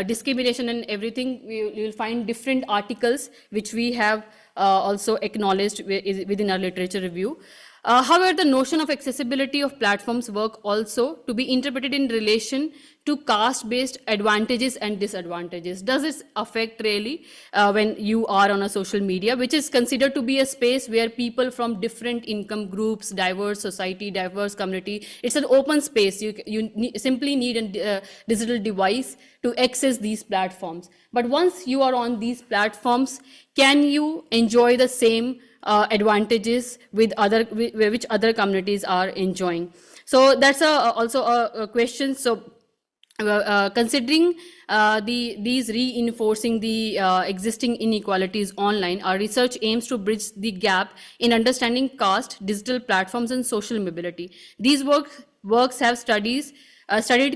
discrimination and everything, you will find different articles which we have also acknowledged within our literature review. However, the notion of accessibility of platforms work also to be interpreted in relation to caste-based advantages and disadvantages. Does this affect really when you are on a social media, which is considered to be a space where people from different income groups, diverse society, diverse community, it's an open space. You simply need a digital device to access these platforms. But once you are on these platforms, can you enjoy the same advantages with which other communities are enjoying? So that's also a question. So considering these reinforcing the existing inequalities online, our research aims to bridge the gap in understanding caste, digital platforms, and social mobility. These works have studied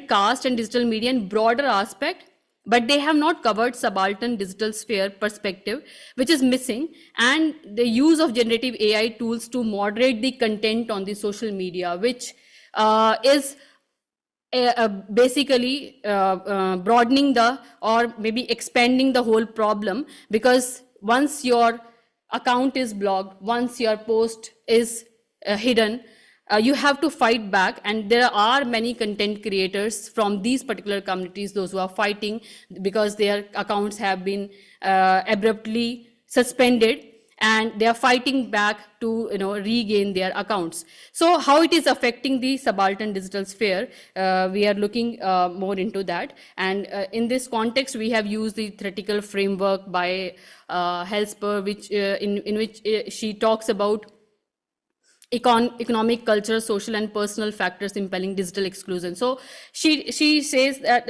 caste and digital media in broader aspect, but they have not covered subaltern digital sphere perspective, which is missing, and the use of generative AI tools to moderate the content on the social media, which is basically broadening or maybe expanding the whole problem, because once your account is blocked, once your post is hidden, you have to fight back, and there are many content creators from these particular communities, those who are fighting because their accounts have been abruptly suspended, and they are fighting back to regain their accounts. So how it is affecting the subaltern digital sphere, we are looking more into that. And in this context, we have used the theoretical framework by Helsper, which in which she talks about economic, cultural, social, and personal factors impelling digital exclusion. So she says that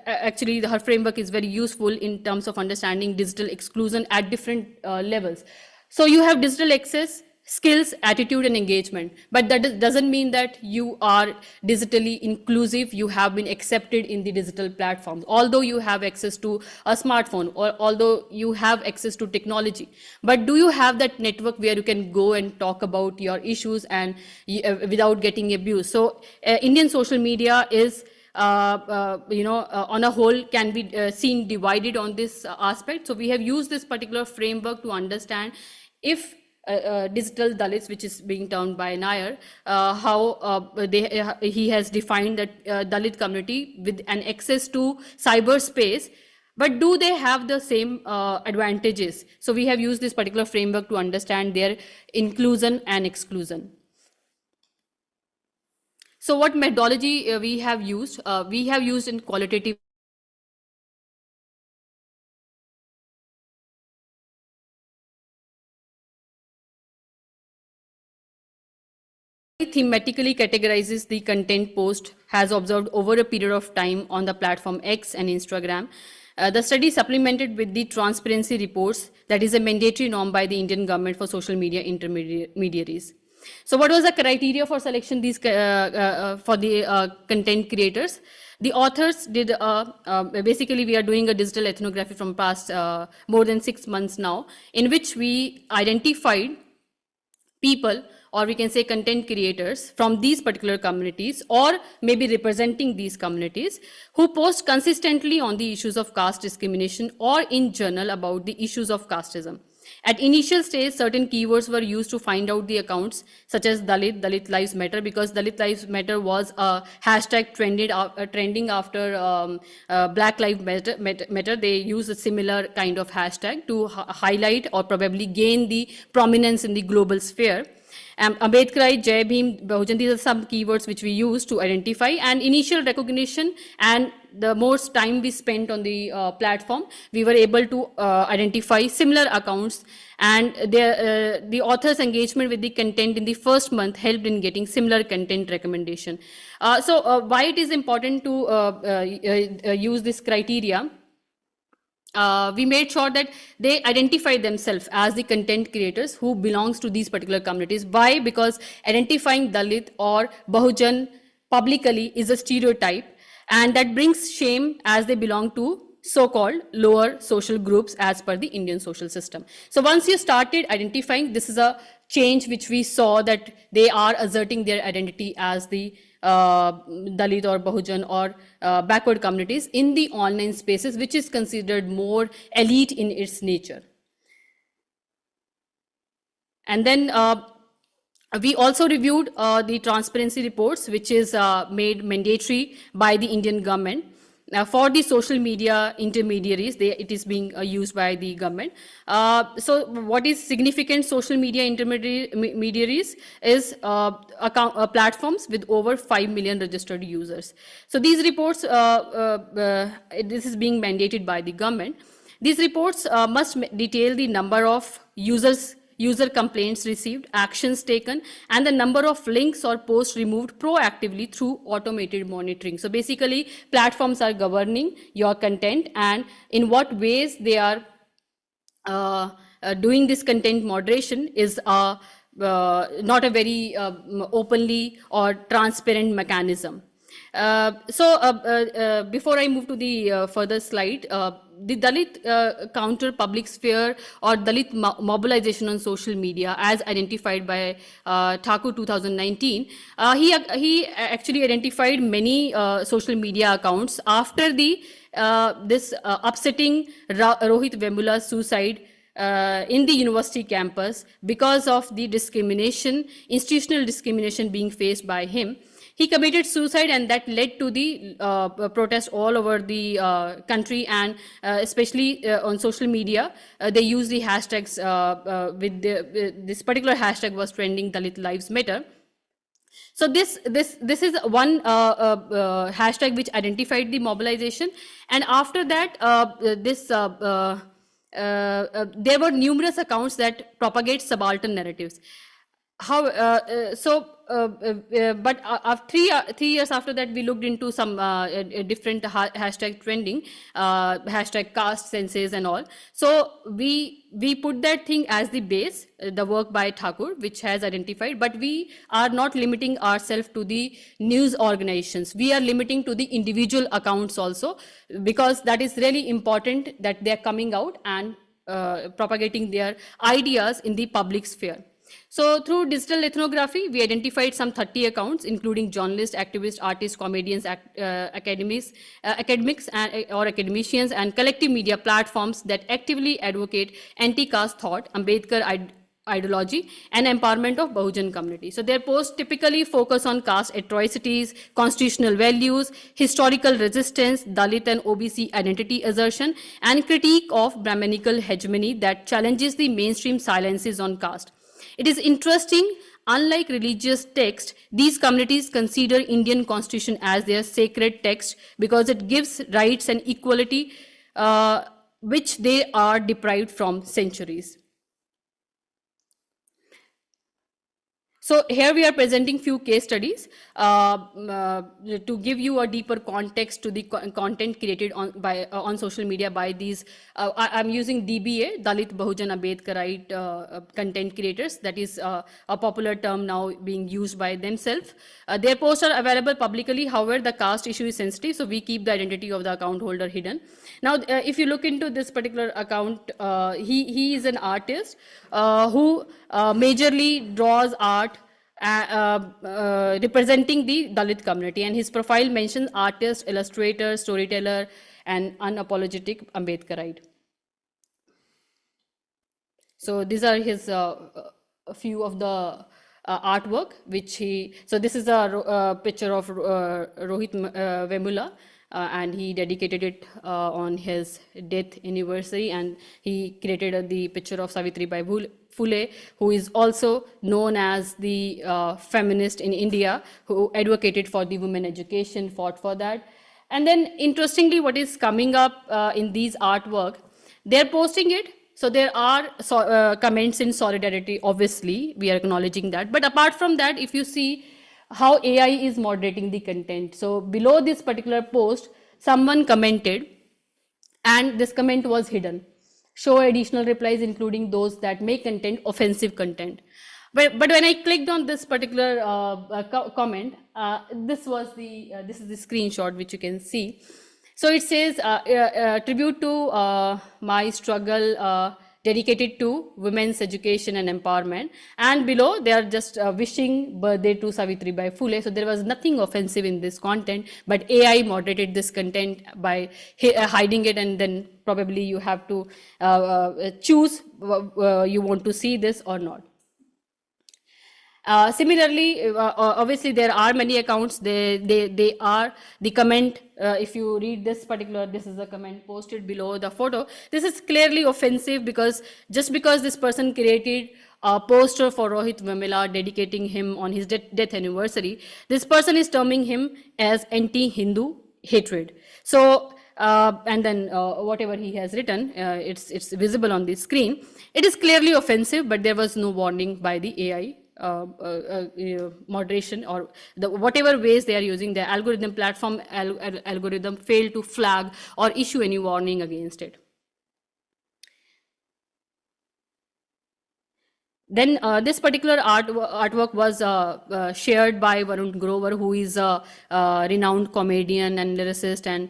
actually her framework is very useful in terms of understanding digital exclusion at different levels. So you have digital access, skills, attitude, and engagement, but that doesn't mean that you are digitally inclusive. You have been accepted in the digital platforms, although you have access to a smartphone, or although you have access to technology. But do you have that network where you can go and talk about your issues and without getting abused? So Indian social media is on a whole can be seen divided on this aspect. So we have used this particular framework to understand if digital Dalits, which is being termed by Nair, how he has defined that Dalit community with an access to cyberspace, but do they have the same advantages? So we have used this particular framework to understand their inclusion and exclusion. So what methodology we have used? We have used in qualitative thematically categorizes the content post has observed over a period of time on the platform X and Instagram. The study supplemented with the transparency reports, that is a mandatory norm by the Indian government for social media intermediaries. So what was the criteria for selection these for the content creators? The authors did, basically we are doing a digital ethnography from past more than 6 months now, in which we identified people, or we can say content creators from these particular communities, or maybe representing these communities, who post consistently on the issues of caste discrimination or in general about the issues of casteism. At initial stage, certain keywords were used to find out the accounts, such as Dalit, Dalit Lives Matter, because Dalit Lives Matter was a hashtag trending after Black Lives Matter. They use a similar kind of hashtag to highlight or probably gain the prominence in the global sphere. Ambedkarite, Jai Bhim, Bahujan, these are some keywords which we use to identify, and initial recognition and the most time we spent on the platform, we were able to identify similar accounts, and the author's engagement with the content in the first month helped in getting similar content recommendation. So why it is important to use this criteria? We made sure that they identify themselves as the content creators who belongs to these particular communities. Why? Because identifying Dalit or Bahujan publicly is a stereotype, and that brings shame as they belong to so-called lower social groups as per the Indian social system. So once you started identifying, this is a change which we saw, that they are asserting their identity as the Dalit or Bahujan or backward communities in the online spaces, which is considered more elite in its nature. And then we also reviewed the transparency reports, which is made mandatory by the Indian government. Now, for the social media intermediaries, it is being used by the government. So what is significant social media intermediaries is platforms with over 5 million registered users. So these reports, this is being mandated by the government. These reports must detail the number of user complaints received, actions taken, and the number of links or posts removed proactively through automated monitoring. So basically, platforms are governing your content, and in what ways they are doing this content moderation is not a very openly or transparent mechanism. So before I move to the further slide, the Dalit counter public sphere or Dalit mobilization on social media, as identified by Thakur 2019, he actually identified many social media accounts after the this upsetting Rohit Vemula's suicide in the university campus because of the discrimination, institutional discrimination being faced by him. He committed suicide, and that led to the protest all over the country, and especially on social media. They used the hashtags this particular hashtag was trending, Dalit Lives Matter. So this is one hashtag which identified the mobilization, and after that, there were numerous accounts that propagate subaltern narratives. But 3 years after that, we looked into some different hashtag trending, hashtag caste census and all. So we put that thing as the base, the work by Thakur, which has identified, but we are not limiting ourselves to the news organizations. We are limiting to the individual accounts also, because that is really important that they are coming out and propagating their ideas in the public sphere. So through digital ethnography, we identified some 30 accounts, including journalists, activists, artists, comedians, academics, or academicians, and collective media platforms that actively advocate anti-caste thought, Ambedkar ideology, and empowerment of Bahujan community. So their posts typically focus on caste atrocities, constitutional values, historical resistance, Dalit and OBC identity assertion, and critique of Brahmanical hegemony that challenges the mainstream silences on caste. It is interesting, unlike religious texts, these communities consider Indian constitution as their sacred text because it gives rights and equality which they are deprived from centuries. So here we are presenting few case studies to give you a deeper context to the content created on social media by these. I'm using DBA, Dalit Bahujan Ambedkarite content creators. That is a popular term now being used by themselves. Their posts are available publicly. However, the caste issue is sensitive, so we keep the identity of the account holder hidden. Now, if you look into this particular account, he is an artist who majorly draws art representing the Dalit community, and his profile mentions artist, illustrator, storyteller, and unapologetic Ambedkarite. So these are his a few of the artwork which he. So this is a picture of Rohit Vemula. And he dedicated it on his death anniversary, and he created the picture of Savitribai Phule, who is also known as the feminist in India, who advocated for the women education, fought for that. And then interestingly, what is coming up in these artwork, they're posting it. So there are comments in solidarity, obviously, we are acknowledging that. But apart from that, if you see how AI is moderating the content. So below this particular post, someone commented, and this comment was hidden. Show additional replies, including those that may contain offensive content. But when I clicked on this particular comment, this is the screenshot which you can see. So it says, tribute to my struggle dedicated to women's education and empowerment, and below they are just wishing birthday to Savitribai Phule. So there was nothing offensive in this content, but AI moderated this content by hiding it, and then probably you have to choose you want to see this or not. Similarly, obviously there are many accounts. They are the comment. If you read this particular, this is a comment posted below the photo. This is clearly offensive because just because this person created a poster for Rohit Vemula dedicating him on his death anniversary, this person is terming him as anti-Hindu hatred. So and then whatever he has written, it's visible on the screen. It is clearly offensive, but there was no warning by the AI. Moderation or whatever ways they are using, the algorithm platform algorithm failed to flag or issue any warning against it. Then this particular artwork was shared by Varun Grover, who is a renowned comedian and lyricist, and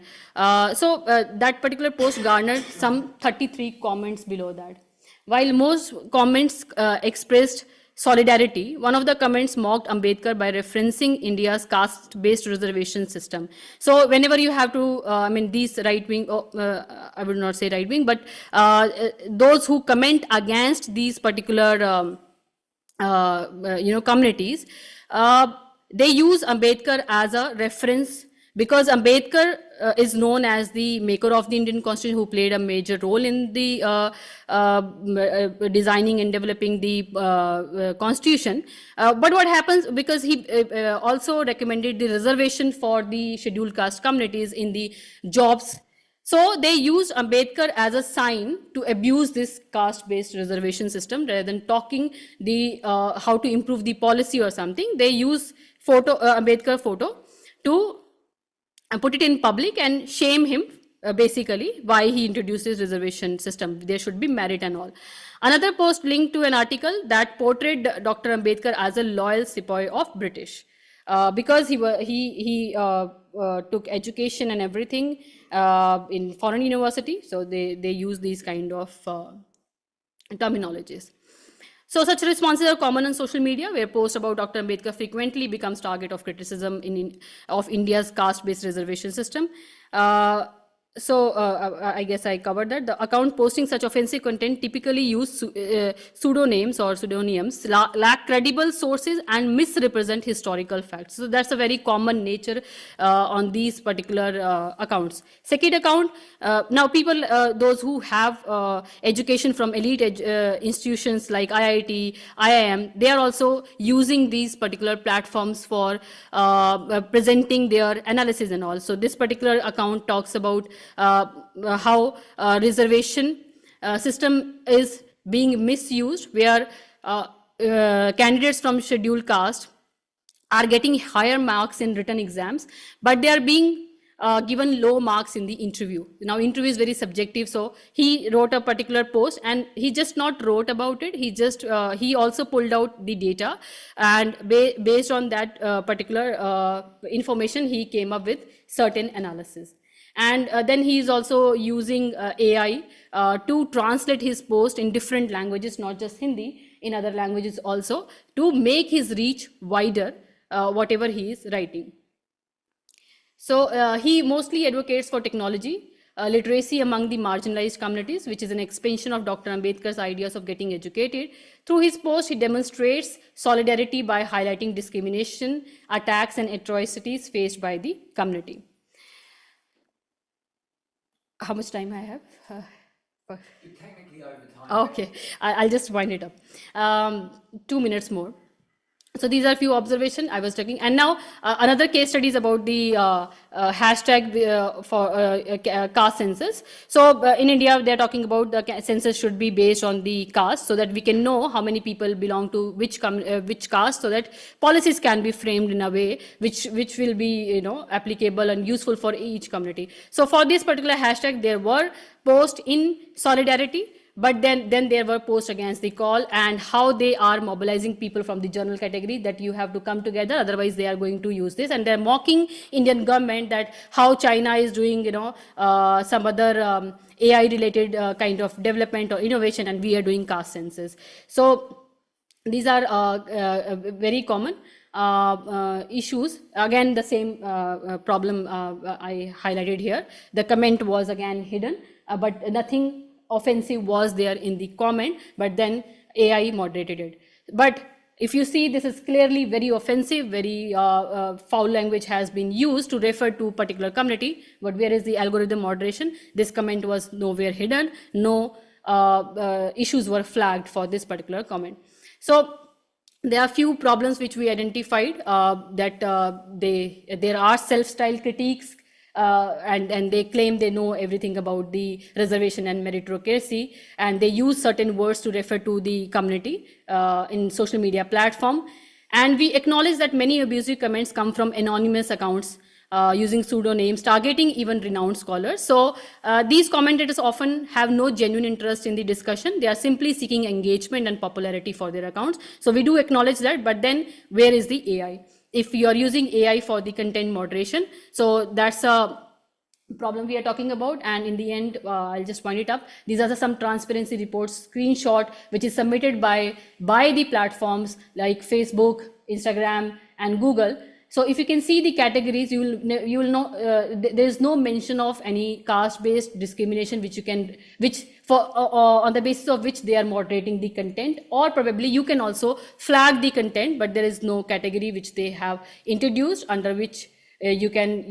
so that particular post garnered some 33 comments below that. While most comments expressed solidarity, one of the comments mocked Ambedkar by referencing India's caste-based reservation system. So whenever you have to, these right-wing, I would not say right-wing, but those who comment against these particular, communities, they use Ambedkar as a reference because Ambedkar is known as the maker of the Indian Constitution, who played a major role in the designing and developing the Constitution. But what happens, because he also recommended the reservation for the scheduled caste communities in the jobs. So they used Ambedkar as a sign to abuse this caste-based reservation system rather than talking the how to improve the policy or something. They use Ambedkar photo to put it in public and shame him, basically, why he introduced this reservation system. There should be merit and all. Another post linked to an article that portrayed Dr. Ambedkar as a loyal sepoy of British, because he took education and everything in foreign university. So they use these kind of terminologies. So such responses are common on social media, where posts about Dr. Ambedkar frequently becomes target of criticism of India's caste-based reservation system. I guess I covered that. The account posting such offensive content typically use pseudonames or pseudonyms, lack credible sources, and misrepresent historical facts. So that's a very common nature on these particular accounts. Second account, now people, those who have education from elite institutions like IIT, IIM, they are also using these particular platforms for presenting their analysis and all. So this particular account talks about how reservation system is being misused, where candidates from scheduled caste are getting higher marks in written exams, but they are being given low marks in the interview. Now, interview is very subjective, so he wrote a particular post, and he just not wrote about it. He just he also pulled out the data, and based on that particular information, he came up with certain analysis. And then he is also using AI to translate his post in different languages, not just Hindi, in other languages also, to make his reach wider, whatever he is writing. So he mostly advocates for technology, literacy among the marginalized communities, which is an expansion of Dr. Ambedkar's ideas of getting educated. Through his post, he demonstrates solidarity by highlighting discrimination, attacks, and atrocities faced by the community. How much time I have? You're technically over time. Okay, I'll just wind it up. 2 minutes more. So these are a few observations I was taking. And now another case study is about the hashtag for caste census. So in India, they're talking about the census should be based on the caste, so that we can know how many people belong to which caste, so that policies can be framed in a way which will be applicable and useful for each community. So for this particular hashtag, there were posts in solidarity, but then there were posts against the call, and how they are mobilizing people from the general category that you have to come together, otherwise they are going to use this. And they're mocking Indian government that how China is doing, some other AI related kind of development or innovation, and we are doing caste census. So these are very common issues. Again, the same problem I highlighted here. The comment was again hidden, but nothing offensive was there in the comment, but then AI moderated it. But if you see, this is clearly very offensive, very foul language has been used to refer to particular community, but where is the algorithm moderation? This comment was nowhere hidden, no issues were flagged for this particular comment. So there are few problems which we identified, that there are self-styled critiques, and they claim they know everything about the reservation and meritocracy, and they use certain words to refer to the community in social media platform. And we acknowledge that many abusive comments come from anonymous accounts using pseudonyms, targeting even renowned scholars. So these commentators often have no genuine interest in the discussion. They are simply seeking engagement and popularity for their accounts. So we do acknowledge that, but then where is the AI? If you are using AI for the content moderation, so that's a problem we are talking about. And in the end, I'll just wind it up. These are some transparency reports screenshot, which is submitted by the platforms like Facebook, Instagram, and Google. So if you can see the categories, you will know there is no mention of any caste-based discrimination, which on the basis of which they are moderating the content, or probably you can also flag the content, but there is no category which they have introduced under which you can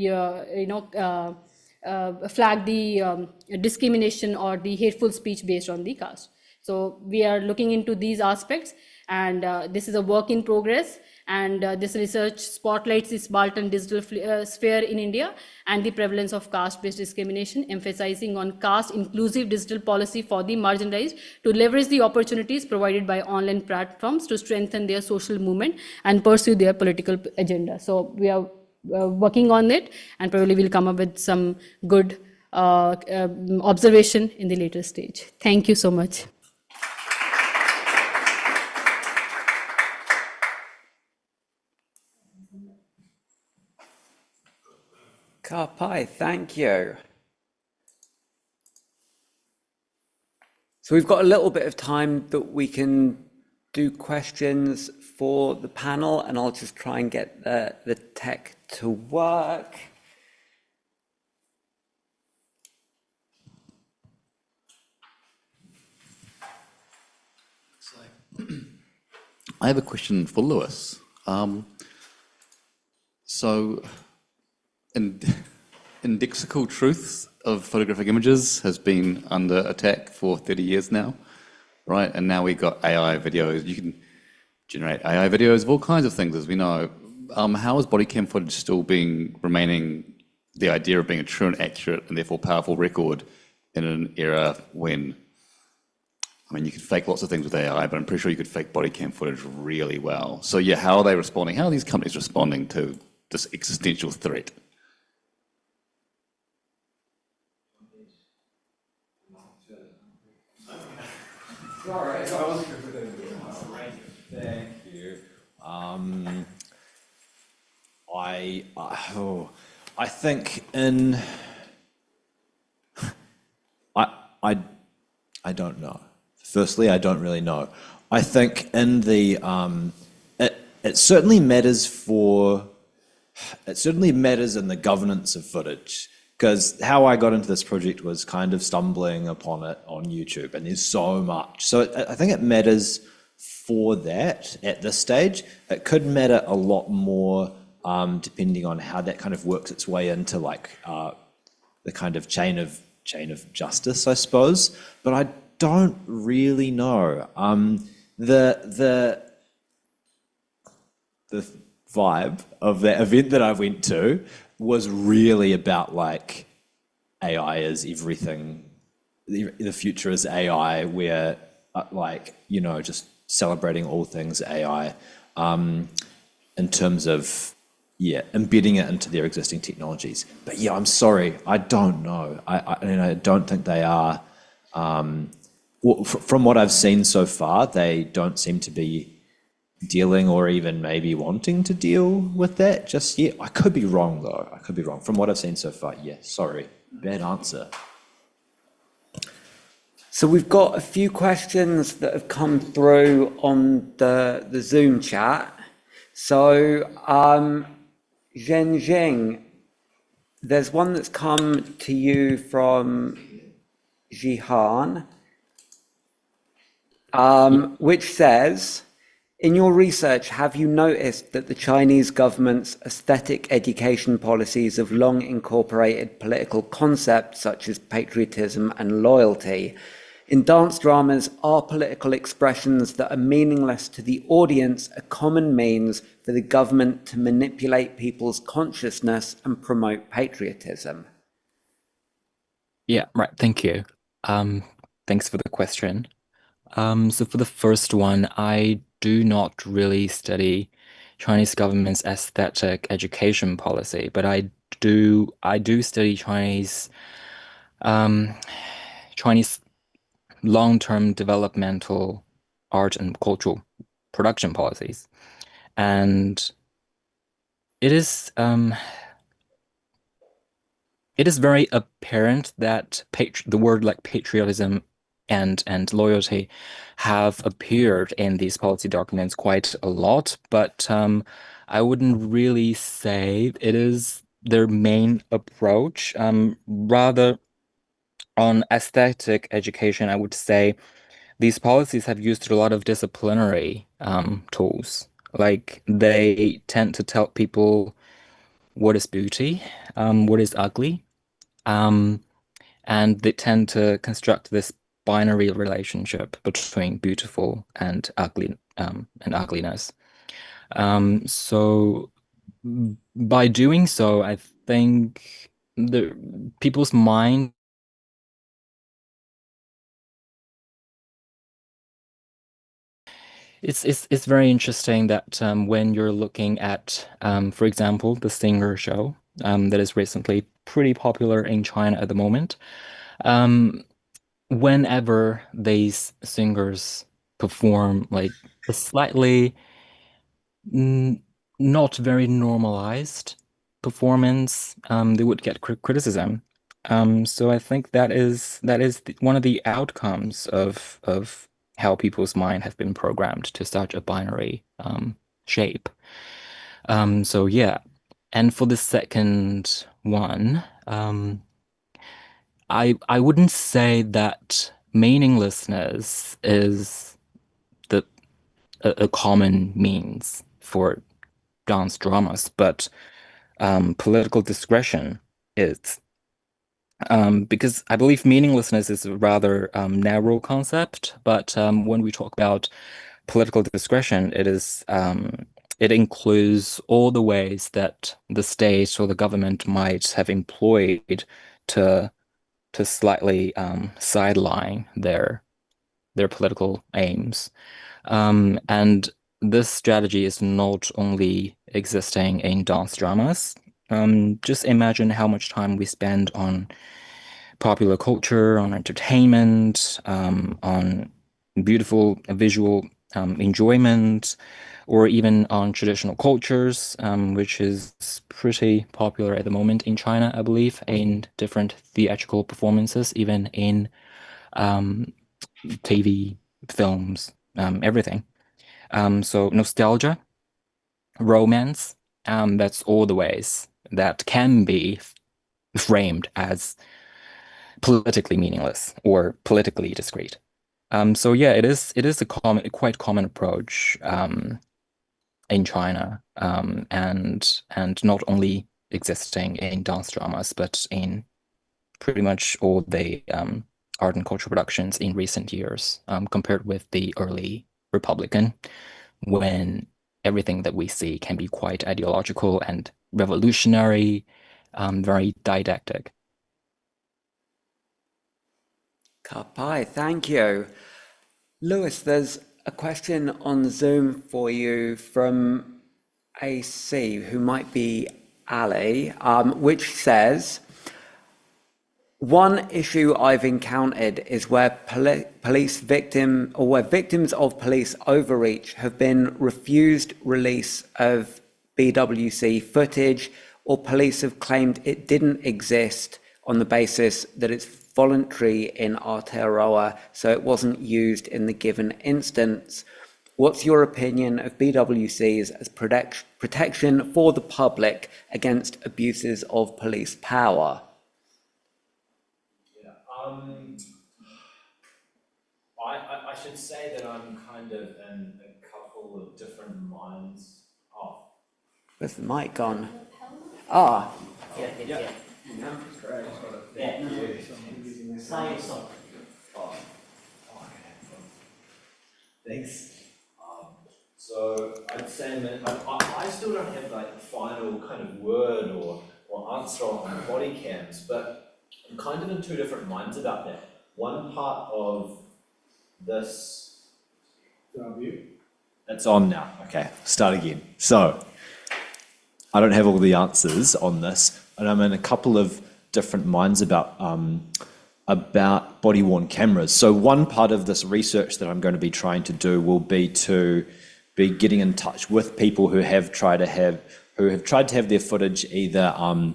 flag the discrimination or the hateful speech based on the caste. So we are looking into these aspects, and this is a work in progress. And this research spotlights the subaltern digital sphere in India and the prevalence of caste-based discrimination, emphasizing on caste-inclusive digital policy for the marginalized to leverage the opportunities provided by online platforms to strengthen their social movement and pursue their political agenda. So we are working on it, and probably we'll come up with some good observation in the later stage. Thank you so much. Kapai, thank you. So we've got a little bit of time that we can do questions for the panel, and I'll just try and get the tech to work. I have a question for Lewis. Indexical truth of photographic images has been under attack for 30 years now, right? And now we've got AI videos. You can generate AI videos of all kinds of things, as we know. How is body cam footage still remaining the idea of being a true and accurate and therefore powerful record in an era when, I mean, you can fake lots of things with AI, but I'm pretty sure you could fake body cam footage really well. So yeah, how are they responding? How are these companies responding to this existential threat? Sorry, I was Thank you. I think in I don't know. Firstly, I don't really know. I think in the it certainly matters in the governance of footage. Because how I got into this project was kind of stumbling upon it on YouTube, and there's so much. So I think it matters for that at this stage. It could matter a lot more depending on how that kind of works its way into like the kind of chain of justice, I suppose. But I don't really know. The vibe of that event that I went to was really about like AI is everything, the future is AI, where like, you know, just celebrating all things AI in terms of, yeah, embedding it into their existing technologies. But yeah, I'm sorry, I don't know. I don't think they are, from what I've seen so far, they don't seem to be dealing or even maybe wanting to deal with that just yet. I could be wrong though. I could be wrong. From what I've seen so far, yeah, sorry. Bad answer. So we've got a few questions that have come through on the Zoom chat. So Zhenxing, there's one that's come to you from Jiang, which says, in your research, have you noticed that the Chinese government's aesthetic education policies have long incorporated political concepts such as patriotism and loyalty? In dance dramas, are political expressions that are meaningless to the audience a common means for the government to manipulate people's consciousness and promote patriotism? Yeah, right. Thank you. Thanks for the question. So for the first one, I do not really study Chinese government's aesthetic education policy, but I do study Chinese long-term developmental art and cultural production policies, and it is very apparent that the word like patriotism and loyalty have appeared in these policy documents quite a lot, but I wouldn't really say it is their main approach. Rather, on aesthetic education, I would say these policies have used a lot of disciplinary tools. Like they tend to tell people what is beauty, what is ugly, and they tend to construct this binary relationship between beautiful and ugly and ugliness. So by doing so, I think the people's mind it's very interesting that when you're looking at, for example, the Singer show that is recently pretty popular in China at the moment, whenever these singers perform like a slightly not very normalized performance, they would get criticism. So I think that is one of the outcomes of how people's mind have been programmed to such a binary shape. So yeah, and for the second one, I wouldn't say that meaninglessness is a common means for dance dramas, but political discretion is. Because I believe meaninglessness is a rather narrow concept, but when we talk about political discretion, it includes all the ways that the state or the government might have employed to slightly sideline their political aims. And this strategy is not only existing in dance dramas. Just imagine how much time we spend on popular culture, on entertainment, on beautiful visual enjoyment, or even on traditional cultures, which is pretty popular at the moment in China, I believe, in different theatrical performances, even in TV, films, everything. So nostalgia, romance, that's all the ways that can be framed as politically meaningless or politically discrete. So yeah, it is a quite common approach in China, and not only existing in dance dramas, but in pretty much all the art and cultural productions in recent years, compared with the early Republican, when everything that we see can be quite ideological and revolutionary, very didactic. Kapai, thank you. Lewis, there's a question on Zoom for you from AC, who might be Ali, which says, one issue I've encountered is where where victims of police overreach have been refused release of BWC footage, or police have claimed it didn't exist on the basis that it's voluntary in Aotearoa, so it wasn't used in the given instance. What's your opinion of BWCs as protection for the public against abuses of police power? I should say that I'm kind of in a couple of different minds. Oh. With the mic on. Ah. Yeah. Thanks. So I'd say that I still don't have like the final kind of word or answer on body cams, but I'm kind of in two different minds about that. One part of this. It's on now. Okay, start again. So I don't have all the answers on this, and I'm in a couple of different minds about body-worn cameras. So one part of this research that I'm going to be trying to do will be to be getting in touch with people who have tried to have their footage either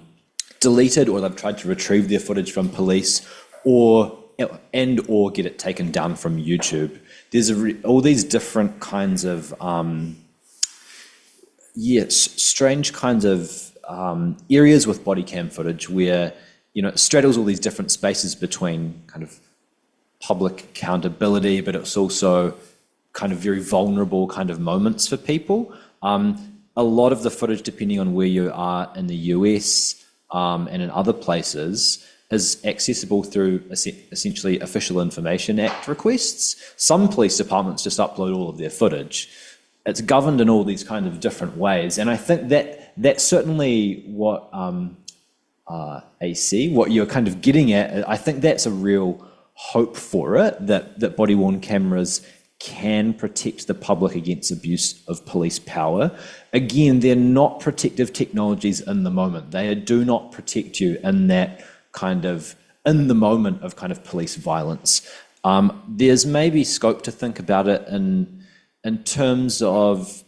deleted, or they've tried to retrieve their footage from police, or get it taken down from YouTube. There's all these different kinds of strange kinds of areas with body cam footage where it straddles all these different spaces between kind of public accountability, but it's also kind of very vulnerable kind of moments for people. A lot of the footage, depending on where you are in the US and in other places, is accessible through essentially Official Information Act requests. Some police departments just upload all of their footage. It's governed in all these kind of different ways. And I think that's certainly what AC, what you're kind of getting at, I think that's a real hope for it, that body-worn cameras can protect the public against abuse of police power. Again, they're not protective technologies in the moment. They do not protect you in that kind of, in the moment of kind of police violence. There's maybe scope to think about it in terms of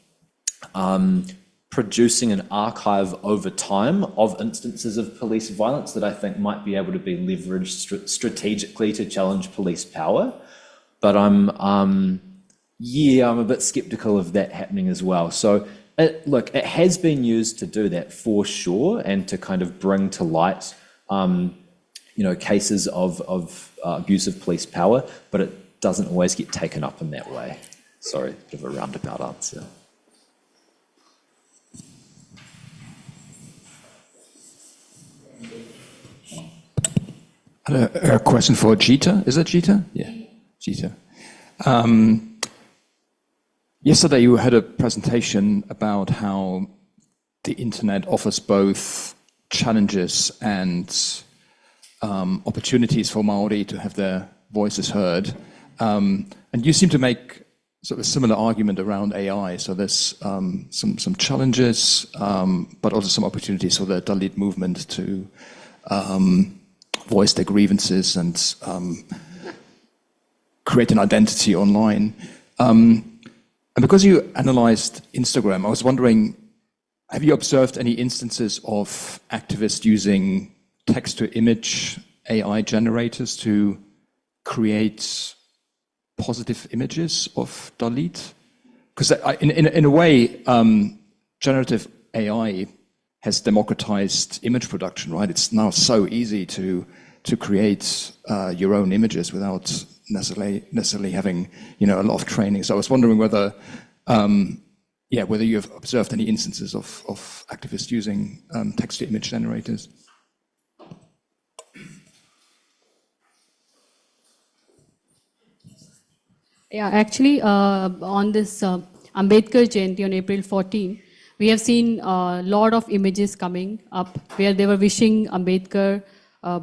producing an archive over time of instances of police violence that I think might be able to be leveraged strategically to challenge police power. But I'm a bit skeptical of that happening as well. So look, it has been used to do that for sure, and to kind of bring to light, cases of abuse of police power, but it doesn't always get taken up in that way. Sorry, bit of a roundabout answer. A question for Geeta. Is it Geeta? Yeah, Geeta. Yesterday you had a presentation about how the internet offers both challenges and opportunities for Māori to have their voices heard. And you seem to make sort of a similar argument around AI. So there's some challenges, but also some opportunities for the Dalit movement to voice their grievances and create an identity online. And because you analyzed Instagram, I was wondering, have you observed any instances of activists using text-to-image AI generators to create positive images of Dalit? Because in a way, generative AI has democratized image production, right? It's now so easy to create your own images without necessarily having a lot of training. So I was wondering whether you've observed any instances of activists using text-to-image generators. Yeah, actually, on this Ambedkar Jayanti on April 14, we have seen a lot of images coming up where they were wishing Ambedkar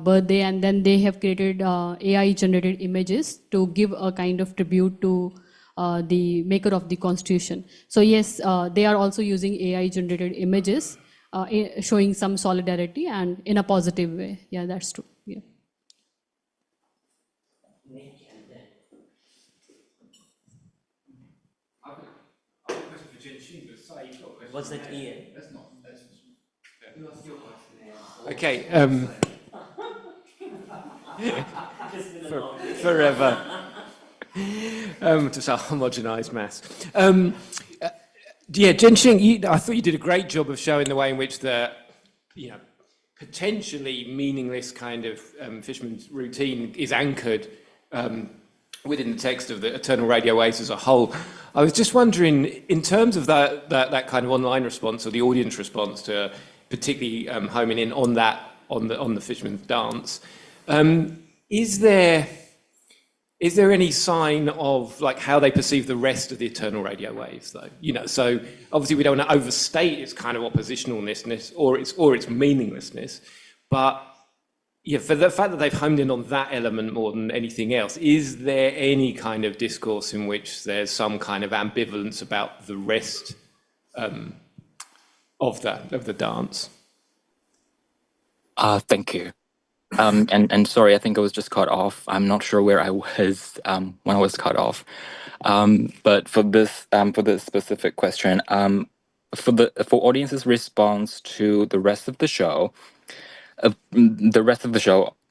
birthday, and then they have created AI-generated images to give a kind of tribute to the maker of the Constitution. So yes, they are also using AI-generated images, showing some solidarity and in a positive way. Yeah, that's true. Yeah. Was it Ian? Okay. Forever. Just a homogenised mass. Zhenxing, I thought you did a great job of showing the way in which the, potentially meaningless kind of fisherman's routine is anchored within the text of the Eternal Radio Waves as a whole. I was just wondering, in terms of that kind of online response or the audience response to particularly homing in on that, on the fisherman's dance, is there any sign of like how they perceive the rest of the Eternal Radio Waves, though? So obviously we don't want to overstate its kind of oppositionalness or its meaninglessness, but for the fact that they've homed in on that element more than anything else, is there any kind of discourse in which there's some kind of ambivalence about the rest of the dance? Thank you. And sorry, I think I was just cut off. I'm not sure where I was when I was cut off. But for this specific question, for audience's response to the rest of the show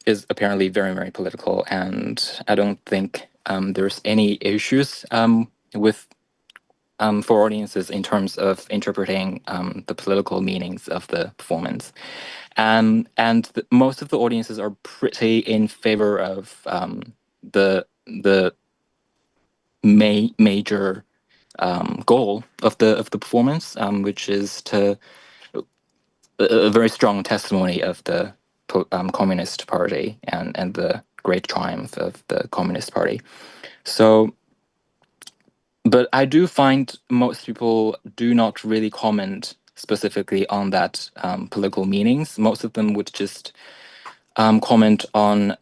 is apparently very, very political, and I don't think there's any issues with for audiences in terms of interpreting the political meanings of the performance. Most of the audiences are pretty in favor of the major goal of the performance, which is to a very strong testimony of the Communist Party and the great triumph of the Communist Party. So, but I do find most people do not really comment specifically on that political meanings. Most of them would just comment on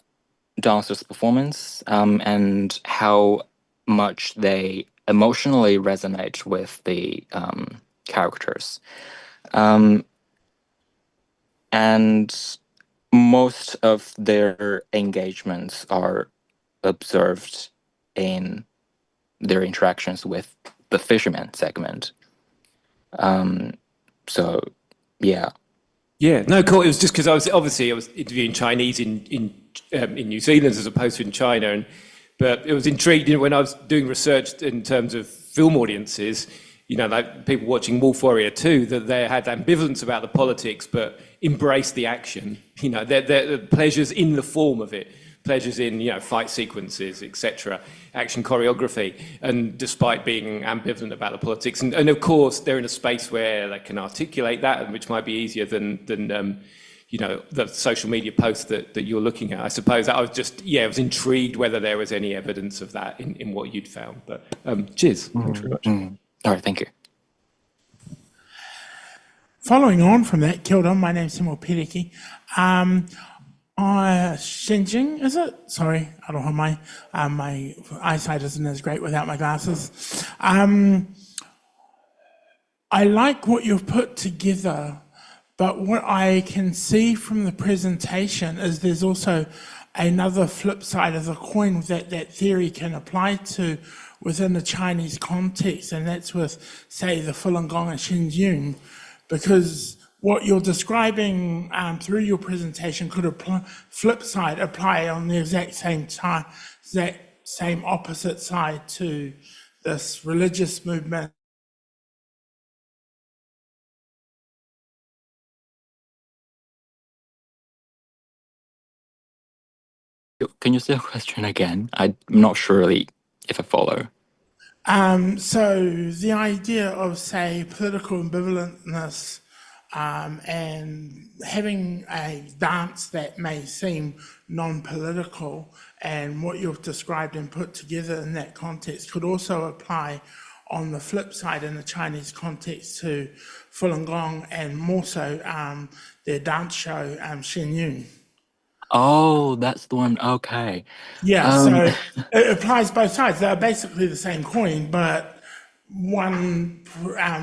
dancers' performance and how much they emotionally resonate with the characters. And most of their engagements are observed in their interactions with the fisherman segment. So, yeah. Yeah, no, cool. It was just because I was interviewing Chinese in New Zealand as opposed to in China, but it was intriguing when I was doing research in terms of film audiences. Like people watching Wolf Warrior 2, that they had ambivalence about the politics, but embraced the action. Their pleasures in the form of it, pleasures in fight sequences, etc., action choreography, and despite being ambivalent about the politics, and of course they're in a space where they can articulate that, and which might be easier than the social media posts that you're looking at. I suppose I was intrigued whether there was any evidence of that in what you'd found. But cheers. Thanks very much. All right, thank you. Following on from that, kia ora, my name's Timo Pereki. Zhenxing, is it? Sorry, I don't have my eyesight isn't as great without my glasses. I like what you've put together, but what I can see from the presentation is there's also another flip side of the coin that theory can apply to within the Chinese context, and that's with, say, the Falun Gong and Xinjiang, because what you're describing through your presentation could flip side apply on the exact same opposite side to this religious movement. Can you say the question again? I'm not sure really if I follow. So the idea of, say, political ambivalentness and having a dance that may seem non-political, and what you've described and put together in that context could also apply on the flip side in the Chinese context to Falun Gong and more so their dance show, Xinjiang. Oh, that's the one. Okay. Yeah, so it applies both sides. They're basically the same coin, but one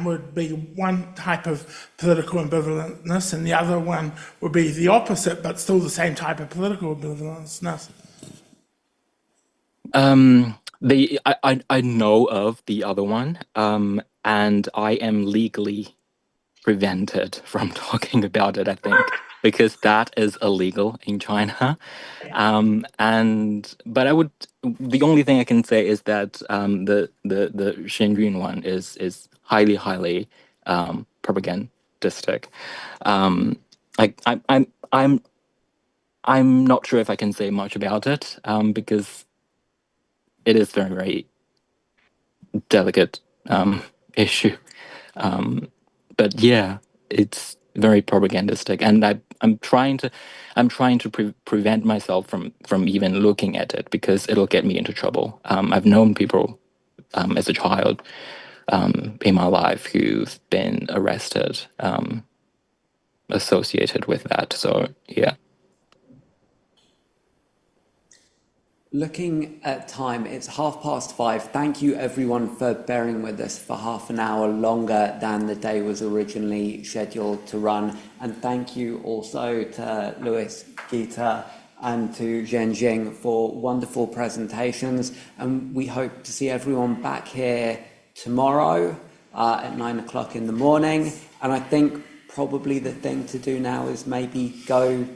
would be one type of political ambivalentness, and the other one would be the opposite, but still the same type of political ambivalentness. I know of the other one, and I am legally prevented from talking about it, I think, because that is illegal in China. But the only thing I can say is that the Xinjiang one is highly propagandistic. I'm not sure if I can say much about it because it is very, very delicate issue. But yeah, it's very propagandistic, and I'm trying to prevent myself from even looking at it because it'll get me into trouble. I've known people as a child in my life who've been arrested associated with that. So yeah. Looking at time, it's 5:30. Thank you everyone for bearing with us for half an hour longer than the day was originally scheduled to run. And thank you also to Lewis, Geeta, and to Zhenxing for wonderful presentations. And we hope to see everyone back here tomorrow at 9 o'clock in the morning. And I think probably the thing to do now is maybe go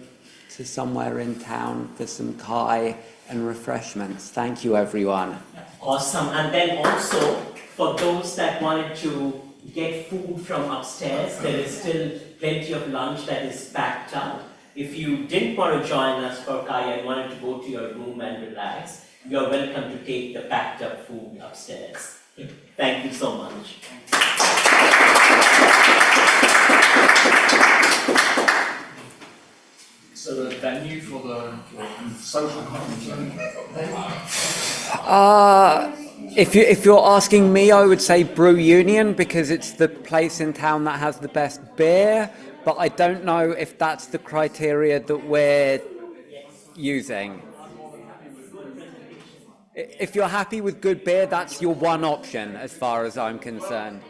to somewhere in town for some kai and refreshments. Thank you, everyone. Awesome. And then also, for those that wanted to get food from upstairs. There is still plenty of lunch that is packed up. If you didn't want to join us for Kaya and wanted to go to your room and relax, you're welcome to take the packed up food upstairs. Thank you so much. So the venue for the social conference? If you're asking me, I would say Brew Union because it's the place in town that has the best beer, but I don't know if that's the criteria that we're using. If you're happy with good beer, that's your one option as far as I'm concerned.